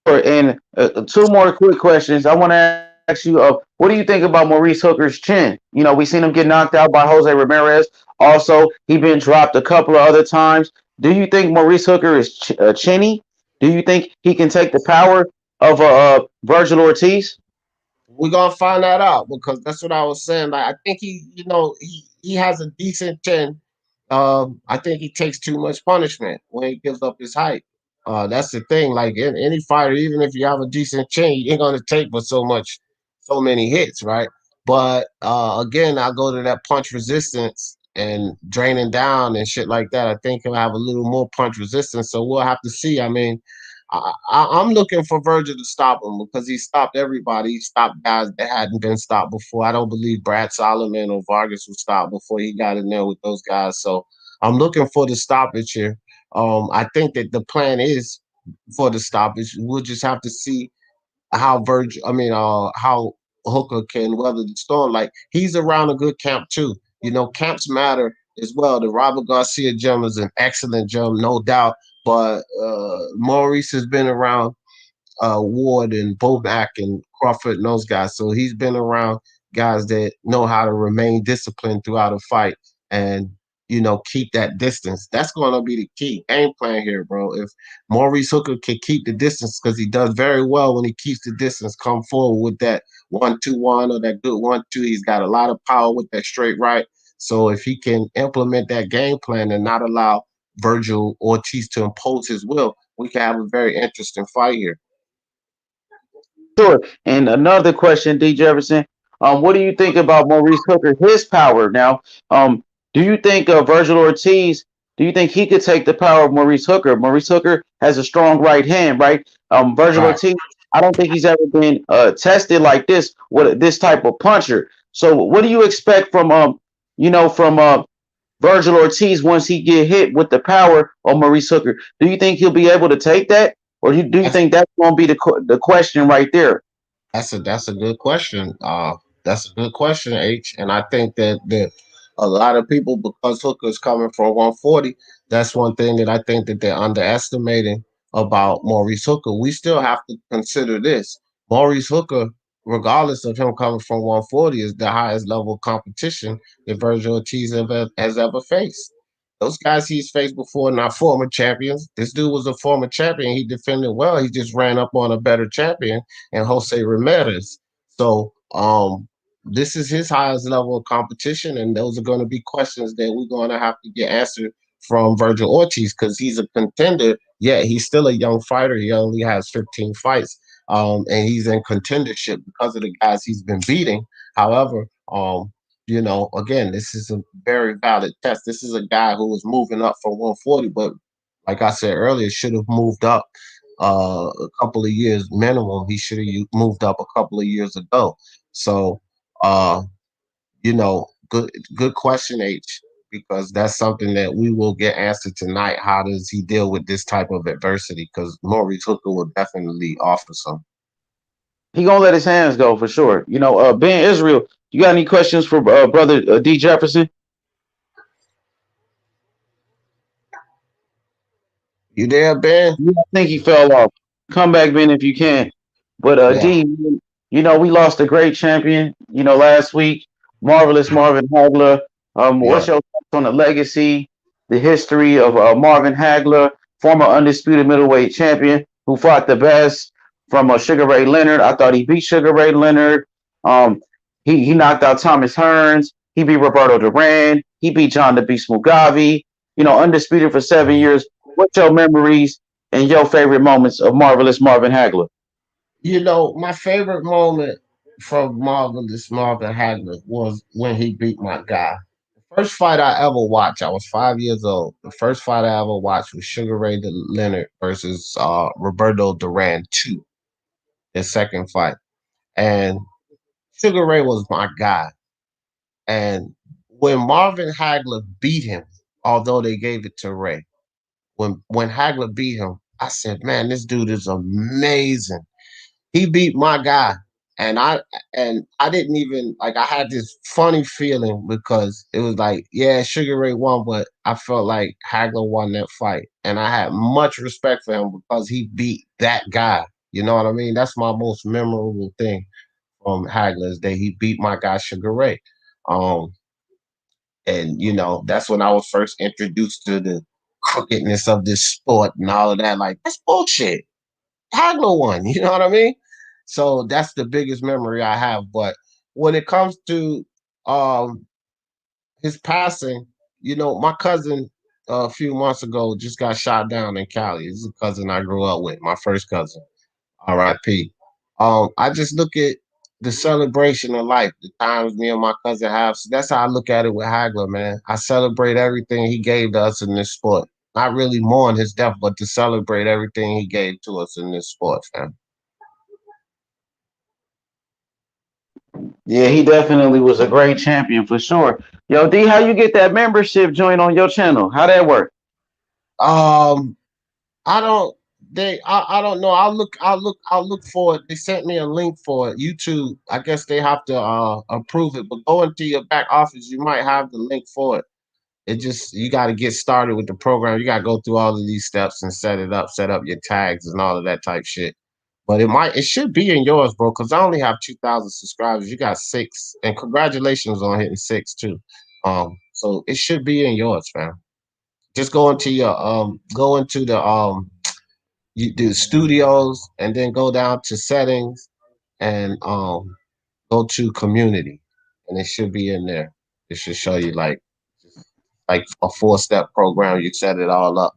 And two more quick questions. I want to ask you, what do you think about Maurice Hooker's chin? We seen him get knocked out by Jose Ramirez. Also, he been dropped a couple of other times. Do you think Maurice Hooker is chinny? Do you think he can take the power of Virgil Ortiz? We're gonna find that out because that's what I was saying. Like I think he has a decent chin. I think he takes too much punishment when he gives up his height. That's the thing. Like in any fighter, even if you have a decent chin, you ain't gonna take but so many hits, right? But again, I go to that punch resistance and draining down and shit like that. I think he'll have a little more punch resistance. So we'll have to see. I mean, I'm looking for Virgil to stop him because he stopped everybody. He stopped guys that hadn't been stopped before. I don't believe Brad Solomon or Vargas was stopped before he got in there with those guys. So I'm looking for the stoppage here. I think that the plan is for the stoppage. We'll just have to see how Hooker can weather the storm. Like he's around a good camp too. Camps matter as well. The Robert Garcia gym is an excellent gym, no doubt. But Maurice has been around Ward and Boback and Crawford and those guys. So he's been around guys that know how to remain disciplined throughout a fight and keep that distance. That's going to be the key game plan here, bro. If Maurice Hooker can keep the distance, because he does very well when he keeps the distance, come forward with that 1-2-1 or that good 1-2. He's got a lot of power with that straight right. So if he can implement that game plan and not allow Virgil Ortiz to impose his will, we can have a very interesting fight here. Sure. And another question, D. Jefferson. What do you think about Maurice Hooker, his power now? Do you think Virgil Ortiz, do you think he could take the power of Maurice Hooker? Maurice Hooker has a strong right hand, right? Virgil Right. Ortiz, I don't think he's ever been tested like this with this type of puncher. So what do you expect from Virgil Ortiz once he get hit with the power of Maurice Hooker? Do you think he'll be able to take that? Or do you That's think that's going to be the question right there? that's a good question. That's a good question, H. And I think that a lot of people, because Hooker's coming from 140, that's one thing that I think that they're underestimating about Maurice Hooker. We still have to consider this. Maurice Hooker, regardless of him coming from 140, is the highest level of competition that Virgil Ortiz has ever faced. Those guys he's faced before, not former champions. This dude was a former champion. He defended well. He just ran up on a better champion and Jose Ramirez. So this is his highest level of competition, and those are going to be questions that we're going to have to get answered from Virgil Ortiz because he's a contender. Yeah, he's still a young fighter. He only has 15 fights, and he's in contendership because of the guys he's been beating. However, again, this is a very valid test. This is a guy who was moving up from 140, but like I said earlier, should have moved up a couple of years minimum. He should have moved up a couple of years ago. So, uh, good question, H, because that's something that we will get answered tonight. How does he deal with this type of adversity? Because Maurice Hooker will definitely offer some. He gonna let his hands go for sure. Ben Israel, you got any questions for brother D Jefferson? You there, Ben? Yeah, I think he fell off. Come back, Ben, if you can. But Yeah, D, we lost a great champion. Last week, marvelous Marvin Hagler. yeah. What's your thoughts on the legacy, the history of Marvin Hagler, former undisputed middleweight champion who fought the best from Sugar Ray Leonard? I thought he beat Sugar Ray Leonard. Um, he knocked out Thomas Hearns. He beat Roberto Duran. He beat John the Beast Mugabe. Undisputed for 7 years. What's your memories and your favorite moments of marvelous Marvin Hagler? My favorite moment from Marvin Hagler was when he beat my guy. The first fight I ever watched, I was 5 years old. The first fight I ever watched was Sugar Ray Leonard versus Roberto Duran 2, his second fight. And Sugar Ray was my guy. And when Marvin Hagler beat him, although they gave it to Ray, when Hagler beat him, I said, man, this dude is amazing. He beat my guy. And I didn't even like I had this funny feeling because it was like, yeah, Sugar Ray won, but I felt like Hagler won that fight. And I had much respect for him because he beat that guy. You know what I mean? That's my most memorable thing from Hagler is that he beat my guy Sugar Ray. Um, and that's when I was first introduced to the crookedness of this sport and all of that. Like, that's bullshit. Hagler won, you know what I mean? So that's the biggest memory I have. But when it comes to um his passing, my cousin a few months ago just got shot down in Cali. This is a cousin I grew up with, my first cousin. R.I.P. I just look at the celebration of life, the times me and my cousin have. So that's how I look at it with Hagler, man. I celebrate everything he gave to us in this sport. Not really mourn his death, but to celebrate everything he gave to us in this sport, fam. Yeah, he definitely was a great champion for sure. Yo, D, how you get that membership joint on your channel? How that work? Um, I don't. I don't know. I'll look for it. They sent me a link for it. YouTube. I guess they have to approve it. But go into your back office. You might have the link for it. It just you got to get started with the program. You got to go through all of these steps and set up your tags and all of that type shit. But it should be in yours, bro. Because I only have 2,000 subscribers. You got 6, and congratulations on hitting 6 too. So it should be in yours, fam. Just go into the you do studios and then go down to settings and go to community, and it should be in there. It should show you like a 4-step program. You set it all up.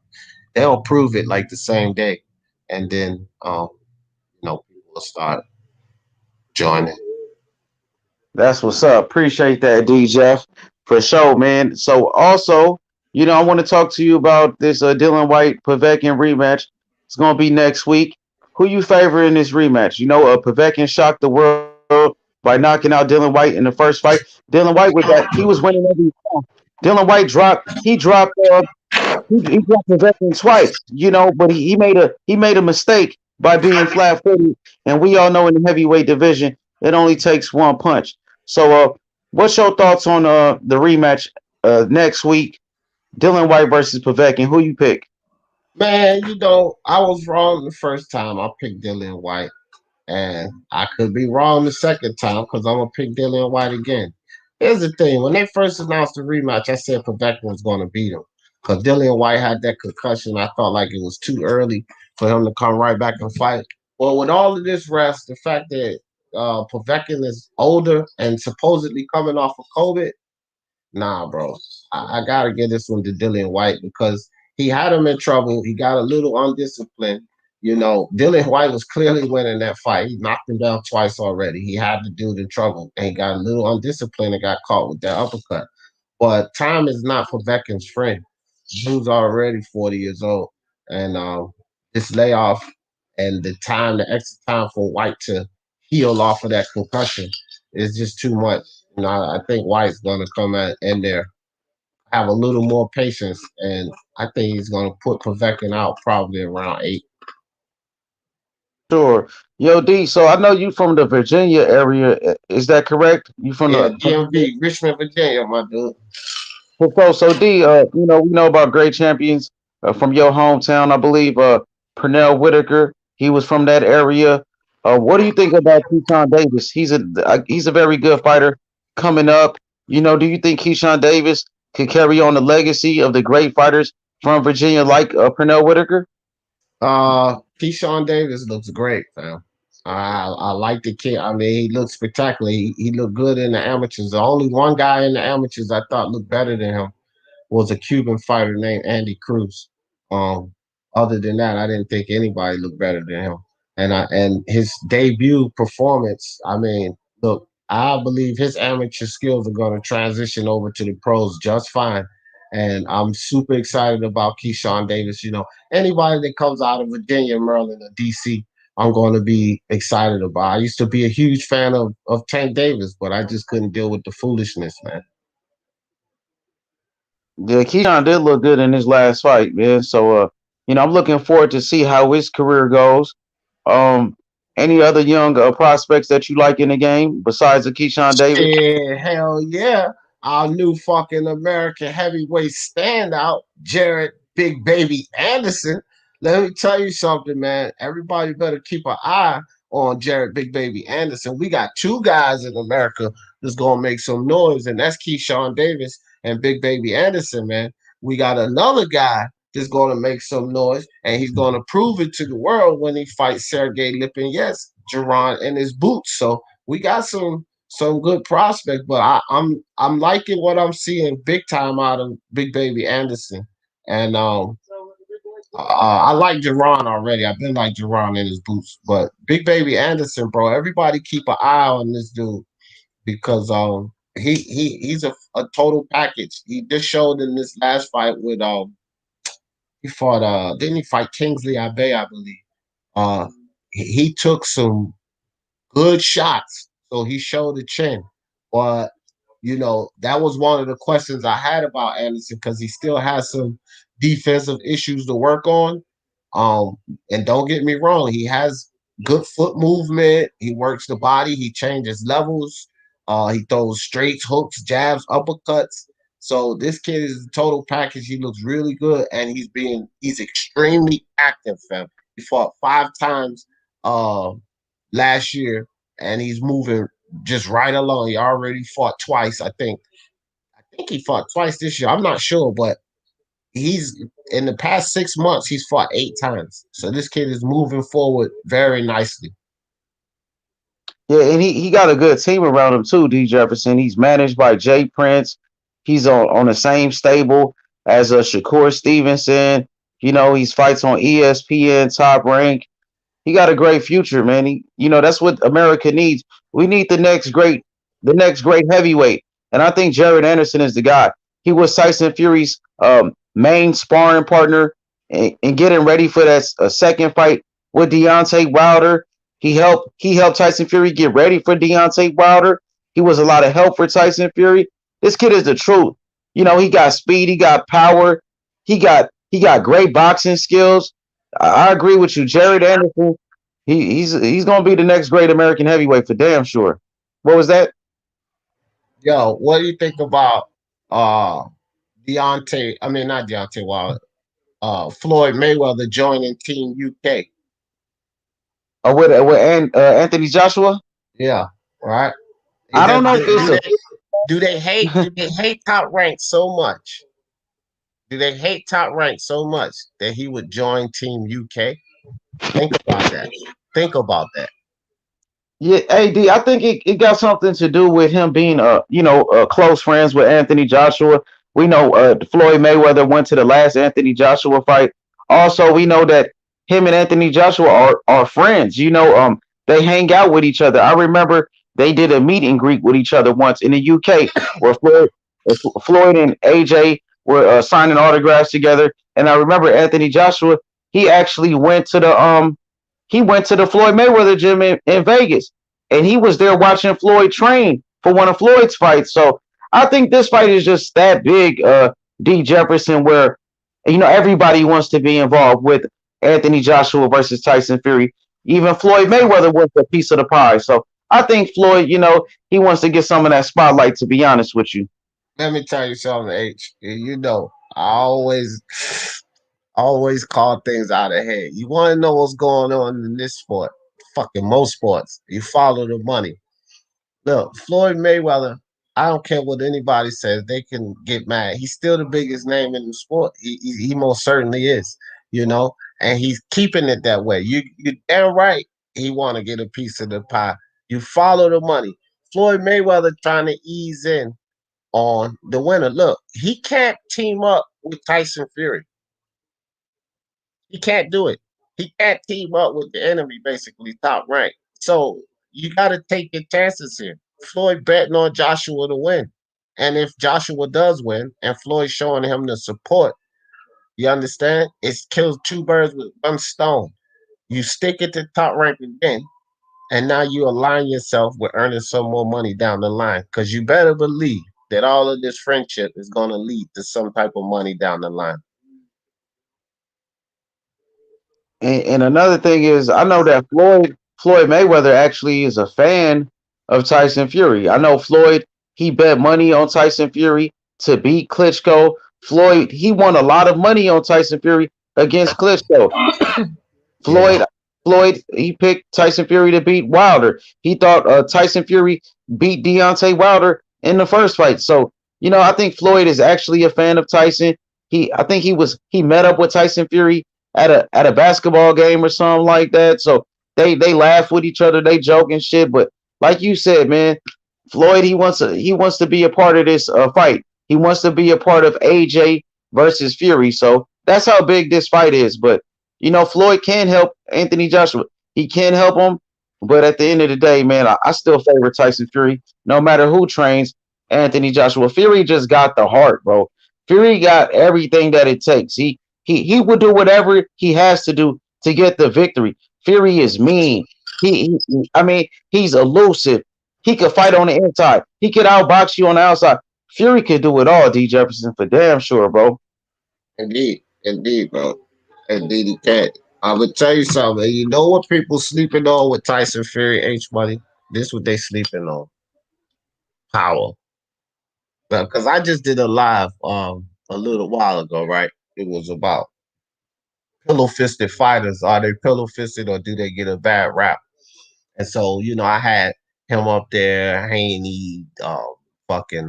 They'll approve it like the same day, and then people will start joining. That's what's up. Appreciate that, D Jeff, for sure, man. So also, I want to talk to you about this Dylan White Povetkin rematch. It's gonna be next week. Who you favor in this rematch? Povetkin shocked the world by knocking out Dylan White in the first fight. Dylan White he was winning every round. Dylan White he dropped Povetkin twice, but he made a mistake by being flat footed. And we all know in the heavyweight division, it only takes one punch. So, what's your thoughts on the rematch next week? Dylan White versus Povetkin. Who you pick? Man, I was wrong the first time. I picked Dylan White, and I could be wrong the second time because I'm gonna pick Dylan White again. Here's the thing: when they first announced the rematch, I said Povetkin was going to beat him because Dylan White had that concussion. I thought like it was too early for him to come right back and fight. Well, with all of this rest, the fact that Povetkin is older and supposedly coming off of COVID, nah, bro. I gotta get this one to Dylan White because he had him in trouble. He got a little undisciplined. Dylan White was clearly winning that fight. He knocked him down twice already. He had the dude in trouble, and he got a little undisciplined and got caught with that uppercut. But time is not Povetkin's friend. Dude's already 40 years old. and this layoff and the extra time for White to heal off of that concussion is just too much. I think White's going to come in there, have a little more patience, and I think he's going to put Povetkin out probably around 8. Sure. Yo, D, so I know you from the Virginia area. Is that correct? You from Yeah, the DMV, Richmond, Virginia, my dude. so D, we know about great champions from your hometown. I believe Pernell Whitaker, he was from that area. What do you think about Keyshawn Davis? He's a very good fighter coming up. Do you think Keyshawn Davis could carry on the legacy of the great fighters from Virginia like Pernell Whitaker? Keyshawn Davis looks great, fam. I like the kid. I mean, he looks spectacular. He looked good in the amateurs. The only one guy in the amateurs I thought looked better than him was a Cuban fighter named Andy Cruz. Um, Other than that, I didn't think anybody looked better than him. And his debut performance, I mean, look, I believe his amateur skills are going to transition over to the pros just fine. And I'm super excited about Keyshawn Davis. Anybody that comes out of Virginia, Maryland, or DC, I'm going to be excited about. I used to be a huge fan of Tank Davis, but I just couldn't deal with the foolishness, man. Yeah, Keyshawn did look good in his last fight, man. So, I'm looking forward to see how his career goes. Um, any other young prospects that you like in the game besides the Keyshawn Davis? Yeah, hell yeah. Our new fucking American heavyweight standout, Jared Big Baby Anderson. Let me tell you something, man. Everybody better keep an eye on Jared Big Baby Anderson. We got two guys in America that's gonna make some noise, and that's Keyshawn Davis and Big Baby Anderson, man. We got another guy that's gonna make some noise, and he's gonna prove it to the world when he fights Sergey Lipinets, Jerron in his boots. So we got some good prospects, but I'm liking what I'm seeing big time out of Big Baby Anderson, and I like Jerron already. I've been like Jerron in his boots, but Big Baby Anderson, bro, everybody keep an eye on this dude because he's a total package. He just showed in this last fight with he fought didn't he fight Kingsley Abe, I believe. He took some good shots. So he showed the chin. But, that was one of the questions I had about Anderson because he still has some defensive issues to work on. Um, and don't get me wrong, he has good foot movement. He works the body. He changes levels. He throws straights, hooks, jabs, uppercuts. So this kid is a total package. He looks really good, and he's extremely active, fam. He fought 5 times last year, and he's moving just right along. He already fought twice, I think. I think he fought twice this year. I'm not sure, but he's in the past 6 months, he's fought 8 times. So this kid is moving forward very nicely. Yeah, and he got a good team around him too, D Jefferson. He's managed by Jay Prince. He's on the same stable as Shakur Stevenson. He's fights on ESPN, Top Rank. He got a great future, man. That's what America needs. We need the next great heavyweight, and I think Jared Anderson is the guy. He was Tyson Fury's main sparring partner and getting ready for that second fight with Deontay Wilder. He helped Tyson Fury get ready for Deontay Wilder. He was a lot of help for Tyson Fury. This kid is the truth. He got speed, he got power, he got great boxing skills. I agree with you, Jared Anderson. He's gonna be the next great American heavyweight for damn sure. What was that? Yo, what do you think about uh Deontay? I mean, not Deontay Wilder. Floyd Mayweather joining Team UK. With Anthony Joshua? Yeah, right. I don't know if it's a Do they hate Top Rank so much? Do they hate Top Rank so much that he would join Team UK? Think about that. Think about that. Yeah, AD. I think it got something to do with him being close friends with Anthony Joshua. We know Floyd Mayweather went to the last Anthony Joshua fight. Also, we know that him and Anthony Joshua are friends. They hang out with each other. I remember they did a meet and greet with each other once in the UK where Floyd and AJ were signing autographs together. And I remember Anthony Joshua, he actually went to the Floyd Mayweather gym in Vegas, and he was there watching Floyd train for one of Floyd's fights. So I think this fight is just that big, D Jefferson, where everybody wants to be involved with Anthony Joshua versus Tyson Fury. Even Floyd Mayweather wants a piece of the pie. So I think Floyd, he wants to get some of that spotlight. To be honest with you. Let me tell you something, H. You know, I always call things out of head. You want to know what's going on in this sport? Fucking most sports. You follow the money. Look, Floyd Mayweather, I don't care what anybody says, they can get mad. He's still the biggest name in the sport. He most certainly is, and he's keeping it that way. You damn right he want to get a piece of the pie. You follow the money. Floyd Mayweather trying to ease in on the winner. Look, he can't team up with Tyson Fury. He can't do it. He can't team up with the enemy, basically top rank. So you got to take your chances here. Floyd betting on Joshua to win. And if Joshua does win and Floyd's showing him the support, you understand? It's kills two birds with one stone. You stick it to top rank again, and now you align yourself with earning some more money down the line. Because you better believe that all of this friendship is going to lead to some type of money down the line. And another thing is, I know that Floyd Mayweather actually is a fan of Tyson Fury. I know Floyd, he bet money on Tyson Fury to beat Klitschko. Floyd, he won a lot of money on Tyson Fury against Klitschko. Floyd, Yeah. Floyd, he picked Tyson Fury to beat Wilder. He thought Tyson Fury beat Deontay Wilder in the first fight. So, I think Floyd is actually a fan of Tyson. I think he met up with Tyson Fury at a basketball game or something like that. So they laugh with each other, they joke and shit. But like you said, man, Floyd, he wants to be a part of this fight. He wants to be a part of AJ versus Fury. So that's how big this fight is. But Floyd can help Anthony Joshua. He can help him. But at the end of the day, man, I still favor Tyson Fury, no matter who trains Anthony Joshua. Fury just got the heart, bro. Fury got everything that it takes. He will do whatever he has to do to get the victory. Fury is mean. I mean, he's elusive. He could fight on the inside. He could outbox you on the outside. Fury could do it all, D Jefferson, for damn sure, bro. Indeed, bro. Indeed, he can. I would tell you something. You know what people sleeping on with Tyson Fury, H Money? This what they sleeping on. Power. Because I just did a live a little while ago, right? It was about pillow fisted fighters. Are they pillow fisted or do they get a bad rap? And so, I had him up there, Haney, fucking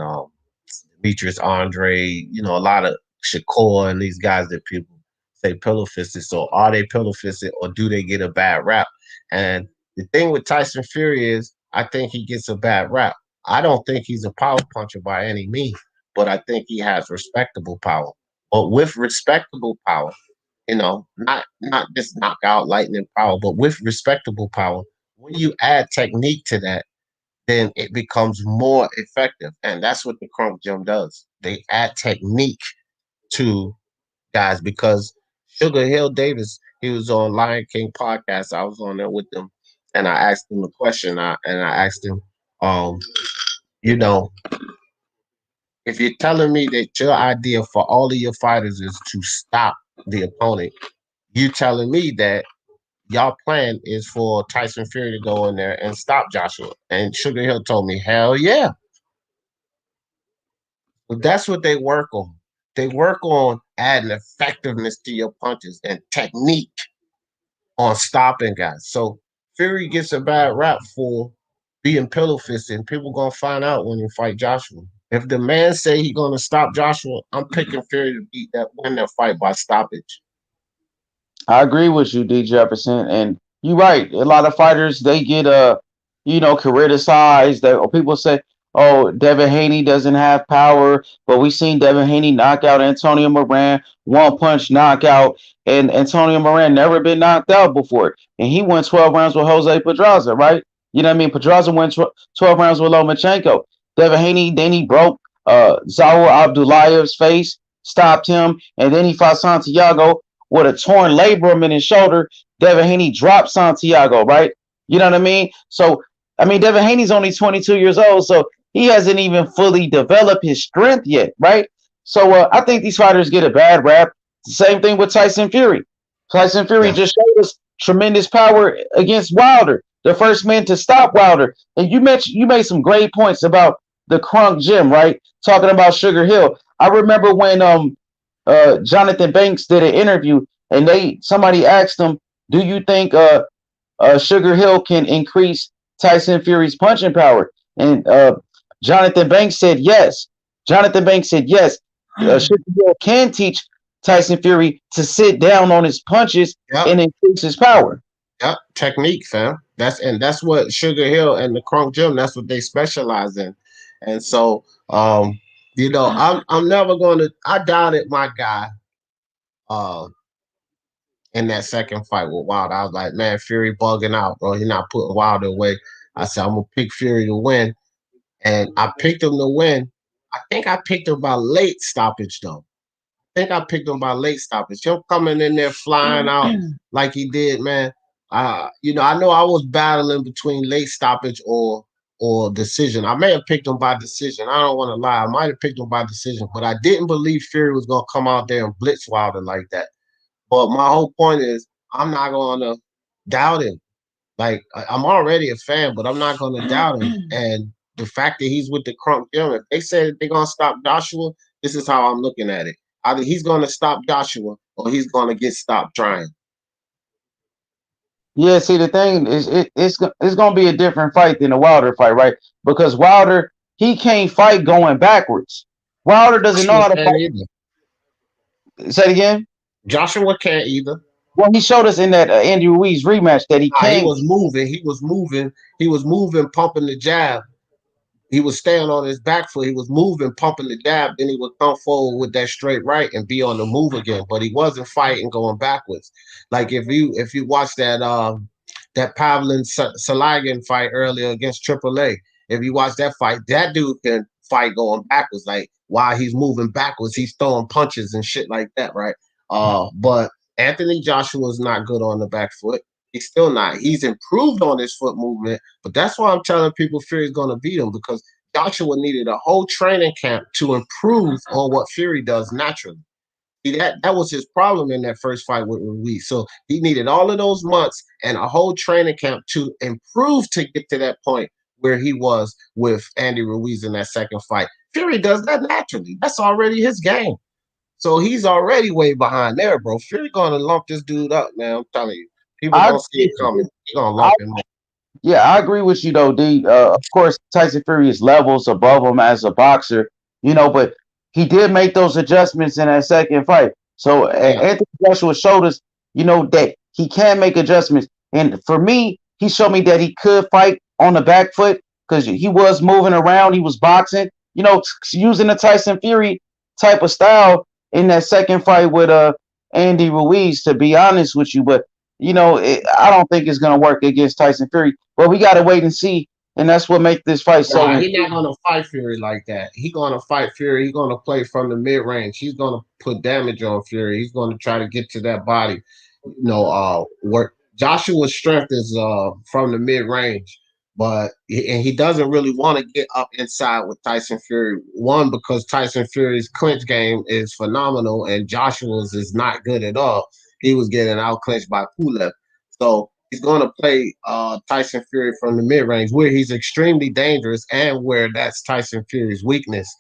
Demetrius Andre, a lot of Shakur and these guys that people say pillow fisted. So are they pillow fisted or do they get a bad rap? And the thing with Tyson Fury is I think he gets a bad rap. I don't think he's a power puncher by any means, but I think he has respectable power. But with respectable power, not just knockout lightning power, but with respectable power, when you add technique to that, then it becomes more effective. And that's what the Crunk Gym does. They add technique to guys because Sugar Hill Davis, he was on Lion King podcast. I was on there with them and I asked him a question. I asked him, you know, if you're telling me that your idea for all of your fighters is to stop the opponent, you telling me that y'all plan is for Tyson Fury to go in there and stop Joshua. And Sugar Hill told me, hell yeah. But that's what they work on. They work on adding effectiveness to your punches and technique on stopping guys. So Fury gets a bad rap for being pillow fisted, and people gonna find out when you fight Joshua. If the man say he gonna stop Joshua, I'm picking Fury to win that fight by stoppage. I agree with you, D Jefferson, and you're right. A lot of fighters they get criticized. That or people say, "Oh, Devin Haney doesn't have power," but we seen Devin Haney knock out Antonio Moran, one punch knockout, and Antonio Moran never been knocked out before, and he won 12 rounds with Jose Pedraza, right? You know what I mean? Pedraza won 12 rounds with Lomachenko. Devin Haney then he broke Zaur Abdullahev's face, stopped him, and then he fought Santiago with a torn labrum in his shoulder. Devin Haney dropped Santiago, right? You know what I mean? So, I mean, Devin Haney's only 22 years old, so he hasn't even fully developed his strength yet, right? So I think these fighters get a bad rap. Same thing with Tyson Fury. Tyson Fury just showed us tremendous power against Wilder, the first man to stop Wilder. And you made some great points about the Crunk Gym, right? Talking about Sugar Hill. I remember when Jonathan Banks did an interview and somebody asked him, "Do you think Sugar Hill can increase Tyson Fury's punching power?" And Jonathan Banks said yes. Jonathan Banks said yes. Sugar Hill can teach Tyson Fury to sit down on his punches and increase his power. Yep, technique, fam. That's what Sugar Hill and the Crunk Gym, that's what they specialize in. And so you know, I'm never gonna I doubted my guy in that second fight with Wilder. I was like, man, Fury bugging out, bro. He's not putting Wilder away. I said, I'm gonna pick Fury to win. And I picked him to win. I think I picked him by late stoppage, though. I think I picked him by late stoppage. Him coming in there flying out like he did, man. You know I was battling between late stoppage or decision. I may have picked him by decision. I don't want to lie. I might have picked him by decision, but I didn't believe Fury was gonna come out there and blitz Wilder like that. But my whole point is, I'm not gonna doubt him. Like I'm already a fan, but I'm not gonna doubt him. And the fact that he's with the Crunk Gym, if they said they're gonna stop Joshua, this is how I'm looking at it. Either he's gonna stop Joshua or he's gonna get stopped trying. Yeah, see, the thing is, it's gonna be a different fight than the Wilder fight, right? Because Wilder, he can't fight going backwards. Wilder doesn't know how to fight. Either. Say it again. Joshua can't either. Well, he showed us in that Andy Ruiz rematch that he can't. He was moving, pumping the jab. He was staying on his back foot. He was moving, pumping the jab. Then he would come forward with that straight right and be on the move again. But he wasn't fighting going backwards. Like if you watch that Pavlin Salagan fight earlier against AAA, if you watch that fight, that dude can fight going backwards. Like while he's moving backwards, he's throwing punches and shit like that, right? But Anthony Joshua is not good on the back foot. He's still not. He's improved on his foot movement, but that's why I'm telling people Fury's going to beat him, because Joshua needed a whole training camp to improve on what Fury does naturally. See, that was his problem in that first fight with Ruiz. So he needed all of those months and a whole training camp to improve to get to that point where he was with Andy Ruiz in that second fight. Fury does that naturally. That's already his game. So he's already way behind there, bro. Fury going to lump this dude up, man. I'm telling you. People don't see it coming. He's going to lump him up. Yeah, I agree with you, though, D. Of course, Tyson Fury is levels above him as a boxer, but he did make those adjustments in that second fight. So Anthony Joshua showed us, that he can make adjustments. And for me, he showed me that he could fight on the back foot because he was moving around. He was boxing, using the Tyson Fury type of style in that second fight with Andy Ruiz, to be honest with you. But, I don't think it's going to work against Tyson Fury. But we got to wait and see. And that's what makes this fight so. He's not going to fight Fury like that. He's going to fight Fury. He's going to play from the mid-range. He's going to put damage on Fury. He's going to try to get to that body. Work. Joshua's strength is from the mid-range. But he doesn't really want to get up inside with Tyson Fury. One, because Tyson Fury's clinch game is phenomenal and Joshua's is not good at all. He was getting out clinched by Pulev. So he's going to play Tyson Fury from the mid-range, where he's extremely dangerous and where that's Tyson Fury's weakness.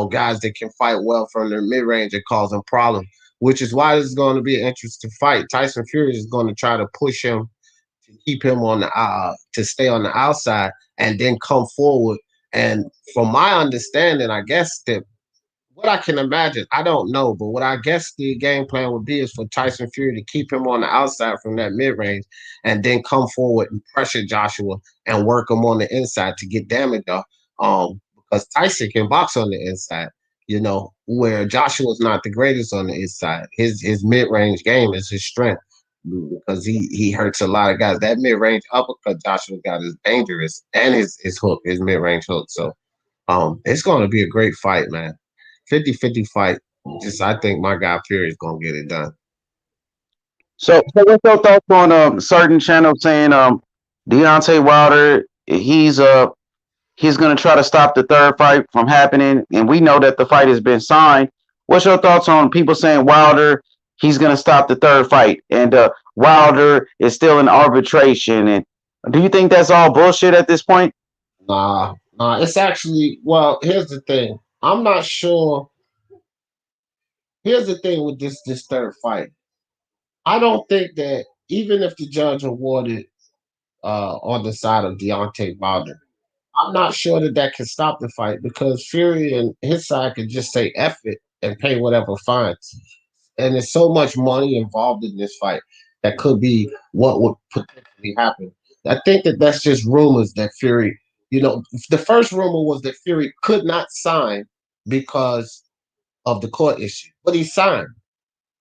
Guys that can fight well from their mid-range and cause him problems, which is why this is going to be an interesting fight. Tyson Fury is going to try to push him to keep him on the to stay on the outside and then come forward. And from my understanding, I guess that what I can imagine, I don't know, but what I guess the game plan would be is for Tyson Fury to keep him on the outside from that mid-range and then come forward and pressure Joshua and work him on the inside to get damage off. Because Tyson can box on the inside, where Joshua's not the greatest on the inside. His mid-range game is his strength, because he hurts a lot of guys. That mid-range uppercut Joshua got is dangerous, and his hook, his mid-range hook. So it's going to be a great fight, man. 50-50 fight. I think my guy Fury is going to get it done. So what's your thoughts on certain channels saying Deontay Wilder he's gonna try to stop the third fight from happening, and we know that the fight has been signed. What's your thoughts on people saying Wilder he's gonna stop the third fight, and Wilder is still in arbitration? And do you think that's all bullshit at this point? Nah. It's actually well. Here's the thing. I'm not sure. Here's the thing with this third fight. I don't think that even if the judge awarded on the side of Deontay Wilder, I'm not sure that that can stop the fight because Fury and his side could just say F it and pay whatever fines. And there's so much money involved in this fight that could be what would potentially happen. I think that that's just rumors that Fury, the first rumor was that Fury could not sign because of the court issue, but he signed,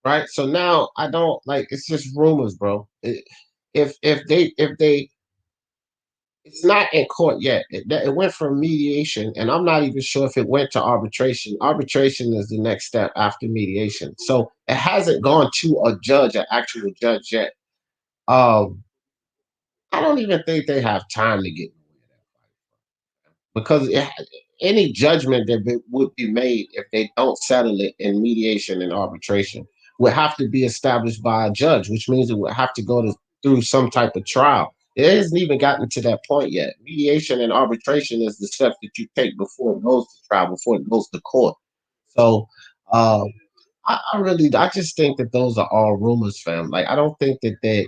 right? So now I don't like it's just rumors, bro. If they it's not in court yet. It went from mediation, and I'm not even sure if it went to arbitration. Arbitration is the next step after mediation, so it hasn't gone to a judge, an actual judge yet. Um, I don't even think they have time to get because any judgment that would be made if they don't settle it in mediation and arbitration would have to be established by a judge, which means it would have to through some type of trial. It hasn't even gotten to that point yet. Mediation and arbitration is the step that you take before it goes to trial, before it goes to court. So um, I just think that those are all rumors, fam. Like I don't think that they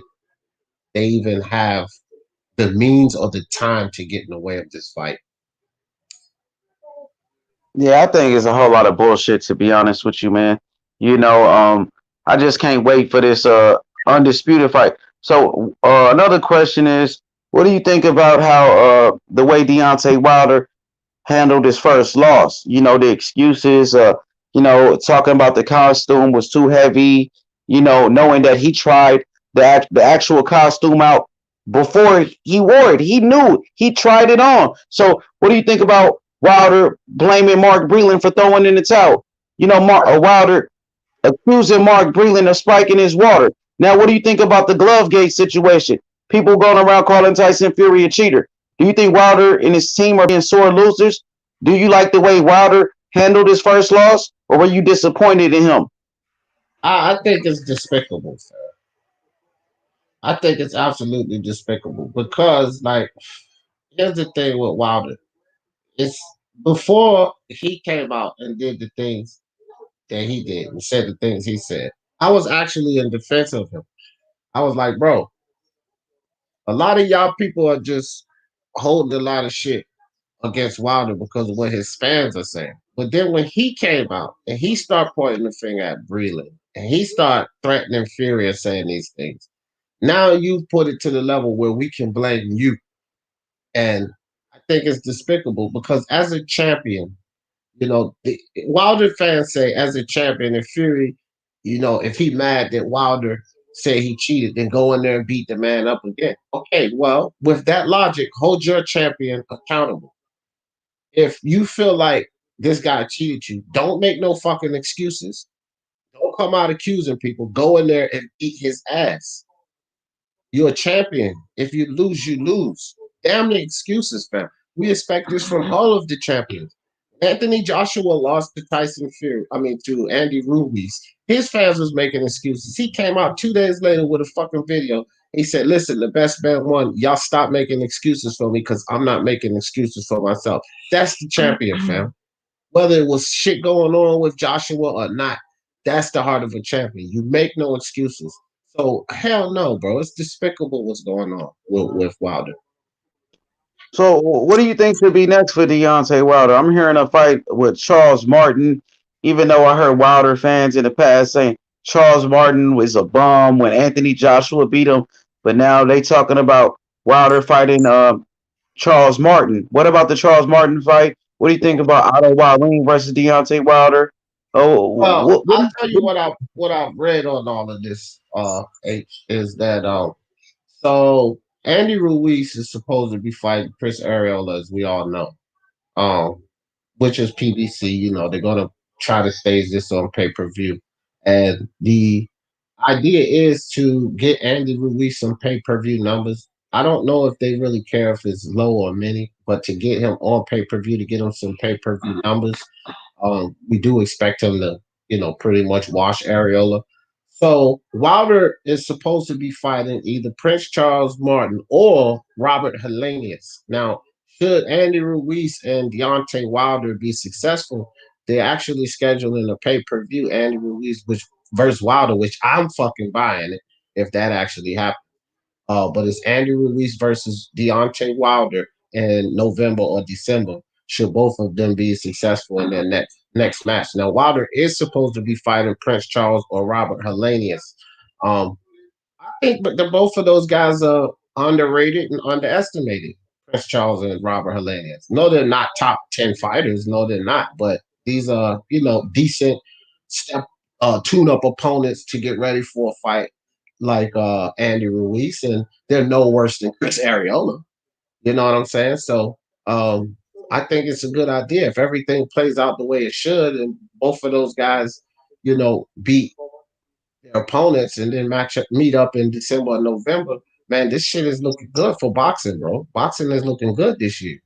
even have the means or the time to get in the way of this fight. Yeah, I think it's a whole lot of bullshit to be honest with you, man. I just can't wait for this undisputed fight. So another question is, what do you think about how the way Deontay Wilder handled his first loss? The excuses, talking about the costume was too heavy, knowing that he tried the actual costume out before he wore it. He knew he tried it on. So what do you think about Wilder blaming Mark Breland for throwing in the towel? Wilder accusing Mark Breland of spiking his water. Now, what do you think about the glove gate situation? People going around calling Tyson Fury a cheater. Do you think Wilder and his team are being sore losers? Do you like the way Wilder handled his first loss, or were you disappointed in him? I think it's despicable, sir. I think it's absolutely despicable because, like, here's the thing with Wilder. It's before he came out and did the things that he did and said the things he said. I was actually in defense of him. I was like, bro, a lot of y'all people are just holding a lot of shit against Wilder because of what his fans are saying. But then when he came out and he started pointing the finger at Breland and he started threatening Fury and saying these things, now you put it to the level where we can blame you. And I think it's despicable because as a champion, the Wilder fans say as a champion, if Fury, if he mad that Wilder said he cheated, then go in there and beat the man up again. Okay, well, with that logic, hold your champion accountable. If you feel like this guy cheated you, don't make no fucking excuses. Don't come out accusing people. Go in there and beat his ass. You're a champion. If you lose, you lose. Damn the excuses, fam. We expect this from all of the champions. Anthony Joshua lost to Tyson Fury. I mean, to Andy Ruiz. His fans was making excuses. He came out 2 days later with a fucking video. He said, "Listen, the best man won. Y'all stop making excuses for me because I'm not making excuses for myself." That's the champion, fam. Whether it was shit going on with Joshua or not, that's the heart of a champion. You make no excuses. So hell no, bro. It's despicable what's going on with Wilder. So, what do you think should be next for Deontay Wilder? I'm hearing a fight with Charles Martin, even though I heard Wilder fans in the past saying Charles Martin was a bum when Anthony Joshua beat him, but now they talking about Wilder fighting Charles Martin. What about the Charles Martin fight? What do you think about Otto Wallin versus Deontay Wilder? Oh, Well, I'll tell you what I've read on all of this. H is that so Andy Ruiz is supposed to be fighting Chris Arreola, as we all know. Um, which is PBC. They're gonna try to stage this on pay per view, and the idea is to get Andy Ruiz some pay-per-view numbers. I don't know if they really care if it's low or many, but to get him on pay-per-view, to get him some pay-per-view numbers, we do expect him to, pretty much wash Areola. So Wilder is supposed to be fighting either Prince Charles Martin or Robert Helenius. Now, should Andy Ruiz and Deontay Wilder be successful, they're actually scheduling a pay-per-view Andy Ruiz versus Wilder, which I'm fucking buying it if that actually happens. But it's Andy Ruiz versus Deontay Wilder in November or December. Should both of them be successful in their next match? Now Wilder is supposed to be fighting Prince Charles or Robert Helenius. Um, I think, but the both of those guys are underrated and underestimated. Prince Charles and Robert Helenius. No, they're not top 10 fighters. No, they're not. But these are, decent step tune-up opponents to get ready for a fight like Andy Ruiz, and they're no worse than Chris Areola. You know what I'm saying? So I think it's a good idea if everything plays out the way it should, and both of those guys, beat their opponents and then meet up in December or November. Man, this shit is looking good for boxing, bro. Boxing is looking good this year.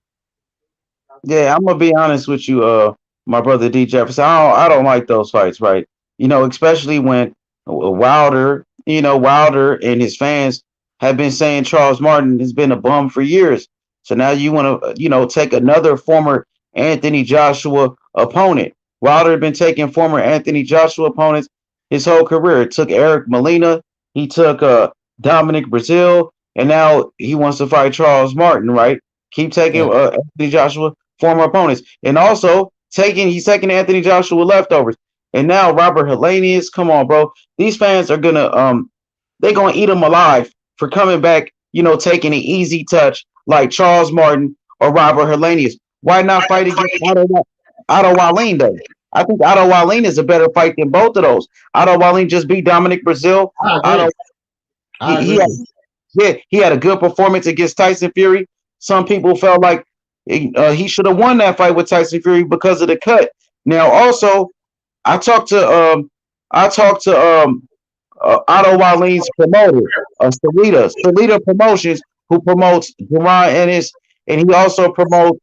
Yeah, I'm gonna be honest with you, my brother D Jefferson. I don't like those fights, right? Especially when Wilder, Wilder and his fans have been saying Charles Martin has been a bum for years. So now you want to, take another former Anthony Joshua opponent. Wilder had been taking former Anthony Joshua opponents his whole career. It took Eric Molina, he took Dominic Brazil, and now he wants to fight Charles Martin, right? Keep taking Yeah. Anthony Joshua former opponents, and also he's taking Anthony Joshua leftovers, and now Robert Helenius. Come on, bro. These fans are gonna they're gonna eat him alive for coming back. Taking an easy touch like Charles Martin or Robert Helenius. Why not fight against Otto Wallin though? I think Otto Wallin is a better fight than both of those. Otto Wallin just beat Dominic Brazil. I Otto, agree. I he had, agree. yeah, he had a good performance against Tyson Fury. Some people felt like he should have won that fight with Tyson Fury because of the cut. Now, also, I talked to Otto Wallin's promoter, Salita Promotions, who promotes Duran Ennis, and he also promotes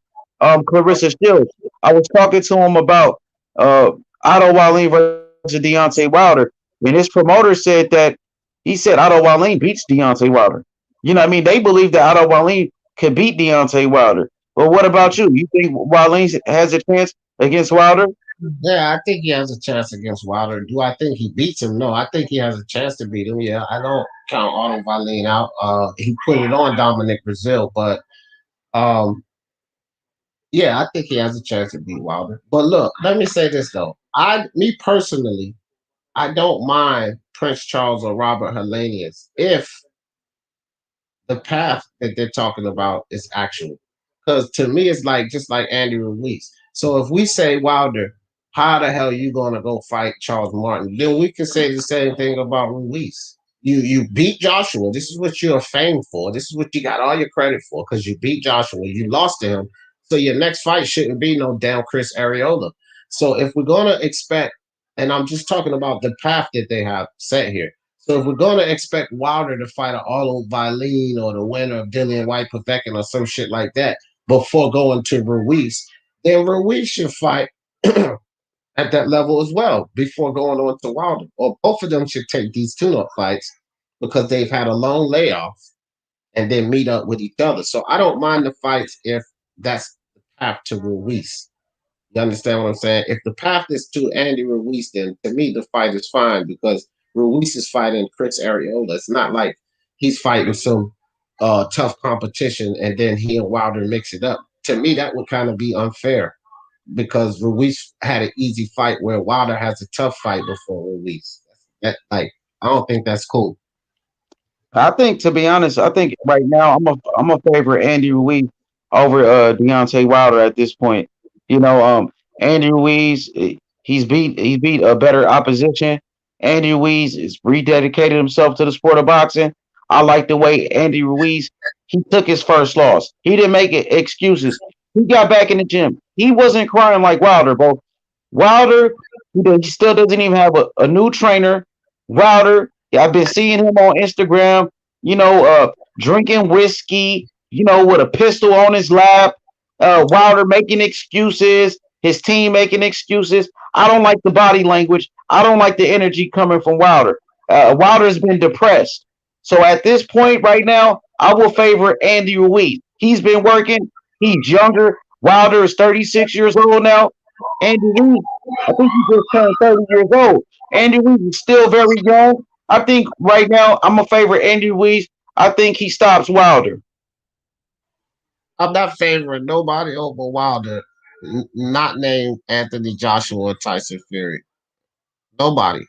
Clarissa Shields. I was talking to him about Otto Wallin versus Deontay Wilder, and his promoter said that he said Otto Wallin beats Deontay Wilder. I mean, they believe that Otto Wallin could beat Deontay Wilder. But what about you? You think Wallin has a chance against Wilder? Yeah, I think he has a chance against Wilder. Do I think he beats him? No, I think he has a chance to beat him. Yeah, I don't count Otto Wallin out. He put it on Dominic Brazil, but um, yeah, I think he has a chance to beat Wilder. But look, let me say this though. Me personally, I don't mind Prince Charles or Robert Helenius if the path that they're talking about is actual. Because to me, it's like just like Andy Ruiz. So if we say Wilder, how the hell are you gonna go fight Charles Martin? Then we can say the same thing about Ruiz. You beat Joshua. This is what you're famed for. This is what you got all your credit for because you beat Joshua. You lost to him. So your next fight shouldn't be no damn Chris Areola. So if we're gonna expect, and I'm just talking about the path that they have set here. So if we're going to expect Wilder to fight an Otto Wallin or the winner of Dillian White Perfection or some shit like that before going to Ruiz, then Ruiz should fight at that level as well before going on to Wilder. Or both of them should take these tune-up fights because they've had a long layoff and then meet up with each other. So I don't mind the fights if that's the path to Ruiz. You understand what I'm saying? If the path is to Andy Ruiz, then to me the fight is fine because Ruiz is fighting Chris Areola. It's not like he's fighting some tough competition and then he and Wilder mix it up. To me, that would kind of be unfair because Ruiz had an easy fight where Wilder has a tough fight before Ruiz. I don't think that's cool. I think, to be honest, I think right now I'm a favor Andy Ruiz over Deontay Wilder at this point. Andy Ruiz, he's beat a better opposition. Andy Ruiz is rededicated himself to the sport of boxing. I like the way Andy Ruiz he took his first loss. He didn't make it excuses. He got back in the gym. He wasn't crying like Wilder, bro. Wilder, he still doesn't even have a new trainer. Wilder I've been seeing him on Instagram, drinking whiskey, with a pistol on his lap. Wilder making excuses, his team making excuses. I don't like the body language. I don't like the energy coming from Wilder. Wilder has been depressed. So at this point right now, I will favor Andy Ruiz. He's been working. He's younger. Wilder is 36 years old now. Andy Ruiz, I think he just turned 30 years old. Andy Ruiz is still very young. I think right now I'm a favorite Andy Ruiz. I think he stops Wilder. I'm not favoring nobody over Wilder, not named Anthony Joshua or Tyson Fury. Nobody.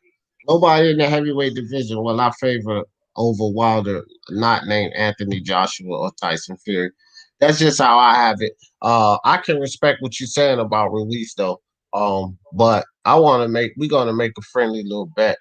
Nobody in the heavyweight division will I favor over Wilder, not named Anthony Joshua or Tyson Fury. That's just how I have it. I can respect what you're saying about Ruiz though. But we're gonna make a friendly little bet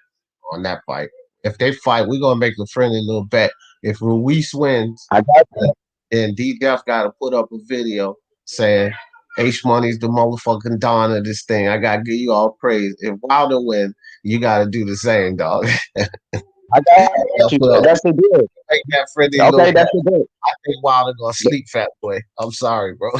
on that fight. If they fight, we're gonna make a friendly little bet. If Ruiz wins, I got you. then D Def gotta put up a video saying H Money's the motherfucking don of this thing. I gotta give you all praise. If Wilder win, you gotta do the same, dog. I got you. That's the deal. Make that friendly Okay, that's the deal. I think Wilder gonna sleep, fat boy. I'm sorry, bro.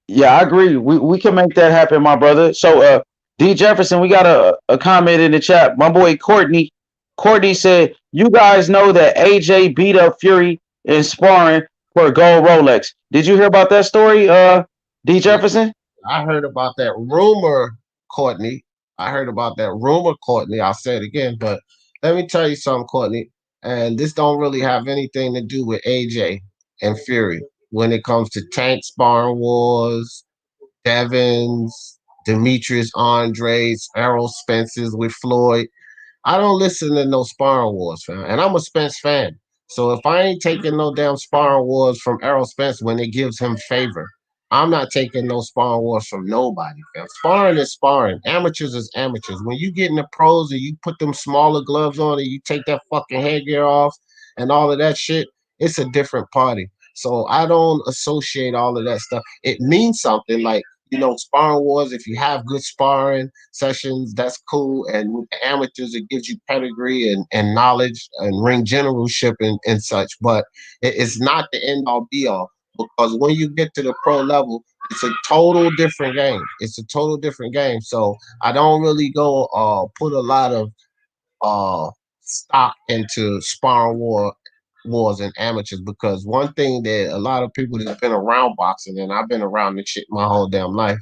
Yeah, I agree. We can make that happen, my brother. So D Jefferson, we got a comment in the chat. My boy Courtney. Courtney said, you guys know that AJ beat up Fury in sparring for a gold Rolex. Did you hear about that story, D Jefferson? I heard about that rumor, Courtney. I heard about that rumor, Courtney. I'll say it again, but let me tell you something, Courtney. And this don't really have anything to do with AJ and Fury when it comes to tank sparring wars, Devins, Demetrius Andres, Errol Spence's with Floyd. I don't listen to no sparring wars, fam. And I'm a Spence fan. So if I ain't taking no damn sparring wars from Errol Spence when it gives him favor, I'm not taking no sparring wars from nobody, fam. Sparring is sparring. Amateurs is amateurs. When you get in the pros and you put them smaller gloves on and you take that fucking headgear off and all of that shit, it's a different party. So I don't associate all of that stuff. It means something like, sparring wars, if you have good sparring sessions, that's cool. And with the amateurs, it gives you pedigree and knowledge and ring generalship and such. But it's not the end all be all, because when you get to the pro level, it's a total different game. It's a total different game. So I don't really go put a lot of stock into sparring wars and amateurs, because one thing that a lot of people that's been around boxing, and I've been around this shit my whole damn life,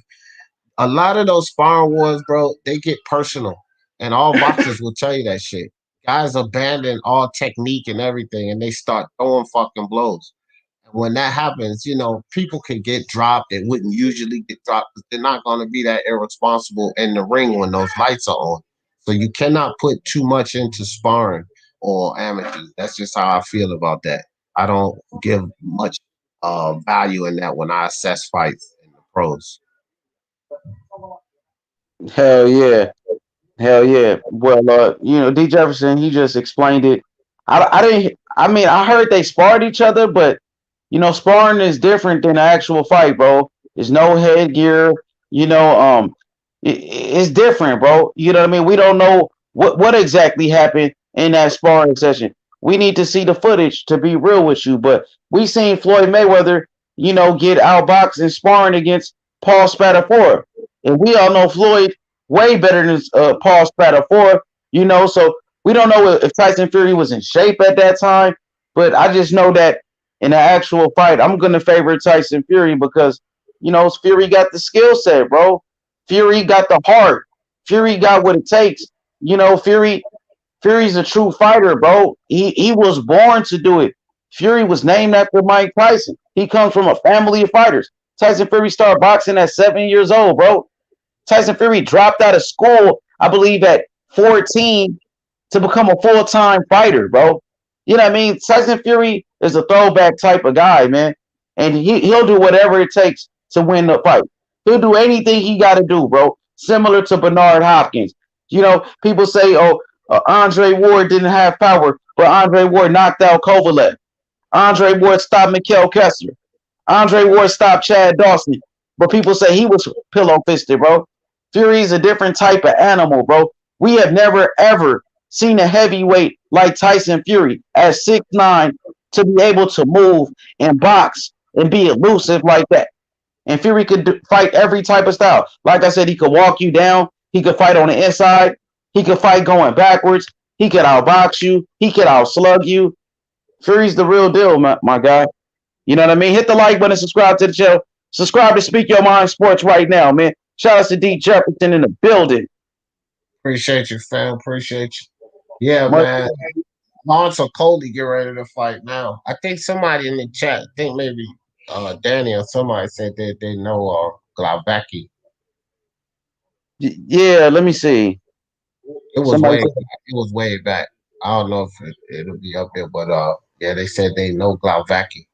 a lot of those sparring wars, bro, they get personal, and all boxers will tell you that shit. Guys abandon all technique and everything, and they start throwing fucking blows. And when that happens, people can get dropped. They wouldn't usually get dropped because they're not going to be that irresponsible in the ring when those lights are on. So you cannot put too much into sparring or amateurs. That's just how I feel about that. I don't give much value in that when I assess fights in the pros. Hell yeah. Hell yeah. Well, D Jefferson, he just explained it. I didn't. I mean, I heard they sparred each other, but sparring is different than an actual fight, bro. There's no headgear. It's different, bro. You know what I mean? We don't know what exactly happened in that sparring session. We need to see the footage to be real with you. But we seen Floyd Mayweather, get outboxed and sparring against Paul Spadafora, and we all know Floyd way better than Paul Spadafora. So we don't know if Tyson Fury was in shape at that time. But I just know that in the actual fight, I'm going to favor Tyson Fury because, Fury got the skill set, bro. Fury got the heart. Fury got what it takes. Fury's a true fighter, bro. He was born to do it. Fury was named after Mike Tyson. He comes from a family of fighters. Tyson Fury started boxing at 7 years old, bro. Tyson Fury dropped out of school, I believe, at 14 to become a full-time fighter, bro. You know what I mean? Tyson Fury is a throwback type of guy, man. And he'll do whatever it takes to win the fight. He'll do anything he got to do, bro. Similar to Bernard Hopkins. People say, Andre Ward didn't have power, but Andre Ward knocked out Kovalev. Andre Ward stopped Mikhail Kessler. Andre Ward stopped Chad Dawson. But people say he was pillow-fisted, bro. Fury's a different type of animal, bro. We have never, ever seen a heavyweight like Tyson Fury at 6'9" to be able to move and box and be elusive like that. And Fury could fight every type of style. Like I said, he could walk you down. He could fight on the inside. He could fight going backwards. He could outbox you. He could outslug you. Fury's the real deal, my guy. You know what I mean? Hit the like button, subscribe to the channel. Subscribe to Speak Your Mind Sports right now, man. Shout out to D. Jefferson in the building. Appreciate you, fam. Appreciate you. Yeah, Much man. Lawrence Okolie get ready to fight now. I think somebody in the chat, I think maybe Danny or somebody said that they know Glowacki. Yeah, let me see. It was way back. I don't know if it'll be up there, but yeah, they said they know Glowacki.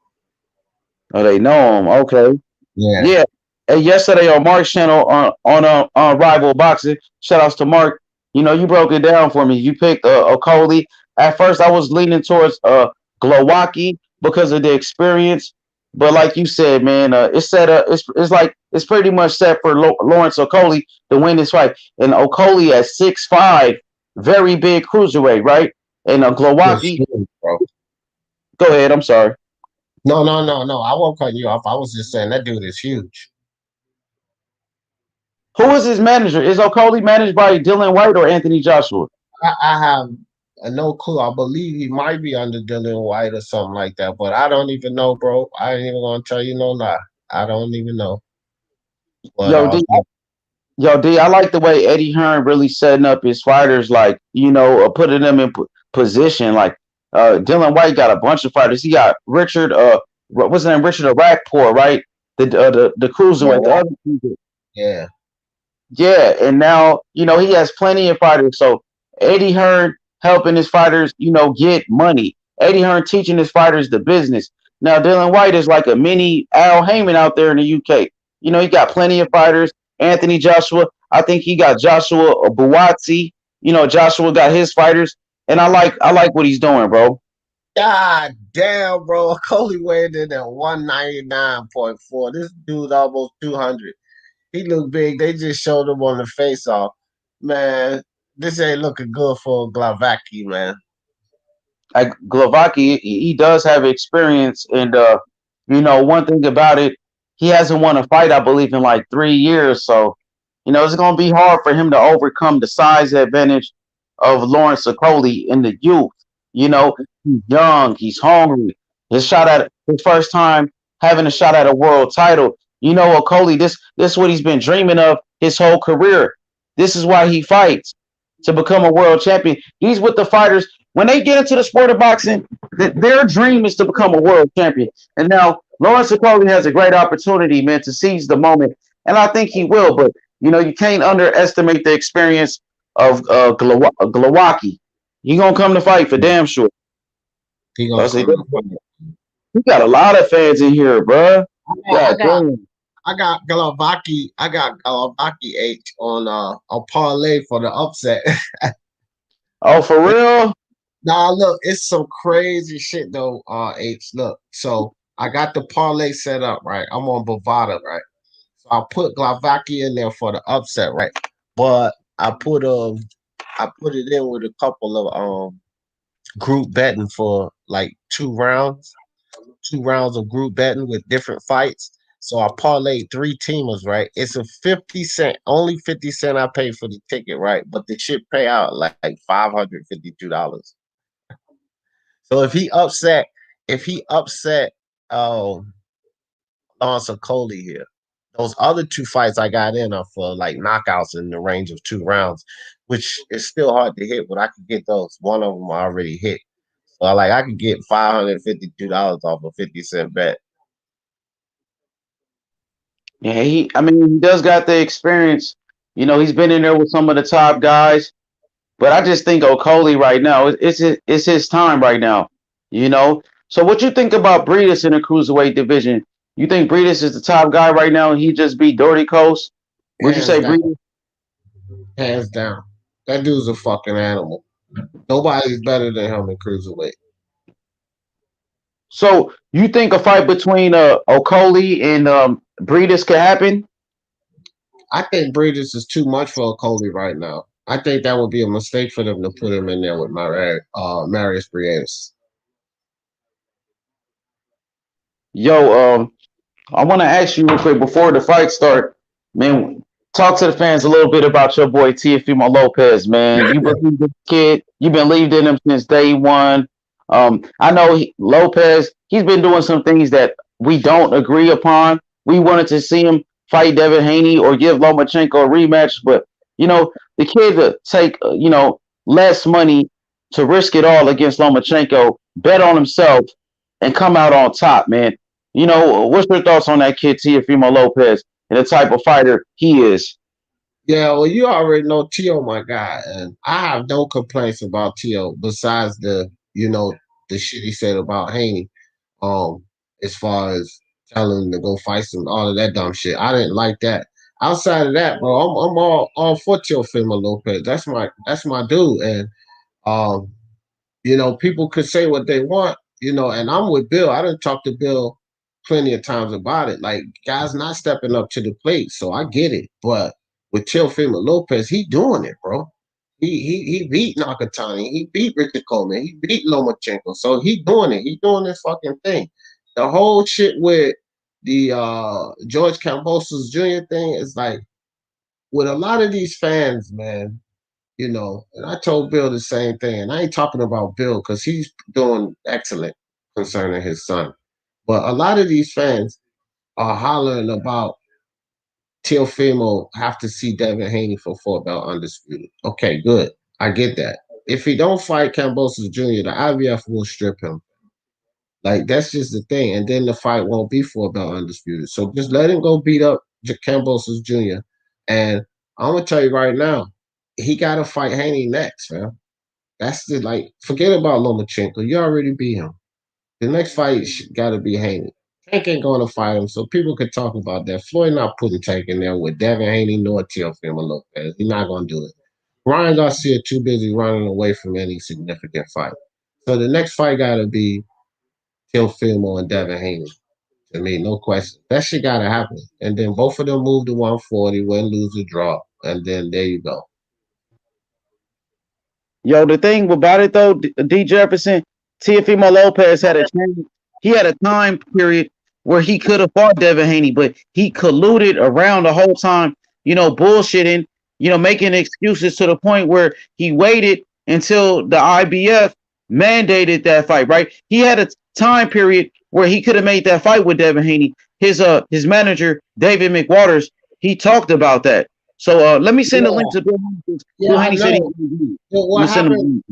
Oh, they know him. Okay. Yeah. Yeah. And yesterday on Mark's channel on Rival Boxing, shout outs to Mark. You know, you broke it down for me. You picked Okolie. At first, I was leaning towards Glowacki because of the experience. But like you said, man, it's set up. It's pretty much set for Lawrence Okolie to win this fight. And Okolie at 6'5", very big cruiserweight, right? And Glowacki. Go ahead. I'm sorry. No. I won't cut you off. I was just saying that dude is huge. Who is his manager? Is Okolie managed by Dillian Whyte or Anthony Joshua? I have no clue. I believe he might be under Dillian Whyte or something like that, but I don't even know, bro. I ain't even gonna tell you no lie. I don't even know. But, Yo, D, I like the way Eddie Hearn really setting up his fighters, like, you know, putting them in position. Like, Dillian Whyte got a bunch of fighters. He got Richard, what's his name? Richard Arakpour, right? The cruiserweight. Yeah. Yeah, and now, you know, he has plenty of fighters. So Eddie Hearn helping his fighters, you know, get money. Eddie Hearn teaching his fighters the business. Now, Dillian Whyte is like a mini Al Heyman out there in the UK. You know, he got plenty of fighters. Anthony Joshua, I think he got Joshua Buatsi. You know, Joshua got his fighters. And I like what he's doing, bro. God damn, bro. Okolie weighed in at 199.4. This dude almost 200. He looked big. They just showed him on the face off. Man, this ain't looking good for Glowacki, man. Like Glowacki, he does have experience. And, you know, one thing about it, he hasn't won a fight, I believe, in like 3 years. So, you know, it's going to be hard for him to overcome the size advantage of Lawrence Okolie in the youth. You know, he's young, he's hungry. His first time having a shot at a world title. You know, Okolie, this is what he's been dreaming of his whole career. This is why he fights, to become a world champion. These with the fighters, when they get into the sport of boxing, their dream is to become a world champion. And now Lawrence Okolie has a great opportunity, man, to seize the moment. And I think he will. But, you know, you can't underestimate the experience of Glowacki. He going to come to fight for damn sure. He got a lot of fans in here, bro. I got Glowacki. I got Glowacki H on a parlay for the upset. Oh, for real? Nah, look, it's some crazy shit though. H, look. So I got the parlay set up, right? I'm on Bovada, right? So I put Glowacki in there for the upset, right? But I put it in with a couple of group betting for like 2 rounds of group betting with different fights. So I parlayed 3 teamers, right? It's a 50 cent, only 50 cent I paid for the ticket, right? But the shit pay out like $552. So if he upset Lawrence Okolie here, those other 2 fights I got in are for like knockouts in the range of 2 rounds, which is still hard to hit, but I could get those. One of them I already hit. So I could get $552 off a 50-cent bet. Yeah, he does got the experience. You know, he's been in there with some of the top guys. But I just think Okolie right now, it's his time right now. You know? So what you think about Breedis in the cruiserweight division? You think Breedis is the top guy right now and he just beat Doherty Coast? Would you say Breedis? Hands down. That dude's a fucking animal. Nobody's better than him in cruiserweight. So you think a fight between Okolie and Breedis could happen? I think Breedis is too much for Okolie right now. I think that would be a mistake for them to put him in there with Marius Briedis. Yo, I want to ask you real quick before the fight start, man. Talk to the fans a little bit about your boy Teofimo Lopez, man. You believe this kid? You believed in him since day one. I know Lopez. He's been doing some things that we don't agree upon. We wanted to see him fight Devin Haney or give Lomachenko a rematch, but the kid to take less money to risk it all against Lomachenko, bet on himself, and come out on top, man. What's your thoughts on that kid, Teofimo Lopez, and the type of fighter he is? Yeah, well, you already know Tio, my guy, and I have no complaints about Tio besides the shit he said about Haney. Um, as far as telling him to go fight some all of that dumb shit, I didn't like that. Outside of that, bro, I'm all for Teofimo Lopez. That's my dude, and um, people could say what they want, and I'm with Bill. I done talked to Bill plenty of times about it. Like, guys not stepping up to the plate, so I get it. But with Teofimo Lopez, he doing it, bro. He beat Nakatani, he beat Richard Coleman, he beat Lomachenko, so he doing it. He doing this fucking thing. The whole shit with the George Kambosos Jr. thing is like with a lot of these fans, man, and I told Bill the same thing. And I ain't talking about Bill because he's doing excellent concerning his son. But a lot of these fans are hollering about Teofimo have to see Devin Haney for 4 belt undisputed. Okay, good. I get that. If he don't fight Kambosos Jr., the IBF will strip him. Like, that's just the thing. And then the fight won't be 4 belt undisputed. So just let him go beat up Kambosos Jr. And I'm going to tell you right now, he got to fight Haney next, man. That's forget about Lomachenko. You already beat him. The next fight got to be Haney. Tank ain't going to fight him, so people could talk about that. Floyd not putting Tank in there with Devin Haney nor Teofimo Lopez. He's not going to do it. Ryan Garcia too busy running away from any significant fight. So the next fight got to be Teofimo and Devin Haney. To me, no question. That shit got to happen. And then both of them move to 140, win, lose, or draw. And then there you go. Yo, the thing about it though, D. Jefferson, Teofimo Lopez had he had a time period where he could have fought Devin Haney, but he colluded around the whole time, bullshitting, making excuses to the point where he waited until the IBF mandated that fight, right? He had a time period where he could have made that fight with Devin Haney. His manager, David McWaters, he talked about that. So let me send a link to Bill Haney. Yeah, Bill Haney said what happened?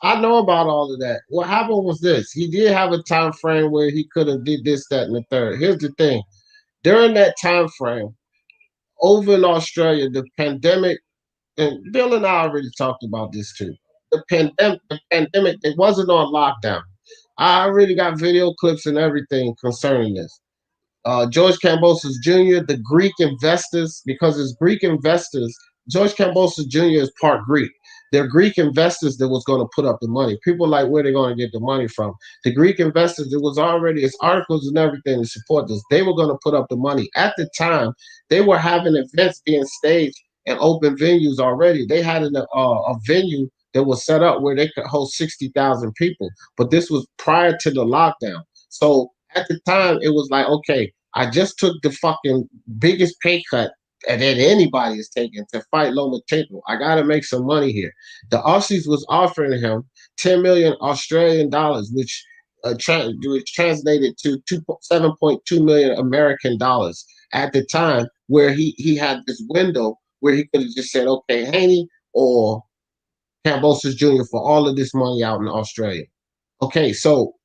I know about all of that. What happened was this: he did have a time frame where he could have did this, that, and the third. Here's the thing: during that time frame, over in Australia, the pandemic, and Bill and I already talked about this too. The pandemic, it wasn't on lockdown. I already got video clips and everything concerning this. George Kambosos Jr., the Greek investors, because it's Greek investors. George Kambosos Jr. is part Greek. They're Greek investors that was going to put up the money. People like where they're going to get the money from. The Greek investors, it was already, it's articles and everything to support this. They were going to put up the money. At the time, they were having events being staged and open venues already. They had a venue that was set up where they could host 60,000 people. But this was prior to the lockdown. So at the time, it was like, okay, I just took the fucking biggest pay cut that anybody is taking to fight Lomachenko. I got to make some money here. The Aussies was offering him 10 million Australian dollars, which translated to 7.2 million American dollars at the time, where he had this window where he could have just said, okay, Haney or Kambosos Jr. for all of this money out in Australia. Okay, so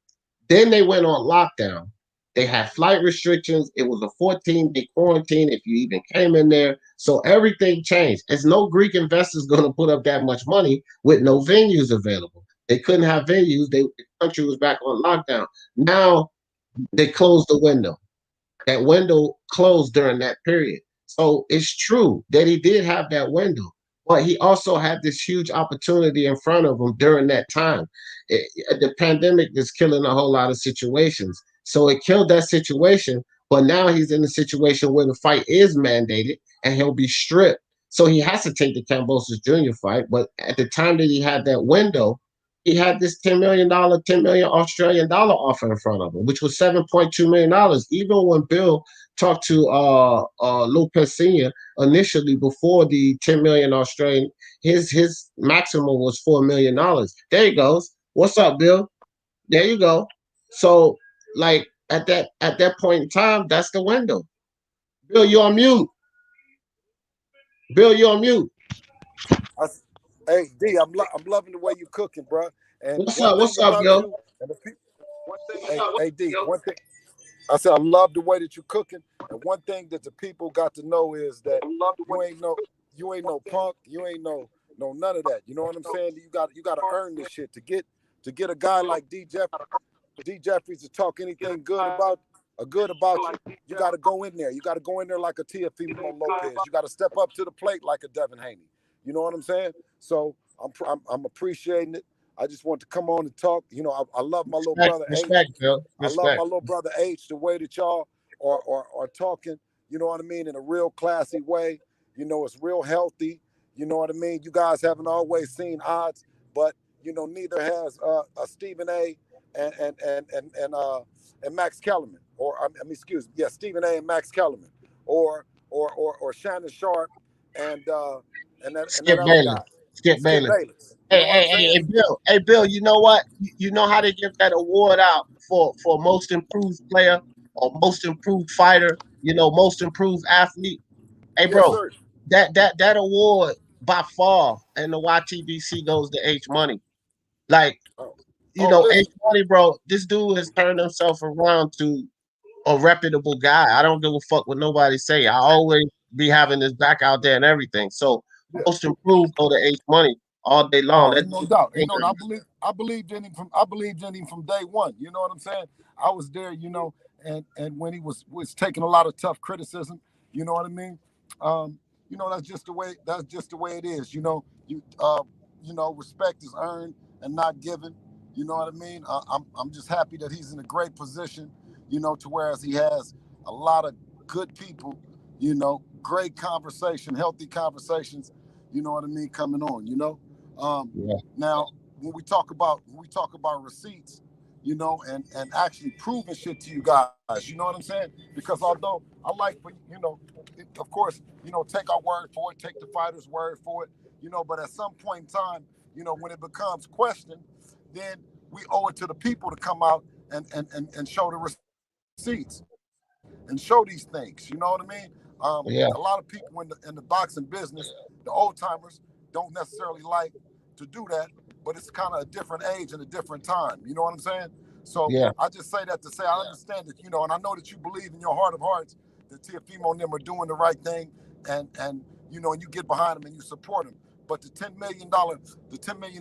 then they went on lockdown. They had flight restrictions. It was a 14-day quarantine if you even came in there. So everything changed. There's no Greek investors going to put up that much money with no venues available. They couldn't have venues. The country was back on lockdown. Now they closed the window. That window closed during that period. So it's true that he did have that window, but he also had this huge opportunity in front of him during that time. The pandemic is killing a whole lot of situations. So it killed that situation, but now he's in a situation where the fight is mandated and he'll be stripped. So he has to take the Kambosos Jr. fight. But at the time that he had that window, he had this $10 million, 10 million Australian dollar offer in front of him, which was $7.2 million. Even when Bill talked to Lopez Sr. initially before the 10 million Australian, his maximum was $4 million. There he goes. What's up, Bill? There you go. So like at that point in time, that's the window. Bill, you're on mute. Bill, you're on mute. Hey D, I'm loving the way you cooking, bro. And What's one up? thing What's up, about Bill? you, and the people, hey D, one thing I said, I love the way that you cooking. And one thing that the people got to know is that you ain't no punk, you ain't no none of that. You know what I'm saying? You got to earn this shit to get a guy like D Jeffries to talk anything good about you. You got to go in there. You got to go in there like a Teofimo Lopez. You got to step up to the plate like a Devin Haney. You know what I'm saying? So I'm appreciating it. I just want to come on and talk. You know, I love my little brother H. Respect, Bill. I love Respect. my little brother H. The way that y'all are talking. You know what I mean, in a real classy way. You know, it's real healthy. You know what I mean. You guys haven't always seen odds, but you know, neither has Stephen A. and Max Kellerman, or I mean, excuse me, yeah, Stephen A. and Max Kellerman, or Shannon Sharp and that Skip other Bayless. guy, Skip Skip Bayless. Bayless. You Hey, know what I'm hey, hey, saying? hey, Bill. Hey, Bill. You know what? You know how they give that award out for most improved player or most improved fighter. You know, most improved athlete. Hey, Yes, bro. sir. That award by far in the YTBC goes to H Money. Like, Oh, you oh know, H listen. Money, bro. This dude has turned himself around to a reputable guy. I don't give a fuck what nobody say. I always be having his back out there and everything. So Yeah. most improved go to H Money all day long. Oh, That ain't no dude doubt. is Ain't no. I believed in him from day one. You know what I'm saying? I was there. You know, and when he was taking a lot of tough criticism. You know what I mean? Um, you know, that's just the way it is. You know, respect is earned and not given. You know what I mean? I'm just happy that he's in a great position. You know, to whereas he has a lot of good people. You know, great conversation, healthy conversations. You know what I mean? Coming on. You know. Yeah. Now, when we talk about receipts, you know, and actually proving shit to you guys, you know what I'm saying? Because although I like for of course, take our word for it, take the fighter's word for it, but at some point in time, when it becomes questioned, then we owe it to the people to come out and show the receipts and show these things. You know what I mean? A lot of people Yeah. in the boxing business, the old timers, don't necessarily like to do that, but it's kind of a different age and a different time. You know what I'm saying? So Yeah. I just say that to say I understand that, and I know that you believe in your heart of hearts that Teofimo and them are doing the right thing, and and you get behind them and you support them. But the $10 million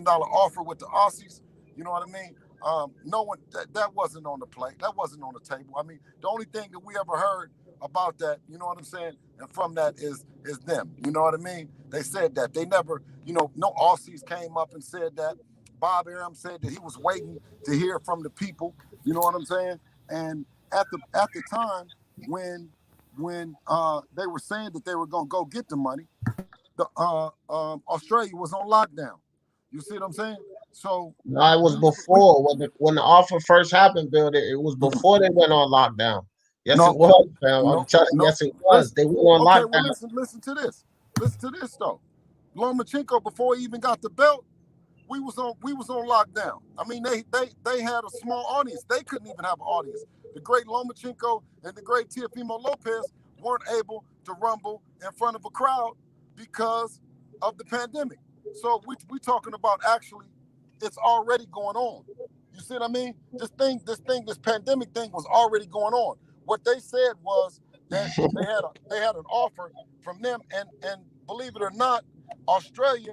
offer with the Aussies, you know what I mean? No one that wasn't on the plate. That wasn't on the table. I mean, the only thing that we ever heard about that, you know what I'm saying, and from that is them. You know what I mean? They said that they never, no Aussies came up and said that. Bob Arum said that he was waiting to hear from the people. You know what I'm saying? And at the time when they were saying that they were gonna go get the money, the Australia was on lockdown. You see what I'm saying? So No, it was we before when the offer first happened, Bill. It was before they went on lockdown. Yes, it no was, fam. I'm no telling you, no yes, it was. listen. They went on Okay, well lockdown. listen to this. Listen to this though. Lomachenko, before he even got the belt, we was on lockdown. I mean, they had a small audience. They couldn't even have an audience. The great Lomachenko and the great Teofimo Lopez weren't able to rumble in front of a crowd because of the pandemic. So we talking about actually, it's already going on. You see what I mean? This pandemic thing was already going on. What they said was that they had an offer from them, and believe it or not, Australia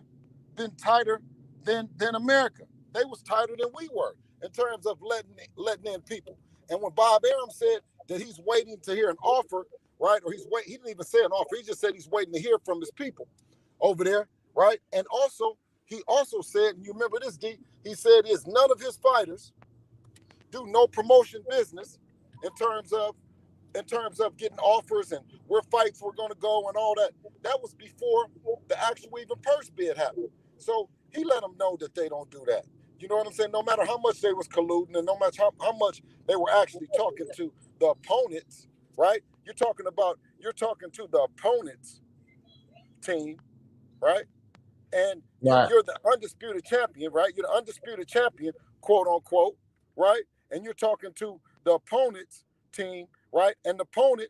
been tighter than America. They was tighter than we were in terms of letting in people. And when Bob Arum said that he's waiting to hear an offer, right? Or he didn't even say an offer. He just said he's waiting to hear from his people over there, right? And also, he also said, and you remember this, D, he said is none of his fighters do no promotion business in terms of in terms of getting offers and where fights were going to go and all that. That was before the actual even purse bid happened. So he let them know that they don't do that. You know what I'm saying? No matter how much they was colluding and no matter how much they were actually talking to the opponents, right? You're talking to the opponent's team, right? And Right. you're the undisputed champion, right? You're the undisputed champion, quote unquote, right? And you're talking to the opponent's team, right? And the opponent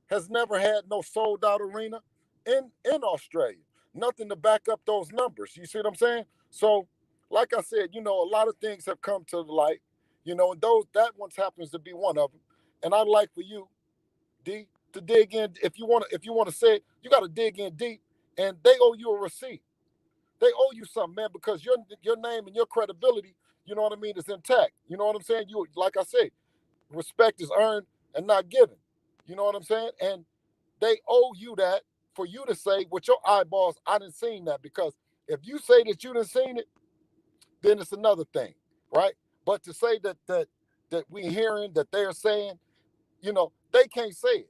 has never had no sold out arena in Australia. Nothing to back up those numbers. You see what I'm saying? So, like I said, a lot of things have come to the light, and that one happens to be one of them. And I'd like for you, D, to dig in. If you want to say it, you got to dig in deep, and they owe you a receipt. They owe you something, man, because your name and your credibility, you know what I mean, is intact. You know what I'm saying? You, like I say, respect is earned and not given. You know what I'm saying? And they owe you that for you to say with your eyeballs, I didn't seen that. Because if you say that you didn't seen it, then it's another thing, right? But to say that we hearing that they're saying, they can't say it.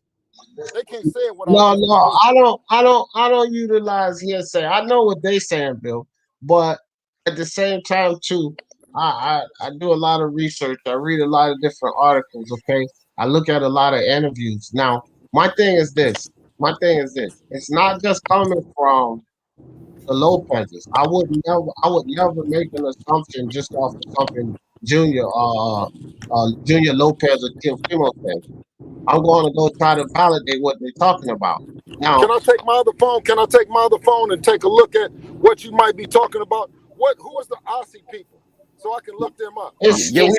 They can't say it without No, actually no, doing I don't utilize hearsay. I know what they saying, Bill, but at the same time too, I do a lot of research. I read a lot of different articles. Okay, I look at a lot of interviews. Now, my thing is this. My thing is this. It's not just coming from the Lopez's. I would never make an assumption just off of something Junior Lopez or Tim Fimo said. I'm going to go try to validate what they're talking about. Can Now, I take my other phone? Can I take my other phone and take a look at what you might be talking about? Who is the Aussie people? So I can look them up. it's Yeah, it's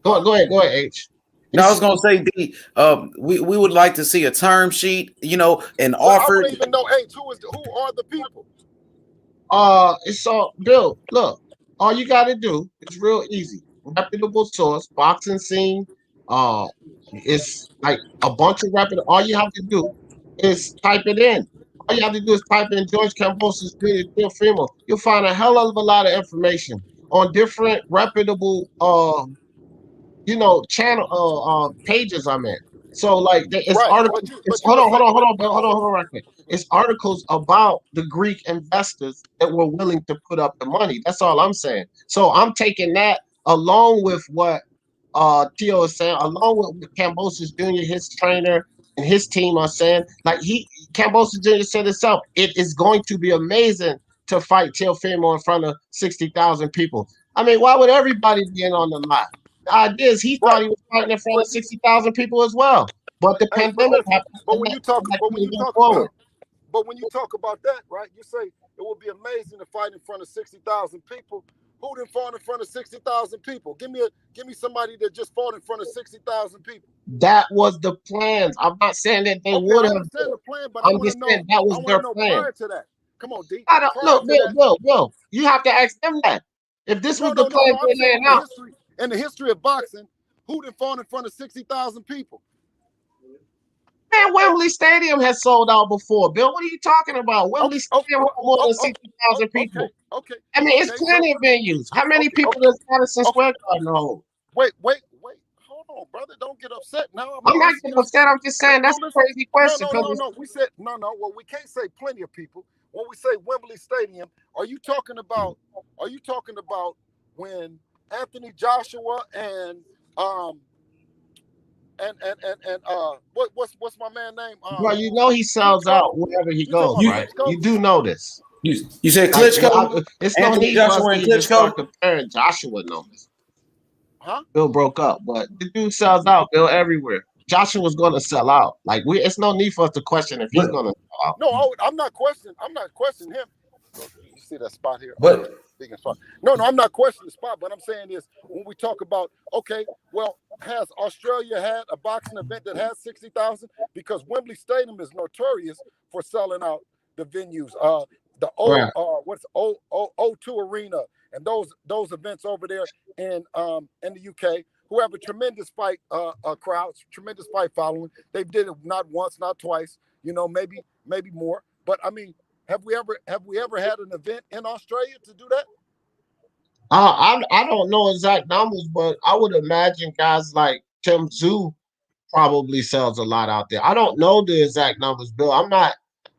Huh? go ahead, H. no, I was It's gonna say, D. We would like to see a term sheet, and Well, I offer. don't even know H. Who are the people? it's all Bill. Look, all you got to do is real easy. Reputable source, boxing scene. Uh, it's like a bunch of reputable. All you have to do is type it in. All you have to do is type in George Cambosis Jr. Fimo. You'll find a hell of a lot of information on different reputable channel pages I'm in. So like it's Right, articles. It's but you would say, hold on, Bill, hold on right quick. It's articles about the Greek investors that were willing to put up the money. That's all I'm saying. So I'm taking that along with what Tio is saying, along with what Cambosis Jr., his trainer, and his team are saying. Like Cambosis Jr. said himself, it is going to be amazing to fight Teofimo in front of 60,000 people. I mean, why would everybody be in on the lot? The idea is he thought right, he was fighting in front but of 60,000 people as well. But the hey, but pandemic listen, happened and that couldn't go forward. but when you talk about that, right? You say it would be amazing to fight in front of 60,000 people. Who didn't fought in front of 60,000 people? Give me somebody that just fought in front of 60,000 people. That was the plans. I'm not saying that they Okay, would I have. understand the plan, but I I'm want just to know. saying that I was want to their know plan. prior to that. Come on, D. I don't Prior look, to that. Bill. You have to ask them that. If this was No, the no, no, plan no. I'm they're saying laying out, in the history of boxing, who didn't fought in front of 60,000 people? man, Wembley Stadium has sold out before. Bill, what are you talking about? Oh, Wembley oh, Stadium oh, has more oh, than oh, 60,000 okay, people. okay, I mean, it's okay. plenty of venues. How many Okay, people okay, does Madison okay. Square Garden hold? Wait. Hold on, brother. Don't get upset now. I I'm mean, not getting upset. I'm just saying no, that's a listen. crazy No, question no, because no, no. We said no, no. Well, we can't say plenty of people. When we say Wembley Stadium, are you talking about? Are you talking about when Anthony Joshua and um what's my man name? bro, you know he sells Klitschko. out wherever he You talking goes, about You right? Klitschko? You do know this. you said Like, Klitschko, it's no Anthony need for us Joshua, to and even start Klitschko. comparing Joshua numbers. Huh? Bill broke up, but the dude sells out, Bill, everywhere. Joshua's going to sell out. Like, it's no need for us to question if he's But going to sell out. No, I'm not questioning. I'm not questioning him. Look, you see that spot here? Oh, but big and spot. No, I'm not questioning the spot, but I'm saying is when we talk about okay, well, has Australia had a boxing event that has 60,000? Because Wembley Stadium is notorious for selling out the venues. The Right. what's O2 Arena and those events over there in the UK, who have a tremendous fight crowd, tremendous fight following. They did it not once, not twice, maybe more. But I mean, have we ever had an event in Australia to do that? I don't know exact numbers, but I would imagine guys like Tim Tszyu probably sells a lot out there. I don't know the exact numbers, Bill. I'm not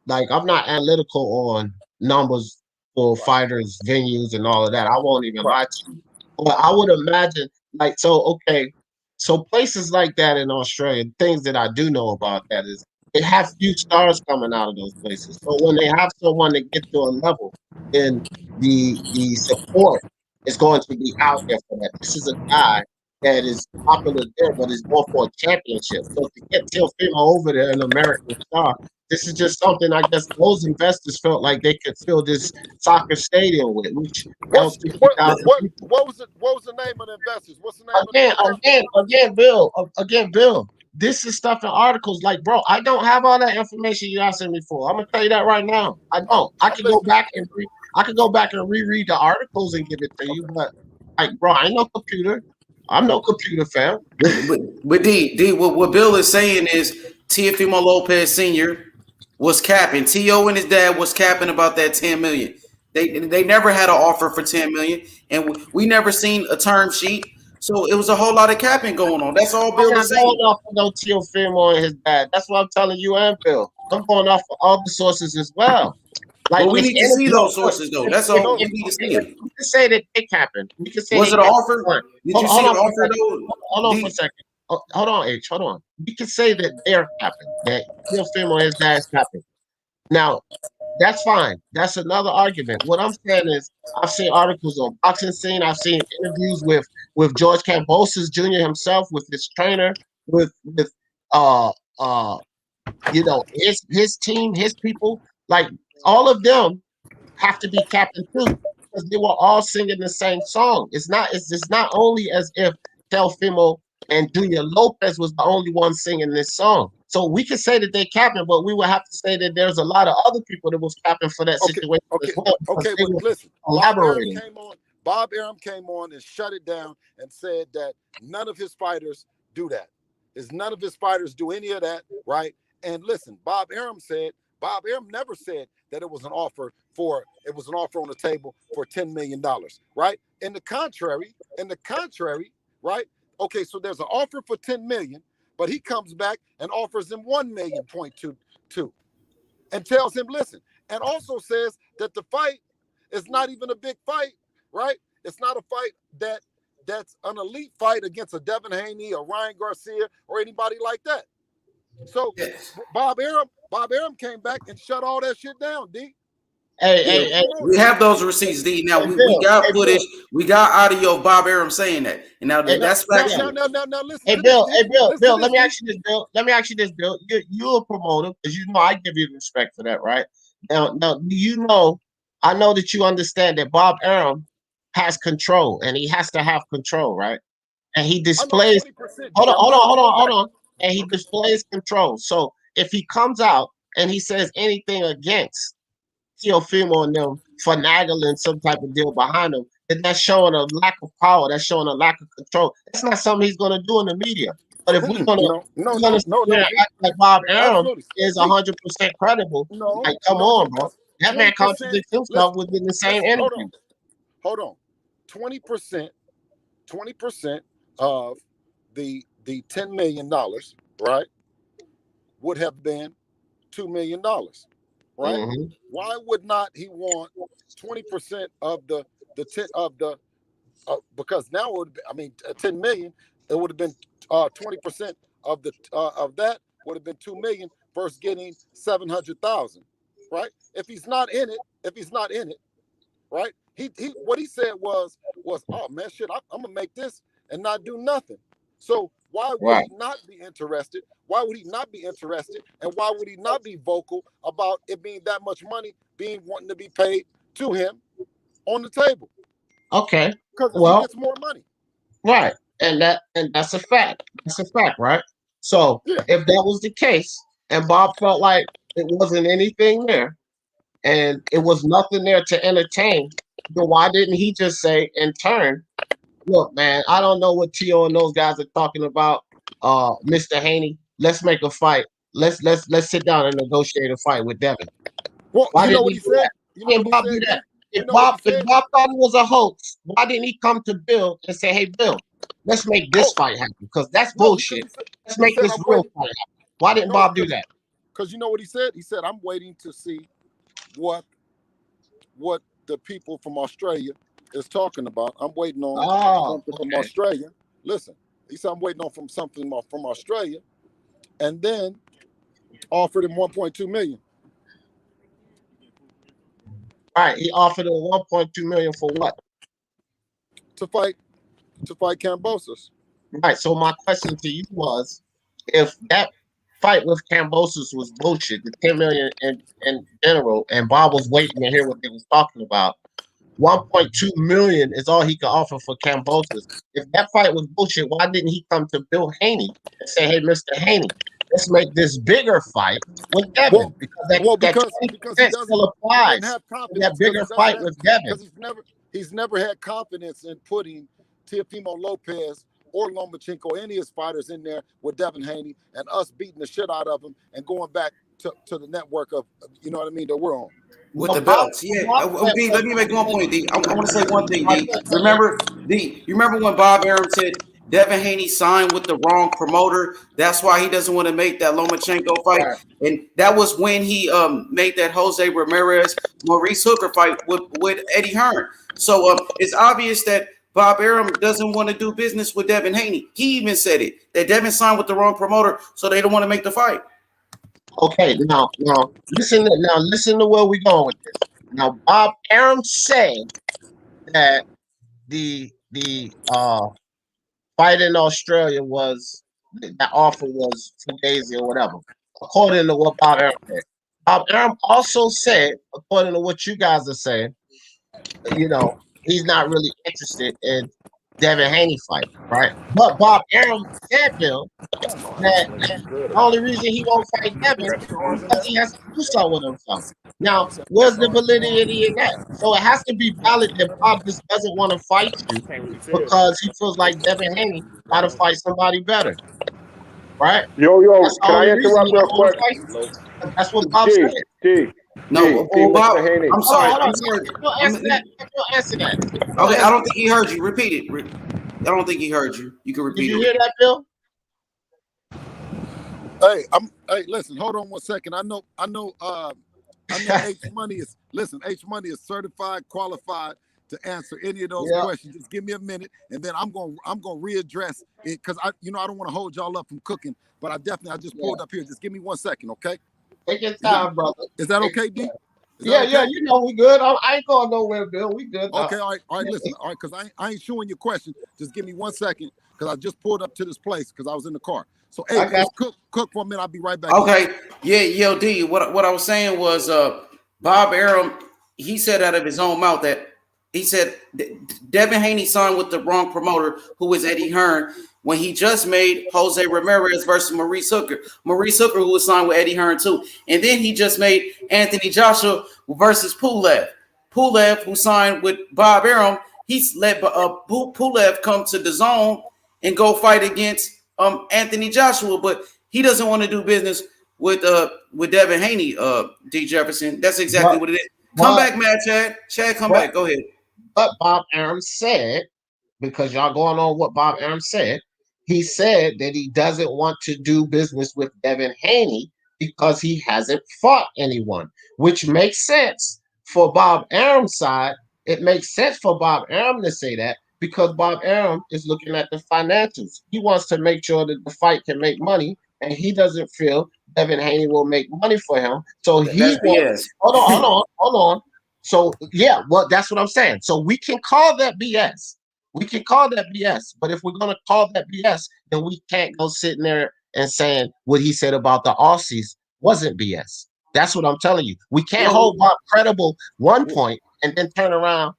analytical on numbers for fighters, venues, and all of that. I won't even lie to you. But I would imagine, okay, so places like that in Australia, things that I do know about that is they have few stars coming out of those places. So when they have someone that gets to a level, then the support is going to be out there for that. This is a guy that is popular there, but is going for a championship. So to get Teofimo over there, an American star, this is just something I guess those investors felt like they could fill this soccer stadium with, which held 50,000 people. What was the name of the investors? What's the name of the investors? Again, Bill. This is stuff in articles. Like, bro, I don't have all that information you asking me for. I'm gonna tell you that right now. I don't. I can go back and reread the articles and give it to you, but like, bro, I ain't no computer. I'm no computer fan. But D, what Bill is saying is Teofimo Lopez Sr. was capping. T.O. and his dad was capping about that 10 million. They never had an offer for 10 million, and we never seen a term sheet. So it was a whole lot of capping going on. That's all Bill is saying. I'm not going off of no Teofimo and his dad. That's what I'm telling you and Bill. I'm going off of all the sources as well. Like, well, we need to see those sources, though. That's all we need to see. We can say that it happened. We can say was it an offer? Did you see an offer, though? Hold on for a second. Hold on, H. Hold on. We can say that they're happened. That Teofimo and his dad's happened. Now, that's fine. That's another argument. What I'm saying is, I've seen articles on Boxing Scene. I've seen interviews with George Kambosos Jr. himself, with his trainer, with his team, his people. Like, all of them have to be captain too, because they were all singing the same song. It's not only as if Teofimo and Junior Lopez was the only one singing this song. So we could say that they capping, but we would have to say that there's a lot of other people that was capping for that situation as well. Okay, but listen, Bob Arum came on and shut it down and said that none of his fighters do that. None of his fighters do any of that, right? And listen, Bob Arum never said that it was an offer on the table for $10 million, right? In the contrary, right? Okay, so there's an offer for 10 million, but he comes back and offers him 1.22 and tells him, listen, and also says that the fight is not even a big fight, right? It's not a fight that's an elite fight against a Devin Haney or Ryan Garcia or anybody like that. So Bob Arum came back and shut all that shit down, D. Hey, we have those receipts, D. Now we got footage, we got audio of Bob Arum saying that, and now that's factual. Now, listen. Hey, Bill. Let me ask you this, Bill. You're a promoter, because you know I give you respect for that, right? Now, you know, I know that you understand that Bob Arum has control, and he has to have control, right? And he displays. Hold on. And he displays control. So if he comes out and he says anything against Teofimo and them finagling some type of deal behind him, then that's showing a lack of power. That's showing a lack of control. That's not something he's going to do in the media. But if we're going to act like Bob Arum is 100% credible, like, come on, bro. That man contradicts himself within the same interview. Hold on. 20% of the $10 million, right, would have been $2 million, right? Mm-hmm. Why would not he want 20% of the because now it would be, 10 million, it would have been 20% of that would have been 2 million versus getting 700,000, right? If he's not in it, right? He what he said was oh man, shit, I'm gonna make this and not do nothing. So why would he not be interested? Why would he not be interested? And why would he not be vocal about it being that much money wanting to be paid to him on the table? Okay. Because he gets more money. Right. And that's a fact. That's a fact, right? So if that was the case and Bob felt like it wasn't anything there and it was nothing there to entertain, then why didn't he just say in turn, look, man, I don't know what T.O. and those guys are talking about. Mr. Haney, let's make a fight. Let's sit down and negotiate a fight with Devin. Well, why didn't he do that? Why didn't Bob do that? If Bob thought it was a hoax, why didn't he come to Bill and say, hey, Bill, let's make this fight happen because that's bullshit. Let's make this real fight happen. Why didn't Bob do that? Because you know what he said? He said, I'm waiting to see what the people from Australia is talking about. I'm waiting on something from Australia. Listen, he said, I'm waiting on something from Australia, and then offered him 1.2 million. All right, he offered him 1.2 million for what? To fight Kambosos. Right. So my question to you was, if that fight with Kambosos was bullshit, the 10 million in general, and Bob was waiting to hear what they was talking about, 1.2 million is all he could offer for Kambosos. If that fight was bullshit, why didn't he come to Bill Haney and say, "Hey, Mr. Haney, let's make this bigger fight with Devin"? Because that 20% still applies. That bigger fight with Devin. Because he's never had confidence in putting Teofimo Lopez or Lomachenko, any of his fighters in there with Devin Haney, and us beating the shit out of him and going back to the network of, you know what I mean, that we're on. With the belts, yeah. D, let me make one point, D. I want to say one thing, D. You remember when Bob Arum said Devin Haney signed with the wrong promoter? That's why he doesn't want to make that Lomachenko fight. Right. And that was when he made that Jose Ramirez Maurice Hooker fight with Eddie Hearn. So it's obvious that Bob Arum doesn't want to do business with Devin Haney. He even said it, that Devin signed with the wrong promoter, so they don't want to make the fight. Okay, now listen to where we're going with this. Now, Bob Arum said that the fight in Australia was, that offer was fugazi or whatever, according to what Bob Arum said. Bob Arum also said, according to what you guys are saying, he's not really interested in Devin Haney fight, right? But Bob Arum said, Bill, that the only reason he won't fight Devin is because he has to do something with himself. Now, where's the validity in that? So it has to be valid that Bob just doesn't want to fight you because he feels like Devin Haney got to fight somebody better, right? Yo, can I interrupt real quick? That's what Bob said. Bob, Haney. I'm sorry. Don't answer that. Okay, I don't think he heard you. Repeat it. I don't think he heard you. You can repeat it. Did you hear that, Bill? Hey, listen, hold on 1 second. I know H Money is certified, qualified to answer any of those questions. Just give me a minute, and then I'm gonna readdress it, because I don't want to hold y'all up from cooking, but I just pulled up here. Just give me 1 second, okay? Take your time, brother. Is that okay, D? Yeah, we good. I ain't going nowhere, Bill. We good. Okay, all right, listen, all right, because I ain't showing your question. Just give me 1 second, because I just pulled up to this place because I was in the car. So, hey, just cook for a minute. I'll be right back. Okay, yeah, D. What I was saying was, Bob Arum, he said out of his own mouth that he said Devin Haney signed with the wrong promoter, who was Eddie Hearn, when he just made Jose Ramirez versus Maurice Hooker. Maurice Hooker, who was signed with Eddie Hearn too. And then he just made Anthony Joshua versus Pulev. Pulev, who signed with Bob Arum, he's let Pulev come to the zone and go fight against Anthony Joshua, but he doesn't want to do business with Devin Haney, D. Jefferson. That's exactly what it is. Come back, Matt, Chad. Chad, come back. Go ahead. But Bob Arum said, because y'all going on what Bob Arum said, he said that he doesn't want to do business with Devin Haney because he hasn't fought anyone, which makes sense for Bob Arum's side. It makes sense for Bob Arum to say that because Bob Arum is looking at the financials. He wants to make sure that the fight can make money, and he doesn't feel Devin Haney will make money for him. So he wants, hold on. So yeah, well, that's what I'm saying. So we can call that BS. But if we're gonna call that BS, then we can't go sitting there and saying what he said about the Aussies wasn't BS. That's what I'm telling you. We can't hold Bob credible 1 point and then turn around.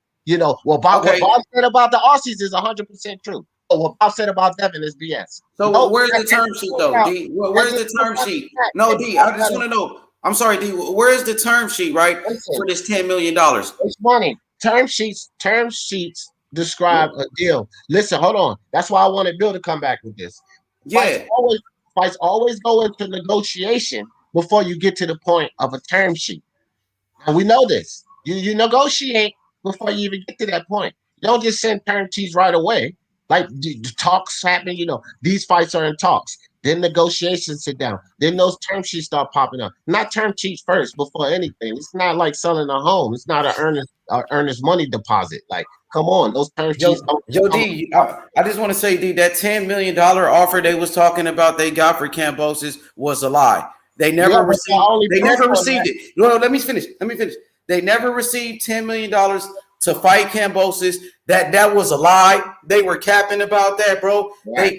What Bob said about the Aussies is 100% true. But what Bob said about Devin is BS. So where's the term sheet though, D? Where's the term sheet? No, D, I just want to know. I'm sorry, D. Where's the term sheet, right, for this $10 million? It's money. Term sheets describe a deal. Listen, hold on. That's why I wanted Bill to come back with this. Yeah. Fights always go into negotiation before you get to the point of a term sheet. And we know this. You negotiate before you even get to that point. You don't just send term sheets right away. Like the talks happen, these fights are in talks. Then negotiations sit down. Then those term sheets start popping up. Not term sheets first before anything. It's not like selling a home. It's not an earnest money deposit. Like, come on, those term sheets don't Yo, come. D, I just want to say, D, that $10 million offer they was talking about they got for Kambosos was a lie. They Yeah, never but the received. only They proof never on received that, it. No, let me finish. They never received $10 million to fight Kambosos. That was a lie. They were capping about that, bro. right?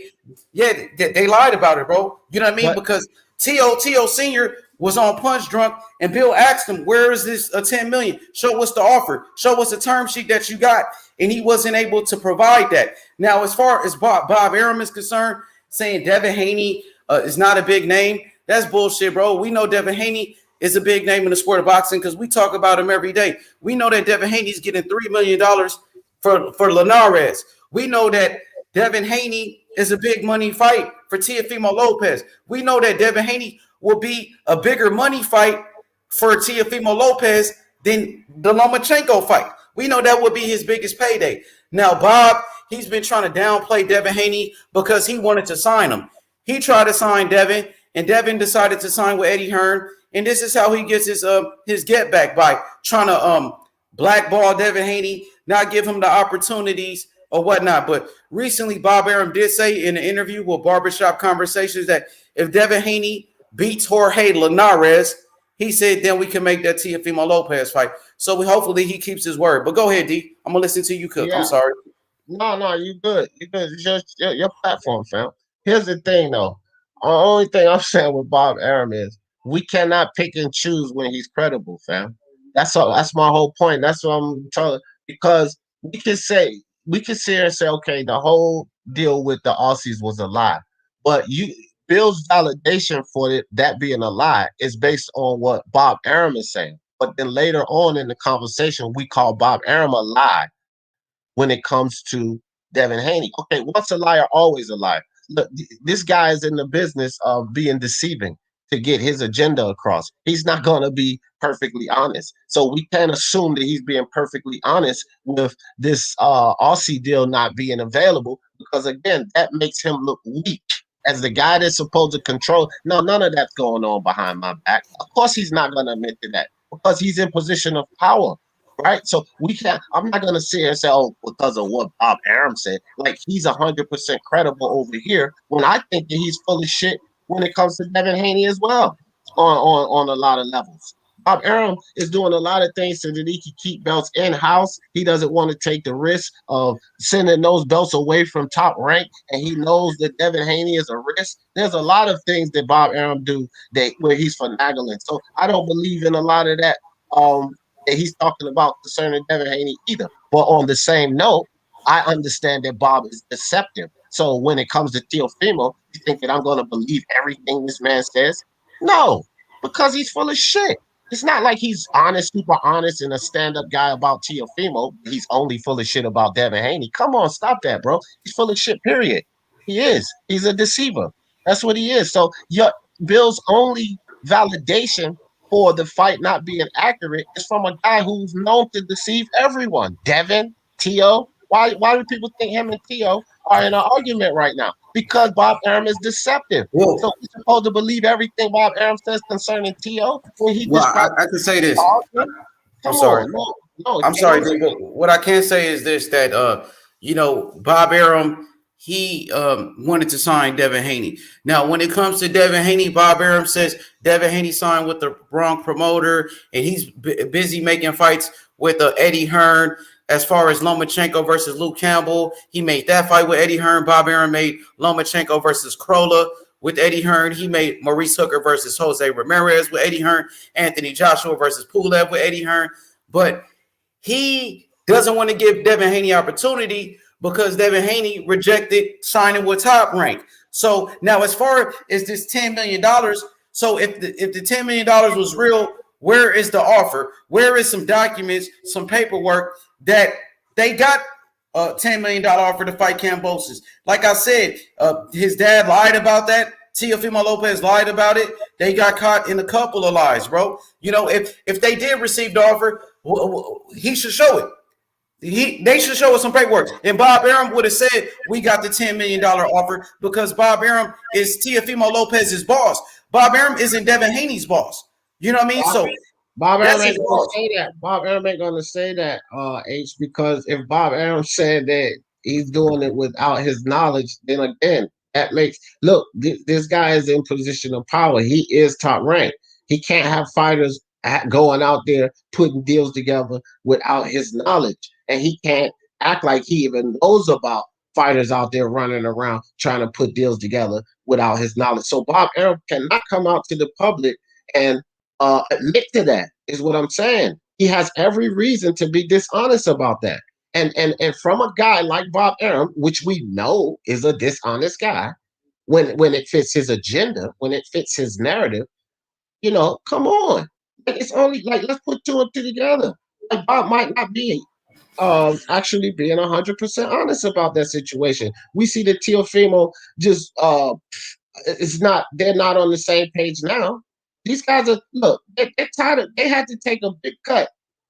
They lied about it, bro. You know what I mean? But Because T.O. Senior was on punch drunk, and Bill asked him, "Where is this 10 million? Show us the offer. Show us the term sheet that you got." And he wasn't able to provide that. Now, as far as Bob Arum is concerned, saying Devin Haney is not a big name, that's bullshit, bro. We know Devin Haney is a big name in the sport of boxing because we talk about him every day. We know that Devin Haney's getting $3 million for Linares. We know that Devin Haney is a big money fight for Teofimo Lopez. We know that Devin Haney will be a bigger money fight for Teofimo Lopez than the Lomachenko fight. We know that would be his biggest payday. Now, Bob, he's been trying to downplay Devin Haney because he wanted to sign him. He tried to sign Devin, and Devin decided to sign with Eddie Hearn. And this is how he gets his get back by trying to blackball Devin Haney, not give him the opportunities or whatnot. But recently, Bob Arum did say in an interview with Barbershop Conversations that if Devin Haney beats Jorge Linares, he said then we can make that Teofimo Lopez fight. So hopefully he keeps his word. But go ahead, D. I'm gonna listen to you cook. yeah, I'm sorry. no, you good. You good. It's just your platform, fam. Here's the thing, though. The only thing I'm saying with Bob Arum is we cannot pick and choose when he's credible, fam. That's all. That's my whole point. That's what I'm telling. Because we can sit here and say, okay, the whole deal with the Aussies was a lie, but Bill's validation for that being a lie is based on what Bob Arum is saying. But then later on in the conversation, we call Bob Arum a lie when it comes to Devin Haney. Okay, once a liar, always a liar. Look, this guy is in the business of being deceiving to get his agenda across. He's not going to be perfectly honest. So we can't assume that he's being perfectly honest with this Aussie deal not being available, because again, that makes him look weak as the guy that's supposed to control. No, none of that's going on behind my back. Of course he's not going to admit to that because he's in position of power. Right, so we can't. I'm not gonna sit here and say, "Oh, because of what Bob Arum said." Like he's 100% credible over here, when I think that he's full of shit when it comes to Devin Haney as well, on a lot of levels. Bob Arum is doing a lot of things so that he can keep belts in house. He doesn't want to take the risk of sending those belts away from Top Rank, and he knows that Devin Haney is a risk. There's a lot of things that Bob Arum do where he's finagling. So I don't believe in a lot of that. That he's talking about concerning Devin Haney either. But on the same note, I understand that Bob is deceptive. So when it comes to Teofimo, you think that I'm going to believe everything this man says? No, because he's full of shit. It's not like he's honest, super honest, and a stand-up guy about Teofimo. He's only full of shit about Devin Haney. Come on, stop that, bro. He's full of shit, period. He is. He's a deceiver. That's what he is. So Bill's only validation for the fight not being accurate is from a guy who's known to deceive everyone. Devin, Tio. Why do people think him and Tio are in an argument right now? Because Bob Arum is deceptive. Whoa. So we're supposed to believe everything Bob Arum says concerning Tio when he Well, just I can say this. Come I'm sorry. on, no, I'm sorry, dude, but what I can say is this: that Bob Arum, he wanted to sign Devin Haney. Now, when it comes to Devin Haney, Bob Arum says Devin Haney signed with the wrong promoter, and he's busy making fights with Eddie Hearn. As far as Lomachenko versus Luke Campbell, he made that fight with Eddie Hearn. Bob Arum made Lomachenko versus Krolla with Eddie Hearn. He made Maurice Hooker versus Jose Ramirez with Eddie Hearn. Anthony Joshua versus Pulev with Eddie Hearn. But he doesn't want to give Devin Haney opportunity because Devin Haney rejected signing with Top Rank. So now, as far as this $10 million, so if the $10 million was real, where is the offer? Where is some documents, some paperwork that they got a $10 million offer to fight Kambosos? Like I said, his dad lied about that. Teofimo Lopez lied about it. They got caught in a couple of lies, bro. If they did receive the offer, he should show it. They should show us some paperwork. And Bob Arum would have said we got the $10 million offer because Bob Arum is Teofimo Lopez's boss. Bob Arum isn't Devin Haney's boss. You know what I mean? So Bob Arum that's ain't his gonna boss. say that. Bob Arum ain't gonna say that, H, because if Bob Arum said that he's doing it without his knowledge, then again, that makes look, this guy is in position of power. He is top ranked. He can't have fighters going out there putting deals together without his knowledge. And he can't act like he even knows about fighters out there running around trying to put deals together without his knowledge. So Bob Arum cannot come out to the public and admit to that, is what I'm saying. He has every reason to be dishonest about that. And from a guy like Bob Arum, which we know is a dishonest guy, when it fits his agenda, when it fits his narrative, come on. It's only like let's put two and two together. Like Bob might not be actually being 100% honest about that situation. We see that Teofimo just they're not on the same page now. These guys are they're tired of, they had to take a big cut.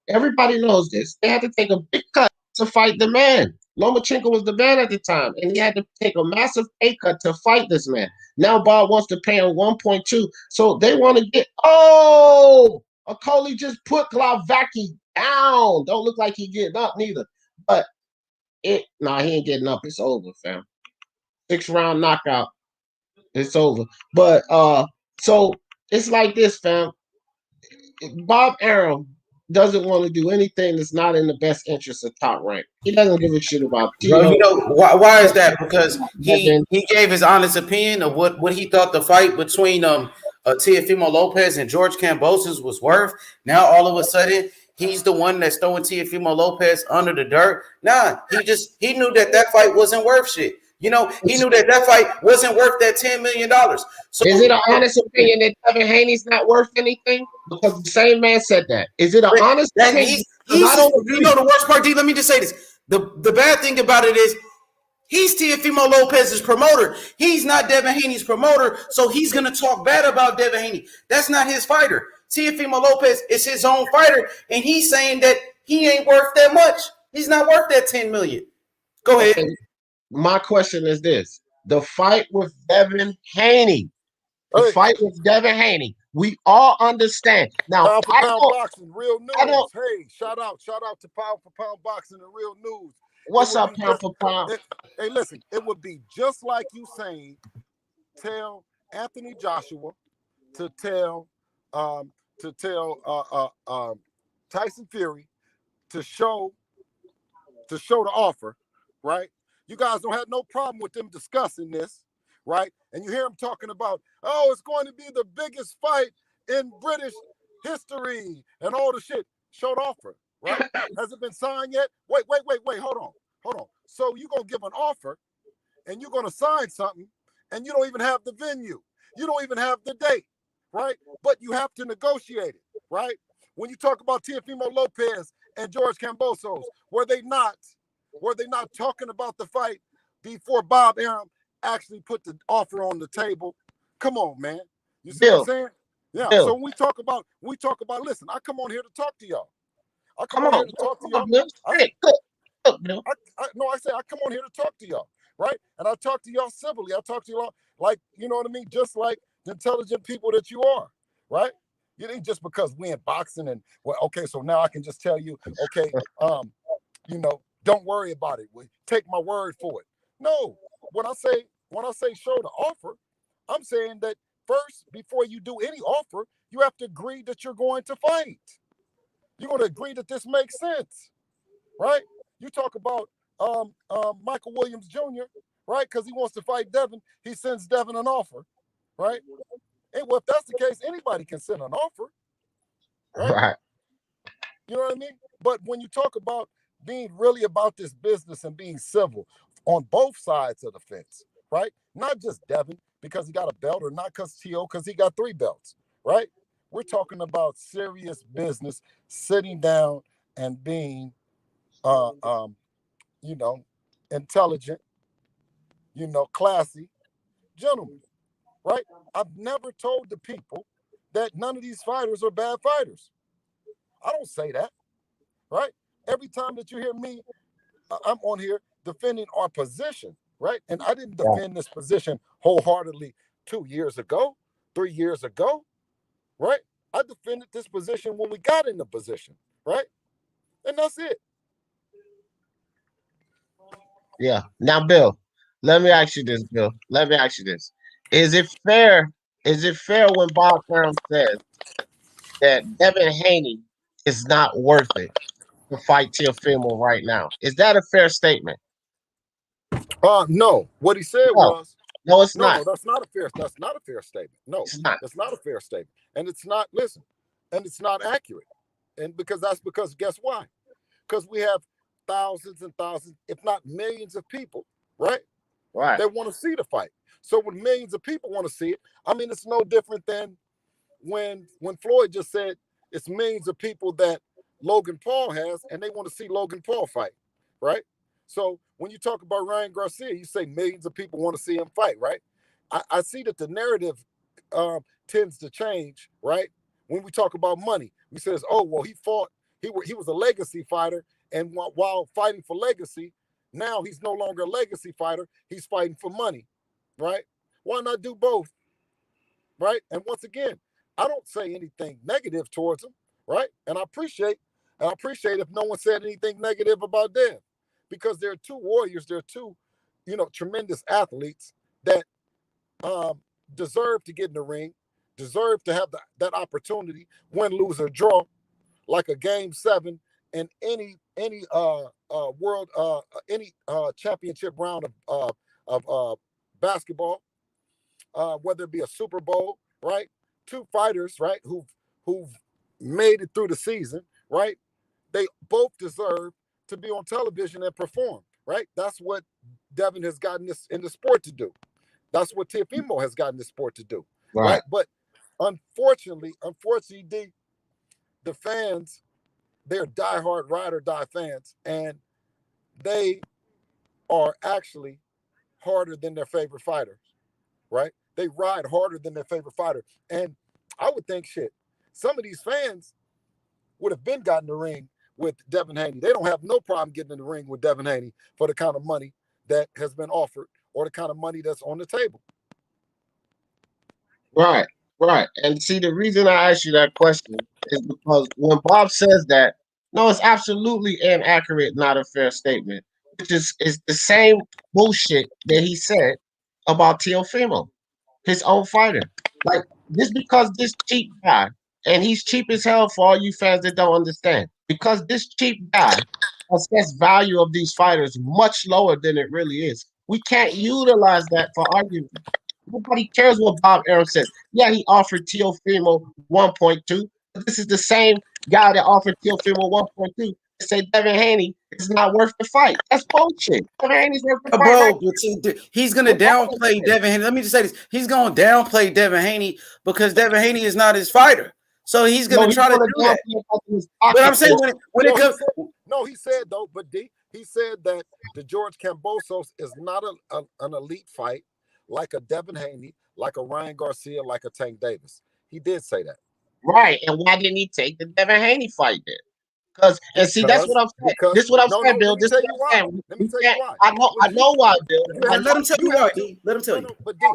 Everybody knows this. They had to take a big cut to fight the man. Lomachenko was the man at the time, and he had to take a massive pay cut to fight this man. Now Bob wants to pay him 1.2, so they want to get. Oh, Okolie just put Glowacki down. Don't look like he getting up neither, but he ain't getting up. It's over, fam. 6-round knockout. It's over. But so it's like this, fam. Bob Arum doesn't want to do anything that's not in the best interest of Top Rank. He doesn't give a shit about Bro, Tio. why is that? Because he Devin. gave his honest opinion of what he thought the fight between Teofimo Lopez and George Kambosos was worth. Now all of a sudden he's the one that's throwing Teofimo Lopez under the dirt. Nah, he knew that fight wasn't worth shit. He knew that fight wasn't worth that $10 million. So Is it an honest opinion that Devin Haney's not worth anything? Because the same man said that. Is it an honest that opinion? he's I don't agree. the worst part, D, let me just say this. The bad thing about it is he's Teofimo Lopez's promoter. He's not Devin Haney's promoter, so he's going to talk bad about Devin Haney. That's not his fighter. Teofimo Lopez is his own fighter, and he's saying that he ain't worth that much. He's not worth that $10 million. Go ahead. Okay. My question is this. The fight with Devin Haney. We all understand. Now, Pound for pound boxing, real news. Hey, shout out to pound for pound boxing and real news. What's up, pound for pound? Hey, listen, it would be just like you saying, tell Anthony Joshua to tell Tyson Fury to show the offer, right? You guys don't have no problem with them discussing this, right? And you hear them talking about, oh, it's going to be the biggest fight in British history and all the shit. Show the offer, right? Has it been signed yet? Wait, hold on. So you're going to give an offer and you're going to sign something and you don't even have the venue. You don't even have the date, right? But you have to negotiate it, right? When you talk about Teofimo Lopez and George Kambosos, were they not talking about the fight before Bob Arum actually put the offer on the table? Come on, man. You see what I'm saying? Yeah. Bill. So when we talk about, listen, I come on here to talk to y'all. I come on here to talk to y'all. I say I come on here to talk to y'all, right? And I talk to y'all civilly. I talk to y'all like, you know what I mean? Just like the intelligent people that you are, right? You ain't just because we in boxing and, well, okay, so now I can just tell you, okay, don't worry about it. Take my word for it. No, when I say show the offer, I'm saying that first, before you do any offer, you have to agree that you're going to fight. You're going to agree that this makes sense, right? You talk about Michael Williams Jr., right? Because he wants to fight Devin. He sends Devin an offer, right? And well, if that's the case, anybody can send an offer, right? You know what I mean? But when you talk about being really about this business and being civil on both sides of the fence, right? Not just Devin because he got a belt, or not because T.O. because he got 3 belts, right? We're talking about serious business, sitting down and being, intelligent, classy gentlemen, right? I've never told the people that none of these fighters are bad fighters. I don't say that, right? every time that you hear me, I'm on here defending our position, right? And I didn't defend this position wholeheartedly 2 years ago, 3 years ago, right? I defended this position when we got in the position, right? And that's it. Yeah. Now, Bill, let me ask you this, Bill. Let me ask you this. Is it fair? Is it fair when Bob Arum says that Devin Haney is not worth it to fight Teofimo right now? Is that a fair statement? No. What he said No. was, No, it's no, not. that's not a fair statement. No, It's not. that's not a fair statement. And it's not, listen, and it's not accurate. And because guess why? Because we have thousands and thousands, if not millions of people, right? Right. They want to see the fight. So when millions of people want to see it, I mean, it's no different than when Floyd just said it's millions of people that Logan Paul has, and they want to see Logan Paul fight, right? So when you talk about Ryan Garcia, you say millions of people want to see him fight, right? I see that the narrative tends to change, right? When we talk about money, we says, oh, well, he was a legacy fighter, and while fighting for legacy, now he's no longer a legacy fighter, he's fighting for money, right? Why not do both, right? And once again, I don't say anything negative towards him, right? And I appreciate if no one said anything negative about Dev, because there are two warriors, there are two, tremendous athletes that deserve to get in the ring, deserve to have that opportunity, win, lose, or draw, like a game 7 in any world any championship round of basketball, whether it be a Super Bowl, right? Two fighters, right, who've made it through the season, right? They both deserve to be on television and perform, right? That's what Devin has gotten this in the sport to do. That's what Teofimo has gotten this sport to do, right? But unfortunately, the fans, they're diehard ride or die fans, and they are actually harder than their favorite fighters, right? They ride harder than their favorite fighter. And I would think, some of these fans would have been gotten in the ring with Devin Haney. They don't have no problem getting in the ring with Devin Haney for the kind of money that has been offered or the kind of money that's on the table. Right, right. And see, the reason I asked you that question is because when Bob says that, no, it's absolutely inaccurate, not a fair statement, which is the same bullshit that he said about Teofimo, his own fighter. Like, just because this cheap guy, and he's cheap as hell for all you fans that don't understand, because this cheap guy assess value of these fighters much lower than it really is. We can't utilize that for argument. Nobody cares what Bob Arum says. Yeah, he offered Teofimo 1.2, but this is the same guy that offered Teofimo 1.2 to say Devin Haney is not worth the fight. That's bullshit. Devin Haney's worth the fight. Bro, he's gonna downplay Devin Haney. Let me just say this: he's gonna downplay Devin Haney because Devin Haney is not his fighter. So he's gonna try to do that. But I'm saying when it comes, he said though, but he said that the George Kambosos is not an elite fight like a Devin Haney, like a Ryan Garcia, like a Tank Davis. He did say that. Right, and why didn't he take the Devin Haney fight then? Because that's what I'm saying. This is what I'm saying, Bill. This is what I'm saying. Let me tell you why. I know why, Bill. let him tell you why, D. Let him tell you. But D,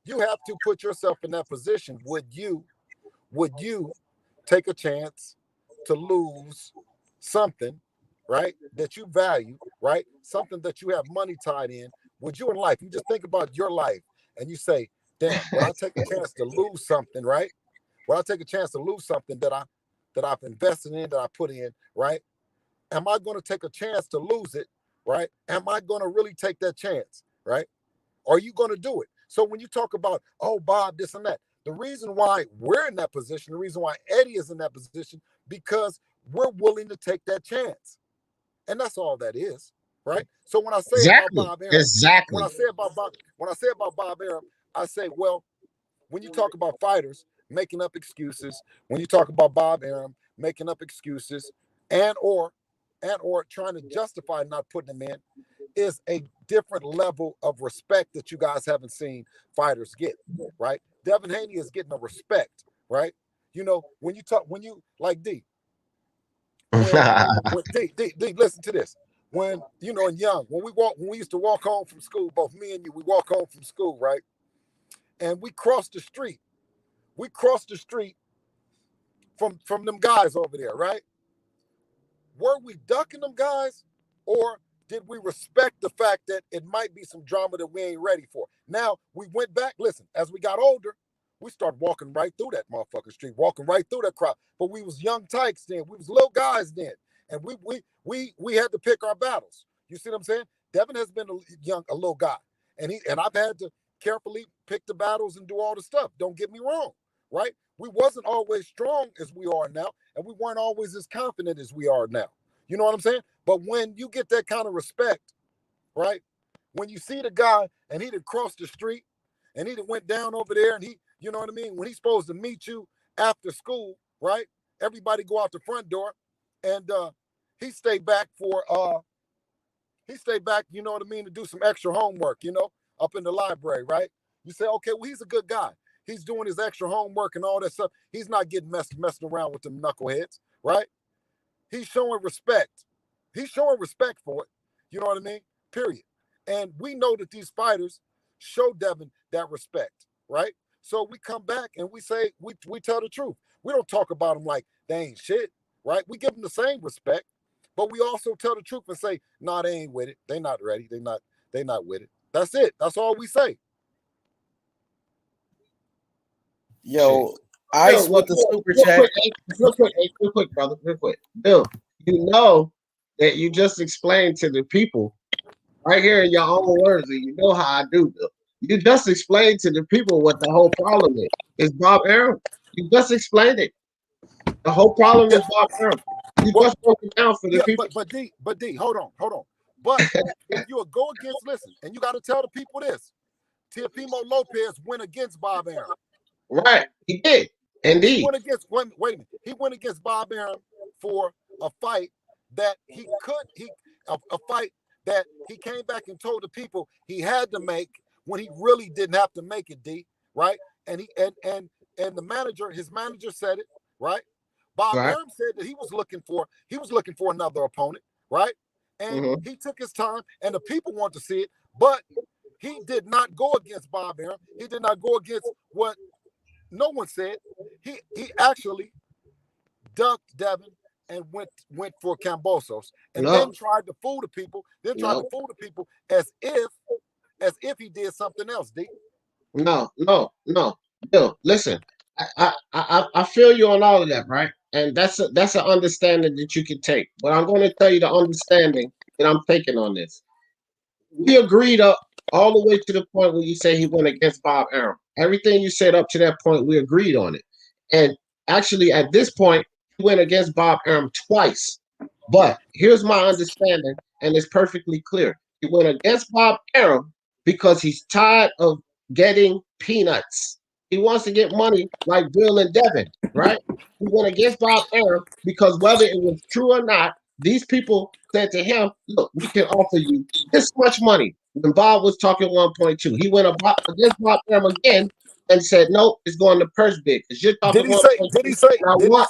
you have to put yourself in that position. Would you take a chance to lose something, right, that you value, right, something that you have money tied in? Would you in life, you just think about your life and you say, damn, when I take a chance to lose something, right? When I take a chance to lose something that I've invested in, that I put in, right? Am I going to take a chance to lose it, right? Am I going to really take that chance, right? Are you going to do it? So when you talk about, oh, Bob, this and that, the reason why we're in that position, the reason why Eddie is in that position, because we're willing to take that chance. And that's all that is, right? So when I say about Bob Arum, when I say about Bob Arum, I say, well, when you talk about fighters making up excuses, when you talk about Bob Arum making up excuses and or trying to justify not putting them in, is a different level of respect that you guys haven't seen fighters get, right? Devin Haney is getting a respect, right? When you like D, when D, listen to this. When you know, and young, when we used to walk home from school, both me and you, we walk home from school, right? And we crossed the street. We crossed the street from them guys over there, right? Were we ducking them guys, or did we respect the fact that it might be some drama that we ain't ready for? Now we went back. Listen, as we got older, we started walking right through that motherfucking street, walking right through that crowd. But we was young tykes then. We was little guys then, and we had to pick our battles. You see what I'm saying? Devin has been a little guy, and I've had to carefully pick the battles and do all the stuff. Don't get me wrong, right? We wasn't always strong as we are now, and we weren't always as confident as we are now. You know what I'm saying? But when you get that kind of respect, right? When you see the guy and he done crossed the street and he done went down over there and he, you know what I mean? When he's supposed to meet you after school, right? Everybody go out the front door, and he stayed back, you know what I mean, to do some extra homework, you know, up in the library, right? You say, okay, well, he's a good guy. He's doing his extra homework and all that stuff. He's not getting messing around with them knuckleheads, right? He's showing respect. He's showing respect for it. You know what I mean? Period. And we know that these fighters show Devin that respect, right? So we come back and we say, we tell the truth. We don't talk about them like they ain't shit, right? We give them the same respect, but we also tell the truth and say, nah, they ain't with it. They not ready. They not with it. That's it. That's all we say. Yo, Ice with the super chat. Real quick, brother, real quick. Bill, you know that you just explained to the people right here in your own words, and you know how I do, Bill. You just explained to the people what the whole problem is. It's Bob Arum. You just explained it. The whole problem is Bob Arum. You just broke it down for the people. But D, hold on. But if you would go against, listen, and you got to tell the people this: Teofimo Lopez went against Bob Arum. Right, he did. Indeed. He went against, wait a minute. He went against Bob Arum for a fight that a fight that he came back and told the people he had to make when he really didn't have to make it, D, right? And the manager, his manager said it, right? Bob Arum said that he was looking for another opponent, right? And he took his time, and the people want to see it, but he did not go against Bob Arum. He did not go against what no one said. He actually ducked Devin and went for Kambosos, and then tried to fool the people. As if he did something else. D. No. Bill, listen. I feel you on all of that, right? And that's an understanding that you can take. But I'm going to tell you the understanding that I'm taking on this. We agreed up all the way to the point where you say he went against Bob Arum. Everything you said up to that point, we agreed on it. And actually, at this point, he went against Bob Arum twice. But here's my understanding, and it's perfectly clear. He went against Bob Arum because he's tired of getting peanuts. He wants to get money like Bill and Devin, right? He went against Bob Arum because whether it was true or not, these people said to him, look, we can offer you this much money. When Bob was talking 1.2, he went against Bob Arum again and said, no, it's going to purse big. Because you're talking Did he say more money.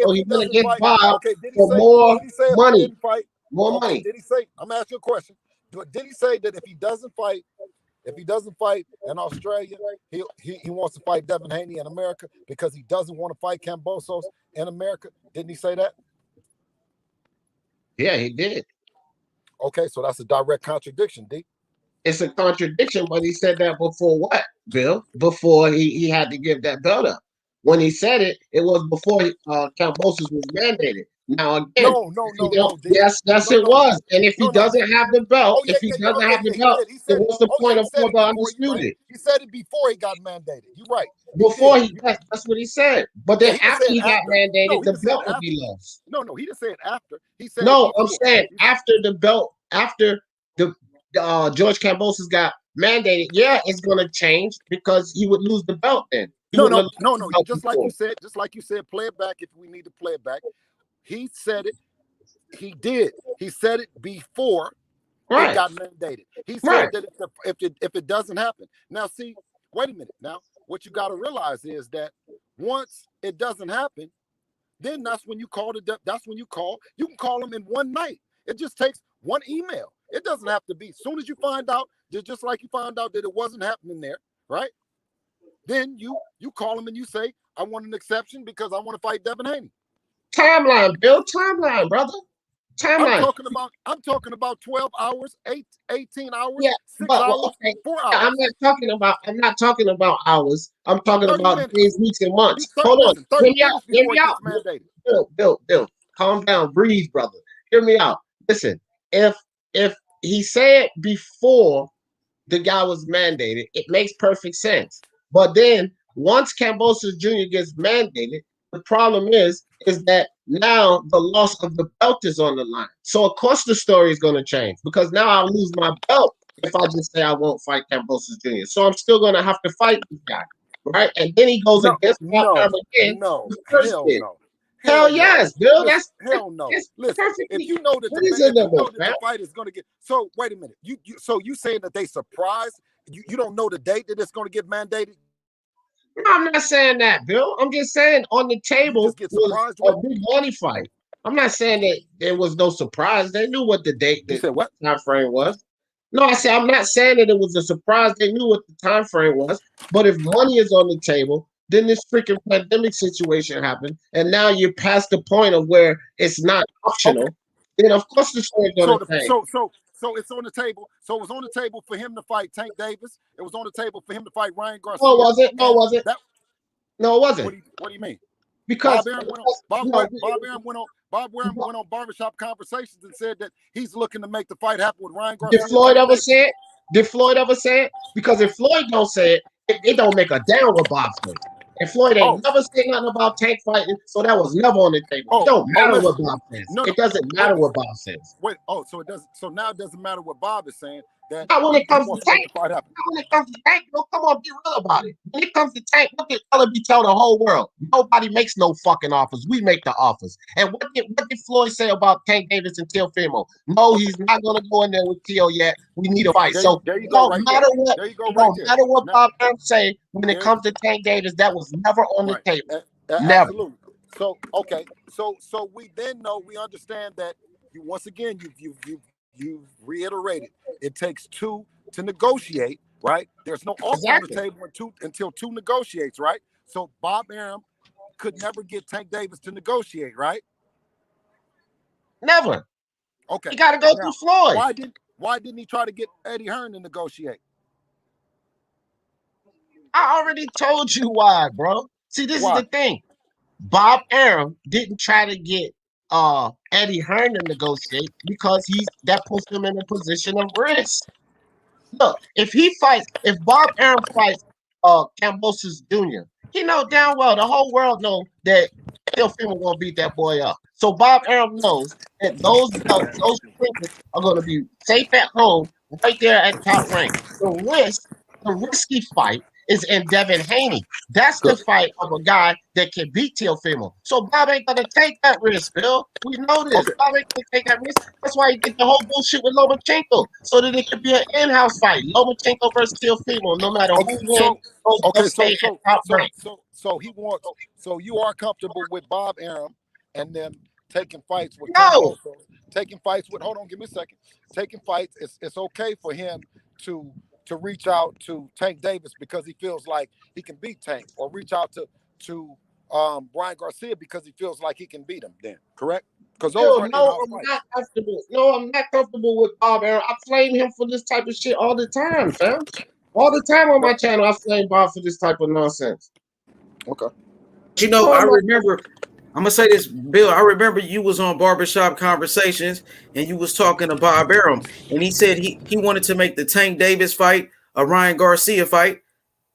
So he went against Bob for more money. More money. Did he say, I'm asking you a question. Did he say that if he doesn't fight in Australia, he wants to fight Devin Haney in America because he doesn't want to fight Kambosos in America? Didn't he say that? Yeah, he did. Okay, so that's a direct contradiction, D. It's a contradiction, but he said that before what, Bill? Before he had to give that belt up. When he said it, it was before Kambosos was mandated. Now again, no. Yes, it was. And if he doesn't have the belt, then what's the point of further Undisputed? He said it before he got mandated. You're right. That's what he said. But then after he got mandated, the belt would be lost. No, he didn't say it after. He said I'm saying after the belt, after the George Kambosos got mandated, it's going to change because he would lose the belt then. No. Just like you said, play it back if we need to play it back. He said it. He did. He said it before it got mandated. He said that if it doesn't happen. Now, see, wait a minute. Now, what you got to realize is that once it doesn't happen, then that's when you call that's when you call. You can call them in one night. It just takes one email. It doesn't have to be. As soon as you find out, just like you found out that it wasn't happening there, right? Then you call them and you say, I want an exception because I want to fight Devin Haney. Timeline, Bill. Timeline, brother. Timeline. I'm talking about 12 hours, 18 hours, Yeah, 6 but hours, okay. 4 hours. I'm not talking about hours. I'm talking about days, weeks, and months. Hold on. Listen, 30 minutes before it gets mandated. Bill, calm down, breathe, brother. Hear me out. Listen, if he said before the guy was mandated, it makes perfect sense. But then once Kambosos Jr. gets mandated, the problem is that now the loss of the belt is on the line. So of course the story is going to change because now I'll lose my belt if I just say I won't fight Kambosos Jr. So I'm still going to have to fight this guy, right? And then he goes against Bob Arum again. Hell yes, Bill. Listen, hell no. Listen, perfectly. If you know that the fight is going to get, so wait a minute. You saying that they surprised? You don't know the date that it's going to get mandated? No, I'm not saying that, Bill. I'm just saying on the table was a big money fight. I'm not saying that there was no surprise. They knew what the date, the time frame was. No, I said I'm not saying that it was a surprise. They knew what the time frame was. But if money is on the table, then this freaking pandemic situation happened, and now you're past the point of where it's not optional. Okay. Then of course the story's going to change. So it's on the table. So it was on the table for him to fight Tank Davis. It was on the table for him to fight Ryan Garcia. No, was it? No, was it? No, it wasn't. What do you mean? Because Bob Arum went on barbershop conversations and said that he's looking to make the fight happen with Ryan Garcia. Did Floyd ever say it? Did Floyd ever say it? Because if Floyd don't say it, it don't make a damn what Bob said. And Floyd ain't never said nothing about Tank fighting, so that was never on the table. It don't matter what Bob says. It doesn't matter what Bob says. So it doesn't. So now it doesn't matter what Bob is saying. Not when it comes to Tank. Not when it comes to Tank. No, come on, be real about it. When it comes to Tank, look at tell the whole world. Nobody makes no fucking offers. We make the offers. And what did Floyd say about Tank Davis and Teofimo? No, he's not going to go in there with Teo yet. We need a fight. So no matter what Bob Arum say, when it comes to Tank Davis, that was never on the table. Never. Absolutely. So okay. So we then know, we understand that once again you've reiterated it takes two to negotiate, right? There's no offer on the table until two negotiates, right? So Bob Arum could never get Tank Davis to negotiate, right? Never. Okay. He got to go through Floyd. Why didn't he try to get Eddie Hearn to negotiate? I already told you why, bro. See, this is the thing. Bob Arum didn't try to get Eddie Hearn to negotiate because that puts him in a position of risk. Look, if Bob Arum fights Kambosos Jr., he know damn well, the whole world know that Teofimo gonna beat that boy up. So Bob Arum knows that those trinkets are gonna be safe at home, right there at top rank. The risky fight is in Devin Haney. That's the fight of a guy that can beat Teofimo. So Bob ain't gonna take that risk, Bill. We know this. Bob ain't gonna take that risk. That's why he did the whole bullshit with Lomachenko, so that it could be an in-house fight. Lomachenko versus Teofimo, no matter who wins. So you are comfortable with Bob Arum and them taking fights with hold on, give me a second. Taking fights, it's okay for him to reach out to Tank Davis because he feels like he can beat Tank, or reach out to Ryan Garcia because he feels like he can beat him then, correct? Because I'm not comfortable. No, I'm not comfortable with Bob Arum. I flame him for this type of shit all the time, fam. All the time on my channel, I flame Bob for this type of nonsense. Okay. You know, I remember, I'm gonna say this, Bill. I remember you was on Barbershop Conversations and you was talking to Bob Arum, and he said he wanted to make the Tank Davis fight a Ryan Garcia fight,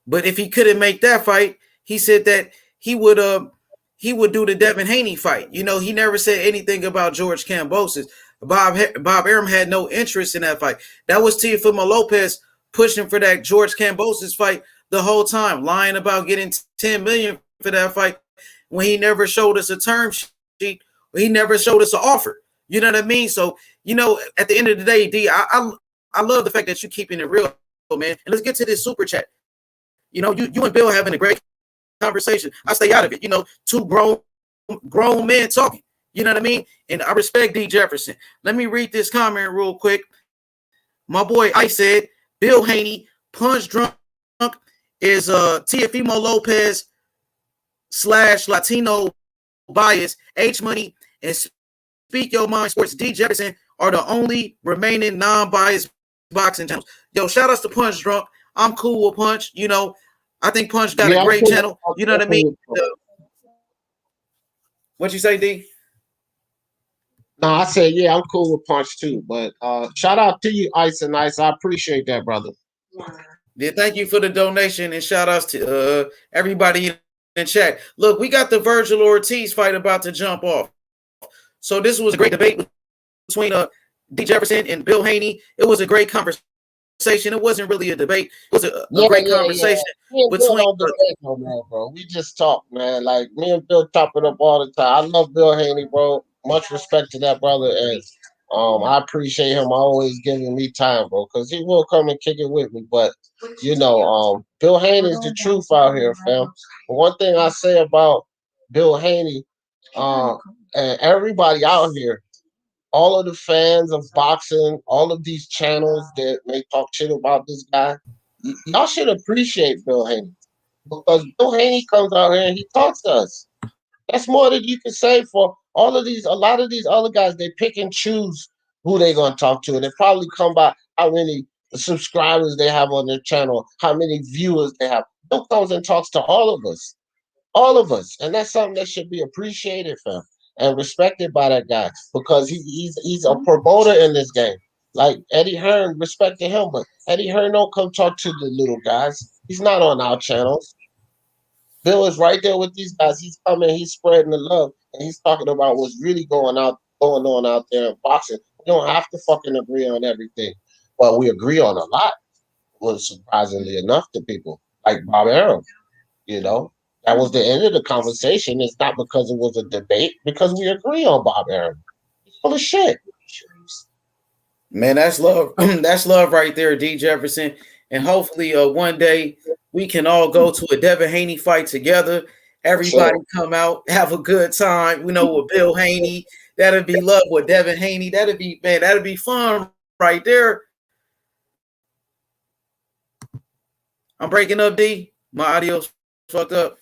but if he couldn't make that fight, he said that he would do the Devin Haney fight. You know, he never said anything about George Kambosos. Bob Arum had no interest in that fight. That was Teofimo Lopez pushing for that George Kambosos fight the whole time, lying about getting $10 million for that fight when he never showed us a term sheet, or he never showed us an offer. You know what I mean? So, you know, at the end of the day, D, I love the fact that you're keeping it real, man. And let's get to this super chat. You know, you and Bill having a great conversation. I stay out of it. You know, two grown grown men talking. You know what I mean? And I respect D Jefferson. Let me read this comment real quick. My boy Ice said, Bill Haney, punch drunk, is Teofimo Lopez / Latino bias, H Money, and Speak Your Mind Sports. D Jefferson are the only remaining non-biased boxing channels. Yo, shout outs to Punch Drunk. I'm cool with Punch. You know, I think Punch got a great channel. You know what I mean? What you say, D? No, I said, yeah, I'm cool with Punch too. But shout out to you, Ice and Ice. I appreciate that, brother. Yeah, thank you for the donation and shout outs to everybody in the chat. Look, we got the Virgil Ortiz fight about to jump off. So this was a great debate between D Jefferson and Bill Haney. It was a great conversation. It wasn't really a debate. It was a great conversation between. No, man, bro. We just talk, man. Like me and Bill top it up all the time. I love Bill Haney, bro. Much respect to that brother, and I appreciate him always giving me time, bro, because he will come and kick it with me. But you know, Bill Haney is the truth out here, fam. But one thing I say about Bill Haney, and everybody out here, all of the fans of boxing, all of these channels that may talk shit about this guy, y'all should appreciate Bill Haney, because Bill Haney comes out here and he talks to us. That's more than you can say for all of these. A lot of these other guys, they pick and choose who they're gonna talk to. They probably come by how many subscribers they have on their channel, how many viewers they have. Bill comes and talks to all of us, and that's something that should be appreciated, fam, and respected by that guy, because he's a promoter in this game. Like Eddie Hearn respected him, but Eddie Hearn don't come talk to the little guys. He's not on our channels. Bill is right there with these guys. He's coming, he's spreading the love, and he's talking about what's really going on out there in boxing. We don't have to fucking agree on everything, but we agree on a lot. Was surprisingly enough to people like Bob Arum. You know, that was the end of the conversation. It's not because it was a debate, because we agree on Bob Arum. He's full of shit. Man, that's love. That's love right there, D Jefferson. And hopefully one day we can all go to a Devin Haney fight together. Everybody come out, have a good time. You know, with Bill Haney. That'd be love with Devin Haney. That'd be fun right there. I'm breaking up, D. My audio's fucked up.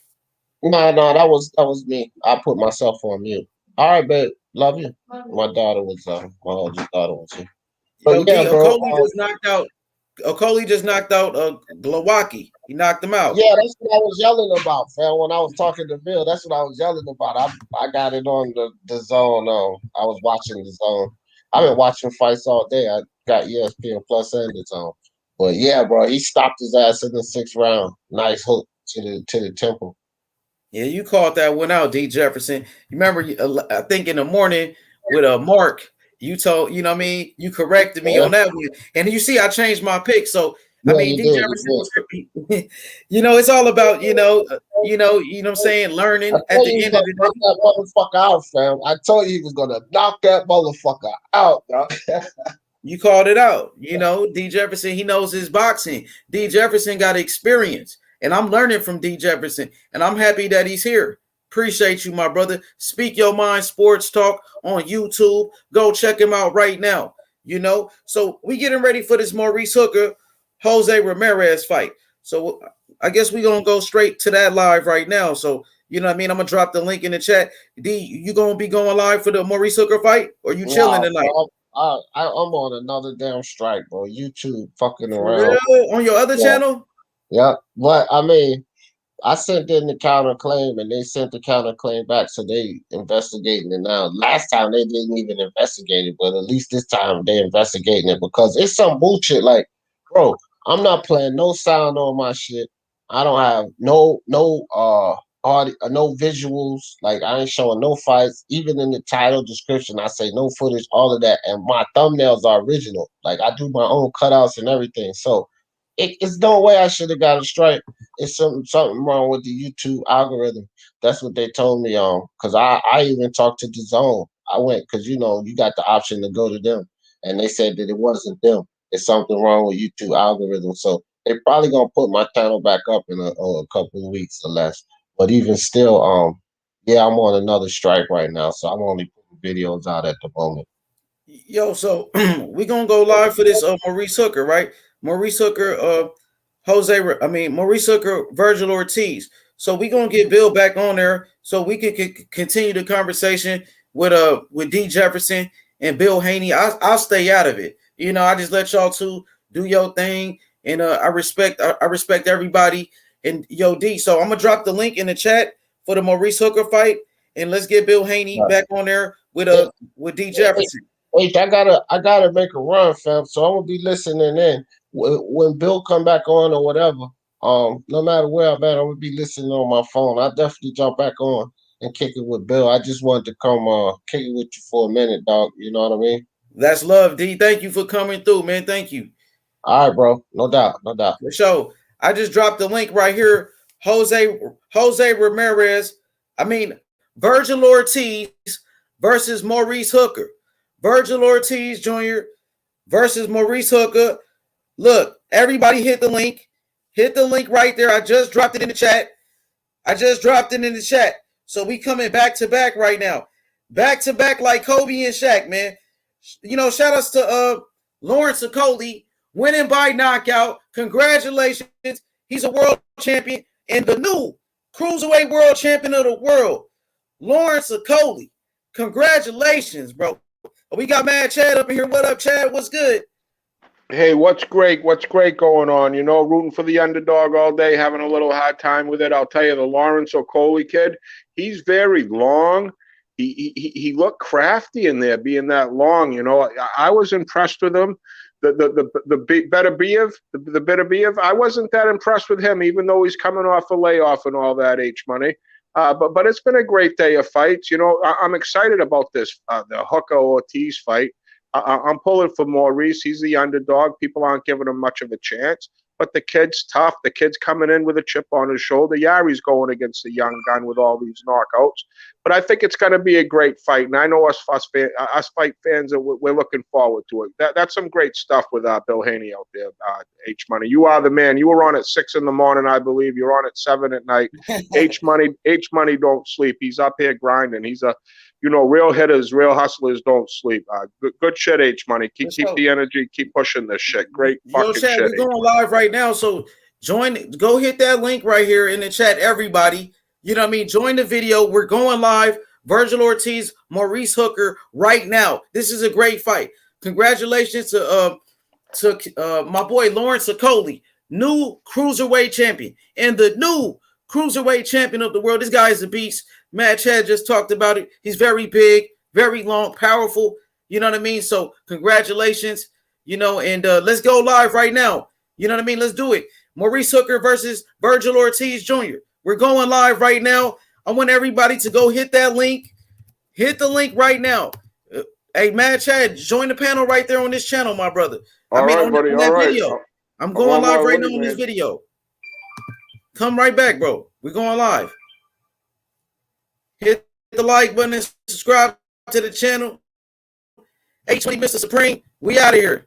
No, that was me. I put myself on mute. All right, babe. Love you. My daughter was my oldest daughter was here. But yeah, D, bro. Okolie just knocked out Glowacki. He knocked him out. Yeah, that's what I was yelling about, fam. When I was talking to Bill, that's what I was yelling about. I got it on the zone. I was watching the zone. I've been watching fights all day. I got ESPN Plus and the zone. But yeah, bro, he stopped his ass in the 6th round. Nice hook to the temple. Yeah, you called that one out, D Jefferson. You remember? I think in the morning with Mark. You told, you know what I mean? You corrected me on that one. And you see, I changed my pick. So, I mean, D Jefferson was, you know, it's all about, you know what I'm saying? Learning at the end of the day. Knock that motherfucker out, fam. I told you he was going to knock that motherfucker out, dog. You called it out. You know, D Jefferson, he knows his boxing. D Jefferson got experience. And I'm learning from D Jefferson. And I'm happy that he's here. Appreciate you, my brother. Speak Your Mind Sports Talk on YouTube. Go check him out right now. You know, so we getting ready for this Maurice Hooker, Jose Ramirez fight. So I guess we're going to go straight to that live right now. So, you know what I mean? I'm going to drop the link in the chat. D, you going to be going live for the Maurice Hooker fight? Or you chilling tonight? I'm on another damn strike, bro. YouTube fucking around. Real? On your other channel? Yeah. But, I mean, I sent in the counterclaim and they sent the counterclaim back, so they investigating it now. Last time they didn't even investigate it, but at least this time they investigating it, because it's some bullshit. Like, bro, I'm not playing no sound on my shit. I don't have no audio, no visuals. Like, I ain't showing no fights. Even in the title description, I say no footage, all of that. And my thumbnails are original. Like, I do my own cutouts and everything. So it's no way I should have got a strike. It's something wrong with the YouTube algorithm. That's what they told me on. Because I even talked to the zone. I went, because you know, you got the option to go to them. And they said that it wasn't them. It's something wrong with YouTube algorithm. So they're probably gonna put my channel back up in a couple of weeks or less. But even still, Yeah, I'm on another strike right now, so I'm only putting videos out at the moment. Yo, so we gonna go live for this Maurice Hooker, right? Maurice Hooker, Maurice Hooker, Virgil Ortiz. So we gonna get Bill back on there so we can continue the conversation with D Jefferson and Bill Haney. I'll stay out of it. You know, I just let y'all two do your thing, and I respect everybody. And yo, D. So I'm gonna drop the link in the chat for the Maurice Hooker fight, and let's get Bill Haney back on there with D Jefferson. Wait, I gotta make a run, fam. So I'm gonna be listening in when Bill come back on or whatever. No matter where I'm at, I'm gonna be listening on my phone. I definitely jump back on and kick it with Bill. I just wanted to come kick it with you for a minute, dog. You know what I mean? That's love, D. Thank you for coming through, man. Thank you. All right, bro. No doubt. So I just dropped the link right here. Jose Ramirez. Virgil Ortiz versus Maurice Hooker. Virgil Ortiz Jr. versus Maurice Hooker. Look, everybody hit the link. Hit the link right there. I just dropped it in the chat. So we coming back to back right now. Back to back like Kobe and Shaq, man. You know, shout outs to Lawrence Okolie winning by knockout. Congratulations. He's a world champion and the new cruiserweight world champion of the world. Lawrence Okolie. Congratulations, bro. We got Mad Chad up in here. What up, Chad? What's good? Hey, what's great going on? You know, rooting for the underdog all day, having a little hard time with it. I'll tell you, the Lawrence Okolie kid, he's very long. He looked crafty in there, being that long. You know, I was impressed with him. The Beterbiev, I wasn't that impressed with him, even though he's coming off a layoff and all that. H money. But it's been a great day of fights. You know, I'm excited about this, the Hooker Ortiz fight. I'm pulling for Maurice. He's the underdog. People aren't giving him much of a chance. But the kid's tough. The kid's coming in with a chip on his shoulder. Yari's going against the young gun with all these knockouts. But I think it's going to be a great fight. And I know us fight fans, we're looking forward to it. That's some great stuff with Bill Haney out there, H Money. You are the man. You were on at 6 in the morning, I believe. You're on at 7 at night. H Money don't sleep. He's up here grinding. He's a, you know, real hitters, real hustlers don't sleep. Good shit, H Money. Keep the energy. Keep pushing this shit. Great fucking shit. We're going live right now, so go hit that link right here in the chat, everybody. You know what I mean? Join the video. We're going live. Virgil Ortiz, Maurice Hooker right now. This is a great fight. Congratulations to my boy Lawrence Okolie, new cruiserweight champion and the new cruiserweight champion of the world. This guy is a beast. Matt Chad just talked about it. He's very big, very long, powerful. You know what I mean? So congratulations, you know, and let's go live right now. You know what I mean? Let's do it. Maurice Hooker versus Virgil Ortiz Jr. We're going live right now. I want everybody to go hit that link. Hit the link right now. Hey, Matt Chad, join the panel right there on this channel, my brother. All right, buddy. On that video. I'm going live right now on this video. Come right back, bro. We're going live. Hit the like button and subscribe to the channel. H20 Mr. Supreme, we out of here.